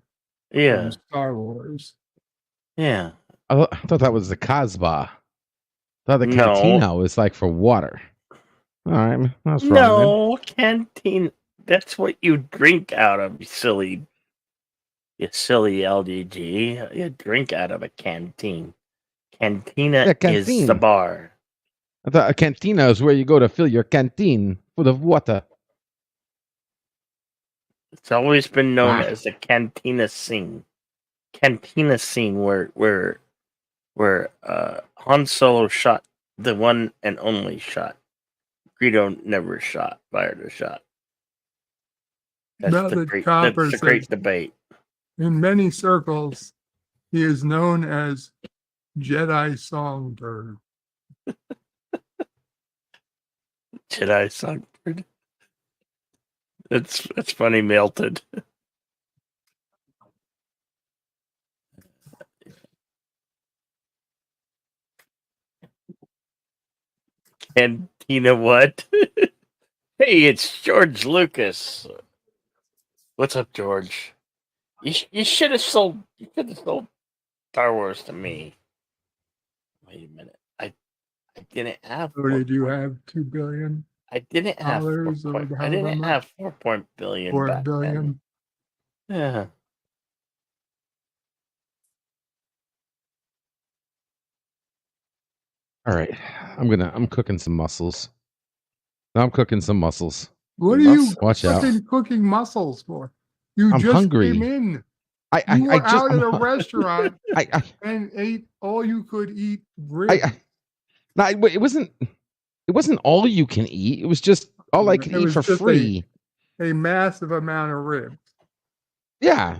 Yeah. from Star Wars. Yeah. I thought that was the Casbah. I thought the No. cantina was like for water. All right, that's wrong. No, canteen. That's what you drink out of, you silly LDG. You drink out of a canteen. Cantina Yeah, is canteen. the bar. I thought a cantina is where you go to fill your canteen full of water. It's always been known as the cantina scene. Cantina scene where Han Solo shot the one and only shot. Greedo never fired a shot. That's the great debate. In many circles, he is known as Jedi Songbird. Jedi Songbird. That's funny, melted. Cantina what? Hey, it's George Lucas. What's up, George? You should have sold Star Wars to me. Wait a minute. I didn't have. So did you have $2 billion? I didn't have. I didn't have 4 billion. 4 billion. Then. Yeah. All right, I'm cooking some mussels. I'm cooking some mussels. What are you Watch out. cooking mussels for? You I'm just hungry. came in. I You were just out at a restaurant I and ate all you could eat ribs. no, it wasn't all you can eat. It was just all I could It eat was for just free. A massive amount of ribs. Yeah.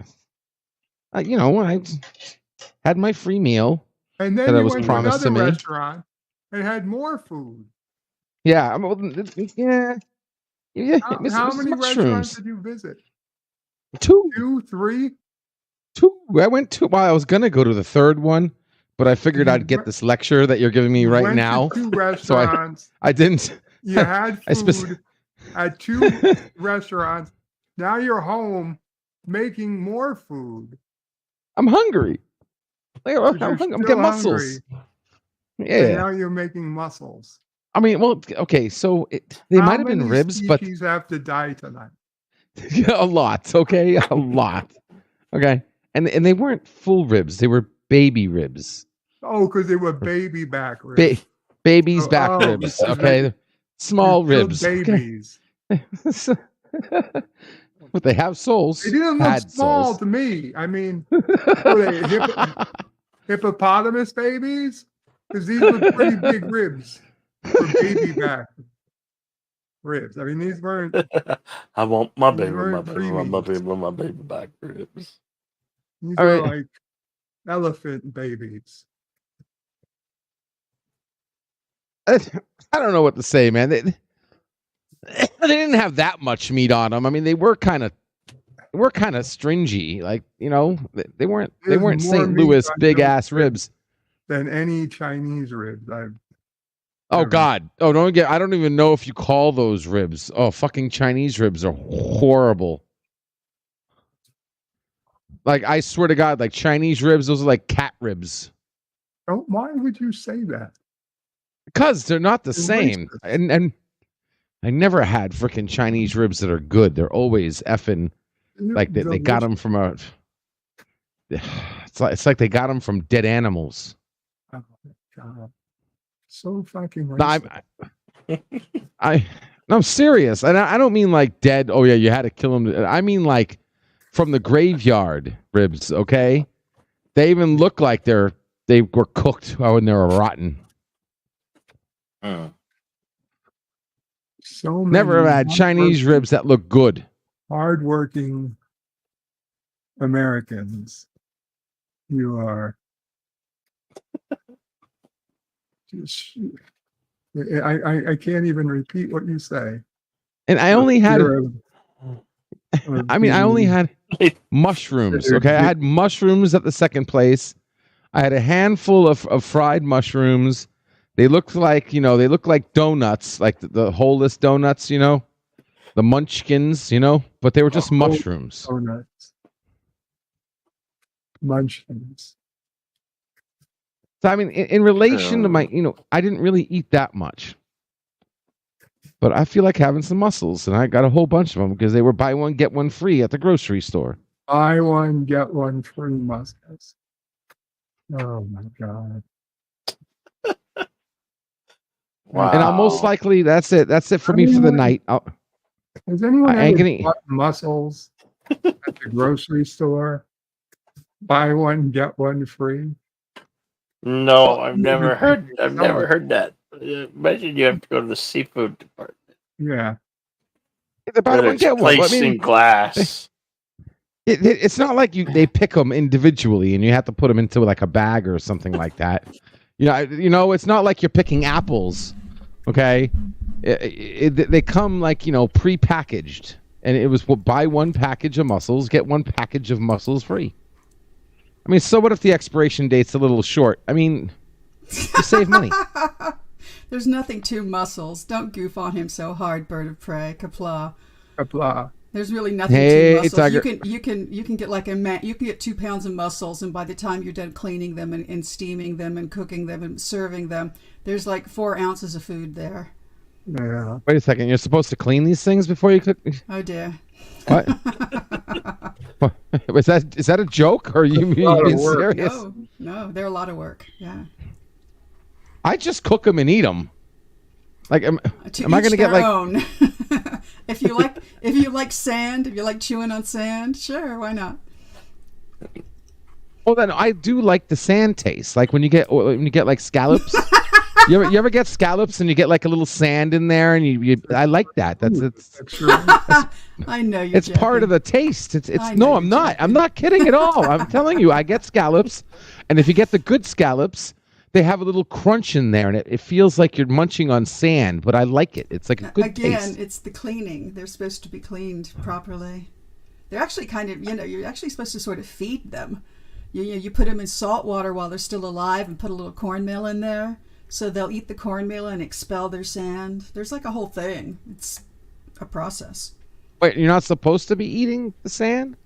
You know, when I had my free meal And then that you was went to promised another to me. restaurant and had more food. Yeah, yeah. How many restaurants mushrooms. did you visit? 2. 2, 3? 2. I went to. Well, I was gonna go to the third one, but I figured I'd get this lecture that you're giving me right went now. to 2 restaurants. I didn't. You had food at 2 restaurants. Now you're home making more food. I'm hungry. Like, I'm getting muscles. And Yeah. now you're making muscles. I mean, well, okay. So they might have been ribs, but species have to die tonight? a lot. Okay, a lot. Okay, and they weren't full ribs; they were baby ribs. Oh, because they were baby back ribs. Babies' back ribs. Okay, small ribs. Babies. Okay. But they have souls. They didn't look small to me. I mean, were they hippopotamus babies? Because these were pretty big ribs for baby back ribs. I mean, these weren't. I want my These baby, weren't my baby back ribs. These All are right. like elephant babies. I don't know what to say, man. They didn't have that much meat on them. I mean, they were kind of stringy. Like, you know, they weren't There's St. more meat Louis on big those ass ribs. Than any Chinese ribs I've. Oh ever- God! Oh, I don't even know if you call those ribs. Oh, fucking Chinese ribs are horrible. Like, I swear to God, like Chinese ribs, those are like cat ribs. Oh, why would you say that? Because they're not the It's same. racist. And I never had freaking Chinese ribs that are good. They're always effing like they got them from a. It's like they got them from dead animals. Oh, God. So fucking No, racist. I'm serious, and I don't mean like dead. Oh yeah, you had to kill them. I mean like from the graveyard ribs. Okay, they even look like they were cooked when they were rotten. So many Never have had Chinese ribs that look good. hardworking Americans. You are. Just, I can't even repeat what you say. And I only had. I mean, I only being- had mushrooms. Okay, I had mushrooms at the second place. I had a handful of fried mushrooms. They looked like, they look like donuts, like the holeless donuts, the munchkins, but they were just mushrooms. Donuts. Munchkins. So, I mean, in relation to my, I didn't really eat that much. But I feel like having some mussels, and I got a whole bunch of them because they were buy one, get one free at the grocery store. Buy one, get one free mussels. Oh my God. Wow. And I'll most likely, that's it. That's it for me for the night. Has anyone I ain't ever gonna- bought mussels at the grocery store? Buy one, get one free. No, I've never heard that. Imagine you have to go to the seafood department. Yeah. Buy But one, it's get one. I placed mean, in glass. it's not like they pick them individually and you have to put them into like a bag or something like that. It's not like you're picking apples. Okay, they come like pre-packaged, and it was buy one package of mussels, get one package of mussels free. I mean, so what if the expiration date's a little short? I mean, you save money. There's nothing to mussels. Don't goof on him so hard, bird of prey. Kapla. Kapla. There's really nothing Hey, to mussels. Tiger. You can get like you can get 2 pounds of mussels, and by the time you're done cleaning them and steaming them and cooking them and serving them, there's like 4 ounces of food there. Yeah. Wait a second. You're supposed to clean these things before you cook? Oh dear. What? Is that a joke, or are you being serious? No, they're a lot of work. Yeah. I just cook them and eat them. Like, am I going to get like? Own. if you like sand, if you like chewing on sand, sure, why not? Well, then I do like the sand taste. Like when you get like scallops. you ever get scallops and you get like a little sand in there, and I like that. That's true. I know you're. It's part of the taste. It's I no, know I'm you're not. joking. I'm not kidding at all. I'm telling you, I get scallops, and if you get the good scallops, they have a little crunch in there, and it feels like you're munching on sand, but I like it. It's like a good taste. It's the cleaning. They're supposed to be cleaned properly. They're actually kind of, you're actually supposed to sort of feed them. You put them in salt water while they're still alive and put a little cornmeal in there. So they'll eat the cornmeal and expel their sand. There's like a whole thing. It's a process. Wait, you're not supposed to be eating the sand?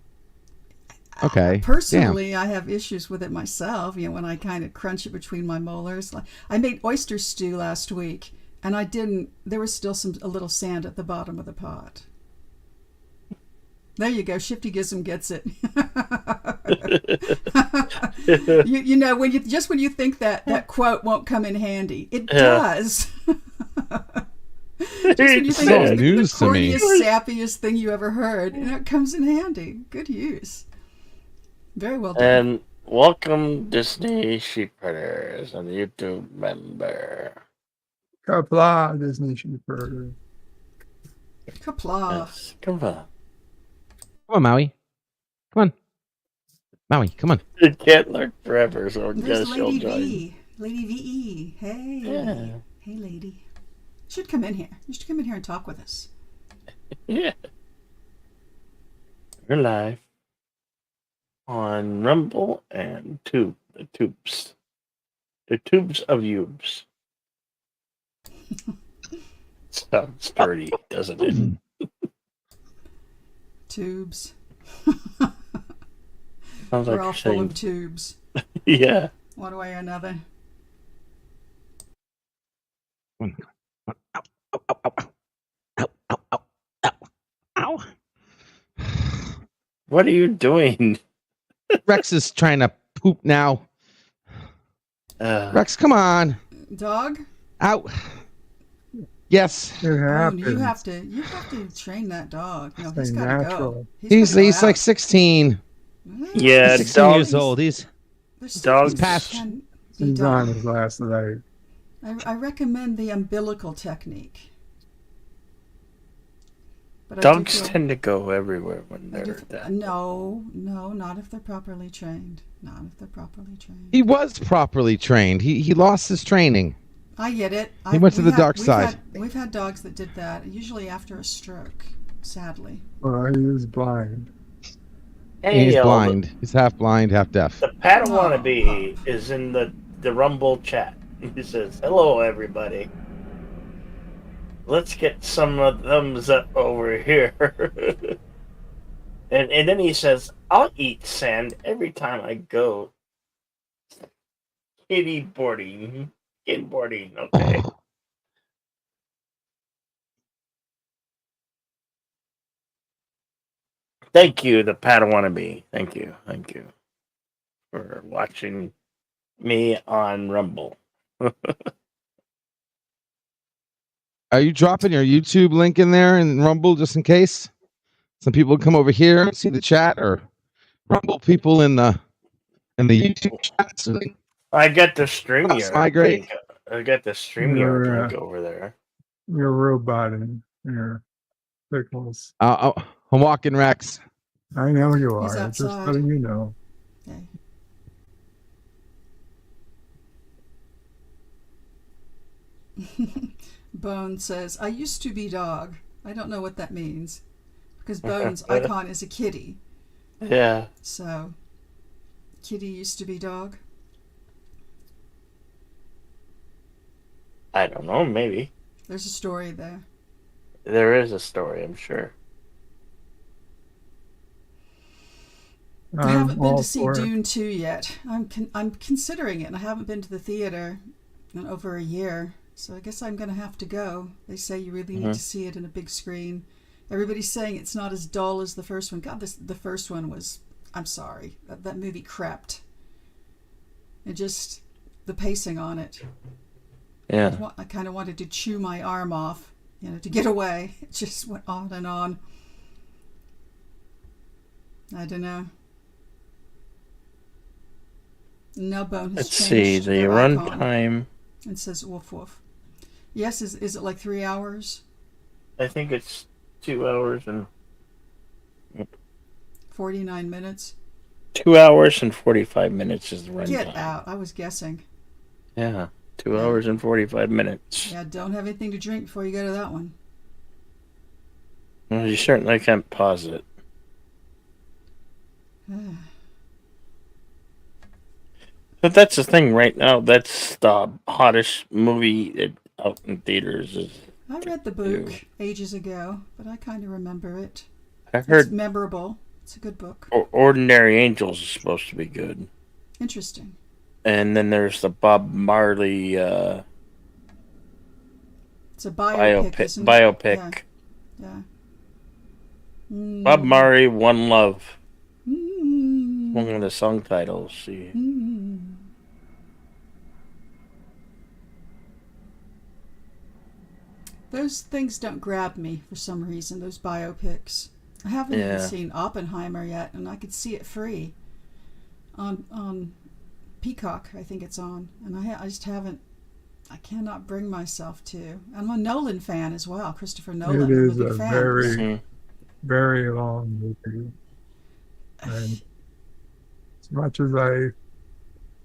Okay. Personally, I have issues with it myself. When I kind of crunch it between my molars. I made oyster stew last week, and there was still a little sand at the bottom of the pot. There you go. Shifty Gizm gets it. When you think that quote won't come in handy, it does. Just when you think it's the corniest, sappiest thing you ever heard, it comes in handy. Good use. Very well done. And welcome Disney Sheepherder on the YouTube member. Kapla, Disney Sheepherder. Kapla. Yes, come on. Come on, Maui. Come on. Maui, come on. It can't lurk forever, so I There's guess she'll Lady join. V. Lady V.E. Hey. Yeah. Hey, lady. You should come in here. You should come in here and talk with us. Yeah. We're live on Rumble and the tubes. The tubes of Ubes. Sounds dirty, doesn't it? Tubes. Sounds We're like all you're full saying, of tubes. yeah. One way or another. Ow, ow, ow, ow, ow, ow, ow, ow, ow. What are you doing? Rex is trying to poop now. Rex, come on. Dog? Out. Yes. It happens. You have to train that dog. No, he's Stay got to go. natural. He's gotta go like out. 16. Yeah, 16 years dogs. old. He's Dogs past- can be He's on done. his last night. I recommend the umbilical technique. But Dogs tend to go everywhere when I do they're feel- dead. No, not if they're properly trained. Not if they're properly trained. he was properly trained. He lost his training. I get it. He went to the dark side. We've had dogs that did that, usually after a stroke, sadly. Well, he is blind. Hey, He's yo, blind. He's half blind, half deaf. The Padawan bee is in the Rumble chat. He says, "Hello, everybody. Let's get some thumbs up over here." and then he says, "I'll eat sand every time I go kitty boarding. Skateboarding, okay." Thank you, the Padawan bee. Thank you for watching me on Rumble. Are you dropping your YouTube link in there in Rumble just in case some people come over here and see the chat, or Rumble people in the YouTube chat? So they I got the StreamYard migrate. link. I got the StreamYard link over there. You're roboting. You're pickles. I'm walking Rex. I know you He's are. Just outside. letting you know. Okay. Bone says, "I used to be dog." I don't know what that means, because Bone's icon is a kitty. Yeah. So, kitty used to be dog. I don't know, maybe. There's a story there. There is a story, I'm sure. I haven't been all to see for it. Dune 2 yet. I'm considering it, and I haven't been to the theater in over a year. So I guess I'm going to have to go. They say you really need to see it in a big screen. Everybody's saying it's not as dull as the first one. God, the first one was, I'm sorry, that movie crept. It just, the pacing on it. Yeah. I kind of wanted to chew my arm off, to get away. It just went on and on. I don't know. No, Bone has Let's see, changed the their icon. runtime. It says woof woof. Yes, is it like 3 hours? I think it's 2 hours and 49 minutes? 2 hours and 45 minutes is the runtime. Get out. I was guessing. Yeah, 2 Yeah. hours and 45 minutes. Yeah, don't have anything to drink before you go to that one. Well, you certainly can't pause it. But that's the thing right now. That's the hottest movie out in theaters. I read the book ages ago, but I kind of remember it. I It's heard memorable. It's a good book. Ordinary Angels is supposed to be good. Interesting. And then there's the Bob Marley It's a biopic, isn't it? biopic. Yeah. Bob Marley, One Love. Mm. One of the song titles. See. Those things don't grab me for some reason, those biopics. I haven't even seen Oppenheimer yet, and I could see it free on Peacock, I think it's on. And I just haven't, I cannot bring myself to. I'm a Nolan fan as well, Christopher Nolan. It is I'm a big a fan. very, very long movie. And as much as I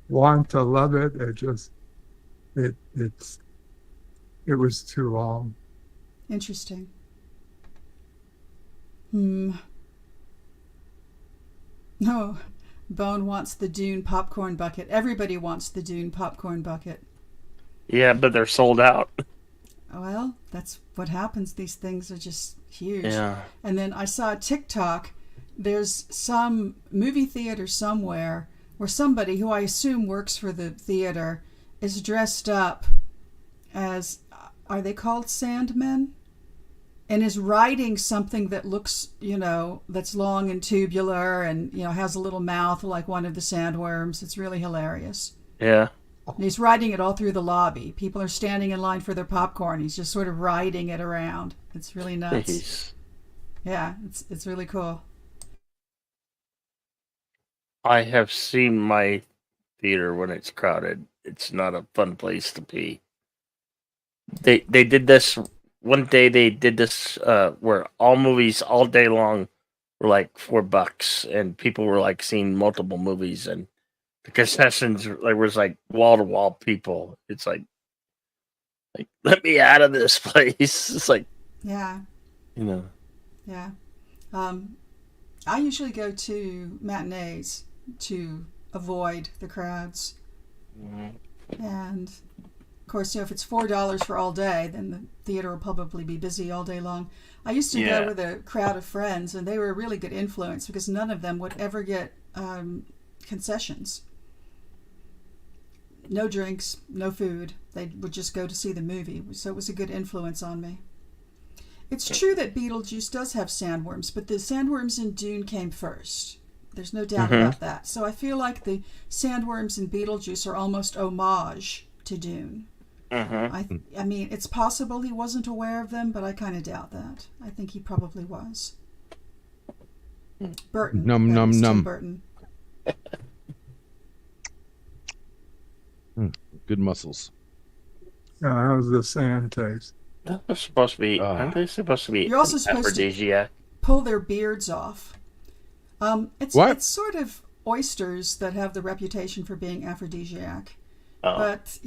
want to love it, it was too long. Interesting. No, Bone wants the Dune popcorn bucket. Everybody wants the Dune popcorn bucket. Yeah, but they're sold out. Well, that's what happens. These things are just huge. Yeah. And then I saw a TikTok. There's some movie theater somewhere where somebody who I assume works for the theater is dressed up as, are they called Sandmen? And is riding something that looks, that's long and tubular and, has a little mouth like one of the sandworms. It's really hilarious. Yeah. And he's riding it all through the lobby. People are standing in line for their popcorn. He's just sort of riding it around. It's really nuts. Jeez. Yeah, it's really cool. I have seen my theater when it's crowded. It's not a fun place to be. They did this one day. They did this where all movies all day long were like $4, and people were like seeing multiple movies, and the concessions there was like wall to wall people. It's like let me out of this place. It's like Yeah. Yeah. I usually go to matinees to avoid the crowds. And of course, if it's $4 for all day, then the theater will probably be busy all day long. I used to go with a crowd of friends, and they were a really good influence because none of them would ever get concessions. No drinks, no food. They would just go to see the movie. So it was a good influence on me. It's true that Beetlejuice does have sandworms, but the sandworms in Dune came first. There's no doubt about that. So I feel like the sandworms in Beetlejuice are almost homage to Dune. I mean, it's possible he wasn't aware of them, but I kind of doubt that. I think he probably was. Burton. Tim Burton. Good muscles. How's the sand taste? They're supposed to be. Aren't they supposed to be? You're also supposed aphrodisiac? to pull their beards off. It's sort of oysters that have the reputation for being aphrodisiac. Oh. But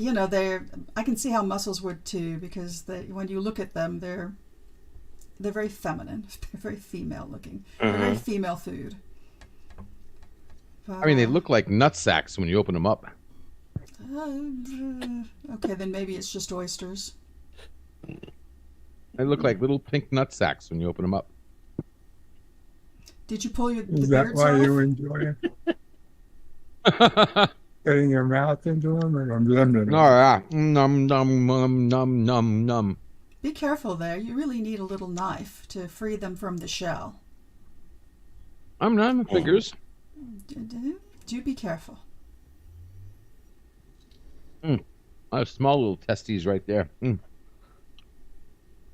I can see how mussels would too, because when you look at them, they're very feminine. They're very female looking. They're very female food. I mean, they look like nut sacks when you open them up. Okay, then maybe it's just oysters. They look like little pink nut sacks when you open them up. Did you pull the Is that beards why off? you enjoy it? Getting your mouth into them? Or yeah. Num, num, num, num, num, num. Be careful there. You really need a little knife to free them from the shell. I'm not in figures. Do be careful. I have small little testes right there.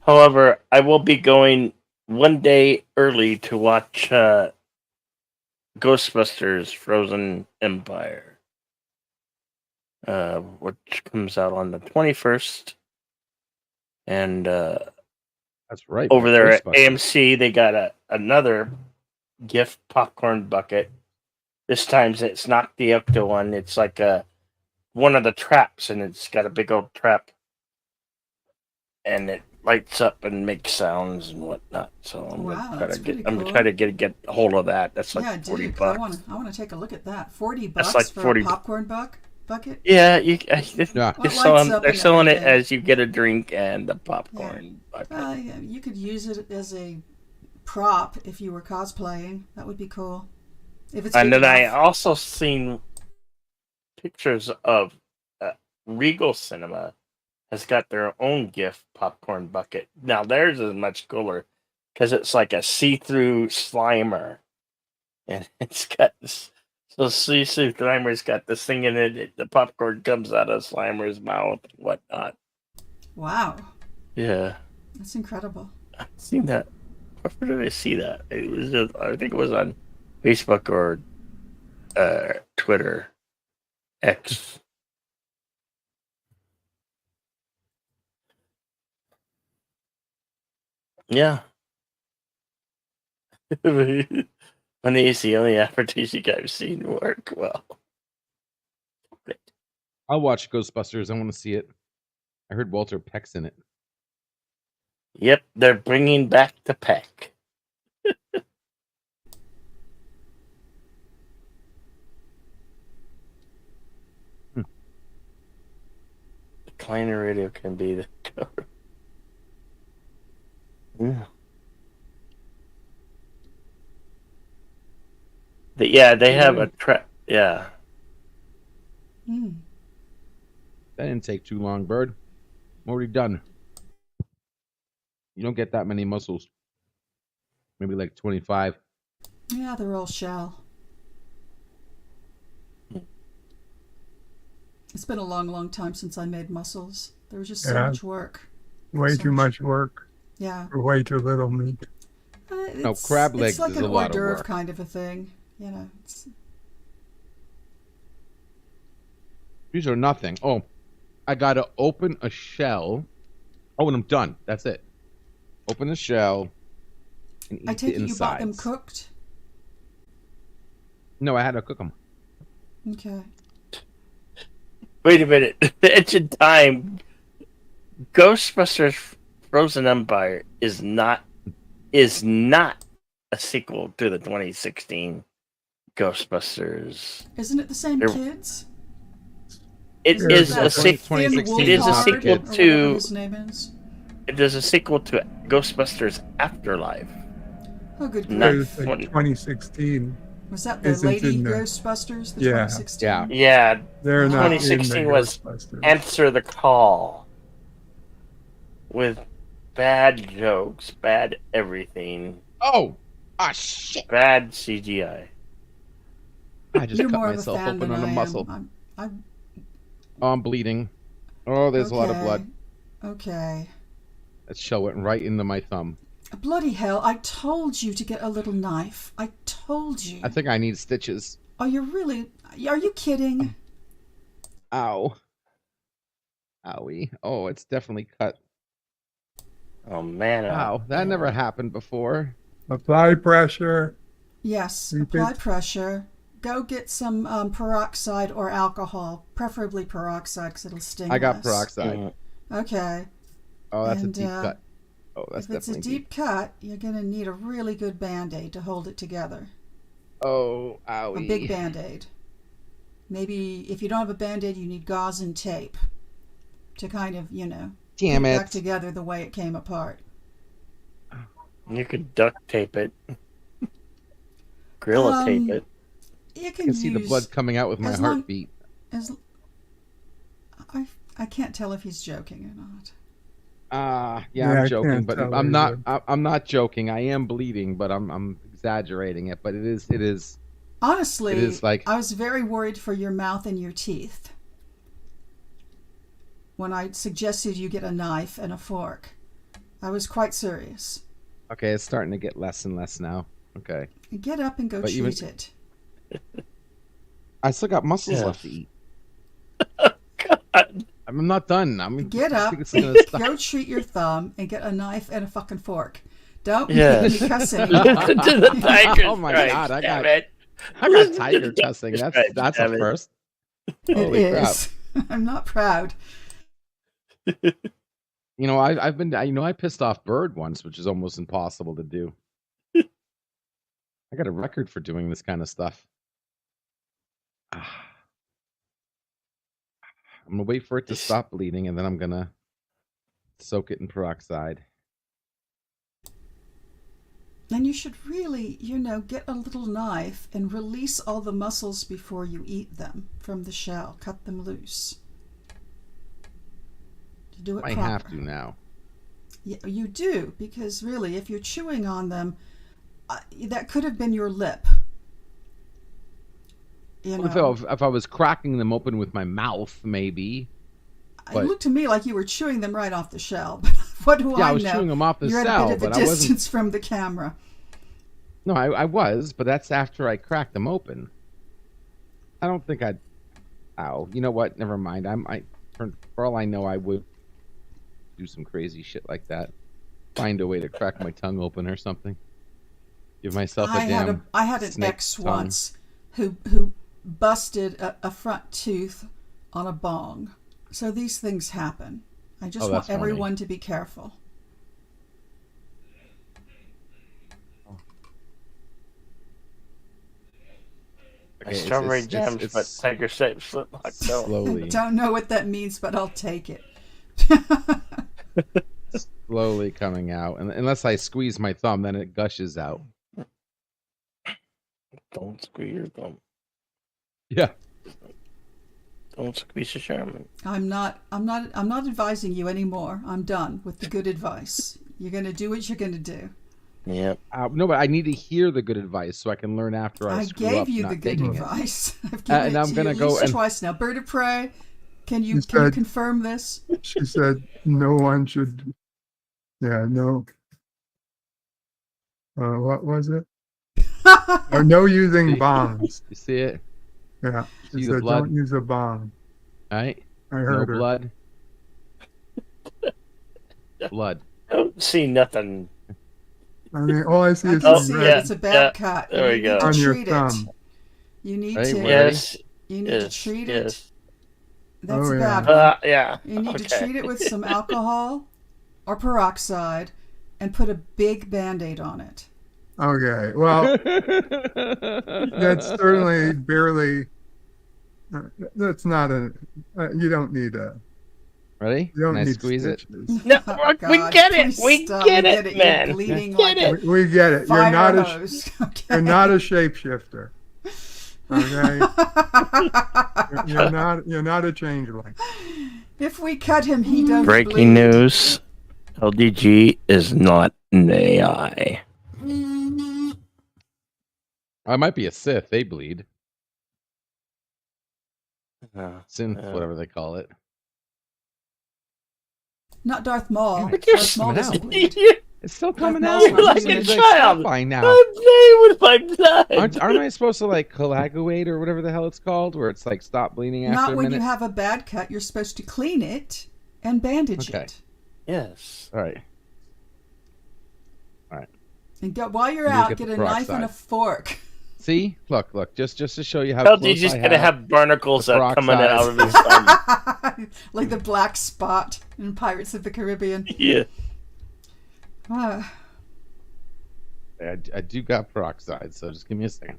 However, I will be going one day early to watch Ghostbusters Frozen Empire, which comes out on the 21st. And that's right. Over there at AMC, they got another gift popcorn bucket. This time it's not the Octo one. It's like a one of the traps, and it's got a big old trap, and it lights up and makes sounds and whatnot. So I'm Wow, gonna try that's to pretty get. I'm cool. gonna try to get a hold of that. That's like Yeah, 40 dude, bucks. I want to take a look at that. 40 That's bucks like for 40 a popcorn bucket? Yeah, Yeah. What selling, lights up they're and selling it everything? as you get a drink and the popcorn bucket. Yeah, you could use it as a prop if you were cosplaying. That would be cool. If it's And big then I enough. also seen pictures of Regal Cinema has got their own gift popcorn bucket. Now theirs is much cooler because it's like a see-through Slimer, and it's got this. So see-through Slimer's got this thing in it. The popcorn comes out of Slimer's mouth and whatnot. Wow, Yeah, that's incredible. I've seen that. Where did I see that? It was just, I think it was on Facebook or Twitter, X. Yeah. Funny is the only advertising I've seen work well. I'll watch Ghostbusters. I want to see it. I heard Walter Peck's in it. Yep, they're bringing back the Peck. The Kleiner radio can be the cover. Yeah. They have a trap. Yeah. Hmm. That didn't take too long, Bird. I'm already done. You don't get that many muscles. Maybe like 25. Yeah, they're all shell. It's been a long, long time since I made mussels. There was just so Yeah. much work. Way So too much work Yeah. for way too little meat. No, crab legs It's like is an a lot hors of d'oeuvre work. kind of a thing. You know, it's, These are nothing. Oh, I gotta open a shell. Oh, and I'm done. That's it. Open the shell and eat I take the it you bought them insides. cooked? No, I had to cook them. Okay. Wait a minute. It's in time. Ghostbusters Frozen Empire is not a sequel to the 2016 Ghostbusters. Isn't it the same They're- kids? It Yeah, is that a sequel. 2016 It is a not the sequel kids. Or to. whatever his name is. It is a sequel to Ghostbusters Afterlife. Oh, good Not grief. It's like 20. 2016. Was that the Isn't Lady in the- Ghostbusters? The Yeah. 2016? Yeah. Yeah, They're not in the 2016 was Ghostbusters. Answer the Call. With bad jokes, bad everything, Oh! Ah, shit! bad CGI. I just You're cut more of a myself fan open than on a I muscle. am. I'm Oh, I'm bleeding. Oh, there's a lot of blood. Okay. That shell went right into my thumb. Bloody hell, I told you to get a little knife. I told you. I think I need stitches. Are you kidding? Ow. Owie. Oh, it's definitely cut. Oh man! Wow, that never happened before. Apply pressure. Yes, Repeat. apply pressure. Go get some peroxide or alcohol, preferably peroxide because it'll sting I got less. peroxide. Mm. Okay. Oh, that's And, a deep cut. Oh, that's If it's a definitely deep cut, you're going to need a really good Band-Aid to hold it together. Oh, owie. A big Band-Aid. Maybe if you don't have a Band-Aid, you need gauze and tape to kind of, Damn put it it. back together the way it came apart. You could duct tape it, gorilla tape it. You I can can see the use- blood coming out with my as long- heartbeat. I can't tell if he's joking or not. Yeah, Yeah, I'm I joking, can't but tell I'm not. either. I'm not joking. I am bleeding, but I'm exaggerating it. But it is. Honestly, It is like- I was very worried for your mouth and your teeth when I suggested you get a knife and a fork. I was quite serious. Okay, it's starting to get less and less now. Okay, Get up and go But treat even- it. I still got muscles Yeah. left to eat. God. I'm not done. Get I up, think it's gonna stop. go treat your thumb, and get a knife and a fucking fork. Don't Yes. make me cuss anymore. Listen to the tiger Oh my stripes, God, I damn got- it. I got tiger cussing. That's Damn a it. first. It Holy crap. is. I'm not proud. You know, I've been, you know, I pissed off Bird once, which is almost impossible to do. I got a record for doing this kind of stuff. I'm gonna wait for it to stop bleeding, and then I'm gonna soak it in peroxide. And you should really, get a little knife and release all the mussels before you eat them from the shell. Cut them loose. To do it I proper. have to now. Yeah, you do, because really, if you're chewing on them, that could have been your lip. If I was cracking them open with my mouth, maybe. It looked to me like you were chewing them right off the shell. But what do I know? I was chewing them off the You're shell, at a bit of but a I distance wasn't. from the camera. No, I was, but that's after I cracked them open. I don't think I'd. Ow! You know what? Never mind. For all I know, I would do some crazy shit like that. Find a way to crack my tongue open or something. Give myself a damn. I had an snake ex tongue. once who busted a front tooth on a bong. So these things happen. I just want everyone to be careful. Okay, strawberry jams, but tiger shaped slipknot. Slowly. Don't know what that means, but I'll take it. Slowly coming out, and unless I squeeze my thumb, then it gushes out. Don't squeeze your thumb. Yeah. Don't squeeze your Sherman. I'm not advising you anymore. I'm done with the good advice. You're gonna do what you're gonna do. Yep. No, but I need to hear the good advice so I can learn after I screw up. I gave you the good advice. I've given and it I'm to gonna you go at least twice now. Bird of Prey, can you confirm this? She said no one should. Yeah, no. What was it? Or no using bombs. You see it? Yeah. She See the said blood? don't use a bomb. All right. I heard no her. blood. Blood. I don't see nothing. I mean, all I see I is can some see red it. It's a bad cut. There we You go. need to on your treat it. thumb. You need Right, to. we're Yes. You need to treat it. Yes. That's Oh, a yeah. bad one. Yeah. You need to Okay. treat it with some alcohol or peroxide and put a big Band-Aid on it. Okay. Well, that's certainly barely. That's not a. You don't need a. Ready? You don't Can I need squeeze it? stitches. No, Oh, we God, get it. please We stop. get We it, man. You're bleeding We like get a it. We get it. fire You're not a. hose. Okay. You're not a shapeshifter. Okay. You're not a changeling. If we cut him, he doesn't Breaking bleed. news. LDG is not an AI. I might be a Sith. They bleed. Synth, Yeah. whatever they call it. Not Darth Maul. But you're Darth Maul doesn't smell. bleed. It's still coming You're out. like It's a like child. stop by now. I'm playing with my blood. Aren't I supposed to like coagulate or whatever the hell it's called, where it's like stop bleeding after Not a when minute? you have a bad cut. You're supposed to clean it and bandage Okay. it. Yes. All right. And while you're Maybe out, get get the a knife and a peroxide. fork. See, look, just to show you how LDG's close I gonna have barnacles the that coming peroxide. out of his thumb. Like the black spot in Pirates of the Caribbean. Yeah. Ah, I do got peroxide, so just give me a second.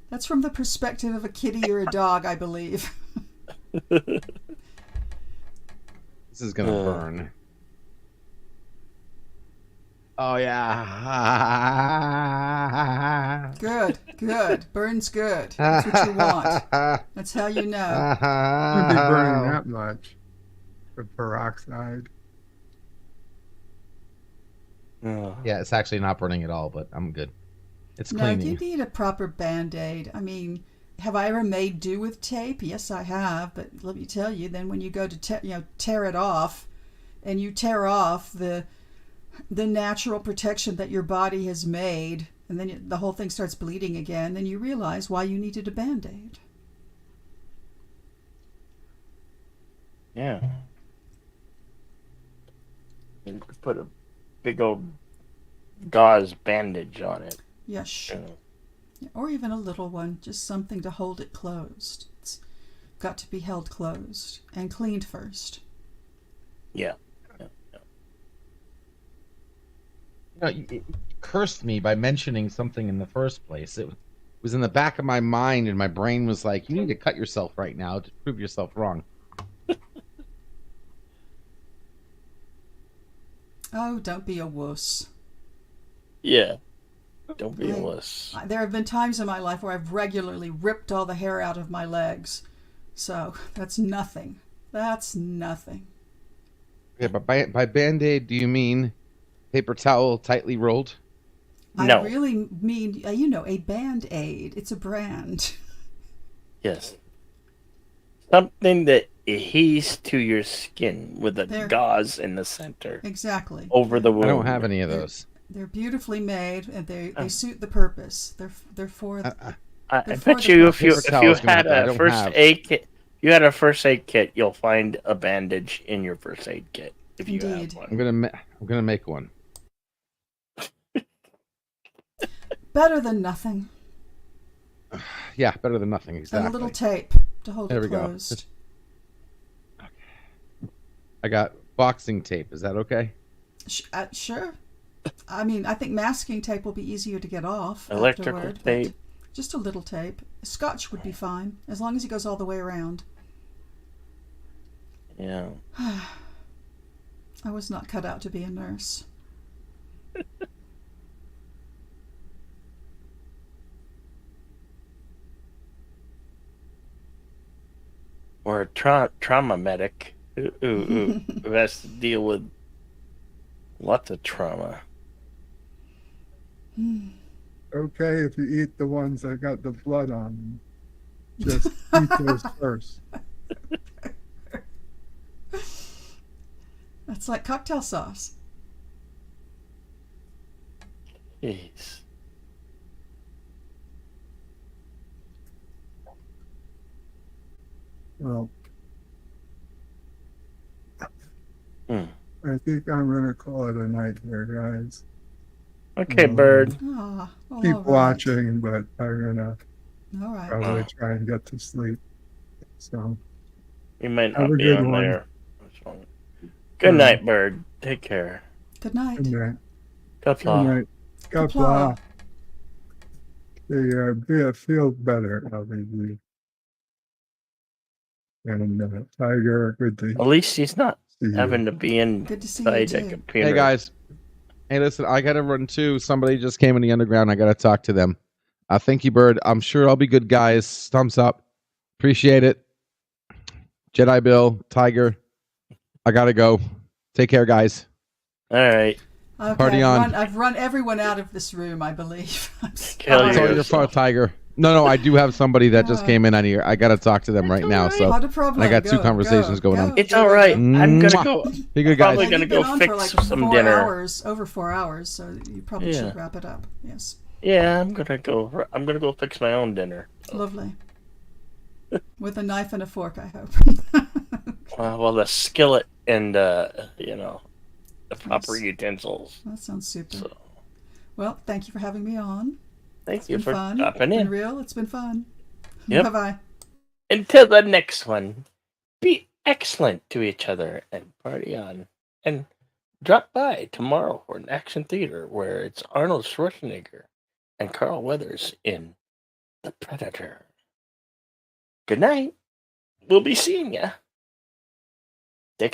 that's from the perspective of a kitty or a dog, I believe. This is gonna burn. Oh yeah. Good. Burns good. That's what you want. That's how you know. Shouldn't be burning that much. The peroxide. Yeah, it's actually not burning at all, but I'm good. It's No, cleaning. you need a proper Band-Aid. I mean, have I ever made do with tape? Yes, I have. But let me tell you, then when you go to tear it off, and you tear off the natural protection that your body has made, and then the whole thing starts bleeding again, then you realize why you needed a Band-Aid. Yeah. You could put a big old gauze bandage on it. Yes. You know. Or even a little one, just something to hold it closed. got to be held closed and cleaned first. Yeah. You cursed me by mentioning something in the first place. It was in the back of my mind, and my brain was like, "You need to cut yourself right now to prove yourself wrong." Oh, don't be a wuss. Yeah. Don't be a wuss. There have been times in my life where I've regularly ripped all the hair out of my legs. So that's nothing. That's nothing. Yeah, but by Band-Aid, do you mean paper towel tightly rolled? No. I really mean, a Band-Aid. It's a brand. Yes. Something that adheres to your skin with a gauze in the center. Exactly. Over the wound. I don't have any of those. They're beautifully made, and they suit the purpose. They're for. I bet you if you had a first aid kit, you'll find a bandage in your first aid kit. If you have one. I'm gonna make one. Better than nothing. Yeah, better than nothing. Exactly. And a little tape to hold it closed. Okay. I got boxing tape. Is that okay? Sure. I mean, I think masking tape will be easier to get off. Electrical tape. Just a little tape. Scotch would be fine, as long as it goes all the way around. Yeah. I was not cut out to be a nurse. Or a trauma medic who has to deal with lots of trauma. Okay, if you eat the ones that got the blood on them. Just eat those first. That's like cocktail sauce. Jeez. Well, I think I'm going to call it a night here, guys. Okay, Bird. Keep watching, but I'm going to right. probably try and get to sleep. So You might not be on there. Good night, Bird. Take care. Good night. Good night. Kapla. Good night. Kapla. They feel better, obviously. And Tiger, good to At least he's not having to be Good to see you inside a too. computer. Hey guys. Hey, listen, I gotta run too. Somebody just came in the underground. I gotta talk to them. Thank you, Bird. I'm sure I'll be good, guys. Thumbs up. Appreciate it. Jedi Bill, Tiger. I gotta go. Take care, guys. All right. Okay, Party on. I've run everyone out of this room, I believe. It's all your fault, Tiger. No, I do have somebody that just came in on here. I gotta talk to them right now. So Not a problem. I got two conversations going on. It's all right. I'm gonna go. Be good, guys. Probably gonna go fix some dinner. Over 4 hours, so you probably should wrap it up. Yes. Yeah, I'm gonna go fix my own dinner. Lovely. With a knife and a fork, I hope. Well, the skillet and the proper utensils. That sounds super. So. Well, thank you for having me on. Thank you for fun. stopping in. It's been real. It's been fun. Yep. Bye-bye. Until the next one, be excellent to each other and party on. And drop by tomorrow for an action theater where it's Arnold Schwarzenegger and Carl Weathers in The Predator. Good night. We'll be seeing ya.